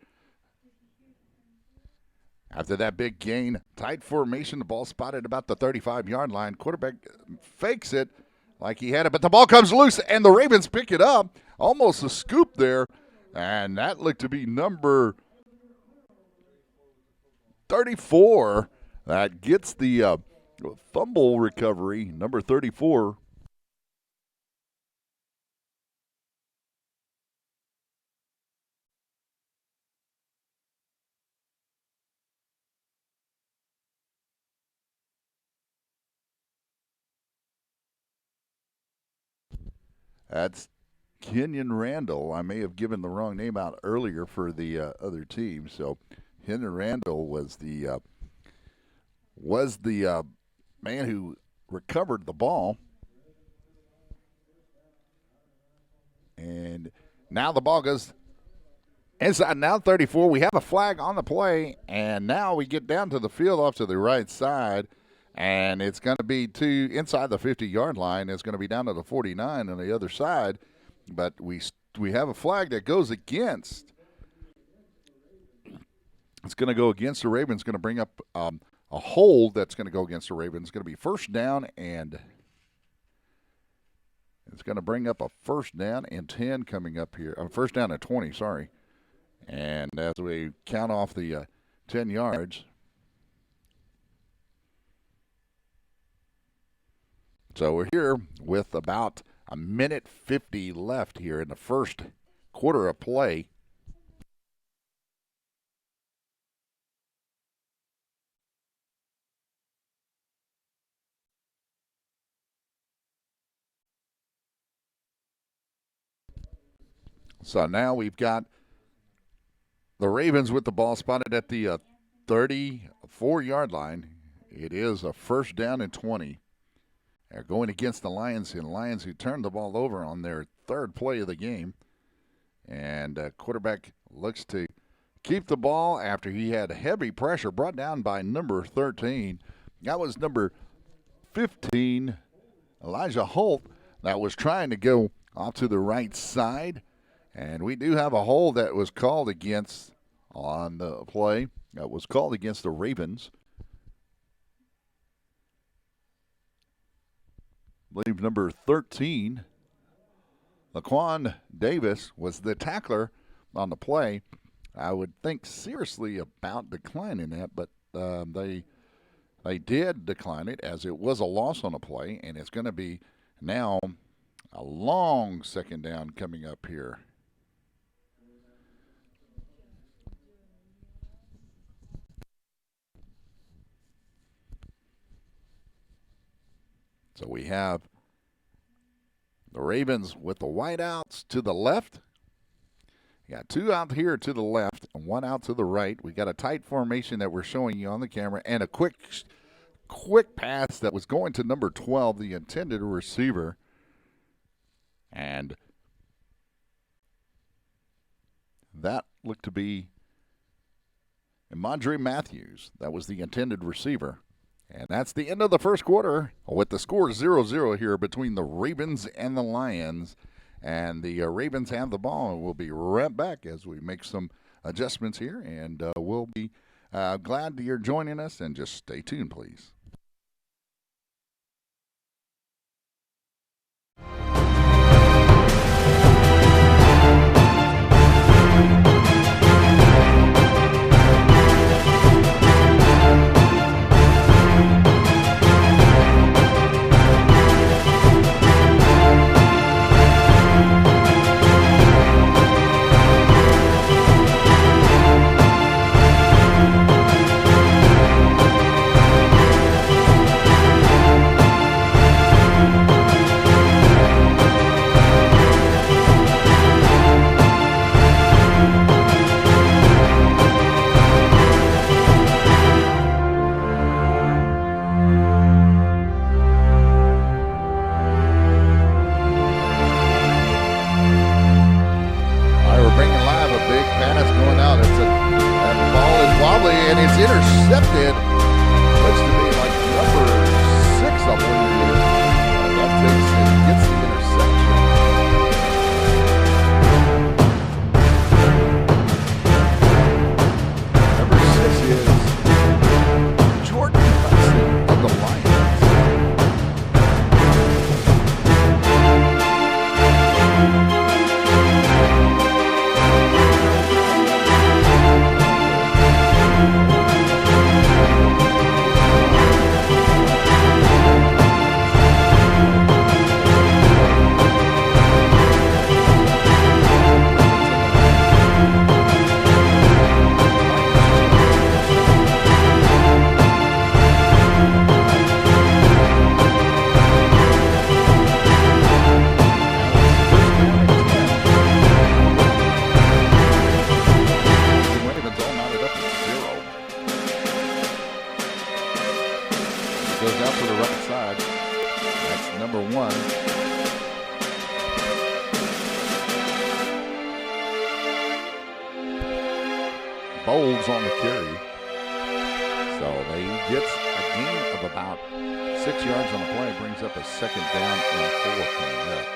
After that big gain, tight formation, the ball spotted about the 35-yard line. Quarterback fakes it like he had it, but the ball comes loose, and the Ravens pick it up. Almost a scoop there, and that looked to be number 34. That gets the fumble recovery, number 34. That's Kenyon Randall. I may have given the wrong name out earlier for the other team. So Kenyon Randall was the man who recovered the ball. And now the ball goes inside, now 34. We have a flag on the play, and now we get down to the field off to the right side. And it's going to be inside the 50-yard line. It's going to be down to the 49 on the other side. But we have a flag that goes against. It's going to go against the Ravens. Going to bring up a hold that's going to go against the Ravens. It's going to be first down, and it's going to bring up a first down and 10 coming up here. First down and 20, sorry. And as we count off the 10 yards. So we're here with about a minute 50 left here in the first quarter of play. So now we've got the Ravens with the ball spotted at the 34-yard line. It is a first down and 20. They're going against the Lions, and Lions who turned the ball over on their third play of the game. And quarterback looks to keep the ball after he had heavy pressure brought down by number 13. That was number 15, Elijah Holt, that was trying to go off to the right side. And we do have a hold that was called against on the play. That was called against the Ravens. I believe number 13, Laquan Davis, was the tackler on the play. I would think seriously about declining that, but they did decline it as it was a loss on a play, and it's going to be now a long second down coming up here. So we have the Ravens with the wideouts to the left. You got two out here to the left and one out to the right. We got a tight formation that we're showing you on the camera, and a quick pass that was going to number 12, the intended receiver. And that looked to be Emandre Matthews. That was the intended receiver. And that's the end of the first quarter with the score 0-0 here between the Ravens and the Lions. And the Ravens have the ball, and we'll be right back as we make some adjustments here, and we'll be Glad that you're joining us, and just stay tuned, please. And it's intercepted. Looks to be like number 6, I believe it is. That takes and gets the interception. Number 6 is Jordan Hudson of the Lions. Goes out to the right side. That's number 1. Bowles on the carry. So they gets a gain of about 6 yards on the play. Brings up a 2nd down and 4 coming up.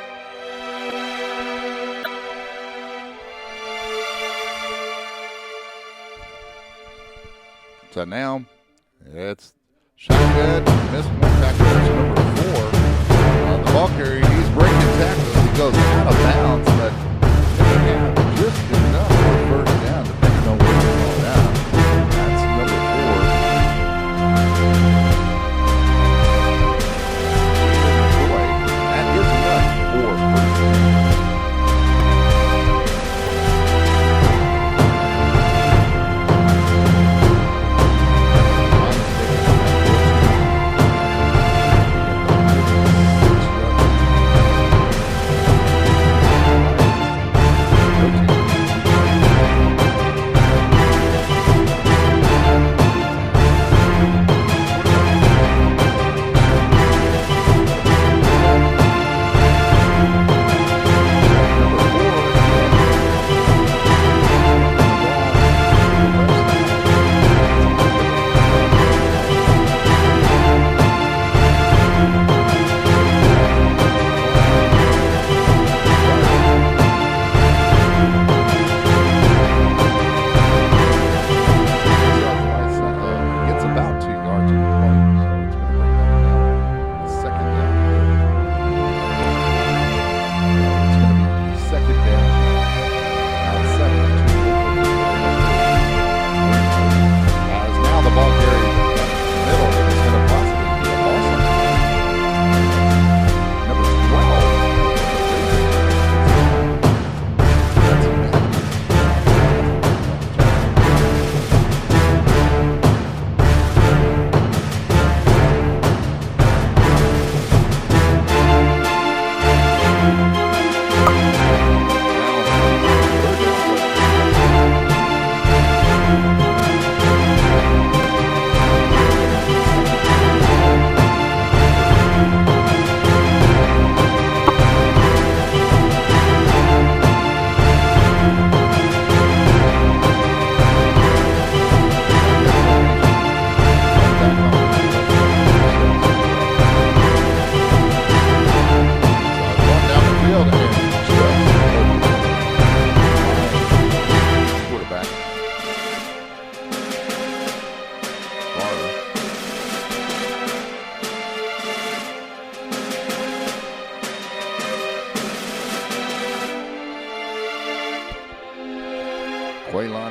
So now it's shotgun, missed one tackle. That's number 4. The ball carrier, he's breaking tackles. He goes out of bounds, but they have just enough for a 1st down, depending on where they fall down. That's number 4. Boy, that is enough for a 1st down.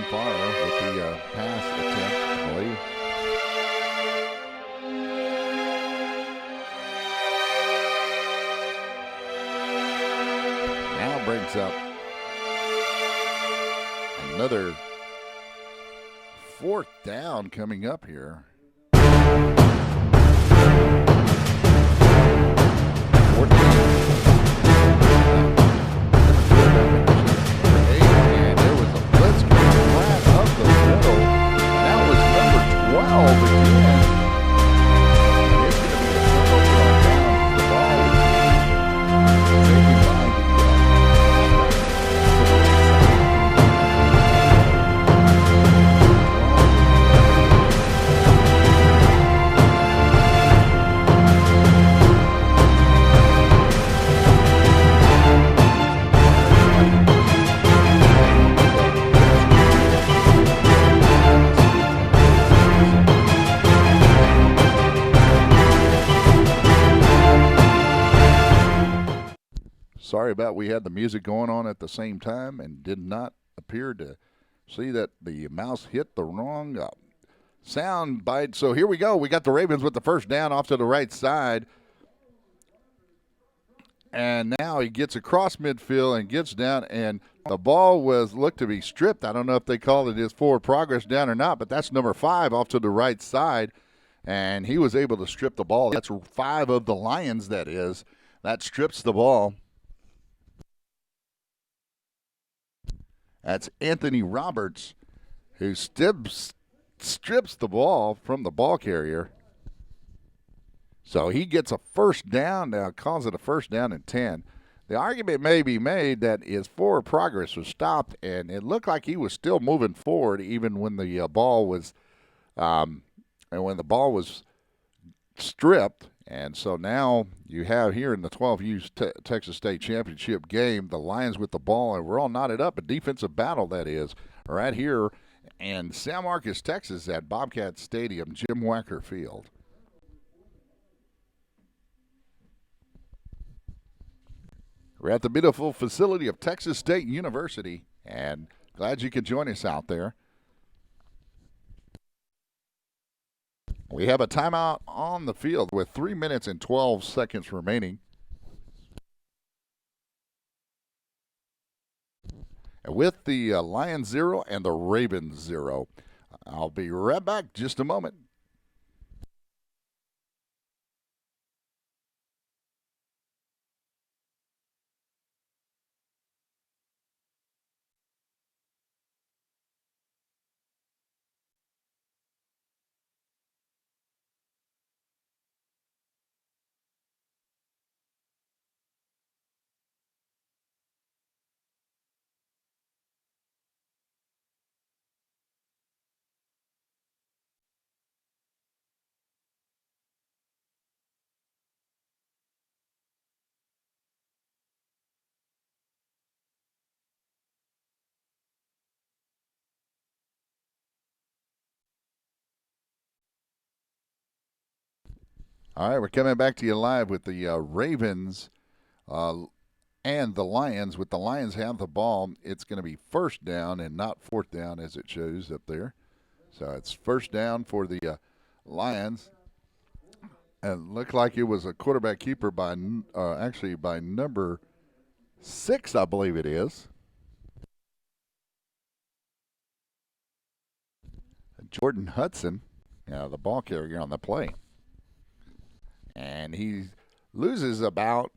Farr with the pass attempt, I believe. Now brings up another 4th down coming up here. 4th down. And there was a blitz coming right up the middle. That was number 12 again. It's going to be a turnover on down. The ball is taken by Sorry about we had the music going on at the same time and did not appear to see that the mouse hit the wrong sound bite. So here we go. We got the Ravens with the first down off to the right side. And now he gets across midfield and gets down, and the ball looked to be stripped. I don't know if they called it his forward progress down or not, but that's number 5 off to the right side. And he was able to strip the ball. That's 5 of the Lions, that is. That strips the ball. That's Anthony Roberts, who strips the ball from the ball carrier. So he gets a first down now, calls it a first down and 10. The argument may be made that his forward progress was stopped, and it looked like he was still moving forward even when the ball was stripped. And so now you have here in the 12U Texas State Championship game, the Lions with the ball, and we're all knotted up. A defensive battle, that is, right here in San Marcos, Texas at Bobcat Stadium, Jim Wacker Field. We're at the beautiful facility of Texas State University, and glad you could join us out there. We have a timeout on the field with 3 minutes and 12 seconds remaining. And with the Lions 0 and the Ravens 0. I'll be right back just a moment. All right, we're coming back to you live with the Ravens and the Lions. With the Lions have the ball, it's going to be first down and not 4th down as it shows up there. So it's first down for the Lions. And it looked like it was a quarterback keeper by number 6, I believe it is. Jordan Hudson, the ball carrier on the play. And he loses about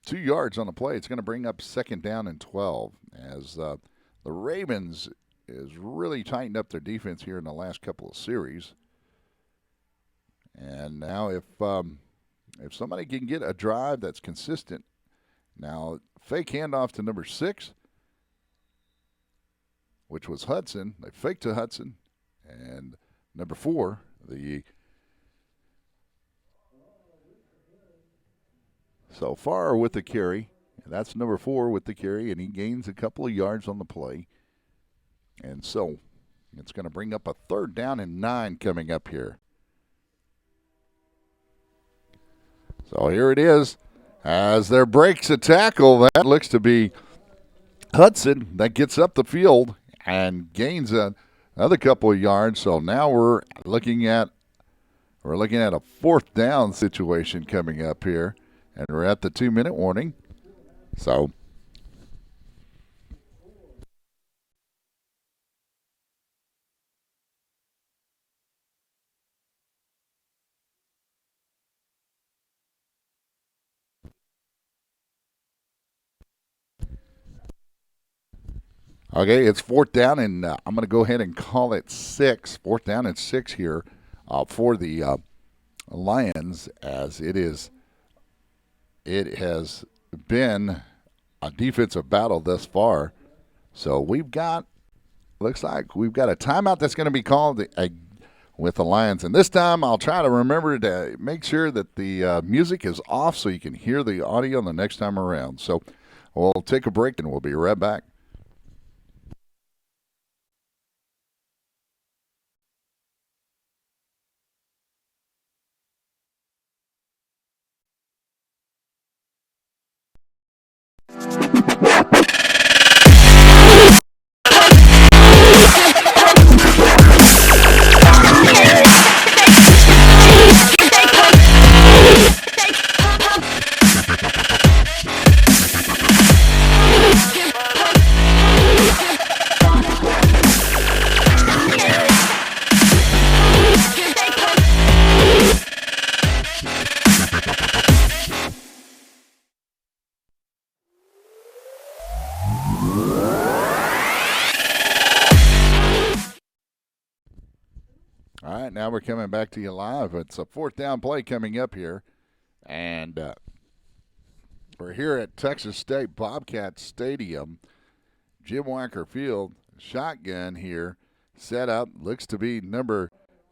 2 yards on the play. It's going to bring up 2nd down and 12 as the Ravens is really tightened up their defense here in the last couple of series. And now if somebody can get a drive that's consistent, now fake handoff to number 6, which was Hudson. They faked to Hudson. And number 4, So Farr with the carry. That's number 4 with the carry, and he gains a couple of yards on the play. And so it's going to bring up a 3rd down and 9 coming up here. So here it is. As there breaks a tackle, that looks to be Hudson that gets up the field and gains another couple of yards. So now we're looking at a 4th down situation coming up here, and we're at the 2-minute warning. So okay, it's 4th down, and I'm going to go ahead and call it 6. 4th down and 6 here for the Lions, as it has been a defensive battle thus far. So looks like we've got a timeout that's going to be called with the Lions. And this time I'll try to remember to make sure that the music is off so you can hear the audio the next time around. So we'll take a break and we'll be right back. All right, now we're coming back to you live. It's a 4th down play coming up here, and we're here at Texas State Bobcat Stadium, Jim Wacker Field. Shotgun here, set up, looks to be number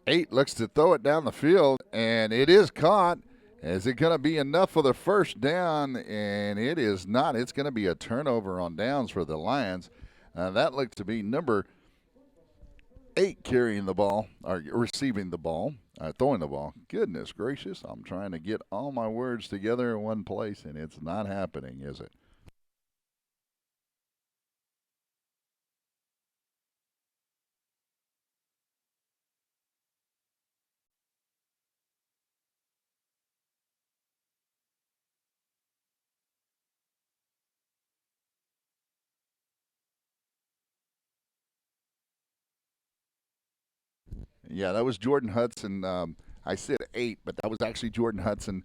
8, looks to throw it down the field, and it is caught. Is it going to be enough for the 1st down? And it is not. It's going to be a turnover on downs for the Lions. That looks to be number 8 carrying the ball, or receiving the ball, throwing the ball. Goodness gracious, I'm trying to get all my words together in one place, and it's not happening, is it? Yeah, that was Jordan Hudson. I said 8, but that was actually Jordan Hudson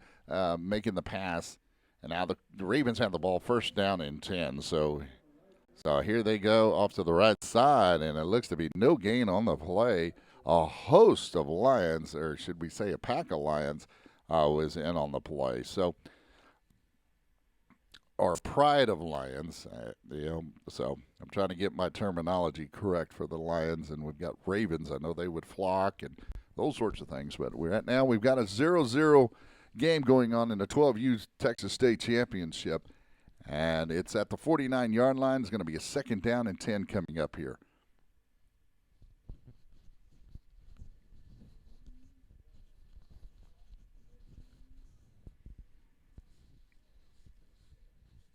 making the pass. And now the Ravens have the ball 1st down and 10. So here they go off to the right side, and it looks to be no gain on the play. A host of Lions, or should we say a pack of Lions, was in on the play. So, or pride of Lions, so I'm trying to get my terminology correct for the Lions, and we've got Ravens. I know they would flock and those sorts of things, but we've got a 0-0 game going on in the 12U Texas State Championship, and it's at the 49-yard line. It's going to be a 2nd down and 10 coming up here.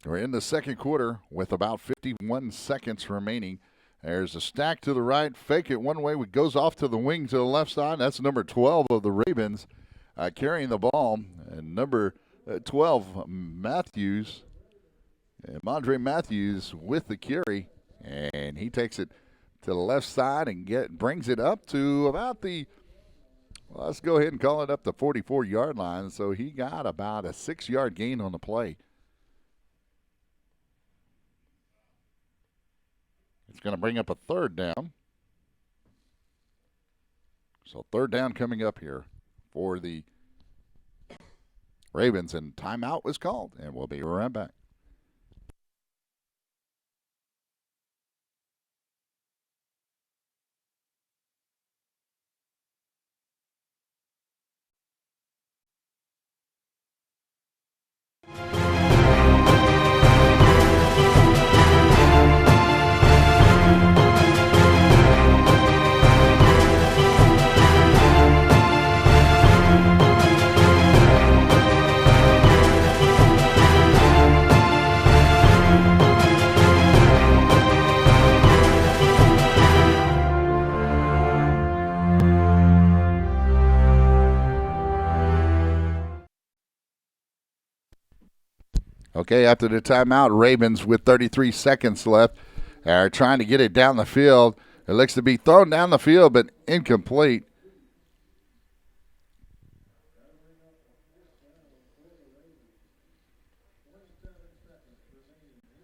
We're in the 2nd quarter with about 51 seconds remaining. There's a stack to the right, fake it one way, goes off to the wing to the left side. That's number 12 of the Ravens carrying the ball. And number 12, Matthews, Mondre Matthews with the carry. And he takes it to the left side and brings it up to about let's go ahead and call it up the 44-yard line. So he got about a 6-yard gain on the play. It's going to bring up a 3rd down. So 3rd down coming up here for the Ravens, and timeout was called, and we'll be right back. Okay, after the timeout, Ravens with 33 seconds left are trying to get it down the field. It looks to be thrown down the field, but incomplete.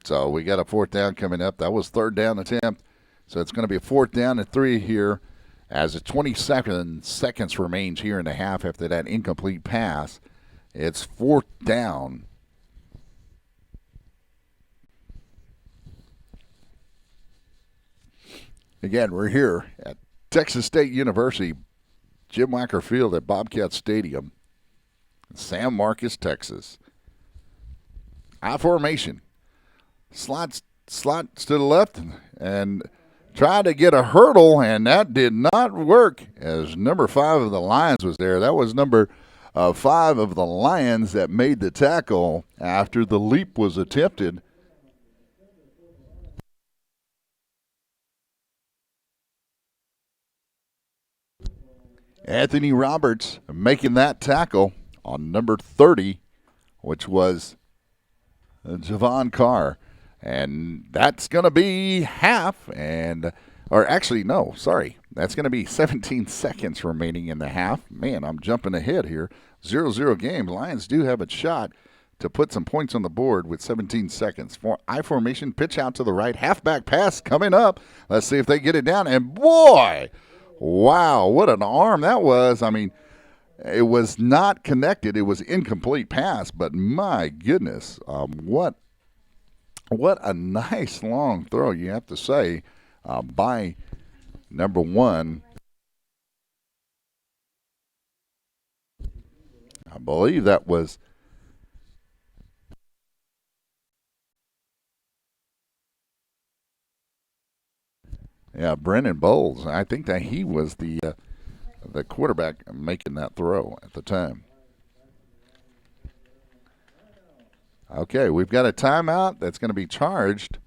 So we got a fourth down coming up. That was third down attempt. So it's going to be a fourth down and 3 here as the 27 seconds remains here in the half after that incomplete pass. It's fourth down. Again, we're here at Texas State University, Jim Wacker Field at Bobcat Stadium, San Marcos, Texas. I formation. Slots to the left and tried to get a hurdle, and that did not work as number 5 of the Lions was there. That was number 5 of the Lions that made the tackle after the leap was attempted. Anthony Roberts making that tackle on number 30, which was Javon Carr. And that's going to be half, or actually, no, sorry. That's going to be 17 seconds remaining in the half. Man, I'm jumping ahead here. 0-0 game. Lions do have a shot to put some points on the board with 17 seconds. For I formation, pitch out to the right. Halfback pass coming up. Let's see if they get it down. And boy, wow, what an arm that was. I mean, it was not connected. It was incomplete pass, but my goodness, what a nice long throw, you have to say, by number 1. I believe that was Brennan Bowles. I think that he was the quarterback making that throw at the time. Okay, we've got a timeout that's going to be charged.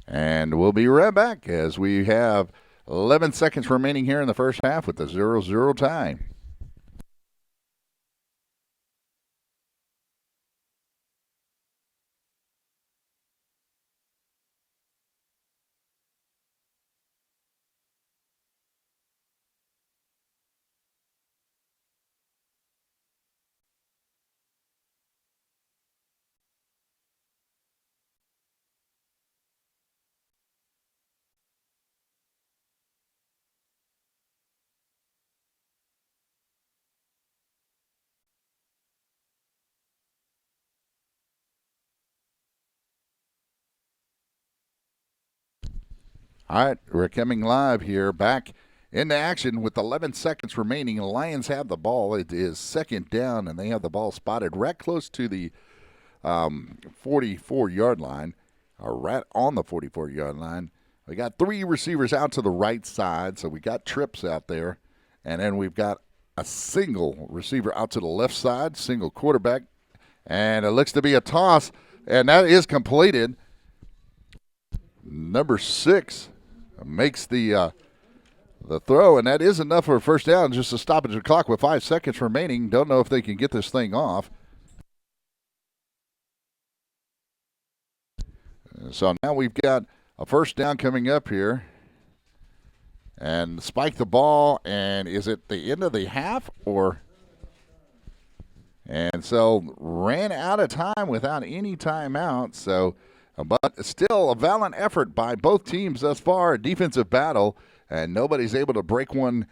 And we'll be right back as we have 11 seconds remaining here in the first half with the 0-0 tie. All right, we're coming live here, back into action with 11 seconds remaining. The Lions have the ball. It is second down, and they have the ball spotted right close to the 44-yard line, or right on the 44-yard line. We got 3 receivers out to the right side, so we got trips out there. And then we've got a single receiver out to the left side, single quarterback. And it looks to be a toss, and that is completed. Number 6 makes the throw, and that is enough for a first down. Just a stoppage of the clock with 5 seconds remaining. Don't know if they can get this thing off. So now we've got a first down coming up here. And spike the ball, and is it the end of the half or? And so ran out of time without any timeout. So, but still a valiant effort by both teams thus far. A defensive battle, and nobody's able to break one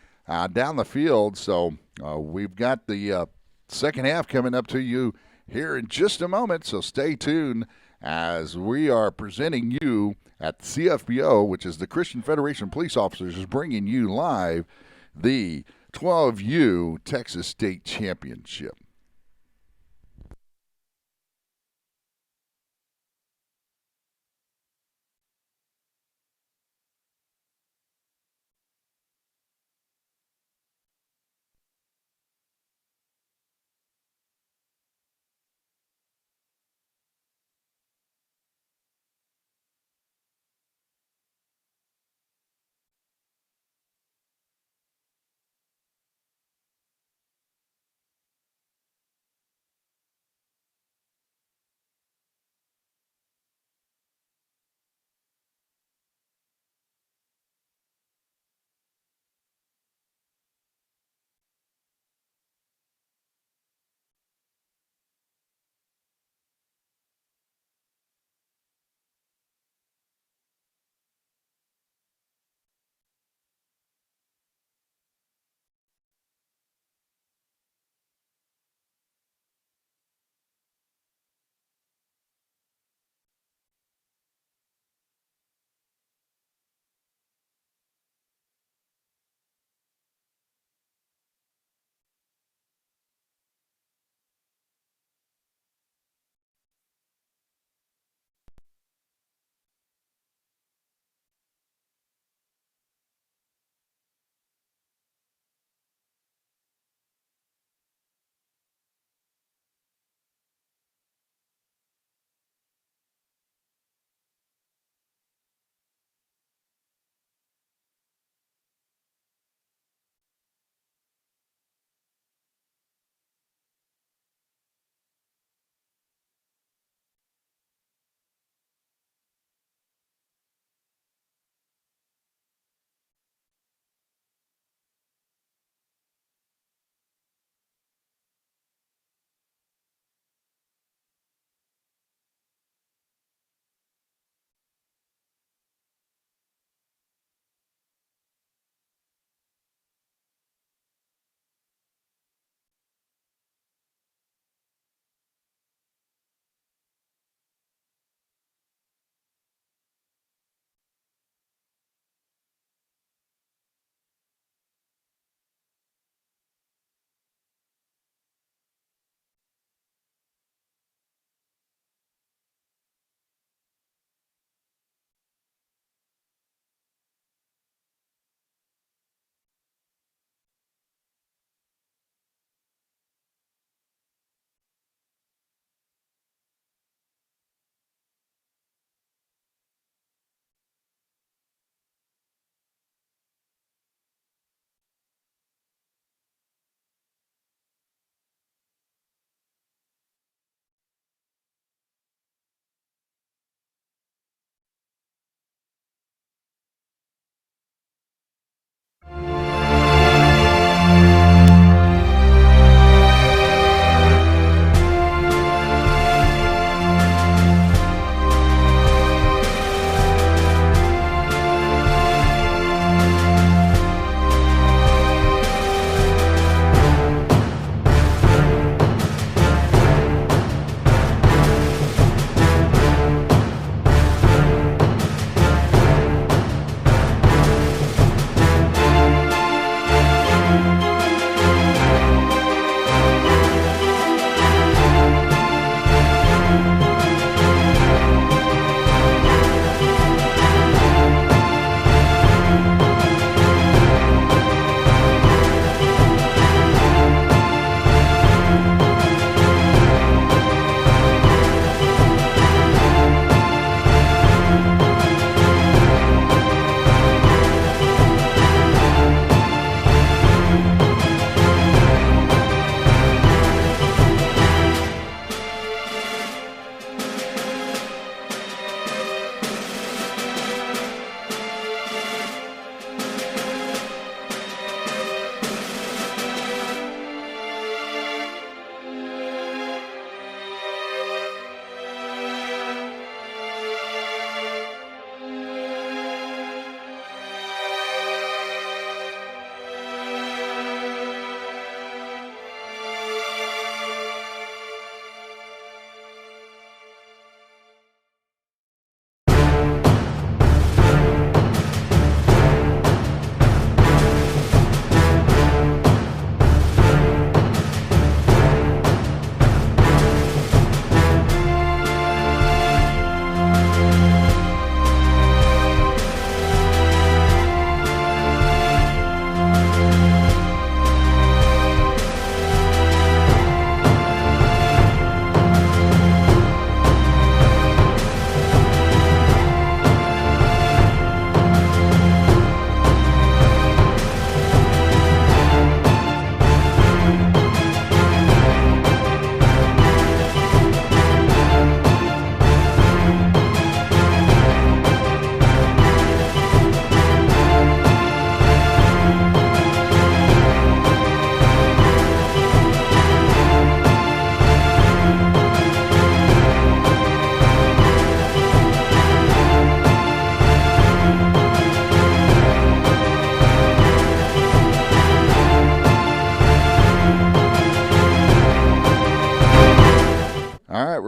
down the field. So we've got the second half coming up to you here in just a moment. So stay tuned as we are presenting you at CFPO, which is the Christian Federation of Police Officers, is bringing you live the 12U Texas State Championship.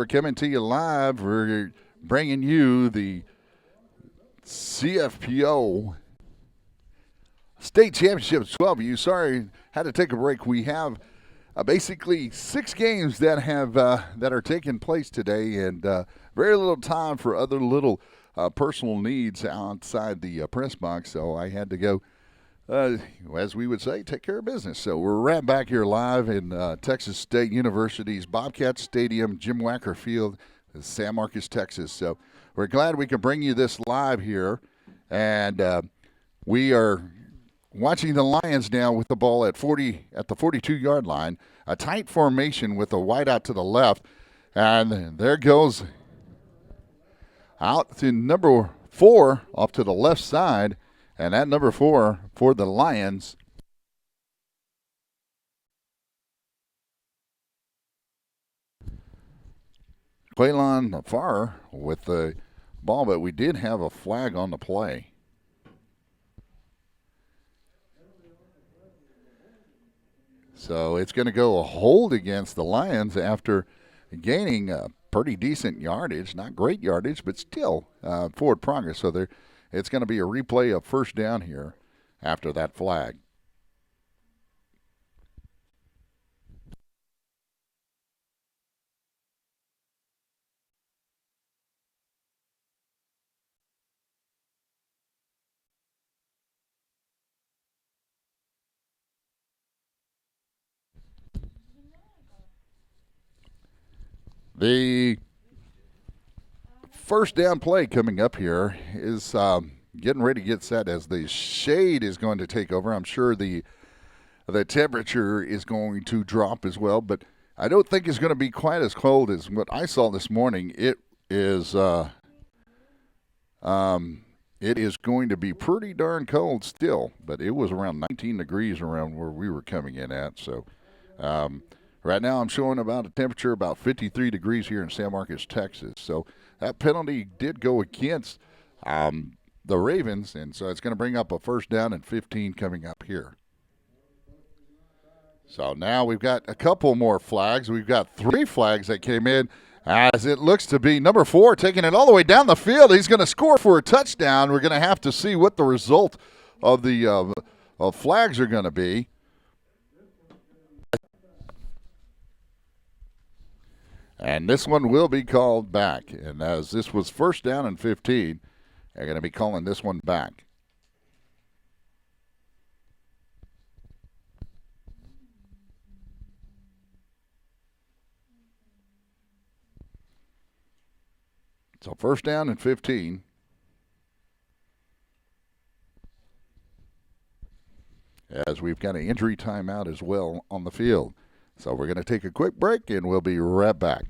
we're coming to you live. We're bringing you the CFPO State Championship 12U. Sorry, had to take a break. We have basically 6 games that have that are taking place today, and very little time for other little personal needs outside the press box. So I had to go, as we would say, take care of business. So we're right back here live in Texas State University's Bobcat Stadium, Jim Wacker Field, San Marcos, Texas. So we're glad we can bring you this live here, and we are watching the Lions now with the ball at the 42-yard line. A tight formation with a wide out to the left. And there goes out to number 4 off to the left side. And that number 4 for the Lions. Quaylon Farr with the ball, but we did have a flag on the play. So it's going to go a hold against the Lions after gaining pretty decent yardage. Not great yardage, but still forward progress. So it's going to be a replay of first down here after that flag. The first down play coming up here is getting ready to get set as the shade is going to take over. I'm sure the temperature is going to drop as well, but I don't think it's going to be quite as cold as what I saw this morning. It is going to be pretty darn cold still, but it was around 19 degrees around where we were coming in at. So right now I'm showing about a temperature about 53 degrees here in San Marcos, Texas. So that penalty did go against the Ravens, and so it's going to bring up a first down and 15 coming up here. So now we've got a couple more flags. We've got 3 flags that came in, as it looks to be number 4 taking it all the way down the field. He's going to score for a touchdown. We're going to have to see what the result of the flags are going to be. And this one will be called back. And as this was first down and 15, they're going to be calling this one back. So first down and 15. As we've got an injury timeout as well on the field. So we're going to take a quick break, and we'll be right back.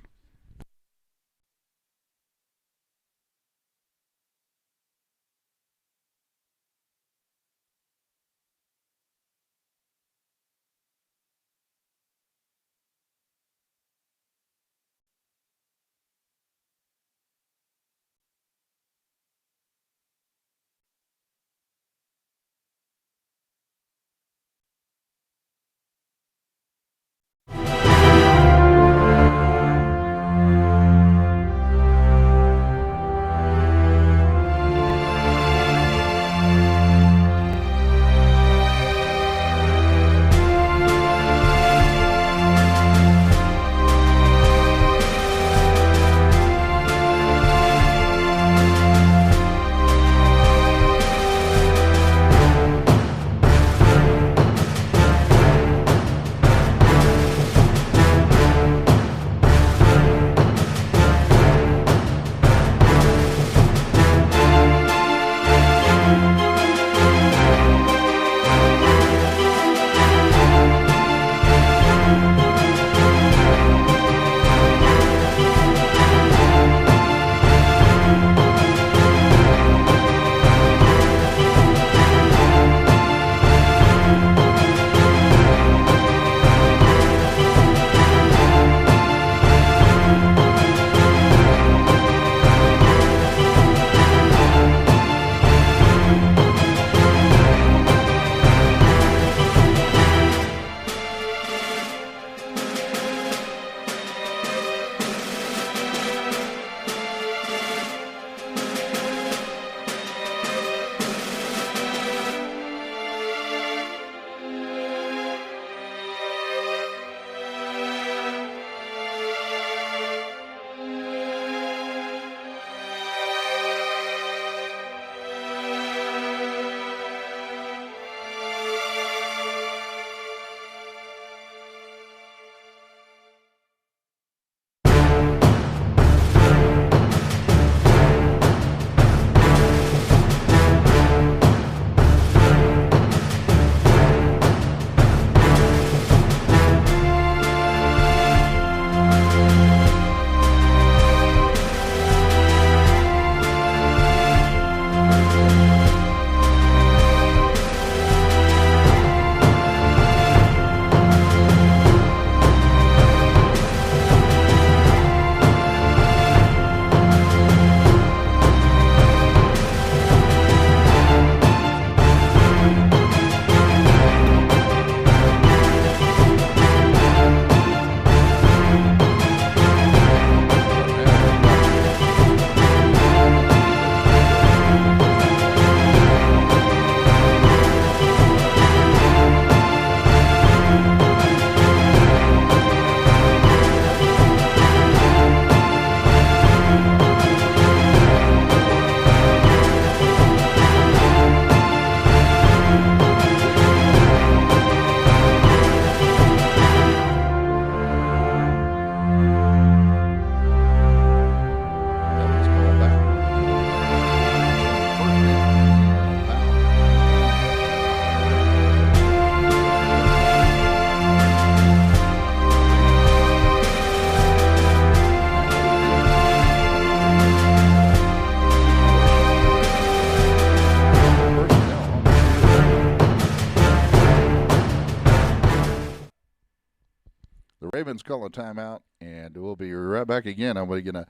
Ravens call a timeout, and we'll be right back again. I'm going to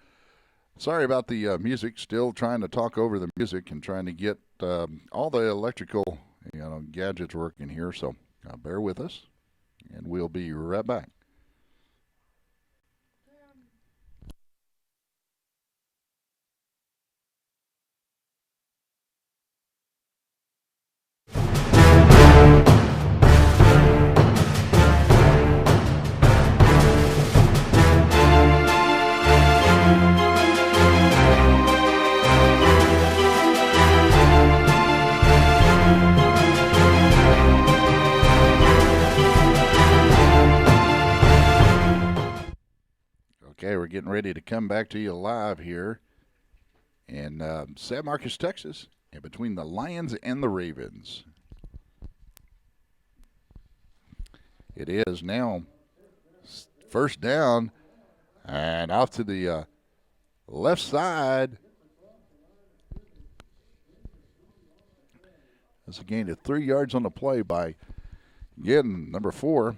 sorry about the music. Still trying to talk over the music and trying to get all the electrical gadgets working here. So bear with us, and we'll be right back. Okay, we're getting ready to come back to you live here in San Marcos, Texas, and between the Lions and the Ravens. It is now first down, and off to the left side. That's a gain of 3 yards on the play by, again, number 4,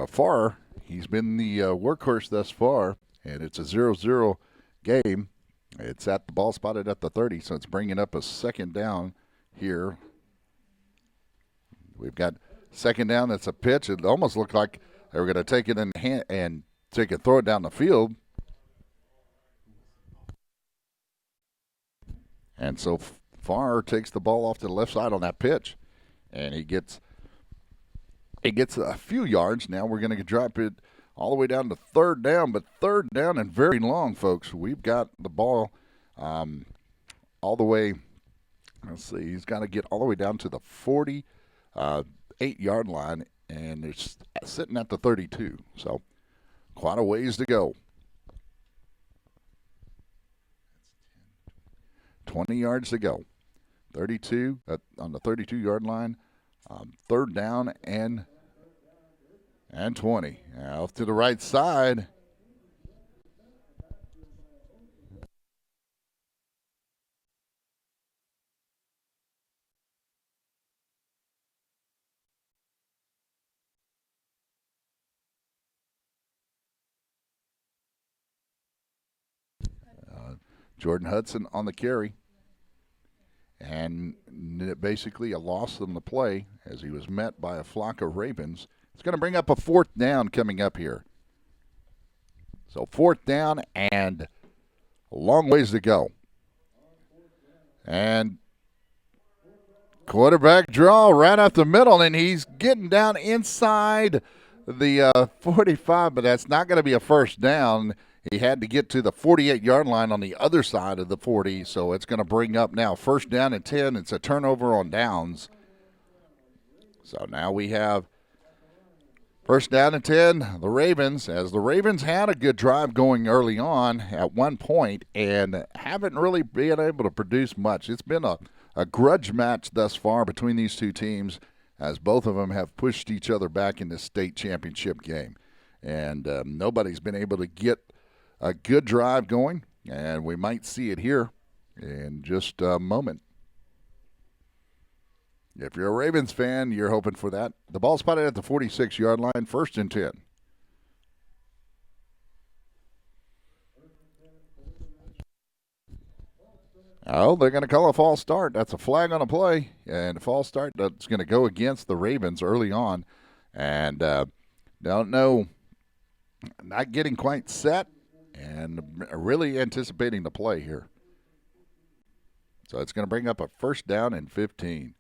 Farr. He's been the workhorse thus far, and it's a 0-0 game. It's at the ball spotted at the 30, so it's bringing up a second down here. We've got second down. That's a pitch. It almost looked like they were going to take it in hand and throw it down the field. And so Farr takes the ball off to the left side on that pitch, and he gets a few yards. Now we're going to drop it all the way down to third down, but third down and very long, folks. We've got the ball all the way, let's see, he's got to get all the way down to the 48-yard line, and it's sitting at the 32. So quite a ways to go. 20 yards to go. 32 on the 32-yard line. Third down and 20. Off to the right side. Jordan Hudson on the carry. And basically a loss on the play as he was met by a flock of Ravens. It's going to bring up a fourth down coming up here. So fourth down and a long ways to go. And quarterback draw right up the middle, and he's getting down inside the 45, but that's not going to be a first down. He had to get to the 48-yard line on the other side of the 40, so it's going to bring up now first down and 10. It's a turnover on downs. So now we have first down and 10, the Ravens, as the Ravens had a good drive going early on at one point and haven't really been able to produce much. It's been a grudge match thus far between these two teams, as both of them have pushed each other back in the state championship game. And nobody's been able to get a good drive going, and we might see it here in just a moment. If you're a Ravens fan, you're hoping for that. The ball spotted at the 46-yard line, first and 10. Oh, they're going to call a false start. That's a flag on a play, and a false start that's going to go against the Ravens early on. And don't know, not getting quite set and really anticipating the play here. So it's going to bring up a first down and 15.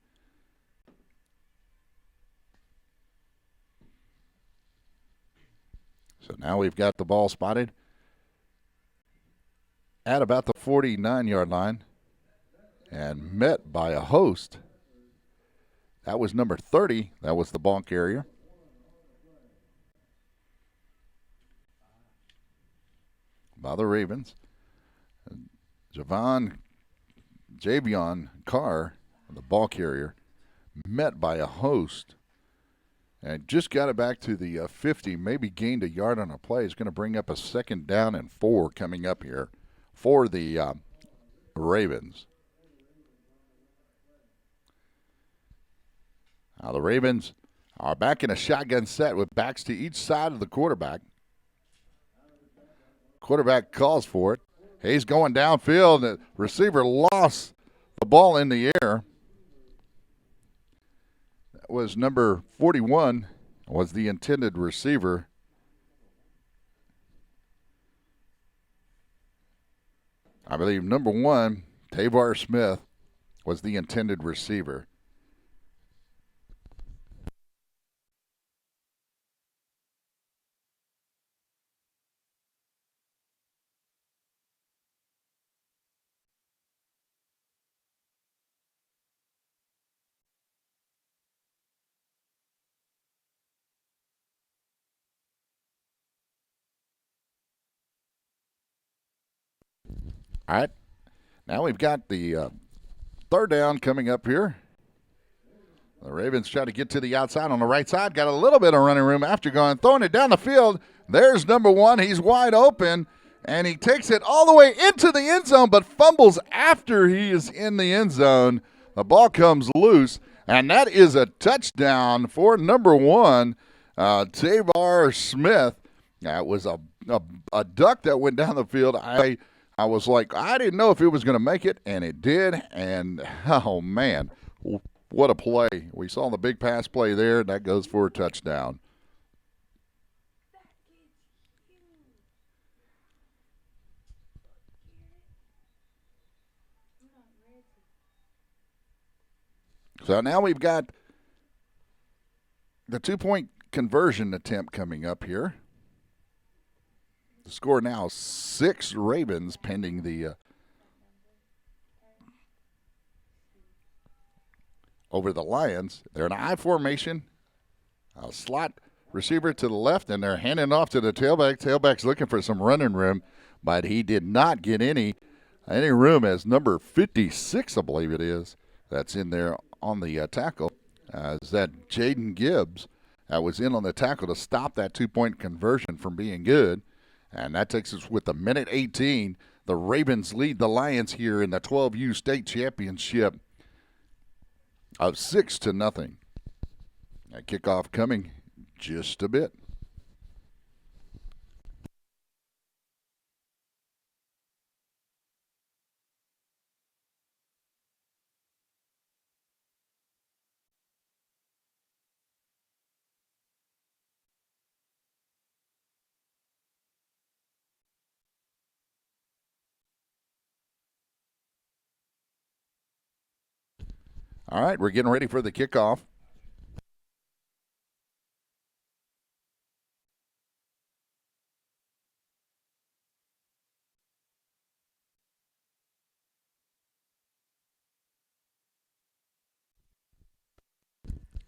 So now we've got the ball spotted at about the 49-yard line and met by a host. That was number 30. That was the ball carrier. By the Ravens. Javion Carr, the ball carrier, met by a host and just got it back to the 50, maybe gained a yard on a play. It's going to bring up a second down and 4 coming up here for the Ravens. Now the Ravens are back in a shotgun set with backs to each side of the quarterback. quarterback calls for it. Hayes going downfield. The receiver lost the ball in the air. That was number 41, was the intended receiver. I believe number 1, Tavar Smith, was the intended receiver. All right, now we've got the third down coming up here. The Ravens try to get to the outside on the right side. Got a little bit of running room after throwing it down the field. There's number 1. He's wide open, and he takes it all the way into the end zone, but fumbles after he is in the end zone. The ball comes loose, and that is a touchdown for number 1, Tavar Smith. That was a duck that went down the field. I was like, I didn't know if it was going to make it, and it did. And, oh, man, what a play. We saw the big pass play there, and that goes for a touchdown. So now we've got the 2-point conversion attempt coming up here. The score now 6 Ravens pending the over the Lions. They're in an I formation. A slot receiver to the left, and they're handing off to the tailback. Tailback's looking for some running room, but he did not get any room as number 56, I believe it is, that's in there on the tackle. Is that Jaden Gibbs that was in on the tackle to stop that 2-point conversion from being good. And that takes us with the minute 18. The Ravens lead the Lions here in the 12U state championship of 6-0. That kickoff coming just a bit. All right, we're getting ready for the kickoff.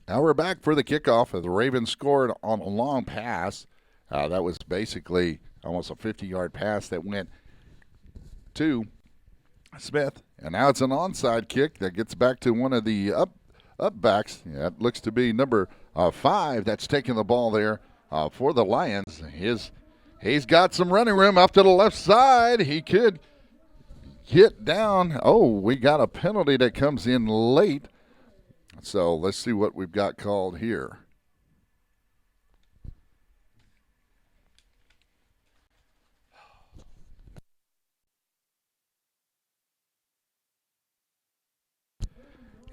Now we're back for the kickoff. The Ravens scored on a long pass. That was basically almost a 50-yard pass that went to Smith. And now it's an onside kick that gets back to one of the up backs. That looks to be number 5 that's taking the ball there for the Lions. He's got some running room up to the left side. He could get down. Oh, we got a penalty that comes in late. So let's see what we've got called here.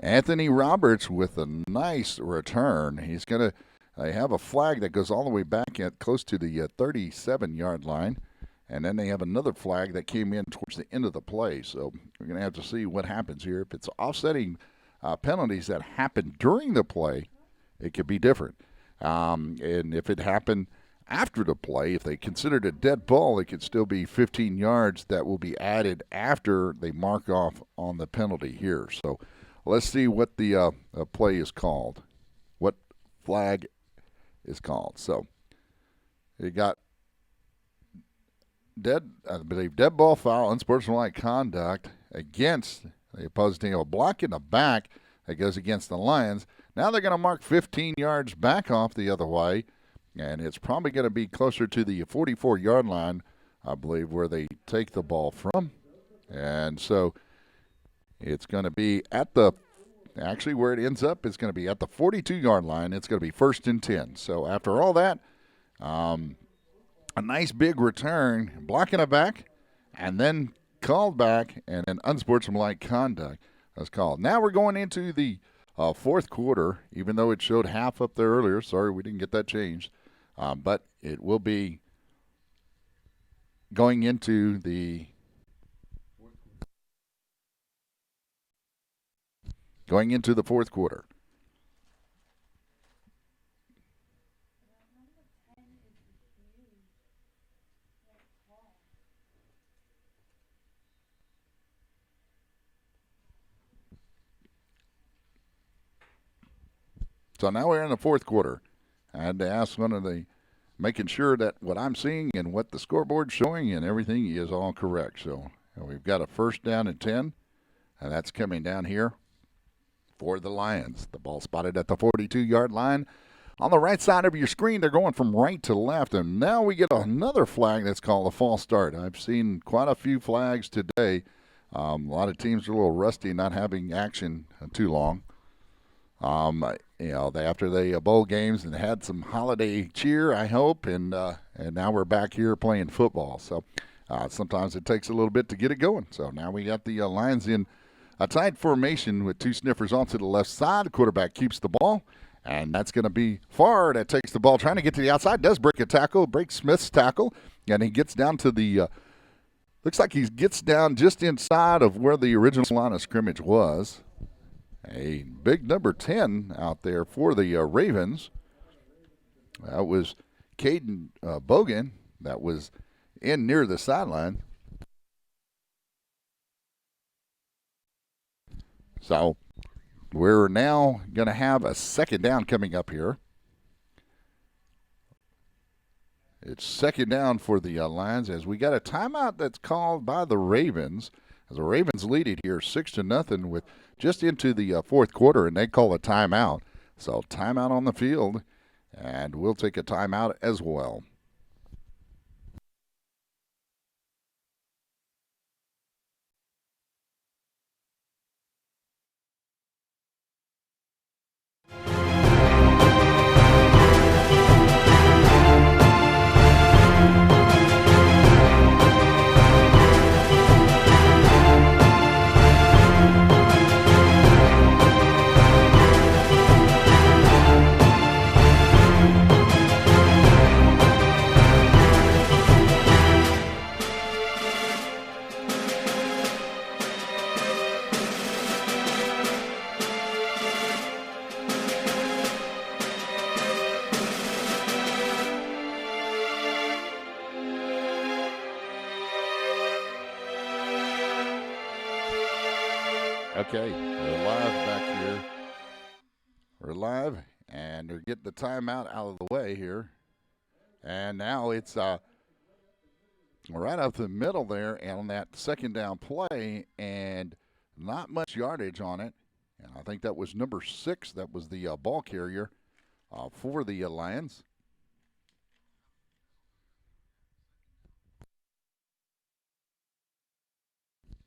Anthony Roberts with a nice return. He's going to have a flag that goes all the way back at close to the 37-yard line. And then they have another flag that came in towards the end of the play. So we're going to have to see what happens here. If it's offsetting penalties that happen during the play, it could be different. And if it happened after the play, if they considered a dead ball, it could still be 15 yards that will be added after they mark off on the penalty here. So let's see what the play is called, what flag is called. So you got dead ball foul, unsportsmanlike conduct against the opposing team. A block in the back that goes against the Lions. Now they're going to mark 15 yards back off the other way, and it's probably going to be closer to the 44-yard line, I believe, where they take the ball from. And so it's going to be where it ends up is going to be at the 42-yard line. It's going to be 1st and 10. So after all that, a nice big return, blocking it back, and then called back, and then unsportsmanlike conduct was called. Now we're going into the fourth quarter, even though it showed half up there earlier. Sorry, we didn't get that changed. But it will be going into the fourth quarter. So now we're in the fourth quarter. I had to ask one of the, making sure that what I'm seeing and what the scoreboard's showing and everything is all correct. So we've got a first down and 10, and that's coming down here for the Lions. The ball spotted at the 42-yard line. On the right side of your screen, they're going from right to left, and now we get another flag that's called a false start. I've seen quite a few flags today. A lot of teams are a little rusty, not having action too long. After the bowl games and had some holiday cheer, I hope, and now we're back here playing football. So sometimes it takes a little bit to get it going. So now we got the Lions in a tight formation with two sniffers off to the left side. The quarterback keeps the ball, and that's going to be Farr that takes the ball, trying to get to the outside. Does break a tackle, breaks Smith's tackle, and he gets down to the looks like he gets down just inside of where the original line of scrimmage was. A big number 10 out there for the Ravens. That was Caden Bogan that was in near the sideline. So we're now going to have a second down coming up here. It's second down for the Lions as we got a timeout that's called by the Ravens. As the Ravens lead it here 6-0 with just into the fourth quarter, and they call a timeout. So timeout on the field, and we'll take a timeout as well. Okay, we're live back here. We're live, and they're getting the timeout out of the way here. And now it's right up the middle there and on that second down play, and not much yardage on it. And I think that was number 6. That was the ball carrier for the Lions.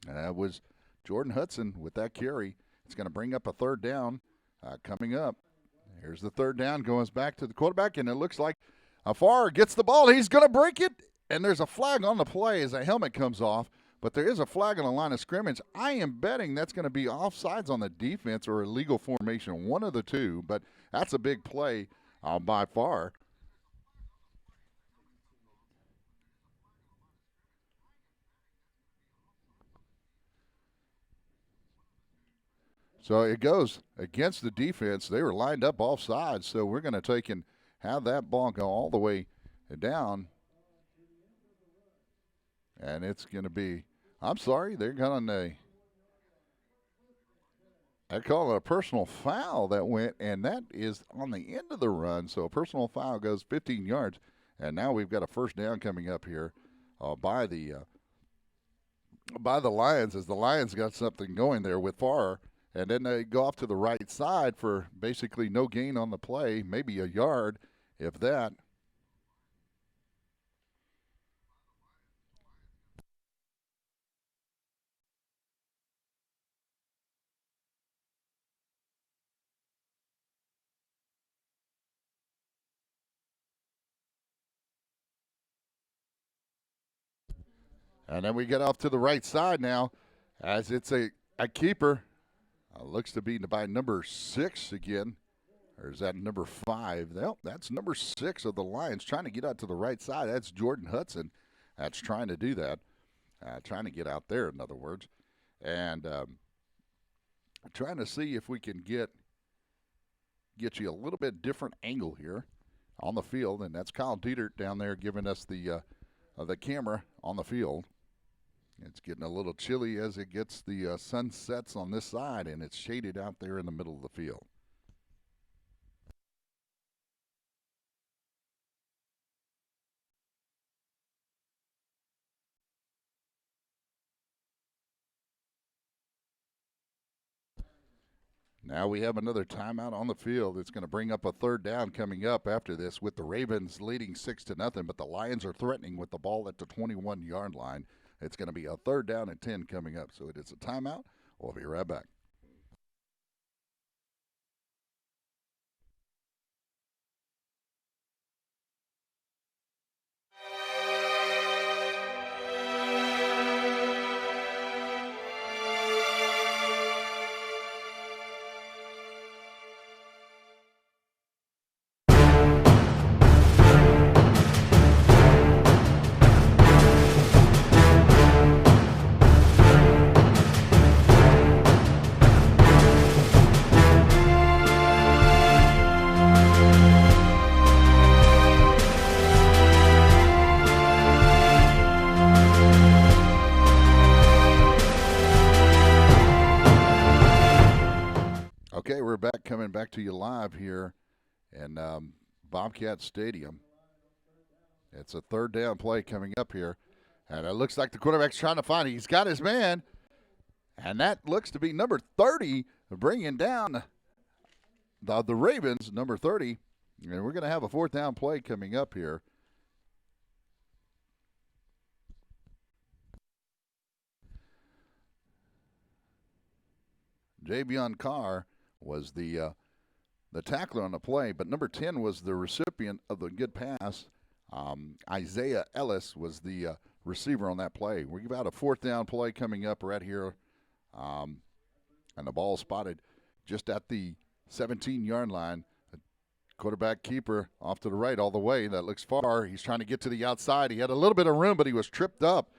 And that was Jordan Hudson with that carry. It's going to bring up a third down coming up. Here's the third down, goes back to the quarterback, and it looks like Farr gets the ball. He's going to break it, and there's a flag on the play as a helmet comes off, but there is a flag on the line of scrimmage. I am betting that's going to be offsides on the defense or illegal formation, one of the two, but that's a big play by Farr. So it goes against the defense. They were lined up off sides, so we're going to take and have that ball go all the way down. And it's going to be, I'm sorry, they're going to, I call it a personal foul that went, and that is on the end of the run. So a personal foul goes 15 yards, and now we've got a first down coming up here by the Lions, as the Lions got something going there with Farr. And then they go off to the right side for basically no gain on the play, maybe a yard, if that. And then we get off to the right side now as it's a keeper. Looks to be by number 6 again. Or is that number 5? Well, that's number 6 of the Lions trying to get out to the right side. That's Jordan Hudson that's trying to do that. Trying to get out there, in other words. And trying to see if we can get you a little bit different angle here on the field. And that's Kyle Dietert down there giving us the camera on the field. It's getting a little chilly as it gets the sun sets on this side, and it's shaded out there in the middle of the field. Now we have another timeout on the field. It's going to bring up a third down coming up after this with the Ravens leading 6-0, but the Lions are threatening with the ball at the 21-yard line. It's going to be a third down and 10 coming up. So it is a timeout. We'll be right back. Okay, we're back, coming back to you live here in Bobcat Stadium. It's a third down play coming up here, and it looks like the quarterback's trying to find it. He's got his man, and that looks to be number 30, bringing down the Ravens, number 30, and we're going to have a fourth down play coming up here. Javion Carr was the tackler on the play, but number 10 was the recipient of the good pass. Isaiah Ellis was the receiver on that play. We've got a fourth down play coming up right here, and the ball spotted just at the 17-yard line. The quarterback keeper off to the right all the way. That looks far. He's trying to get to the outside. He had a little bit of room, but he was tripped up.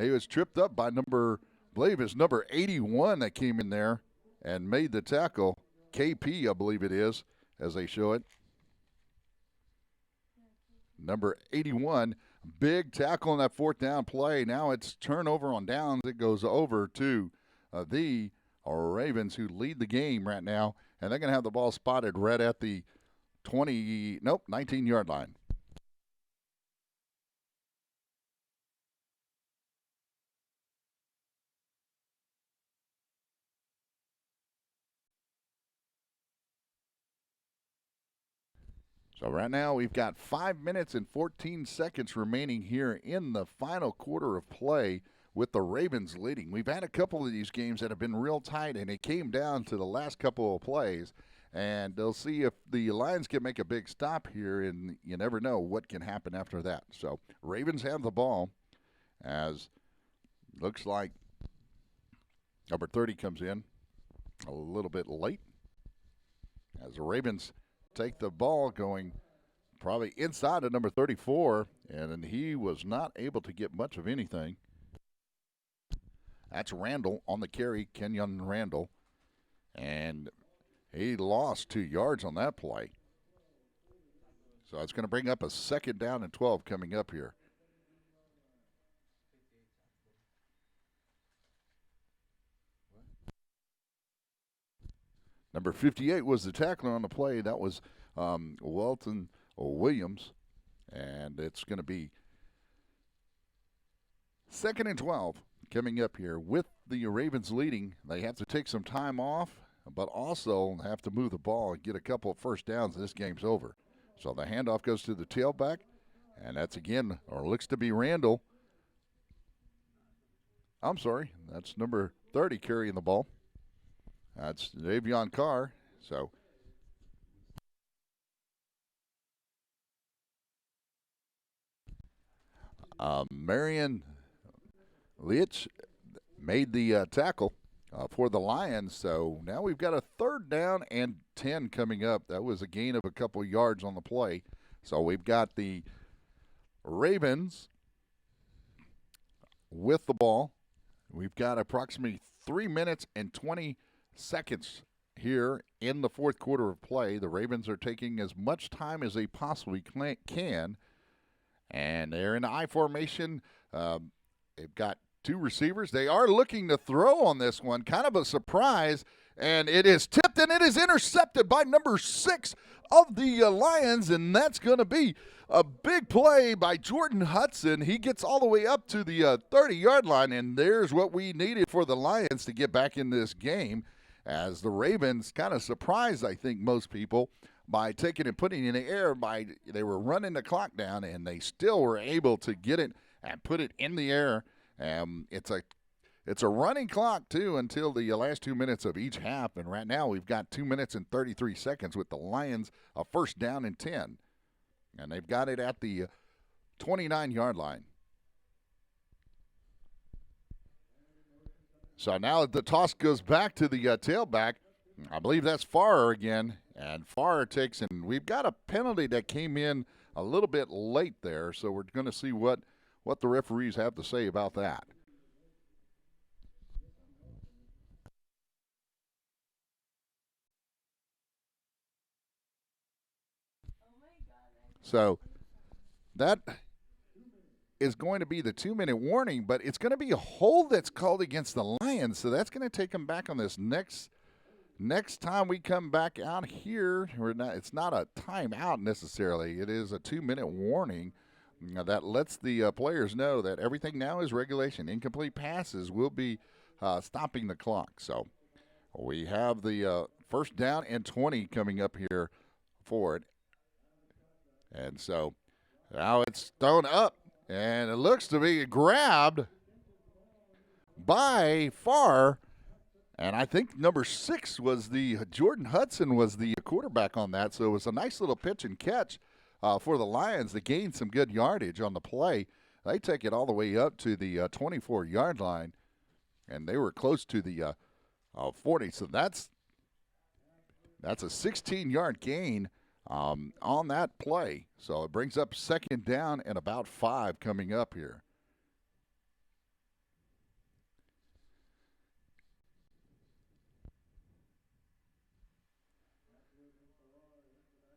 He was tripped up by number 81 that came in there and made the tackle. KP, I believe it is, as they show it. Number 81, big tackle on that fourth down play. Now it's turnover on downs. It goes over to the Ravens, who lead the game right now, and they're going to have the ball spotted right at the 19-yard line. So right now we've got 5 minutes and 14 seconds remaining here in the final quarter of play with the Ravens leading. We've had a couple of these games that have been real tight, and it came down to the last couple of plays. And they'll see if the Lions can make a big stop here, and you never know what can happen after that. So Ravens have the ball, as looks like number 30 comes in a little bit late, as the Ravens take the ball going probably inside of number 34, and he was not able to get much of anything. That's Randall on the carry, Kenyon Randall, and he lost 2 yards on that play. So it's going to bring up a second down and 12 coming up here. Number 58 was the tackler on the play. That was Walton Williams. And it's going to be second and 12 coming up here with the Ravens leading. They have to take some time off, but also have to move the ball and get a couple of first downs. This game's over. So the handoff goes to the tailback, and that's again, or looks to be Randall. I'm sorry, that's number 30 carrying the ball. That's Javion Carr. So Marion Leach made the tackle for the Lions. So now we've got a 3rd down and 10 coming up. That was a gain of a couple yards on the play. So we've got the Ravens with the ball. We've got approximately 3 minutes and 20 seconds here in the 4th quarter of play. The Ravens are taking as much time as they possibly can, and they're in I formation. They've got 2 receivers. They are looking to throw on this one. Kind of a surprise, and it is tipped, and it is intercepted by number 6 of the Lions, and that's going to be a big play by Jordan Hudson. He gets all the way up to the 30-yard line, and there's what we needed for the Lions to get back in this game, as the Ravens kind of surprised, I think, most people by taking and putting it in the air. They were running the clock down, and they still were able to get it and put it in the air. It's a running clock, too, until the last 2 minutes of each half, and right now we've got 2 minutes and 33 seconds with the Lions a 1st down and 10. And they've got it at the 29-yard line. So now the toss goes back to the tailback. I believe that's Farrer again. And Farrer takes, and we've got a penalty that came in a little bit late there. So we're going to see what the referees have to say about that. So that is going to be the 2-minute warning, but it's going to be a hold that's called against the Lions. So that's going to take them back on this next time we come back out here. It's not a timeout necessarily. It is a 2-minute warning that lets the players know that everything now is regulation. Incomplete passes will be stopping the clock. So we have the 1st down and 20 coming up here for it. And so now it's thrown up, and it looks to be grabbed by Farr. And I think number 6 was Jordan Hudson was the quarterback on that. So it was a nice little pitch and catch for the Lions. They gained some good yardage on the play. They take it all the way up to the 24-yard line, and they were close to the 40. So that's a 16-yard gain on that play. So it brings up 2nd down and about 5 coming up here.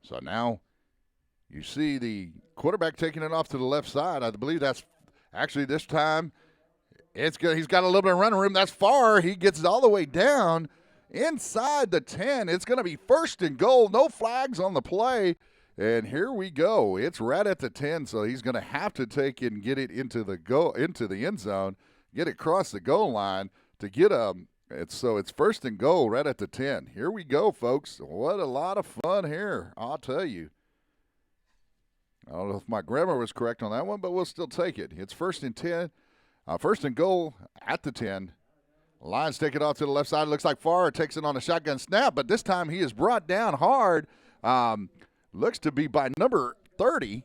So now you see the quarterback taking it off to the left side. I believe that's actually this time he's got a little bit of running room. That's Farr. He gets it all the way down inside the 10. It's going to be 1st and goal. No flags on the play. And here we go. It's right at the 10, so he's going to have to take it and get it into the end zone, get it across the goal line to get it's 1st and goal right at the 10. Here we go, folks. What a lot of fun here, I'll tell you. I don't know if my grammar was correct on that one, but we'll still take it. It's 1st and 10, 1st and goal at the 10. Lions take it off to the left side. Looks like Farr takes it on a shotgun snap, but this time he is brought down hard. Looks to be by number 30,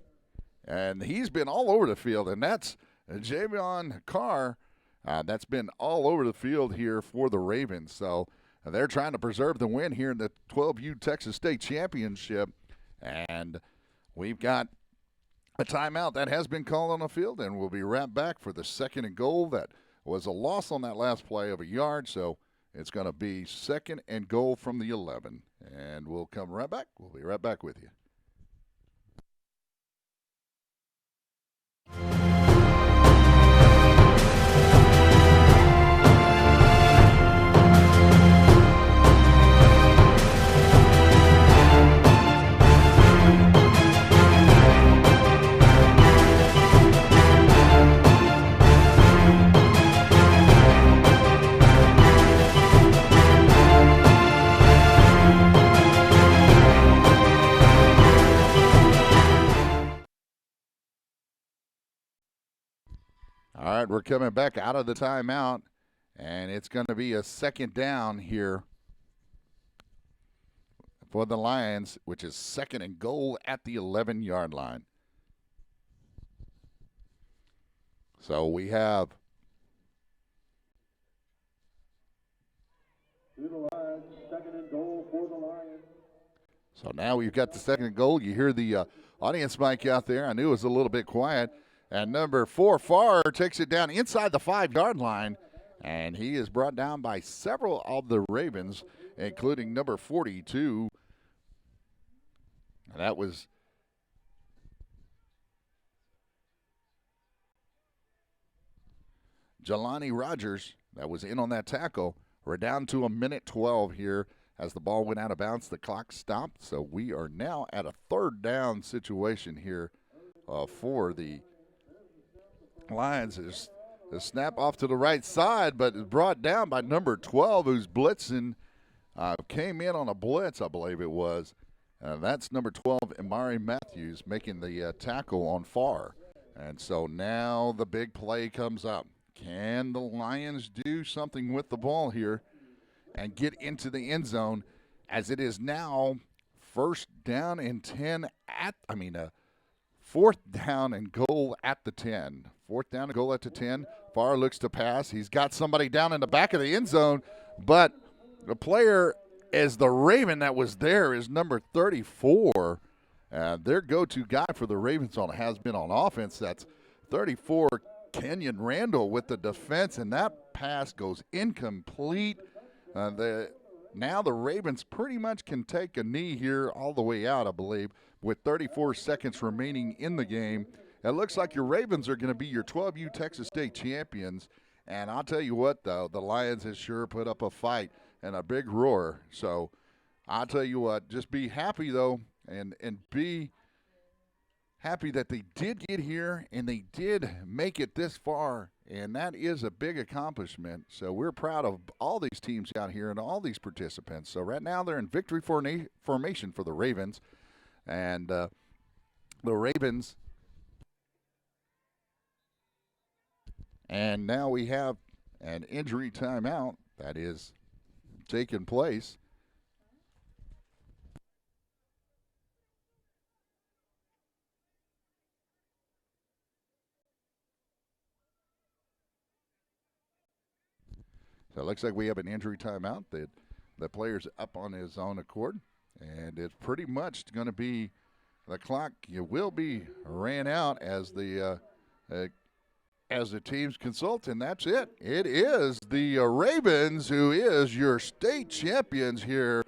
and he's been all over the field, and that's Javion Carr. That's been all over the field here for the Ravens. So they're trying to preserve the win here in the 12U Texas State Championship, and we've got a timeout that has been called on the field, and we'll be right back for the 2nd and goal. That was a loss on that last play of a yard, so it's going to be 2nd and goal from the 11, and we'll come right back. We'll be right back with you. All right, we're coming back out of the timeout, and it's going to be a 2nd down here for the Lions, which is 2nd and goal at the 11-yard line. So we have So now we've got the second goal. You hear the audience mic out there. I knew it was a little bit quiet. And number 4, Farr, takes it down inside the 5-yard line. And he is brought down by several of the Ravens, including number 42. And that was Jelani Rogers that was in on that tackle. We're down to 1:12 here as the ball went out of bounds. The clock stopped, so we are now at a 3rd down situation here for the Lions. Is the snap off to the right side, but is brought down by number 12, who's blitzing. Came in on a blitz, I believe it was. That's number 12, Amari Matthews, making the tackle on Farr. And so now the big play comes up. Can the Lions do something with the ball here and get into the end zone, as it is now 1st down and 10 4th down and goal at the 10. 4th down and goal at the 10. Farr looks to pass. He's got somebody down in the back of the end zone, but the player is the Raven that was there is number 34. Their go-to guy for the Ravens has been on offense. That's 34, Kenyon Randall with the defense, and that pass goes incomplete. Now the Ravens pretty much can take a knee here all the way out, I believe, with 34 seconds remaining in the game. It looks like your Ravens are going to be your 12U Texas State champions. And I'll tell you what, though, the Lions has sure put up a fight and a big roar. So I'll tell you what, just be happy, though, and be happy that they did get here and they did make it this far, and that is a big accomplishment. So we're proud of all these teams out here and all these participants. So right now they're in victory formation for the Ravens, and the Ravens. And now we have an injury timeout that is taking place. So it looks like we have an injury timeout. That the player's up on his own accord, and it's pretty much going to be the clock. You will be ran out as the teams consult, and that's it. It is the Ravens who is your state champions here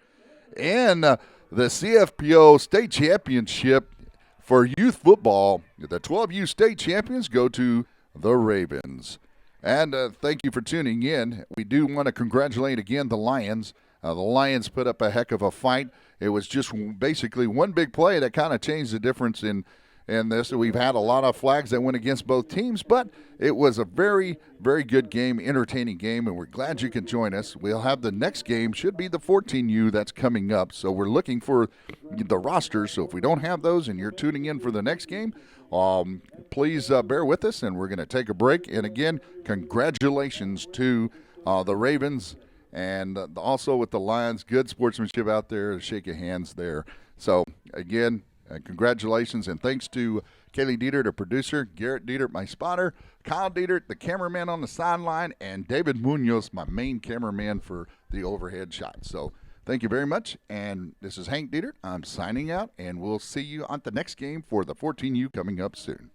in the CFPO State Championship for youth football. The 12U state champions go to the Ravens. And thank you for tuning in. We do want to congratulate again the Lions. The Lions put up a heck of a fight. It was just basically one big play that kind of changed the difference in this. We've had a lot of flags that went against both teams, but it was a very, very good game, entertaining game, and we're glad you can join us. We'll have the next game, should be the 14U that's coming up, so we're looking for the rosters. So if we don't have those and you're tuning in for the next game, please bear with us, and we're going to take a break. And again, congratulations to the Ravens and also with the Lions. Good sportsmanship out there. Shake your hands there. So again, congratulations, and thanks to Kaylee Dieter, the producer, Garrett Dieter, my spotter, Kyle Dieter, the cameraman on the sideline, and David Munoz, my main cameraman for the overhead shot. So thank you very much, and this is Hank Dieter. I'm signing out, and we'll see you on the next game for the 14U coming up soon.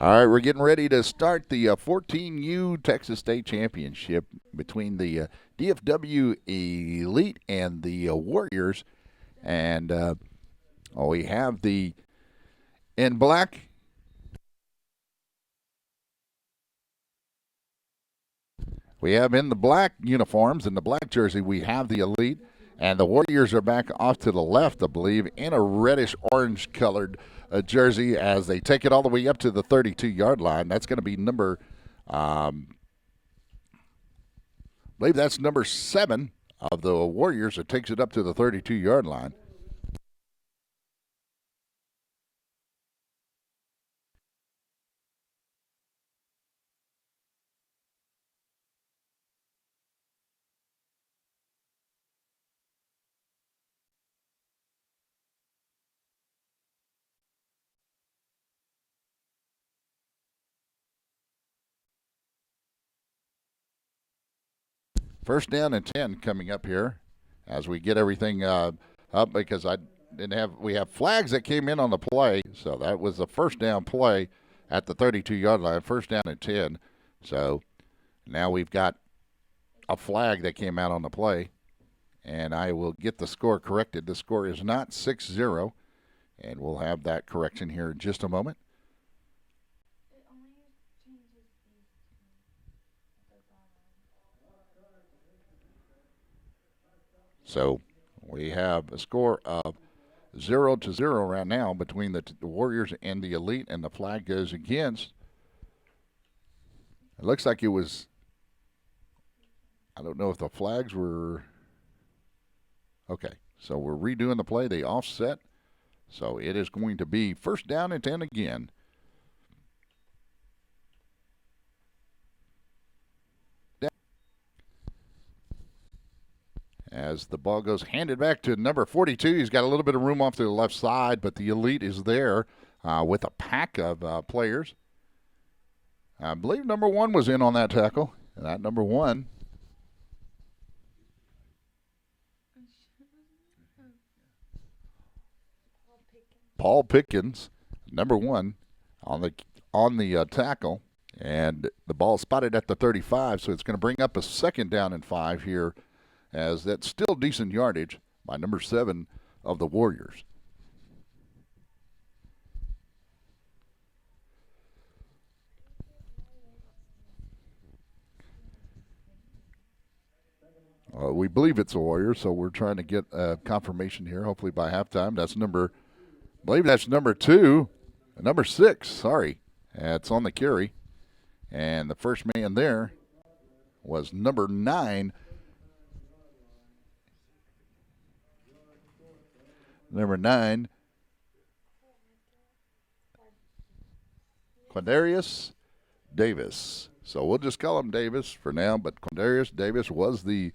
All right, we're getting ready to start the 14U Texas State Championship between the DFW Elite and the Warriors. And we have the in black. We have in the black uniforms, in the black jersey, we have the Elite. And the Warriors are back off to the left, I believe, in a reddish-orange colored jersey as they take it all the way up to the 32-yard line. That's going to be number, I believe that's number 7 of the Warriors that takes it up to the 32-yard line. First down and 10 coming up here as we get everything up because we have flags that came in on the play. So that was the first down play at the 32-yard line, first down and 10. So now we've got a flag that came out on the play, and I will get the score corrected. The score is not 6-0, and we'll have that correction here in just a moment. So we have a score of 0-0 right now between the Warriors and the Elite, and the flag goes against. It looks like it was, I don't know if the flags were, okay. So we're redoing the play, they offset. So it is going to be first down and 10 again. As the ball goes handed back to number 42. He's got a little bit of room off to the left side, but the Elite is there with a pack of players. I believe number 1 was in on that tackle. And that number 1. Paul Pickens, number 1 on the tackle. And the ball spotted at the 35, so it's going to bring up a second down and 5 here, as that's still decent yardage by number 7 of the Warriors. We believe it's the Warriors, so we're trying to get confirmation here, hopefully by halftime. I believe that's number 2, number 6, sorry. It's on the carry. And the first man there was number 9, Quindarius Davis. So we'll just call him Davis for now, but Quindarius Davis was the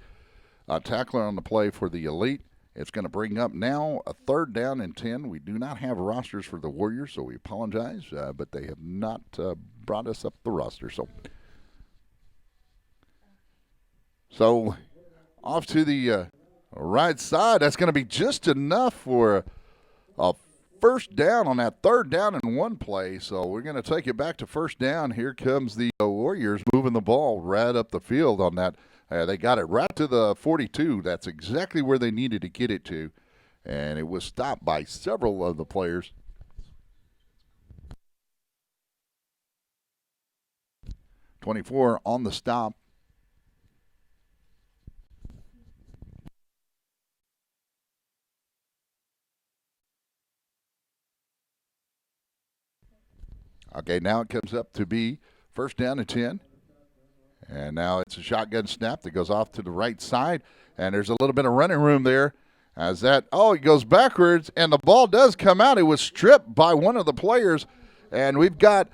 tackler on the play for the Elite. It's going to bring up now a third down and 10. We do not have rosters for the Warriors, so we apologize, but they have not brought us up the roster. So off to the right side. That's going to be just enough for a first down on that third down and 1 play. So we're going to take it back to first down. Here comes the Warriors moving the ball right up the field on that. They got it right to the 42. That's exactly where they needed to get it to. And it was stopped by several of the players. .24 on the stop. Okay, now it comes up to be first down and 10. And now it's a shotgun snap that goes off to the right side. And there's a little bit of running room there. It goes backwards, and the ball does come out. It was stripped by one of the players. And we've got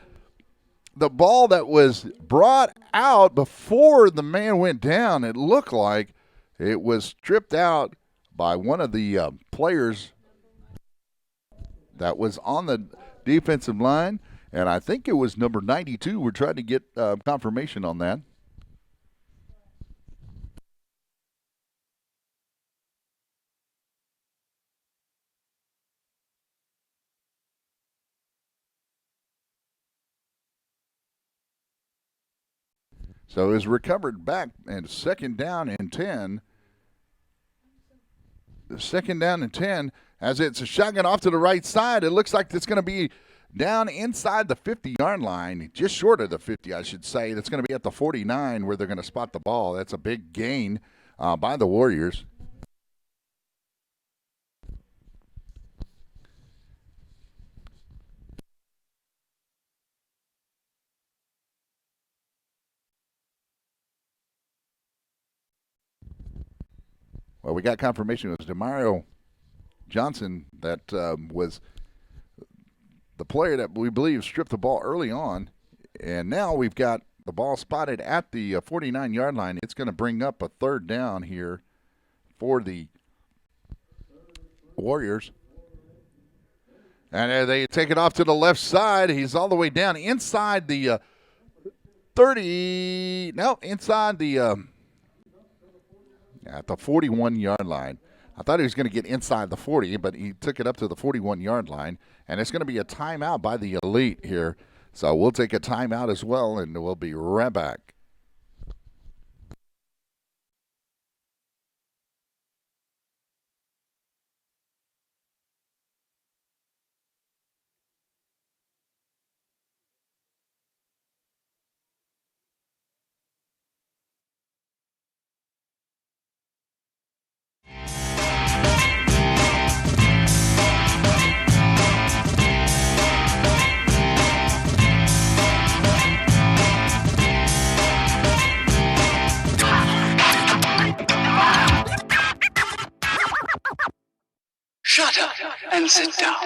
the ball that was brought out before the man went down. It looked like it was stripped out by one of the players that was on the defensive line. And I think it was number 92. We're trying to get confirmation on that. So it was recovered back, and second down and 10. Second down and 10 as it's a shotgun off to the right side. It looks like it's going to be down inside the 50-yard line, just short of the 50, I should say. That's going to be at the 49 where they're going to spot the ball. That's a big gain by the Warriors. Well, we got confirmation it was Demario Johnson that was the player that we believe stripped the ball early on. And now we've got the ball spotted at the 49-yard line. It's going to bring up a third down here for the Warriors. And they take it off to the left side. He's all the way down inside the 30. No, inside the at the 41-yard line. I thought he was going to get inside the 40, but he took it up to the 41-yard line. And it's going to be a timeout by the Elite here. So we'll take a timeout as well, and we'll be right back. Shut up and sit down.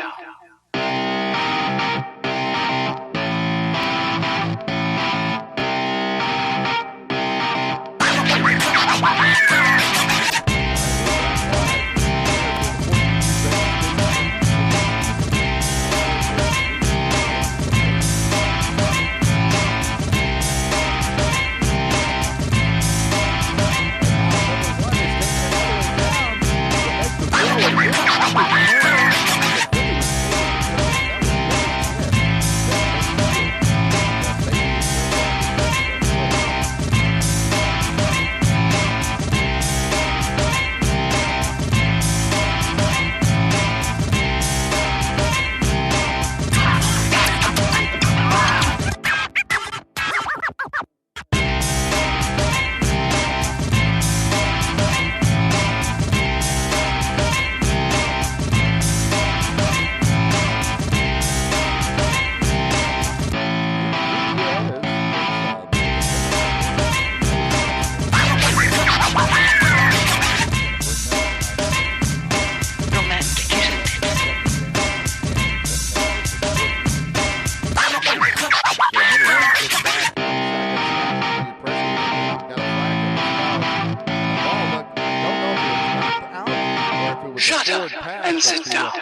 Shut up and sit down.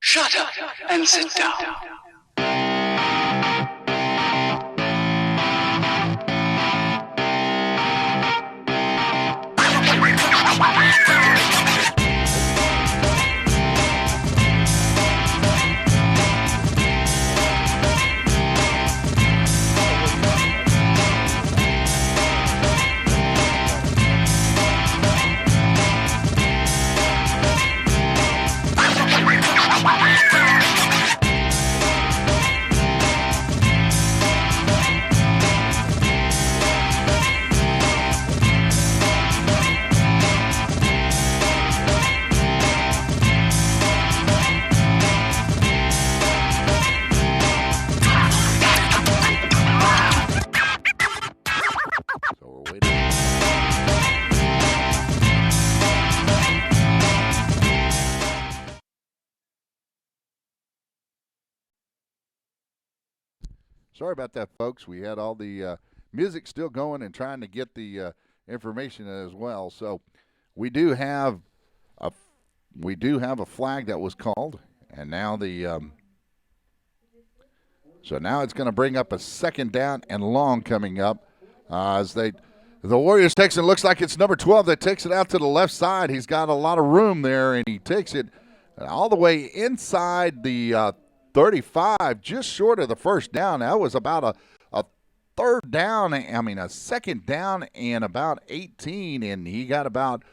Shut up and sit down. Sorry about that, folks. We had all the music still going and trying to get the information as well. So we do have a flag that was called, and now so now it's going to bring up a second down and long coming up as the Warriors takes it. Looks like it's number 12 that takes it out to the left side. He's got a lot of room there, and he takes it all the way inside the 35, just short of the first down. That was about a third down, a second down and about 18, and he got about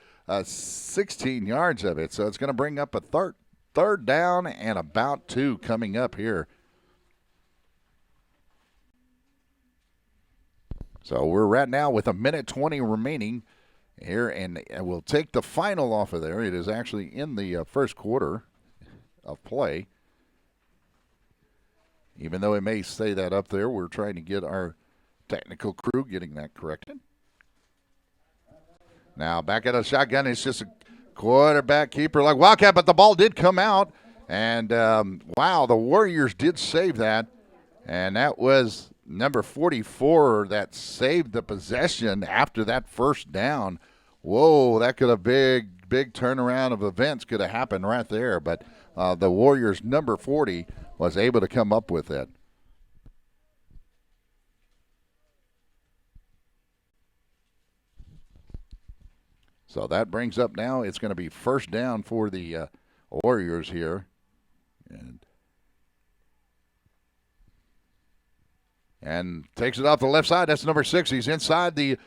16 yards of it. So it's going to bring up a third down and about 2 coming up here. So we're right now with 1:20 remaining here, and we'll take the final off of there. It is actually in the first quarter of play. Even though it may say that up there, we're trying to get our technical crew getting that corrected. Now back at a shotgun, it's just a quarterback keeper like Wildcat, but the ball did come out. And, wow, the Warriors did save that. And that was number 44 that saved the possession after that first down. Whoa, that could have big turnaround of events could have happened right there. But the Warriors' number 40 was able to come up with it. So that brings up now, it's going to be first down for the Warriors here. And takes it off the left side. That's number 6. He's inside the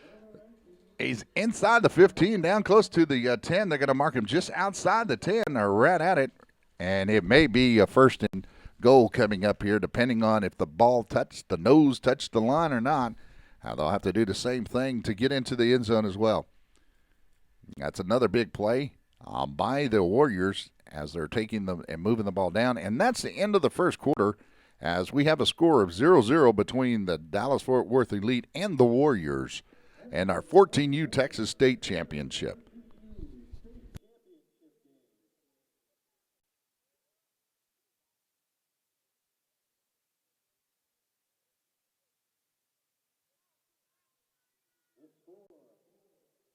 15, down close to the 10. They're going to mark him just outside the 10, or right at it. And it may be a first and goal coming up here, depending on if the nose touched the line or not. They'll have to do the same thing to get into the end zone as well. That's another big play by the Warriors as they're taking them and moving the ball down. And that's the end of the first quarter, as we have a score of 0-0 between the Dallas-Fort Worth Elite and the Warriors and our 14U Texas State Championship.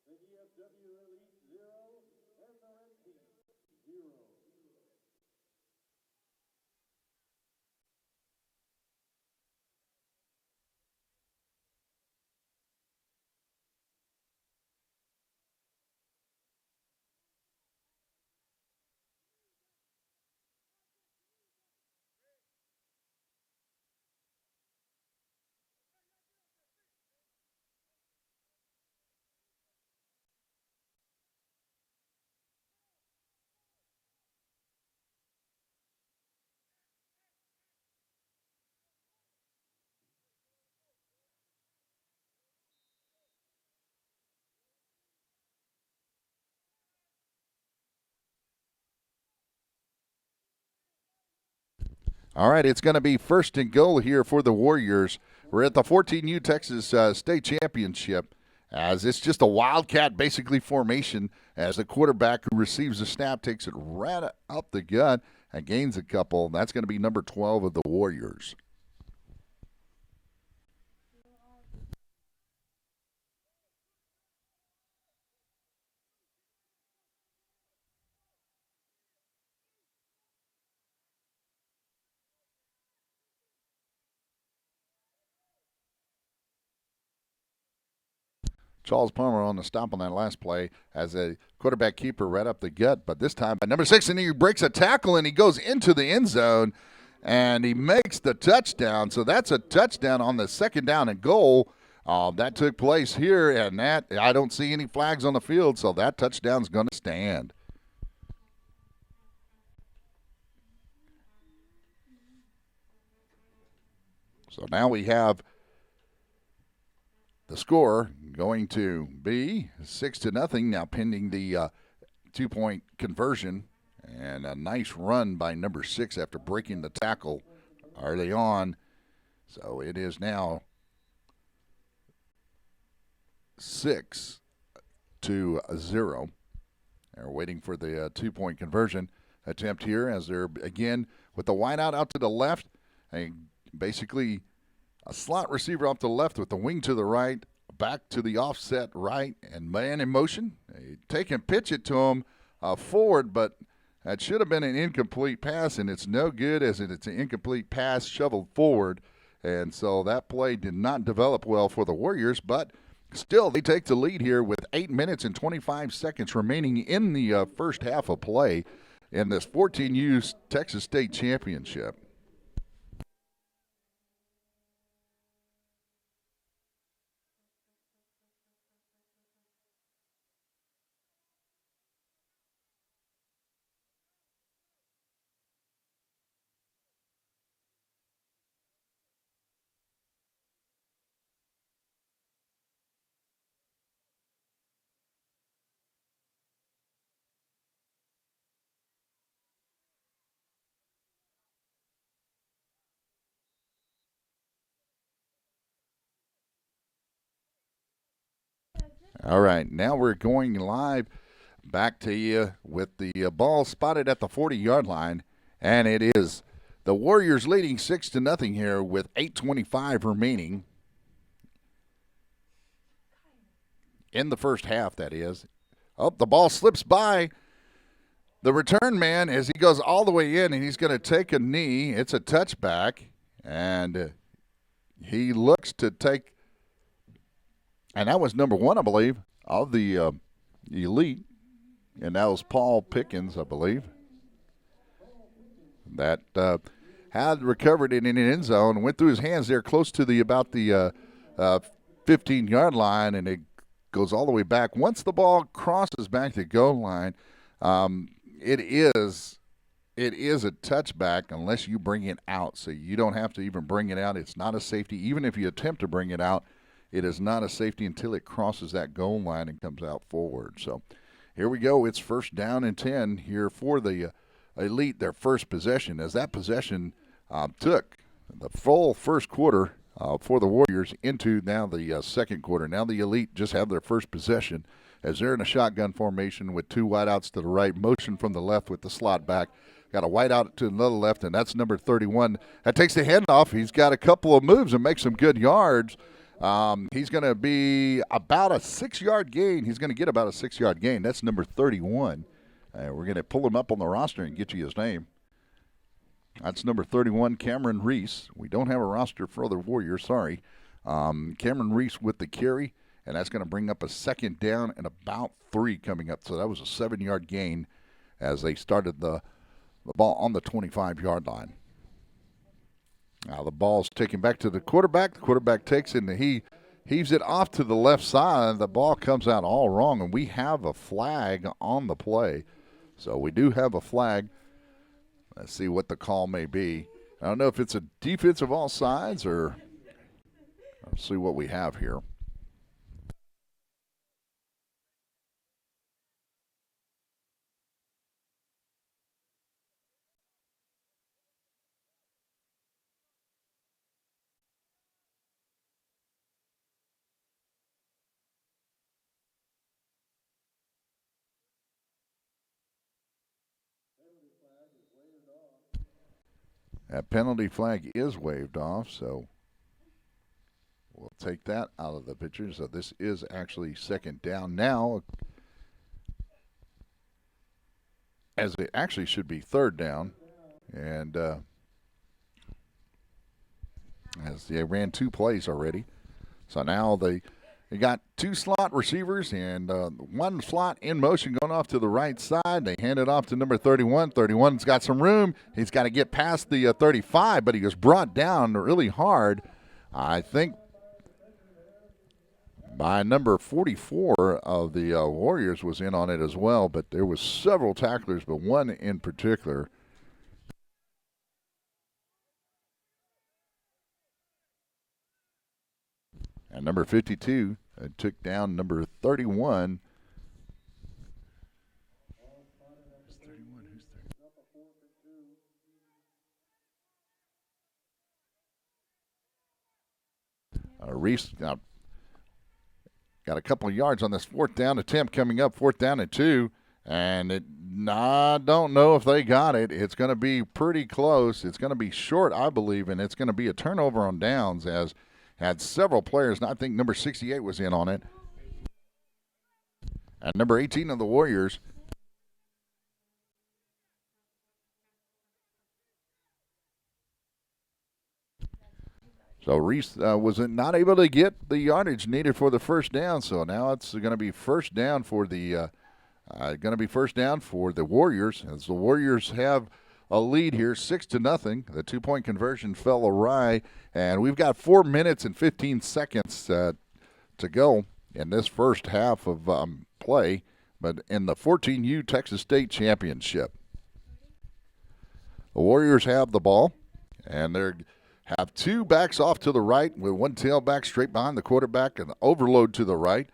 The EFW Elite 0 and the Red Team 0. All right, it's going to be first and goal here for the Warriors. We're at the 14U Texas State Championship, as it's just a Wildcat basically formation, as the quarterback who receives the snap takes it right up the gut and gains a couple. That's going to be number 12 of the Warriors. Charles Palmer on the stop on that last play as a quarterback keeper right up the gut, but this time by number 6, and he breaks a tackle and he goes into the end zone and he makes the touchdown. So that's a touchdown on the second down and goal. That took place here, and that I don't see any flags on the field, so that touchdown's going to stand. So now we have the score going to be 6-0 now, pending the 2-point conversion, and a nice run by number 6 after breaking the tackle early on. So it is now 6-0. They're waiting for the 2-point conversion attempt here, as they're again with the wideout out to the left, and basically A slot receiver off to the left with the wing to the right, back to the offset right, and man in motion. Take and pitch it to him forward, but that should have been an incomplete pass, and it's no good as it's an incomplete pass shoveled forward. And so that play did not develop well for the Warriors, but still they take the lead here with 8 minutes and 25 seconds remaining in the first half of play in this 14U Texas State Championship. All right, now we're going live back to you with the ball spotted at the 40-yard line, and it is the Warriors leading 6-0 here with 8:25 remaining in the first half, that is. Oh, the ball slips by the return man as he goes all the way in, and he's going to take a knee. It's a touchback, and he looks to take. And that was number 1, I believe, of the elite. And that was Paul Pickens, I believe, that had recovered it in an end zone, went through his hands there close to about the 15-yard line, and it goes all the way back. Once the ball crosses back the goal line, it is a touchback unless you bring it out. So you don't have to even bring it out. It's not a safety. Even if you attempt to bring it out, it is not a safety until it crosses that goal line and comes out forward. So here we go. It's 1st down and 10 here for the elite, their first possession, as that possession took the full first quarter for the Warriors into now the second quarter. Now the elite just have their first possession as they're in a shotgun formation with 2 wideouts to the right, motion from the left with the slot back. Got a wideout to the left, and that's number 31. That takes the handoff. He's got a couple of moves and makes some good yards. He's going to be about a 6-yard gain. He's going to get about a 6-yard gain. That's number 31. We're going to pull him up on the roster and get you his name. That's number 31, Cameron Reese. We don't have a roster for the Warriors, sorry. Cameron Reese with the carry, and that's going to bring up a 2nd down and about 3 coming up. So that was a 7-yard gain as they started the ball on the 25-yard line. Now the ball's taken back to the quarterback. The quarterback takes it, and he heaves it off to the left side. The ball comes out all wrong, and we have a flag on the play. So we do have a flag. Let's see what the call may be. I don't know if it's a defensive offsides or let's see what we have here. That penalty flag is waved off, so we'll take that out of the picture. So this is actually 2nd down now, as it actually should be 3rd down. And as they ran 2 plays already. So now they got 2 slot receivers and 1 slot in motion going off to the right side. They hand it off to number 31. 31's got some room. He's got to get past the 35, but he was brought down really hard. I think by number 44 of the Warriors was in on it as well, but there was several tacklers, but one in particular. And number 52 took down number 31. Who's 31? Who's 30? Reese got a couple of yards on this 4th down attempt coming up, 4th down and 2. And Nah, I don't know if they got it. It's going to be pretty close. It's going to be short, I believe, and it's going to be a turnover on downs as had several players, and I think number 68 was in on it. And number 18 of the Warriors. So Reese was not able to get the yardage needed for the first down. So now it's going to be first down for the Warriors, as the Warriors have a lead here, 6-0. The 2-point conversion fell awry, and we've got 4 minutes and 15 seconds to go in this first half of play. But in the 14U Texas State Championship, the Warriors have the ball, and they have two backs off to the right with one tailback straight behind the quarterback and overload to the right.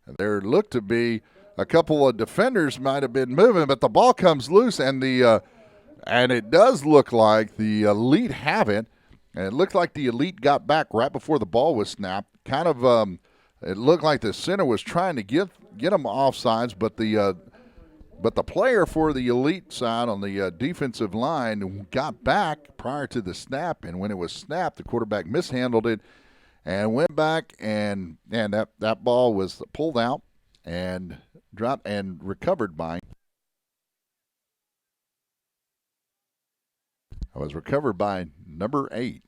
And there looked to be a couple of defenders might have been moving, but the ball comes loose, and it does look like the Elite have it. And it looked like the Elite got back right before the ball was snapped. Kind of, it looked like the center was trying to get them offsides, but the player for the Elite side on the defensive line got back prior to the snap, and when it was snapped, the quarterback mishandled it and went back, and that ball was pulled out and dropped and recovered by. It was recovered by number 8.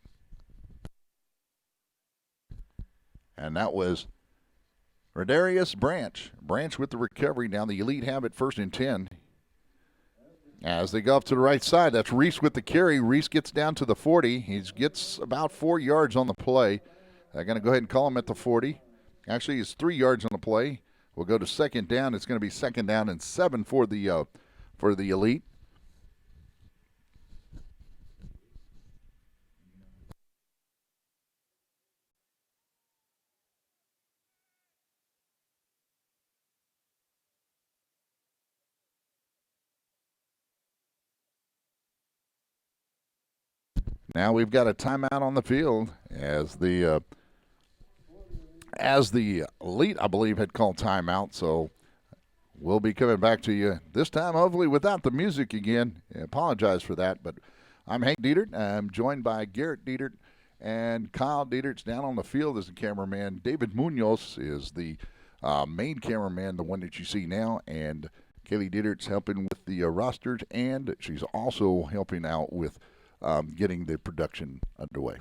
And that was Rodarius Branch. Branch with the recovery. Now the Elite have it 1st and 10. As they go up to the right side, that's Reese with the carry. Reese gets down to the 40. He gets about 4 yards on the play. They're going to go ahead and call him at the 40. Actually, it's 3 yards on the play. We'll go to 2nd down. It's going to be 2nd down and 7 for the Elite. Now we've got a timeout on the field as the Elite, I believe, had called timeout. So we'll be coming back to you this time, hopefully without the music again. I apologize for that, but I'm Hank Dietert. I'm joined by Garrett Dietert and Kyle Dietert's down on the field as the cameraman. David Munoz is the main cameraman, the one that you see now, and Kaylee Dietert's helping with the rosters, and she's also helping out with getting the production underway.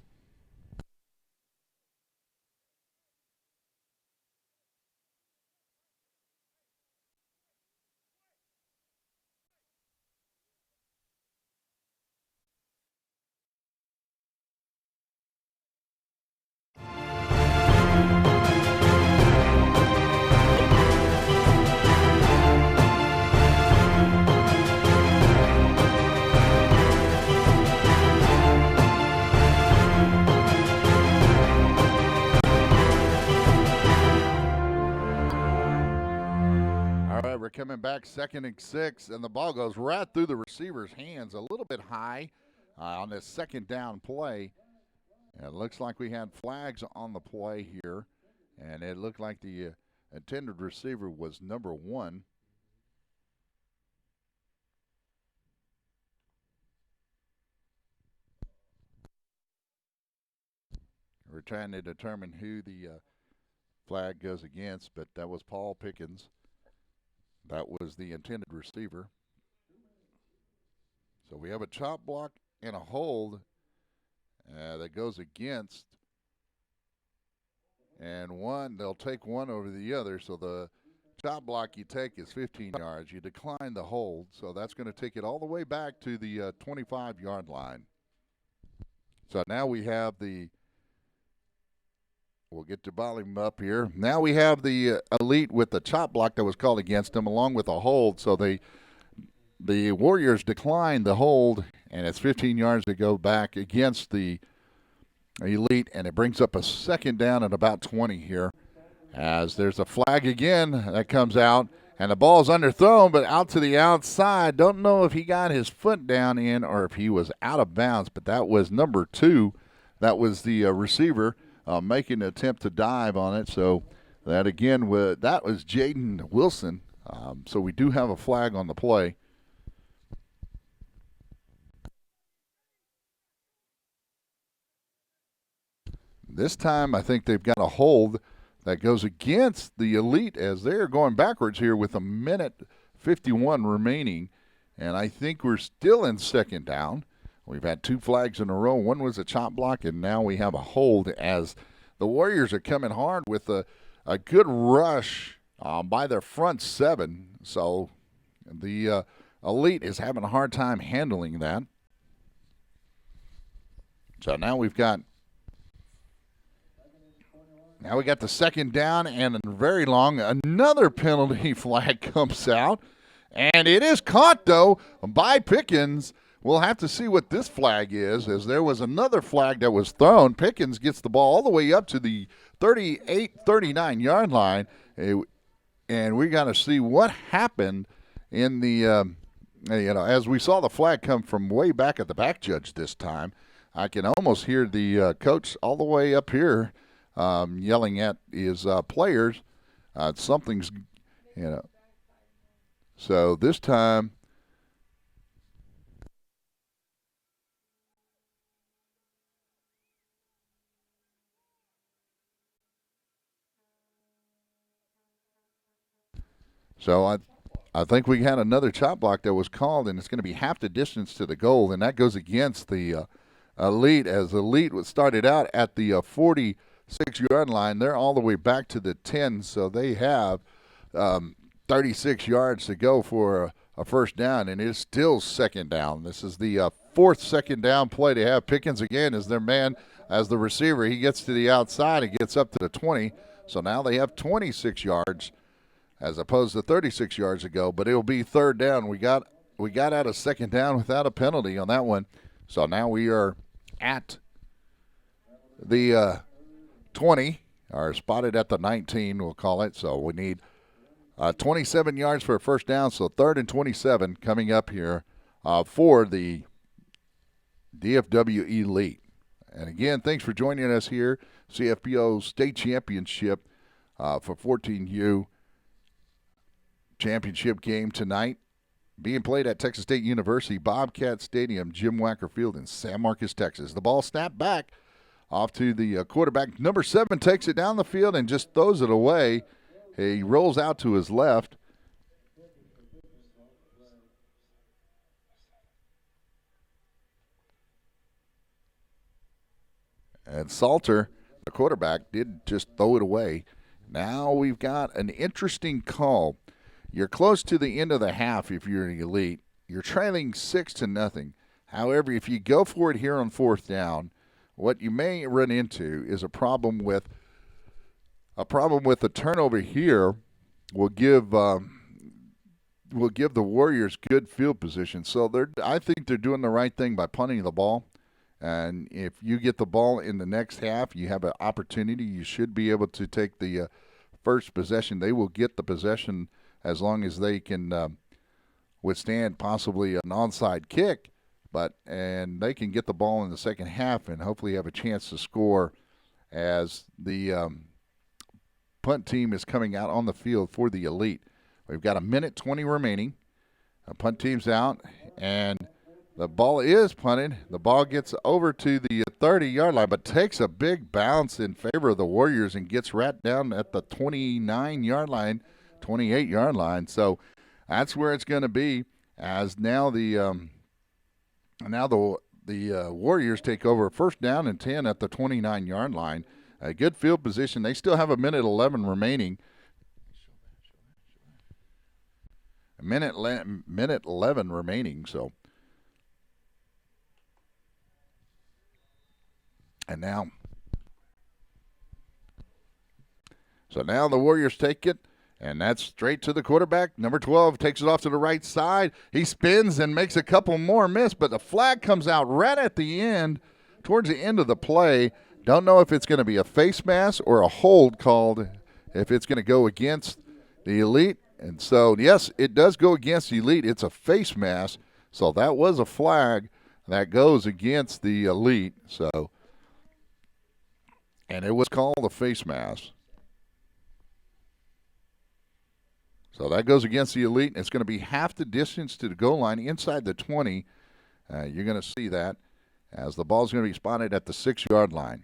We're coming back 2nd and 6, and the ball goes right through the receiver's hands, a little bit high on this 2nd down play. And it looks like we had flags on the play here, and it looked like the intended receiver was number 1. We're trying to determine who the flag goes against, but that was Paul Pickens. That was the intended receiver. So we have a chop block and a hold that goes against. And they'll take one over the other. So the chop block you take is 15 yards. You decline the hold. So that's going to take it all the way back to the 25-yard line. So now we have we'll get the volume up here. Now we have the Elite with the chop block that was called against them along with a hold. So the Warriors declined the hold, and it's 15 yards to go back against the Elite, and it brings up a 2nd down at about 20 here as there's a flag again that comes out, and the ball's underthrown but out to the outside. Don't know if he got his foot down in or if he was out of bounds, but that was number 2. That was the receiver. Making an attempt to dive on it. So that again, that was Jaden Wilson. So we do have a flag on the play. this time I think they've got a hold that goes against the Elite as they're going backwards here with 1:51 remaining. And I think we're still in second down. We've had 2 flags in a row. One was a chop block, and now we have a hold as the Warriors are coming hard with a good rush by their front 7. So the Elite is having a hard time handling that. So now we got the second down and very long. Another penalty flag comes out, and it is caught, though, by Pickens. We'll have to see what this flag is, as there was another flag that was thrown. Pickens gets the ball all the way up to the 39-yard line, and we got to see what happened in the, as we saw the flag come from way back at the back judge this time. I can almost hear the coach all the way up here yelling at his players. Something's, So this time, I think we had another chop block that was called, and it's going to be half the distance to the goal, and that goes against the Elite, as Elite started out at the 46-yard line. They're all the way back to the 10, so they have 36 yards to go for a first down, and it's still second down. This is the 4th second down play to have. Pickens again is their man as the receiver. He gets to the outside. He gets up to the 20, so now they have 26 yards as opposed to 36 yards ago, but it'll be third down. We got out of second down without a penalty on that one, so now we are at the 20, or spotted at the 19, we'll call it. So we need 27 yards for a first down, so 3rd and 27 coming up here for the DFW Elite. And again, thanks for joining us here, CFPO State Championship for 14U championship game tonight, being played at Texas State University Bobcat Stadium, Jim Wacker Field in San Marcos, Texas. The ball snapped back off to the quarterback. Number 7 takes it down the field and just throws it away. He rolls out to his left. And Salter, the quarterback, did just throw it away. Now we've got an interesting call. You're close to the end of the half if you're an Elite. You're trailing 6-0. However, if you go for it here on 4th down, what you may run into is a problem with the turnover here will give the Warriors good field position. So I think they're doing the right thing by punting the ball. And if you get the ball in the next half, you have an opportunity. You should be able to take the first possession. They will get the possession as long as they can withstand possibly an onside kick, and they can get the ball in the second half and hopefully have a chance to score as the punt team is coming out on the field for the Elite. We've got 1:20 remaining. The punt team's out, and the ball is punted. The ball gets over to the 30-yard line, but takes a big bounce in favor of the Warriors and gets right down at the 29-yard line, 28-yard line. So that's where it's going to be, as now the Warriors take over 1st down and 10 at the 29-yard line. A good field position. They still have 1:11 remaining. Minute 11 remaining. So now the Warriors take it. And that's straight to the quarterback. Number 12 takes it off to the right side. He spins and makes a couple more miss, but the flag comes out right at the end, towards the end of the play. Don't know if it's going to be a face mask or a hold called, if it's going to go against the Elite. And so, yes, it does go against the Elite. It's a face mask. So that was a flag that goes against the Elite. So, and it was called a face mask. So that goes against the Elite. It's going to be half the distance to the goal line inside the 20. You're going to see that as the ball's going to be spotted at the 6-yard line.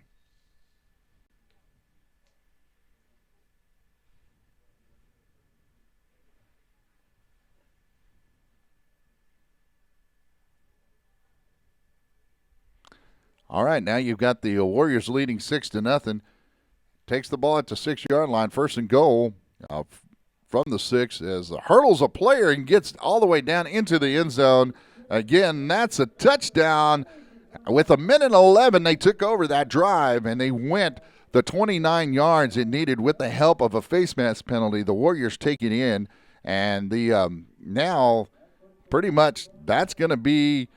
All right, now you've got the Warriors leading 6-0. Takes the ball at the 6-yard line, first and goal from the 6 as hurdles a player and gets all the way down into the end zone. Again, that's a touchdown. With 1:11, they took over that drive, and they went the 29 yards it needed with the help of a face mask penalty. The Warriors take it in, and the now pretty much that's going to be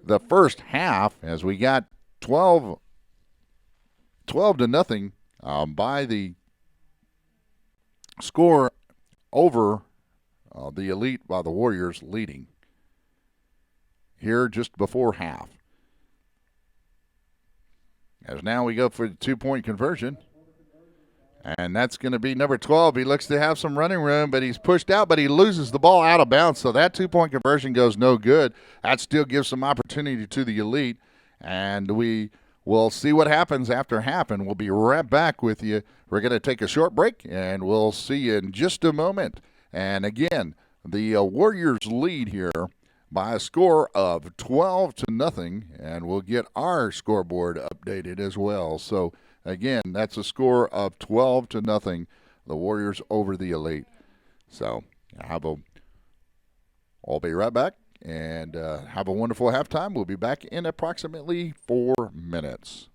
the first half as we got 12 to nothing by the score over the Elite by the Warriors leading here just before half. As now we go for the 2-point conversion. And that's going to be number 12. He looks to have some running room, but he's pushed out, but he loses the ball out of bounds. So that 2-point conversion goes no good. That still gives some opportunity to the Elite. And we will see what happens after half, and we'll be right back with you. We're going to take a short break, and we'll see you in just a moment. And again, the Warriors lead here by a score of 12-0, and we'll get our scoreboard updated as well. So, again, that's a score of 12-0, the Warriors over the Elite. So, I'll be right back, and have a wonderful halftime. We'll be back in approximately 4 minutes.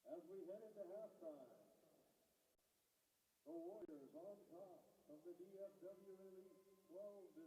As we head into halftime, the Warriors on top of the DFW Elite 12-0.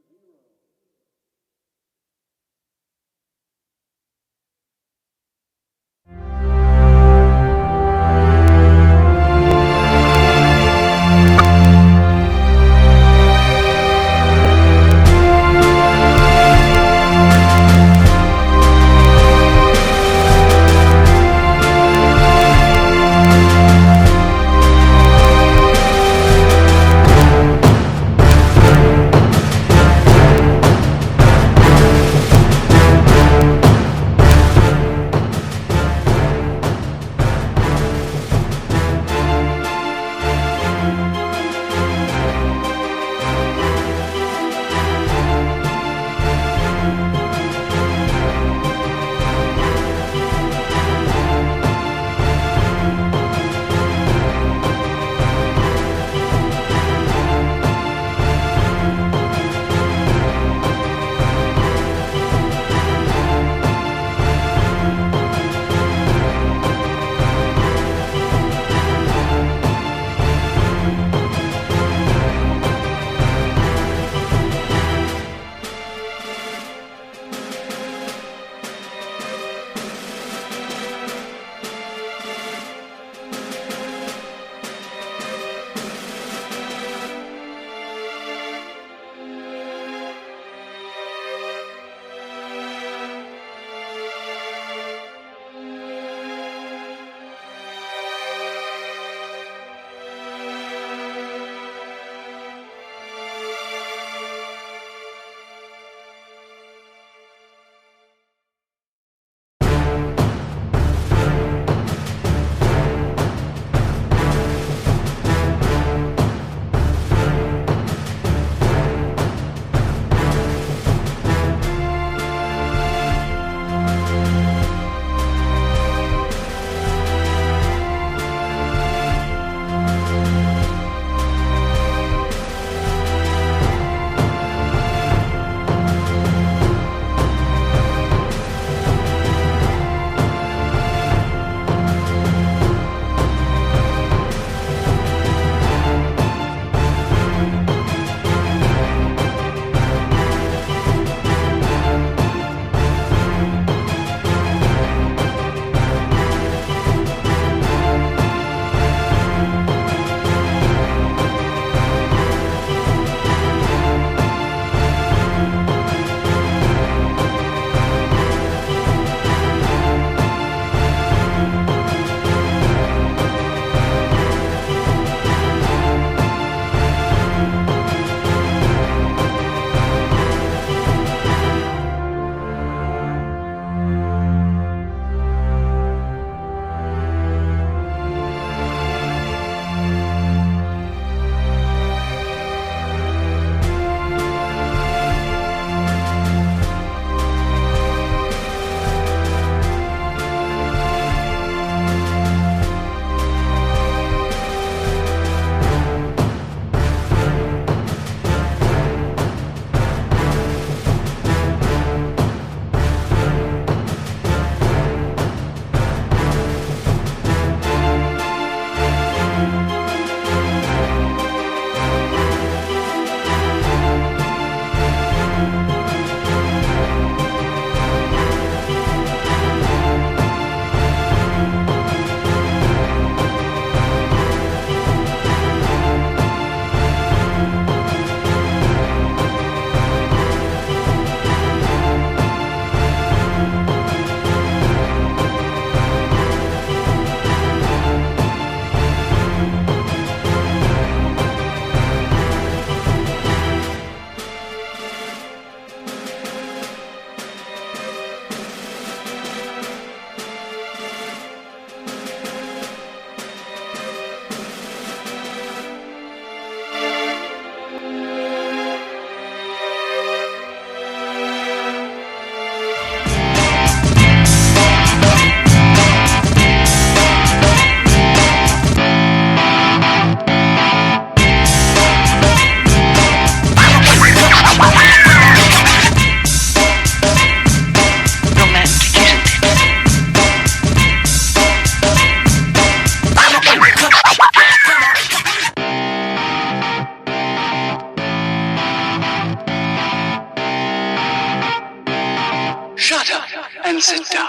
and sit down.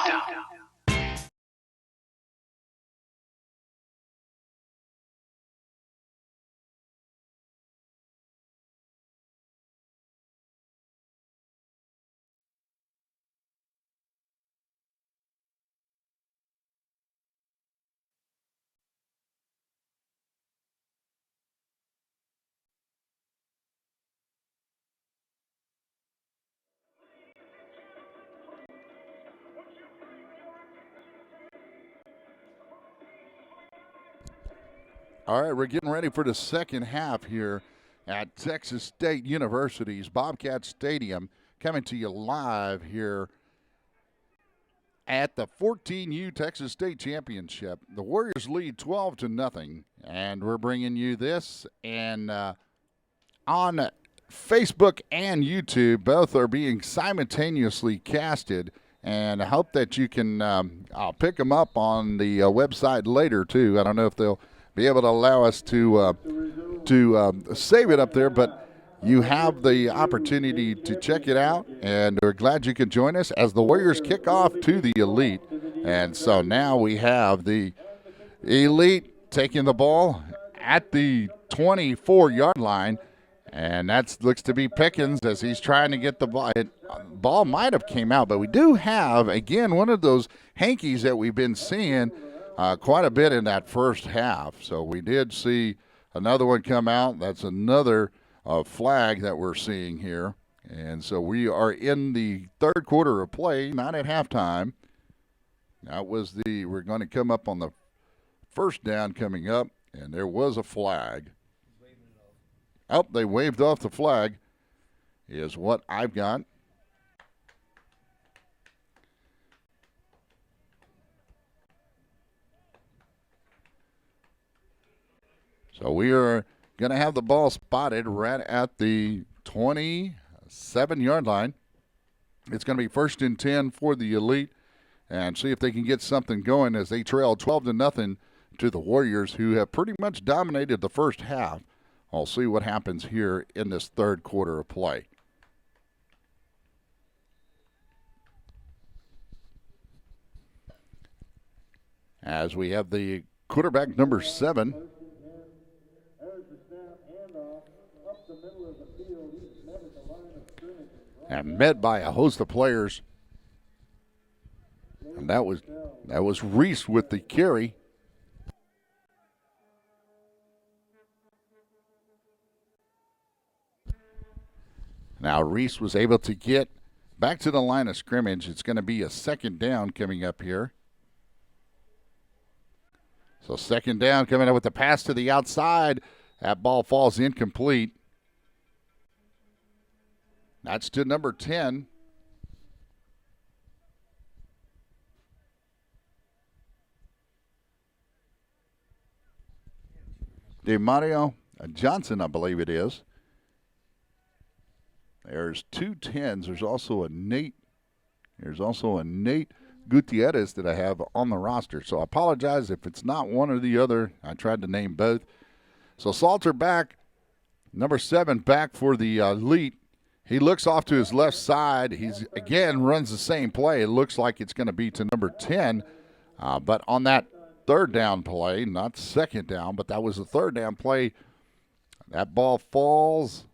All right, we're getting ready for the second half here at Texas State University's Bobcat Stadium, coming to you live here at the 14U Texas State Championship. The Warriors lead 12-0, and we're bringing you this. And on Facebook and YouTube, both are being simultaneously casted. And I hope that you can, I'll pick them up on the website later, too. I don't know if they'll be able to allow us to save it up there, but you have the opportunity to check it out, and we're glad you could join us as the Warriors kick off to the Elite. And so now we have the Elite taking the ball at the 24-yard line, and that looks to be Pickens as he's trying to get the ball. Ball might have came out, but we do have, again, one of those hankies that we've been seeing quite a bit in that first half. So we did see another one come out. That's another flag that we're seeing here. And so we are in the third quarter of play, not at halftime. That was we're going to come up on the first down coming up, and there was a flag. Oh, they waved off the flag is what I've got. So we are going to have the ball spotted right at the 27-yard line. It's going to be 1st and 10 for the Elite, and see if they can get something going as they trail 12-0 to the Warriors, who have pretty much dominated the first half. I'll see what happens here in this third quarter of play. As we have the quarterback number 7. And met by a host of players. And that was Reese with the carry. Now Reese was able to get back to the line of scrimmage. It's going to be a second down coming up here. So second down coming up with the pass to the outside. That ball falls incomplete. That's to number 10. DeMario Johnson, I believe it is. There's 2 10s. There's also a Nate Gutierrez that I have on the roster. So I apologize if it's not one or the other. I tried to name both. So Salter back, number 7 back for the Elite. He looks off to his left side. He's, again, runs the same play. It looks like it's going to be to number 10. But on that third down play, not second down, but that was the third down play, that ball falls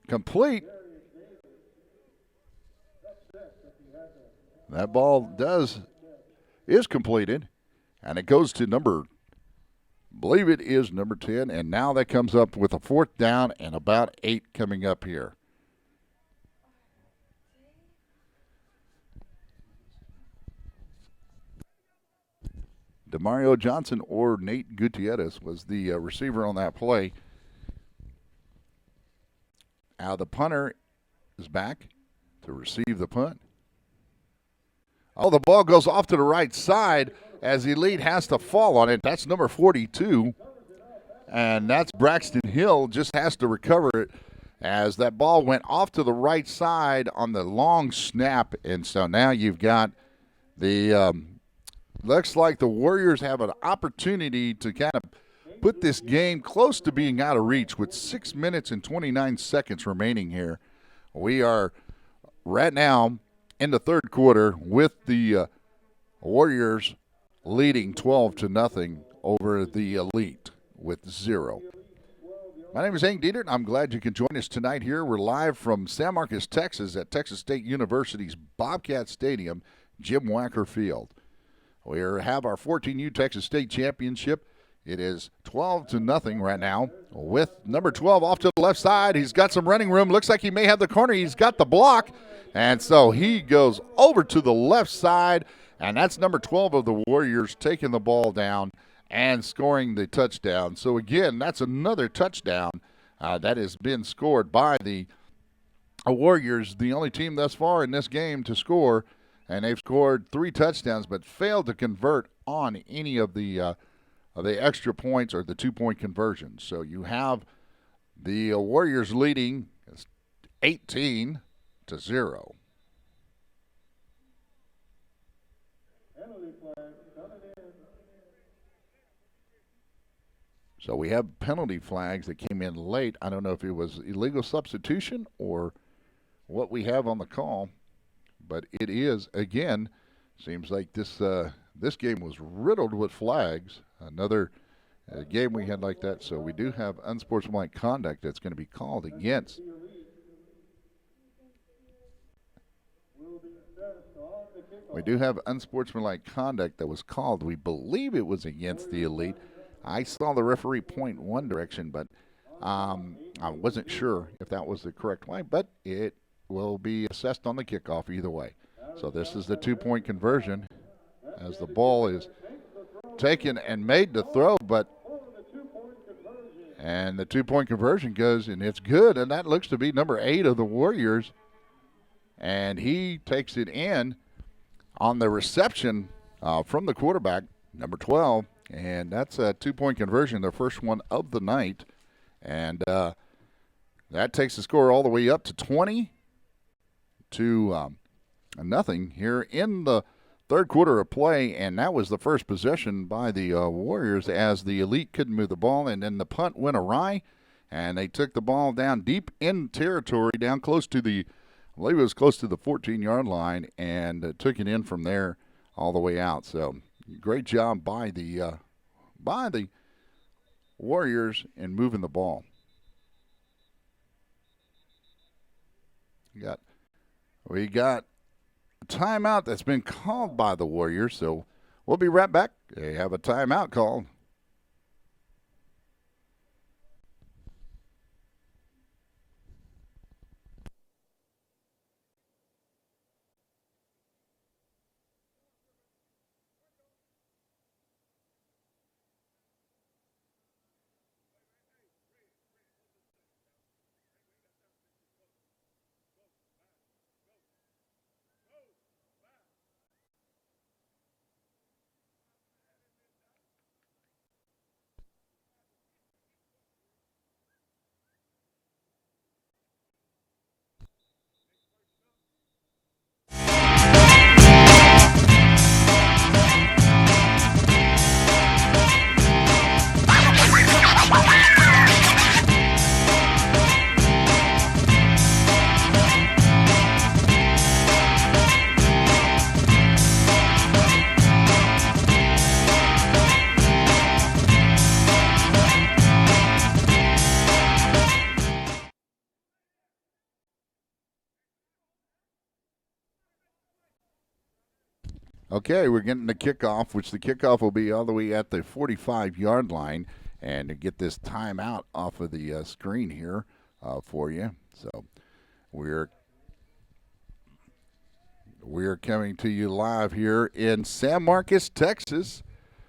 complete. That ball is completed, and it goes to I believe it is number 10, and now that comes up with a 4th down and about 8 coming up here. DeMario Johnson or Nate Gutierrez was the receiver on that play. Now the punter is back to receive the punt. Oh, the ball goes off to the right side as Elite has to fall on it. That's number 42, and that's Braxton Hill. Just has to recover it as that ball went off to the right side on the long snap. And so now you've got the looks like the Warriors have an opportunity to kind of put this game close to being out of reach with 6 minutes and 29 seconds remaining here. We are right now in the third quarter with the Warriors leading 12-0 over the Elite with 0. My name is Hank Dietert, and I'm glad you can join us tonight here. We're live from San Marcos, Texas at Texas State University's Bobcat Stadium, Jim Wacker Field. We have our 14U Texas State Championship. It is 12-0 right now with number 12 off to the left side. He's got some running room. Looks like he may have the corner. He's got the block. And so he goes over to the left side, and that's number 12 of the Warriors taking the ball down and scoring the touchdown. So, again, that's another touchdown that has been scored by the Warriors, the only team thus far in this game to score. And they've scored 3 touchdowns but failed to convert on any of the extra points or the 2-point conversions. So you have the Warriors leading 18-0. So we have penalty flags that came in late. I don't know if it was illegal substitution or what we have on the call, but it is, again, seems like this game was riddled with flags. Another game we had like that. So we do have unsportsmanlike conduct that's going to be called against. We do have unsportsmanlike conduct that was called. We believe it was against the Elite. I saw the referee point one direction, but I wasn't sure if that was the correct way. But it will be assessed on the kickoff either way. So this is the 2-point conversion as the ball is taken and made to throw, and the 2-point conversion goes, and it's good, and that looks to be number 8 of the Warriors, and he takes it in on the reception from the quarterback, number 12, and that's a 2-point conversion, the first one of the night, and that takes the score all the way up to 20 to nothing here in the third quarter of play, and that was the first possession by the Warriors as the Elite couldn't move the ball, and then the punt went awry, and they took the ball down deep in territory, down close to the, I believe it was close to the 14-yard line, and took it in from there all the way out. So great job by the Warriors in moving the ball. We got a timeout that's been called by the Warriors, so we'll be right back. They have a timeout called. Okay, we're getting the kickoff, which the kickoff will be all the way at the 45-yard line. And to get this timeout off of the screen here for you. So we're coming to you live here in San Marcos, Texas,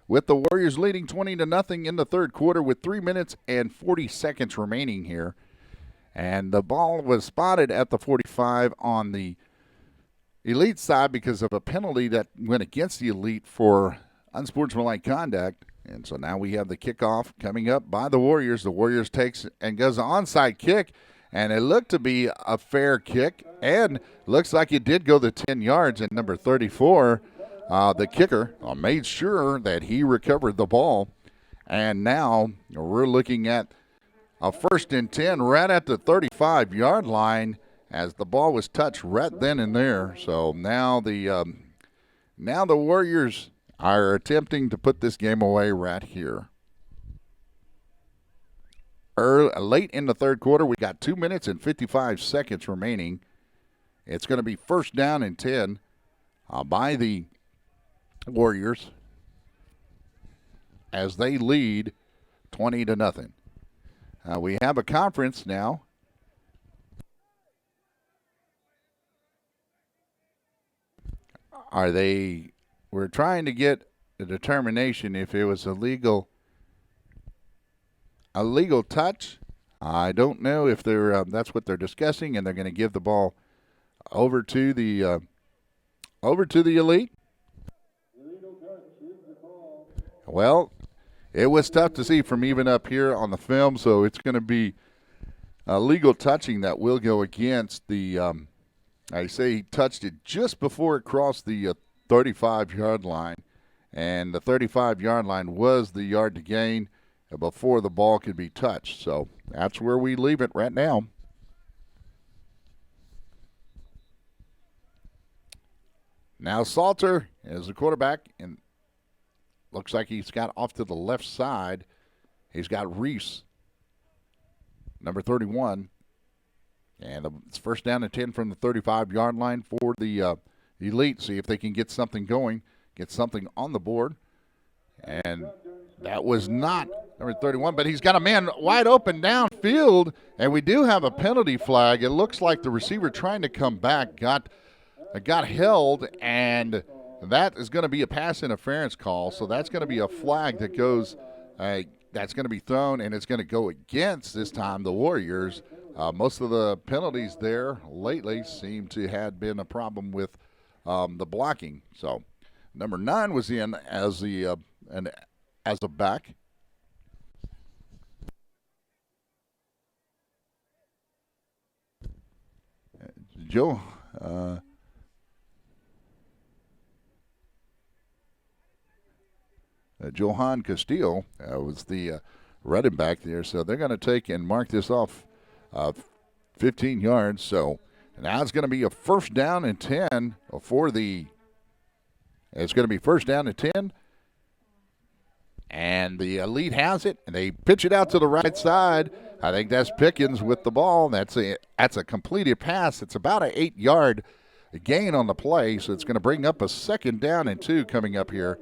with the Warriors leading 20-0 in the third quarter with 3 minutes and 40 seconds remaining here. And the ball was spotted at the 45 on the Elite side because of a penalty that went against the Elite for unsportsmanlike conduct. And so now we have the kickoff coming up by the Warriors. The Warriors takes and goes an onside kick, and it looked to be a fair kick, and looks like it did go the 10 yards. And number 34, the kicker, made sure that he recovered the ball. And now we're looking at a 1st and 10 right at the 35-yard line. as the ball was touched right then and there. So now the Warriors are attempting to put this game away right here. Late in the third quarter, we got 2 minutes and 55 seconds remaining. It's going to be first down and 10 by the Warriors as they lead 20-0. We have a conference now. We're trying to get a determination if it was a legal touch. I don't know if that's what they're discussing, and they're going to give the ball over to the elite. Well, it was tough to see from even up here on the film, so it's going to be a legal touching that will go against the. I say he touched it just before it crossed the 35-yard line, and the 35-yard line was the yard to gain before the ball could be touched. So that's where we leave it right now. Now Salter is the quarterback, and looks like he's got off to the left side. He's got Reese, number 31. And it's first down and 10 from the 35-yard line for the elite. See if they can get something going, get something on the board. And that was not number 31, but he's got a man wide open downfield, and we do have a penalty flag. It looks like the receiver trying to come back got held, and that is going to be a pass interference call. So that's going to be a flag that goes that's going to be thrown, and it's going to go against, this time, the Warriors. Most of the penalties there lately seem to have been a problem with the blocking. So number 9 was in as a back. Johan Castillo was the running back there. So they're going to take and mark this off 15 yards. So now it's going to be a first down and 10 for the – it's going to be first down and 10. And the elite has it, and they pitch it out to the right side. I think that's Pickens with the ball. That's a completed pass. It's about an 8-yard gain on the play, so it's going to bring up a second down and 2 coming up here.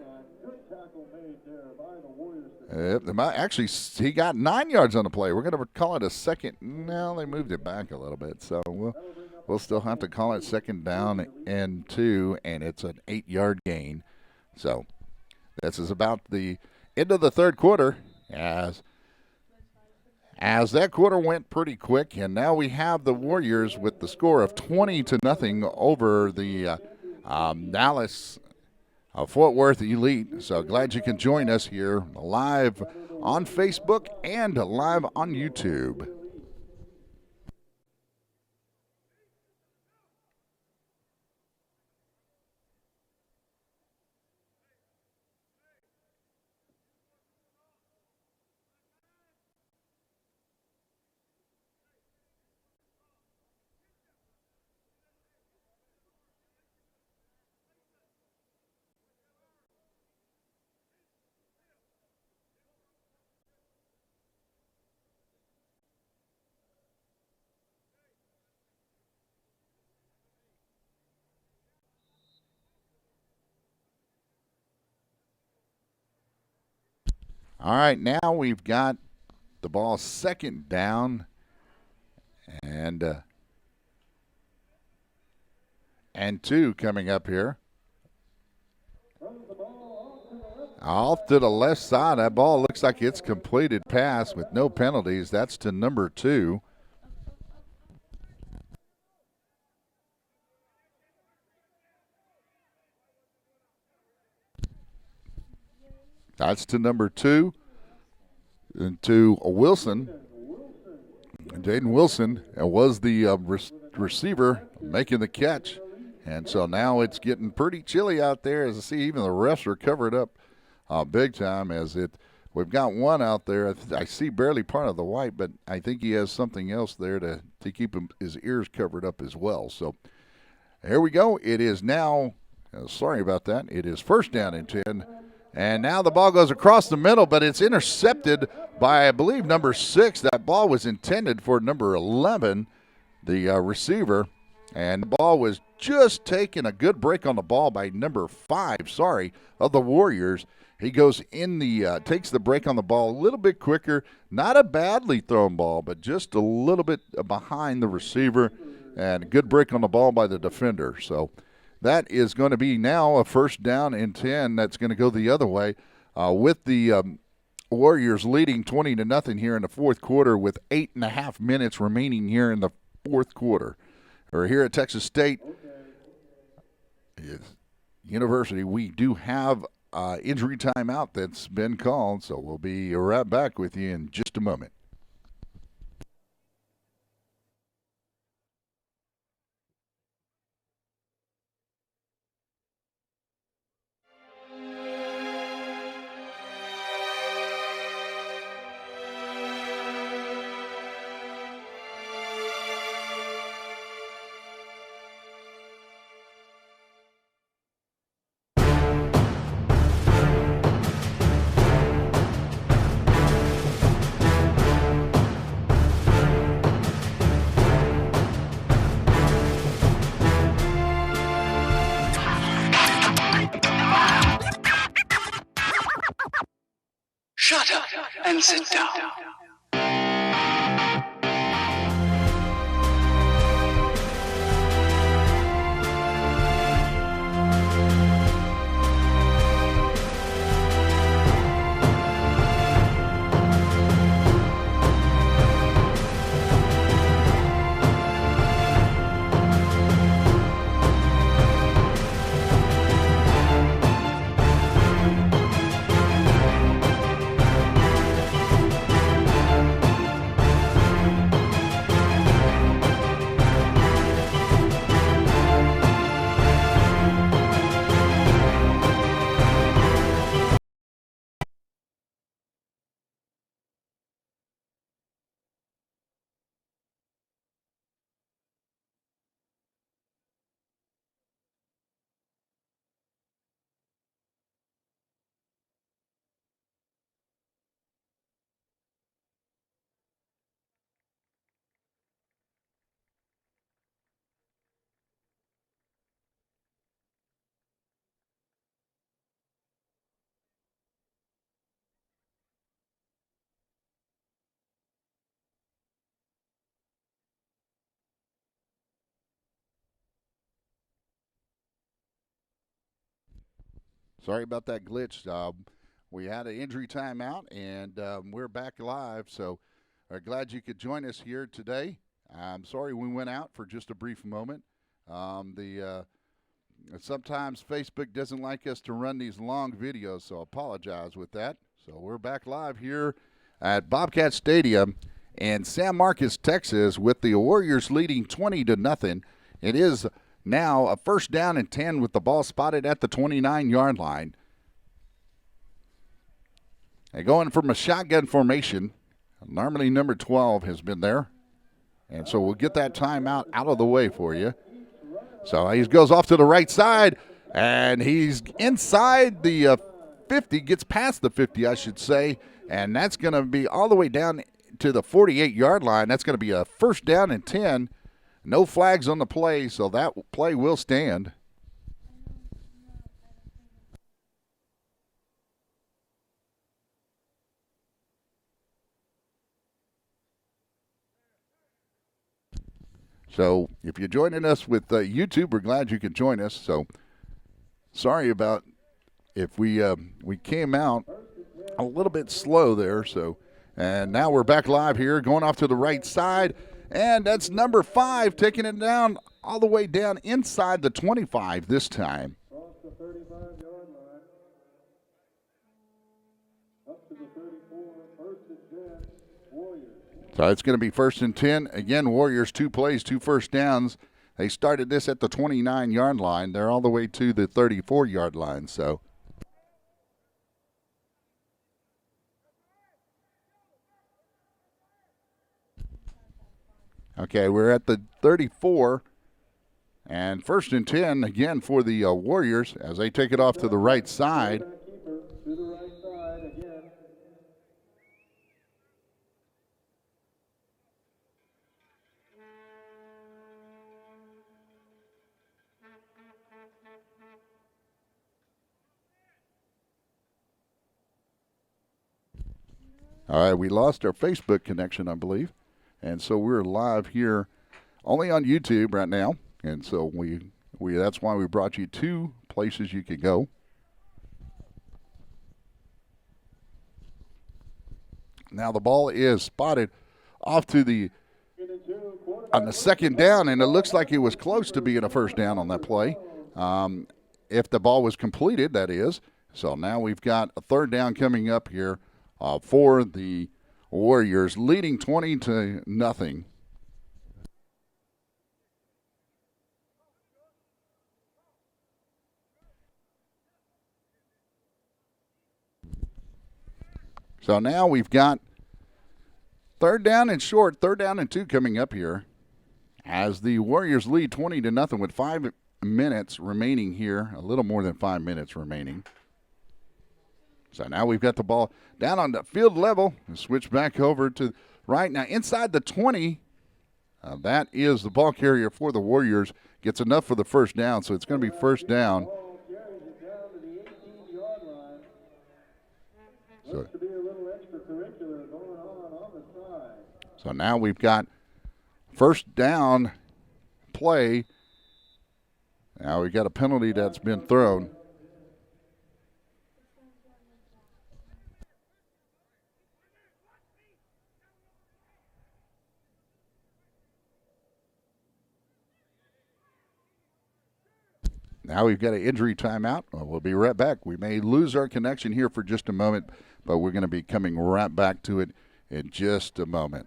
Actually, he got 9 yards on the play. We're going to call it a second. No, they moved it back a little bit, so we'll still have to call it second down and 2, and it's an 8-yard gain. So this is about the end of the third quarter, as that quarter went pretty quick, and now we have the Warriors with the score of 20-0 over the Dallas Fort Worth Elite. So glad you can join us here live on Facebook and live on YouTube. All right, now we've got the ball second down and 2 coming up here. Off to the left side. That ball looks like it's completed pass with no penalties. That's to number 2. That's to number 2. And to Wilson. Jaden Wilson was the receiver making the catch. And so now it's getting pretty chilly out there, as I see even the refs are covered up big time, as it We've got one out there. I see barely part of the white, but I think he has something else there to keep his ears covered up as well. So here we go. It is now, sorry about that, it is first down and 10. And now the ball goes across the middle, but it's intercepted by, I believe, number 6. That ball was intended for number 11, the receiver. And the ball was just taking a good break on the ball by number 5, of the Warriors. He goes in takes the break on the ball a little bit quicker. Not a badly thrown ball, but just a little bit behind the receiver. And a good break on the ball by the defender. So that is going to be now a first down and 10. That's going to go the other way with the Warriors leading 20-0 here in the fourth quarter with 8.5 minutes remaining here in the fourth quarter. Or here at Texas State University, we do have injury timeout that's been called, so we'll be right back with you in just a moment. Shut up and sit down. Sorry about that glitch. We had an injury timeout, and we're back live. So glad you could join us here today. I'm sorry we went out for just a brief moment. Sometimes Facebook doesn't like us to run these long videos, so I apologize with that. So we're back live here at Bobcat Stadium in San Marcos, Texas, with the Warriors leading 20-0. It is now a first down and 10 with the ball spotted at the 29-yard line. And going from a shotgun formation, normally number 12 has been there. And so we'll get that timeout out of the way for you. So he goes off to the right side, and he's inside the 50, gets past the 50, I should say. And that's going to be all the way down to the 48-yard line. That's going to be a first down and 10. No flags on the play, so that play will stand. So if you're joining us with YouTube, we're glad you could join us. So sorry about if we came out a little bit slow there. So, and now we're back live here, going off to the right side. And that's number 5 taking it down all the way down inside the 25 this time. Across the 35-yard line. Up to the 34, first and 10, Warriors. So it's going to be first and 10. Again, Warriors, 2 plays, 2 first downs. They started this at the 29-yard line. They're all the way to the 34-yard line. So Okay, we're at the 34. And 1st and 10 again for the Warriors as they take it off to the right side. Keeper to the right side again. All right, we lost our Facebook connection, I believe. And so we're live here only on YouTube right now. And so we that's why we brought you 2 places you could go. Now the ball is spotted off to the on the 2nd down, and it looks like it was close to being a 1st down on that play. If the ball was completed, that is. So now we've got a 3rd down coming up here for the Warriors, leading 20-0. So now we've got 3rd down and short, 3rd down and 2 coming up here as the Warriors lead 20-0 with 5 minutes remaining here, a little more than 5 minutes remaining. So now we've got the ball down on the field level and switch back over to right now inside the 20. That is the ball carrier for the Warriors. Gets enough for the 1st down, so it's going to be 1st down. Ball carries it down to the 18-yard line. So, Looks to be a little extracurricular going on the side. so now we've got 1st down play. Now we've got a penalty that's been thrown. Now we've got an injury timeout. We'll be right back. We may lose our connection here for just a moment, but we're going to be coming right back to it in just a moment.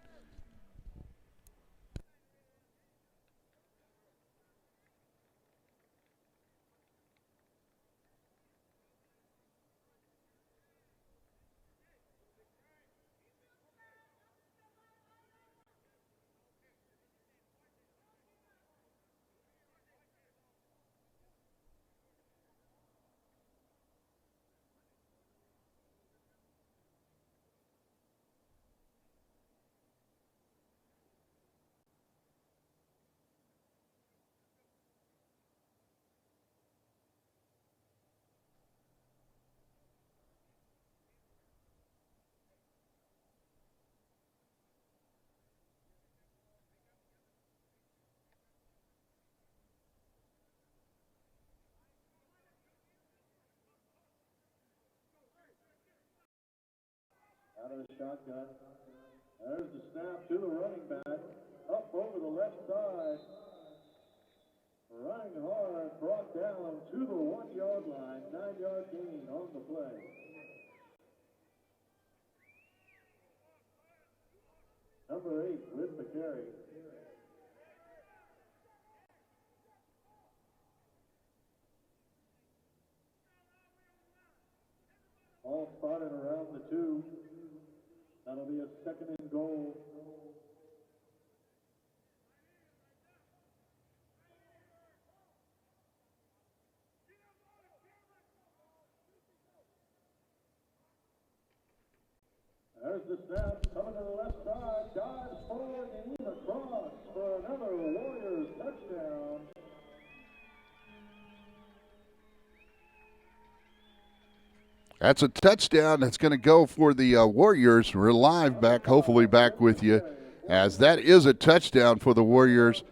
Out of the shotgun. There's the snap to the running back. Up over the left side. Running hard, brought down to the 1-yard line. 9-yard gain on the play. Number 8 with the carry. All spotted around the 2. That'll be a 2nd and goal. There's the snap, coming to the left side, dives forward and across for another Warriors touchdown. That's a touchdown that's going to go for the Warriors. We're live back, hopefully back with you, as that is a touchdown for the Warriors.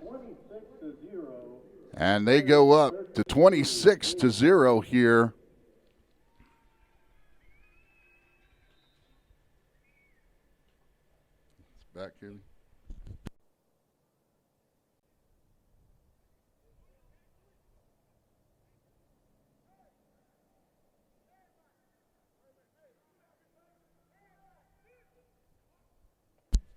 26-0. And they go up to 26-0 here. Back, Kaylee.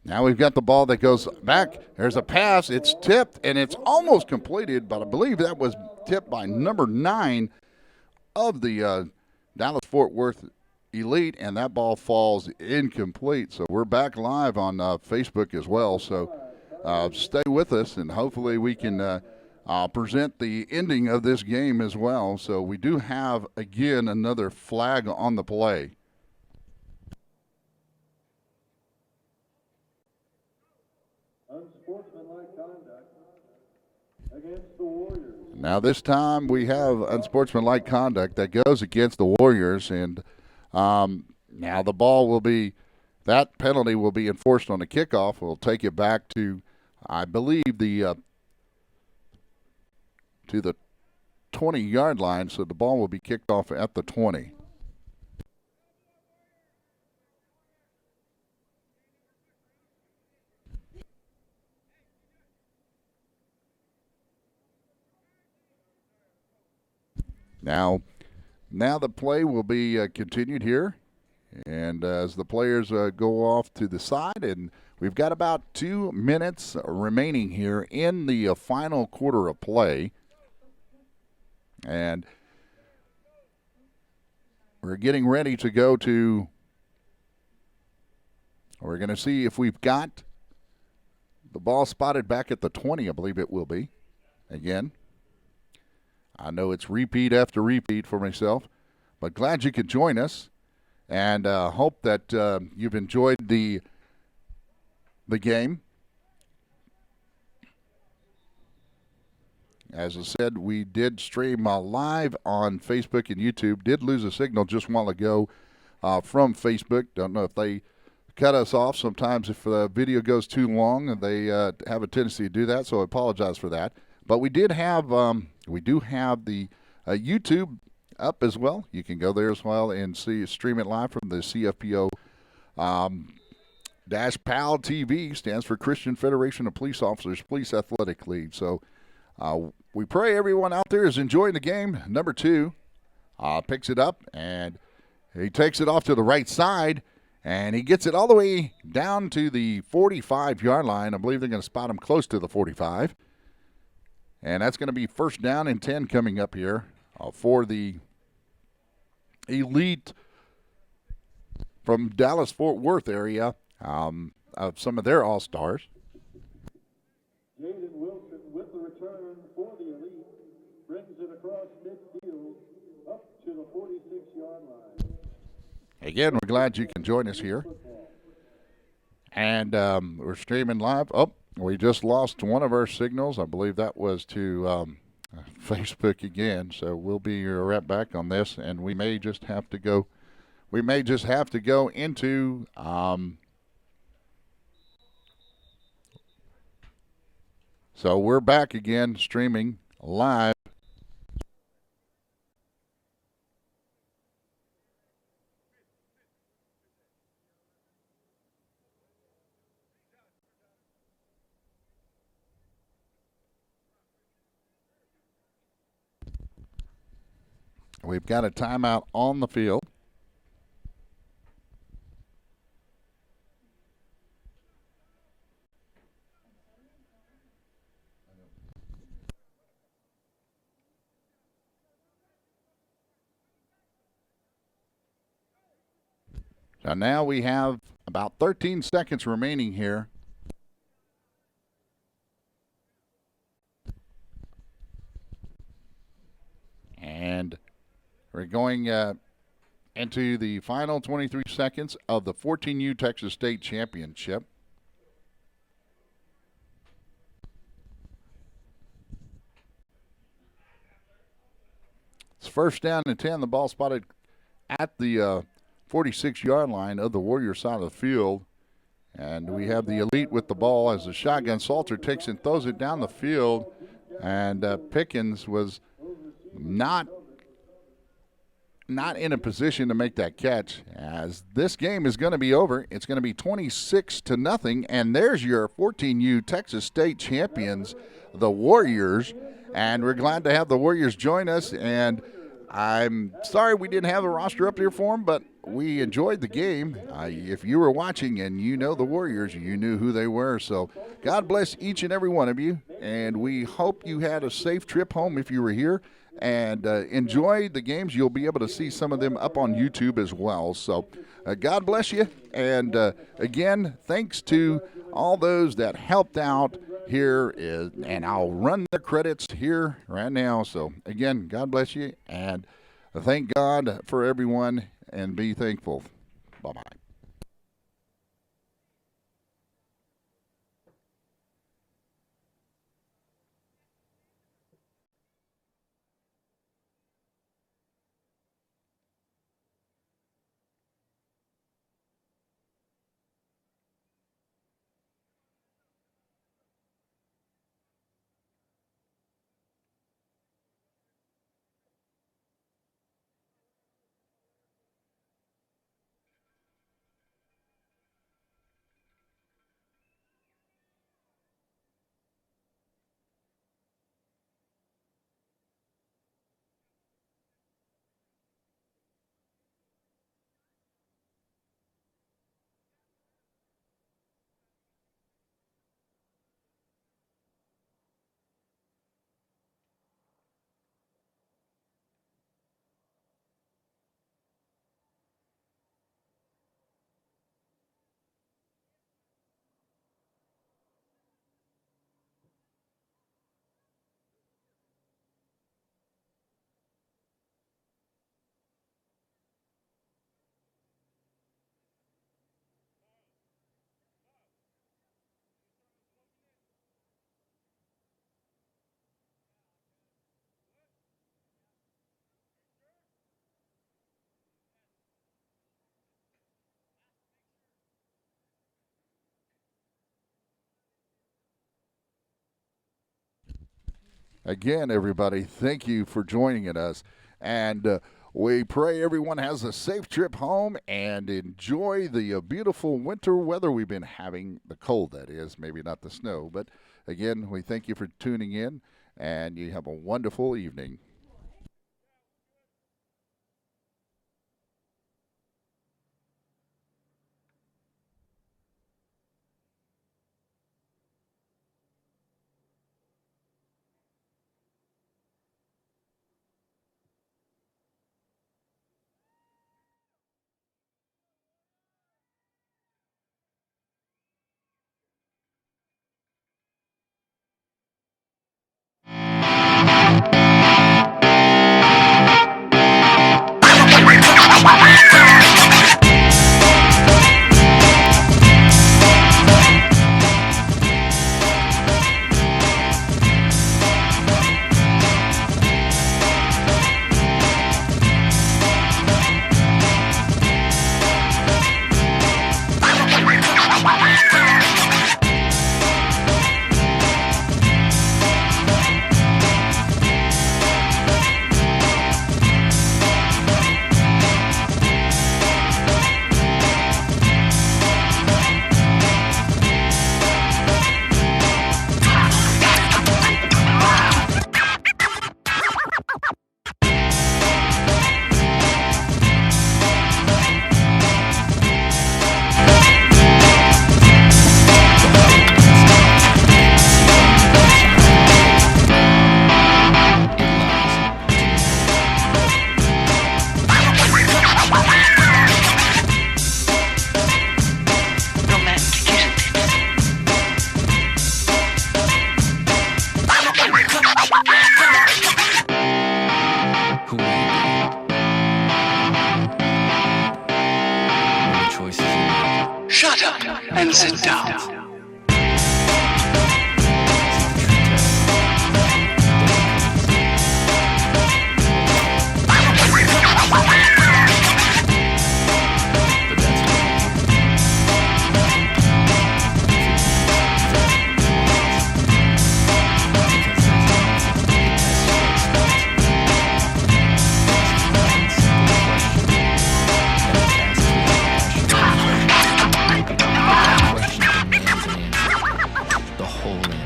Now we've got the ball that goes back. There's a pass. It's tipped, and it's almost completed, but I believe that was tipped by number 9 of the Dallas-Fort Worth Elite, and that ball falls incomplete. So we're back live on Facebook as well. So stay with us, and hopefully we can present the ending of this game as well. So we do have, again, another flag on the play. Unsportsmanlike conduct against the Warriors. Now this time we have unsportsmanlike conduct that goes against the Warriors, and now the ball will be, that penalty will be enforced on the kickoff. We'll take it back to, I believe, the 20-yard line, so the ball will be kicked off at the 20. Now the play will be continued here, and as the players go off to the side, and we've got about 2 minutes remaining here in the final quarter of play, and we're getting ready to go to, we're going to see if we've got the ball spotted back at the 20, I believe it will be, again. I know it's repeat after repeat for myself, but glad you could join us, and hope that you've enjoyed the game. As I said, we did stream live on Facebook and YouTube. Did lose a signal just a while ago from Facebook. Don't know if they cut us off. Sometimes if the video goes too long, they have a tendency to do that, so I apologize for that. But we did have, we do have the YouTube up as well. You can go there as well and stream it live from the CFPO PAL TV, stands for Christian Federation of Police Officers Police Athletic League. So we pray everyone out there is enjoying the game. Number 2 picks it up, and he takes it off to the right side, and he gets it all the way down to the 45-yard line. I believe they're going to spot him close to the 45. And that's going to be first down and 10 coming up here for the elite from Dallas-Fort Worth area of some of their all-stars. Jaden Wilson with the return for the elite brings it across midfield up to the 46-yard line. Again, we're glad you can join us here. And we're streaming live. Oh, we just lost one of our signals. I believe that was to Facebook again. So we'll be right back on this, and we may just have to go. We may just have to go into. So we're back again, streaming live. We've got a timeout on the field. So now we have about 13 seconds remaining here. And we're going into the final 23 seconds of the 14U Texas State Championship. It's first down and 10. The ball spotted at the 46-yard line of the Warrior side of the field. And we have the elite with the ball as the shotgun. Salter takes and throws it down the field. And Pickens was not in a position to make that catch, as this game is going to be over. It's going to be 26-0, and there's your 14U Texas State champions, the Warriors. And we're glad to have the Warriors join us, and I'm sorry we didn't have a roster up here for them, but we enjoyed the game. If you were watching and you know the Warriors, you knew who they were. So God bless each and every one of you, and we hope you had a safe trip home if you were here. and enjoy the games. You'll be able to see some of them up on YouTube as well. So God bless you. And again, thanks to all those that helped out here, and I'll run the credits here right now. So again, God bless you, and thank God for everyone, and be thankful. Bye-bye. Again, everybody, thank you for joining us. And we pray everyone has a safe trip home and enjoy the beautiful winter weather we've been having. The cold, that is, maybe not the snow. But again, we thank you for tuning in, and you have a wonderful evening. Shut up and sit down.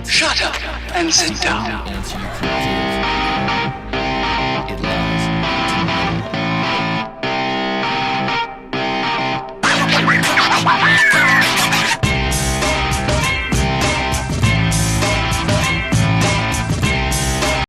Shut up and sit down. Answer you could give. It lies.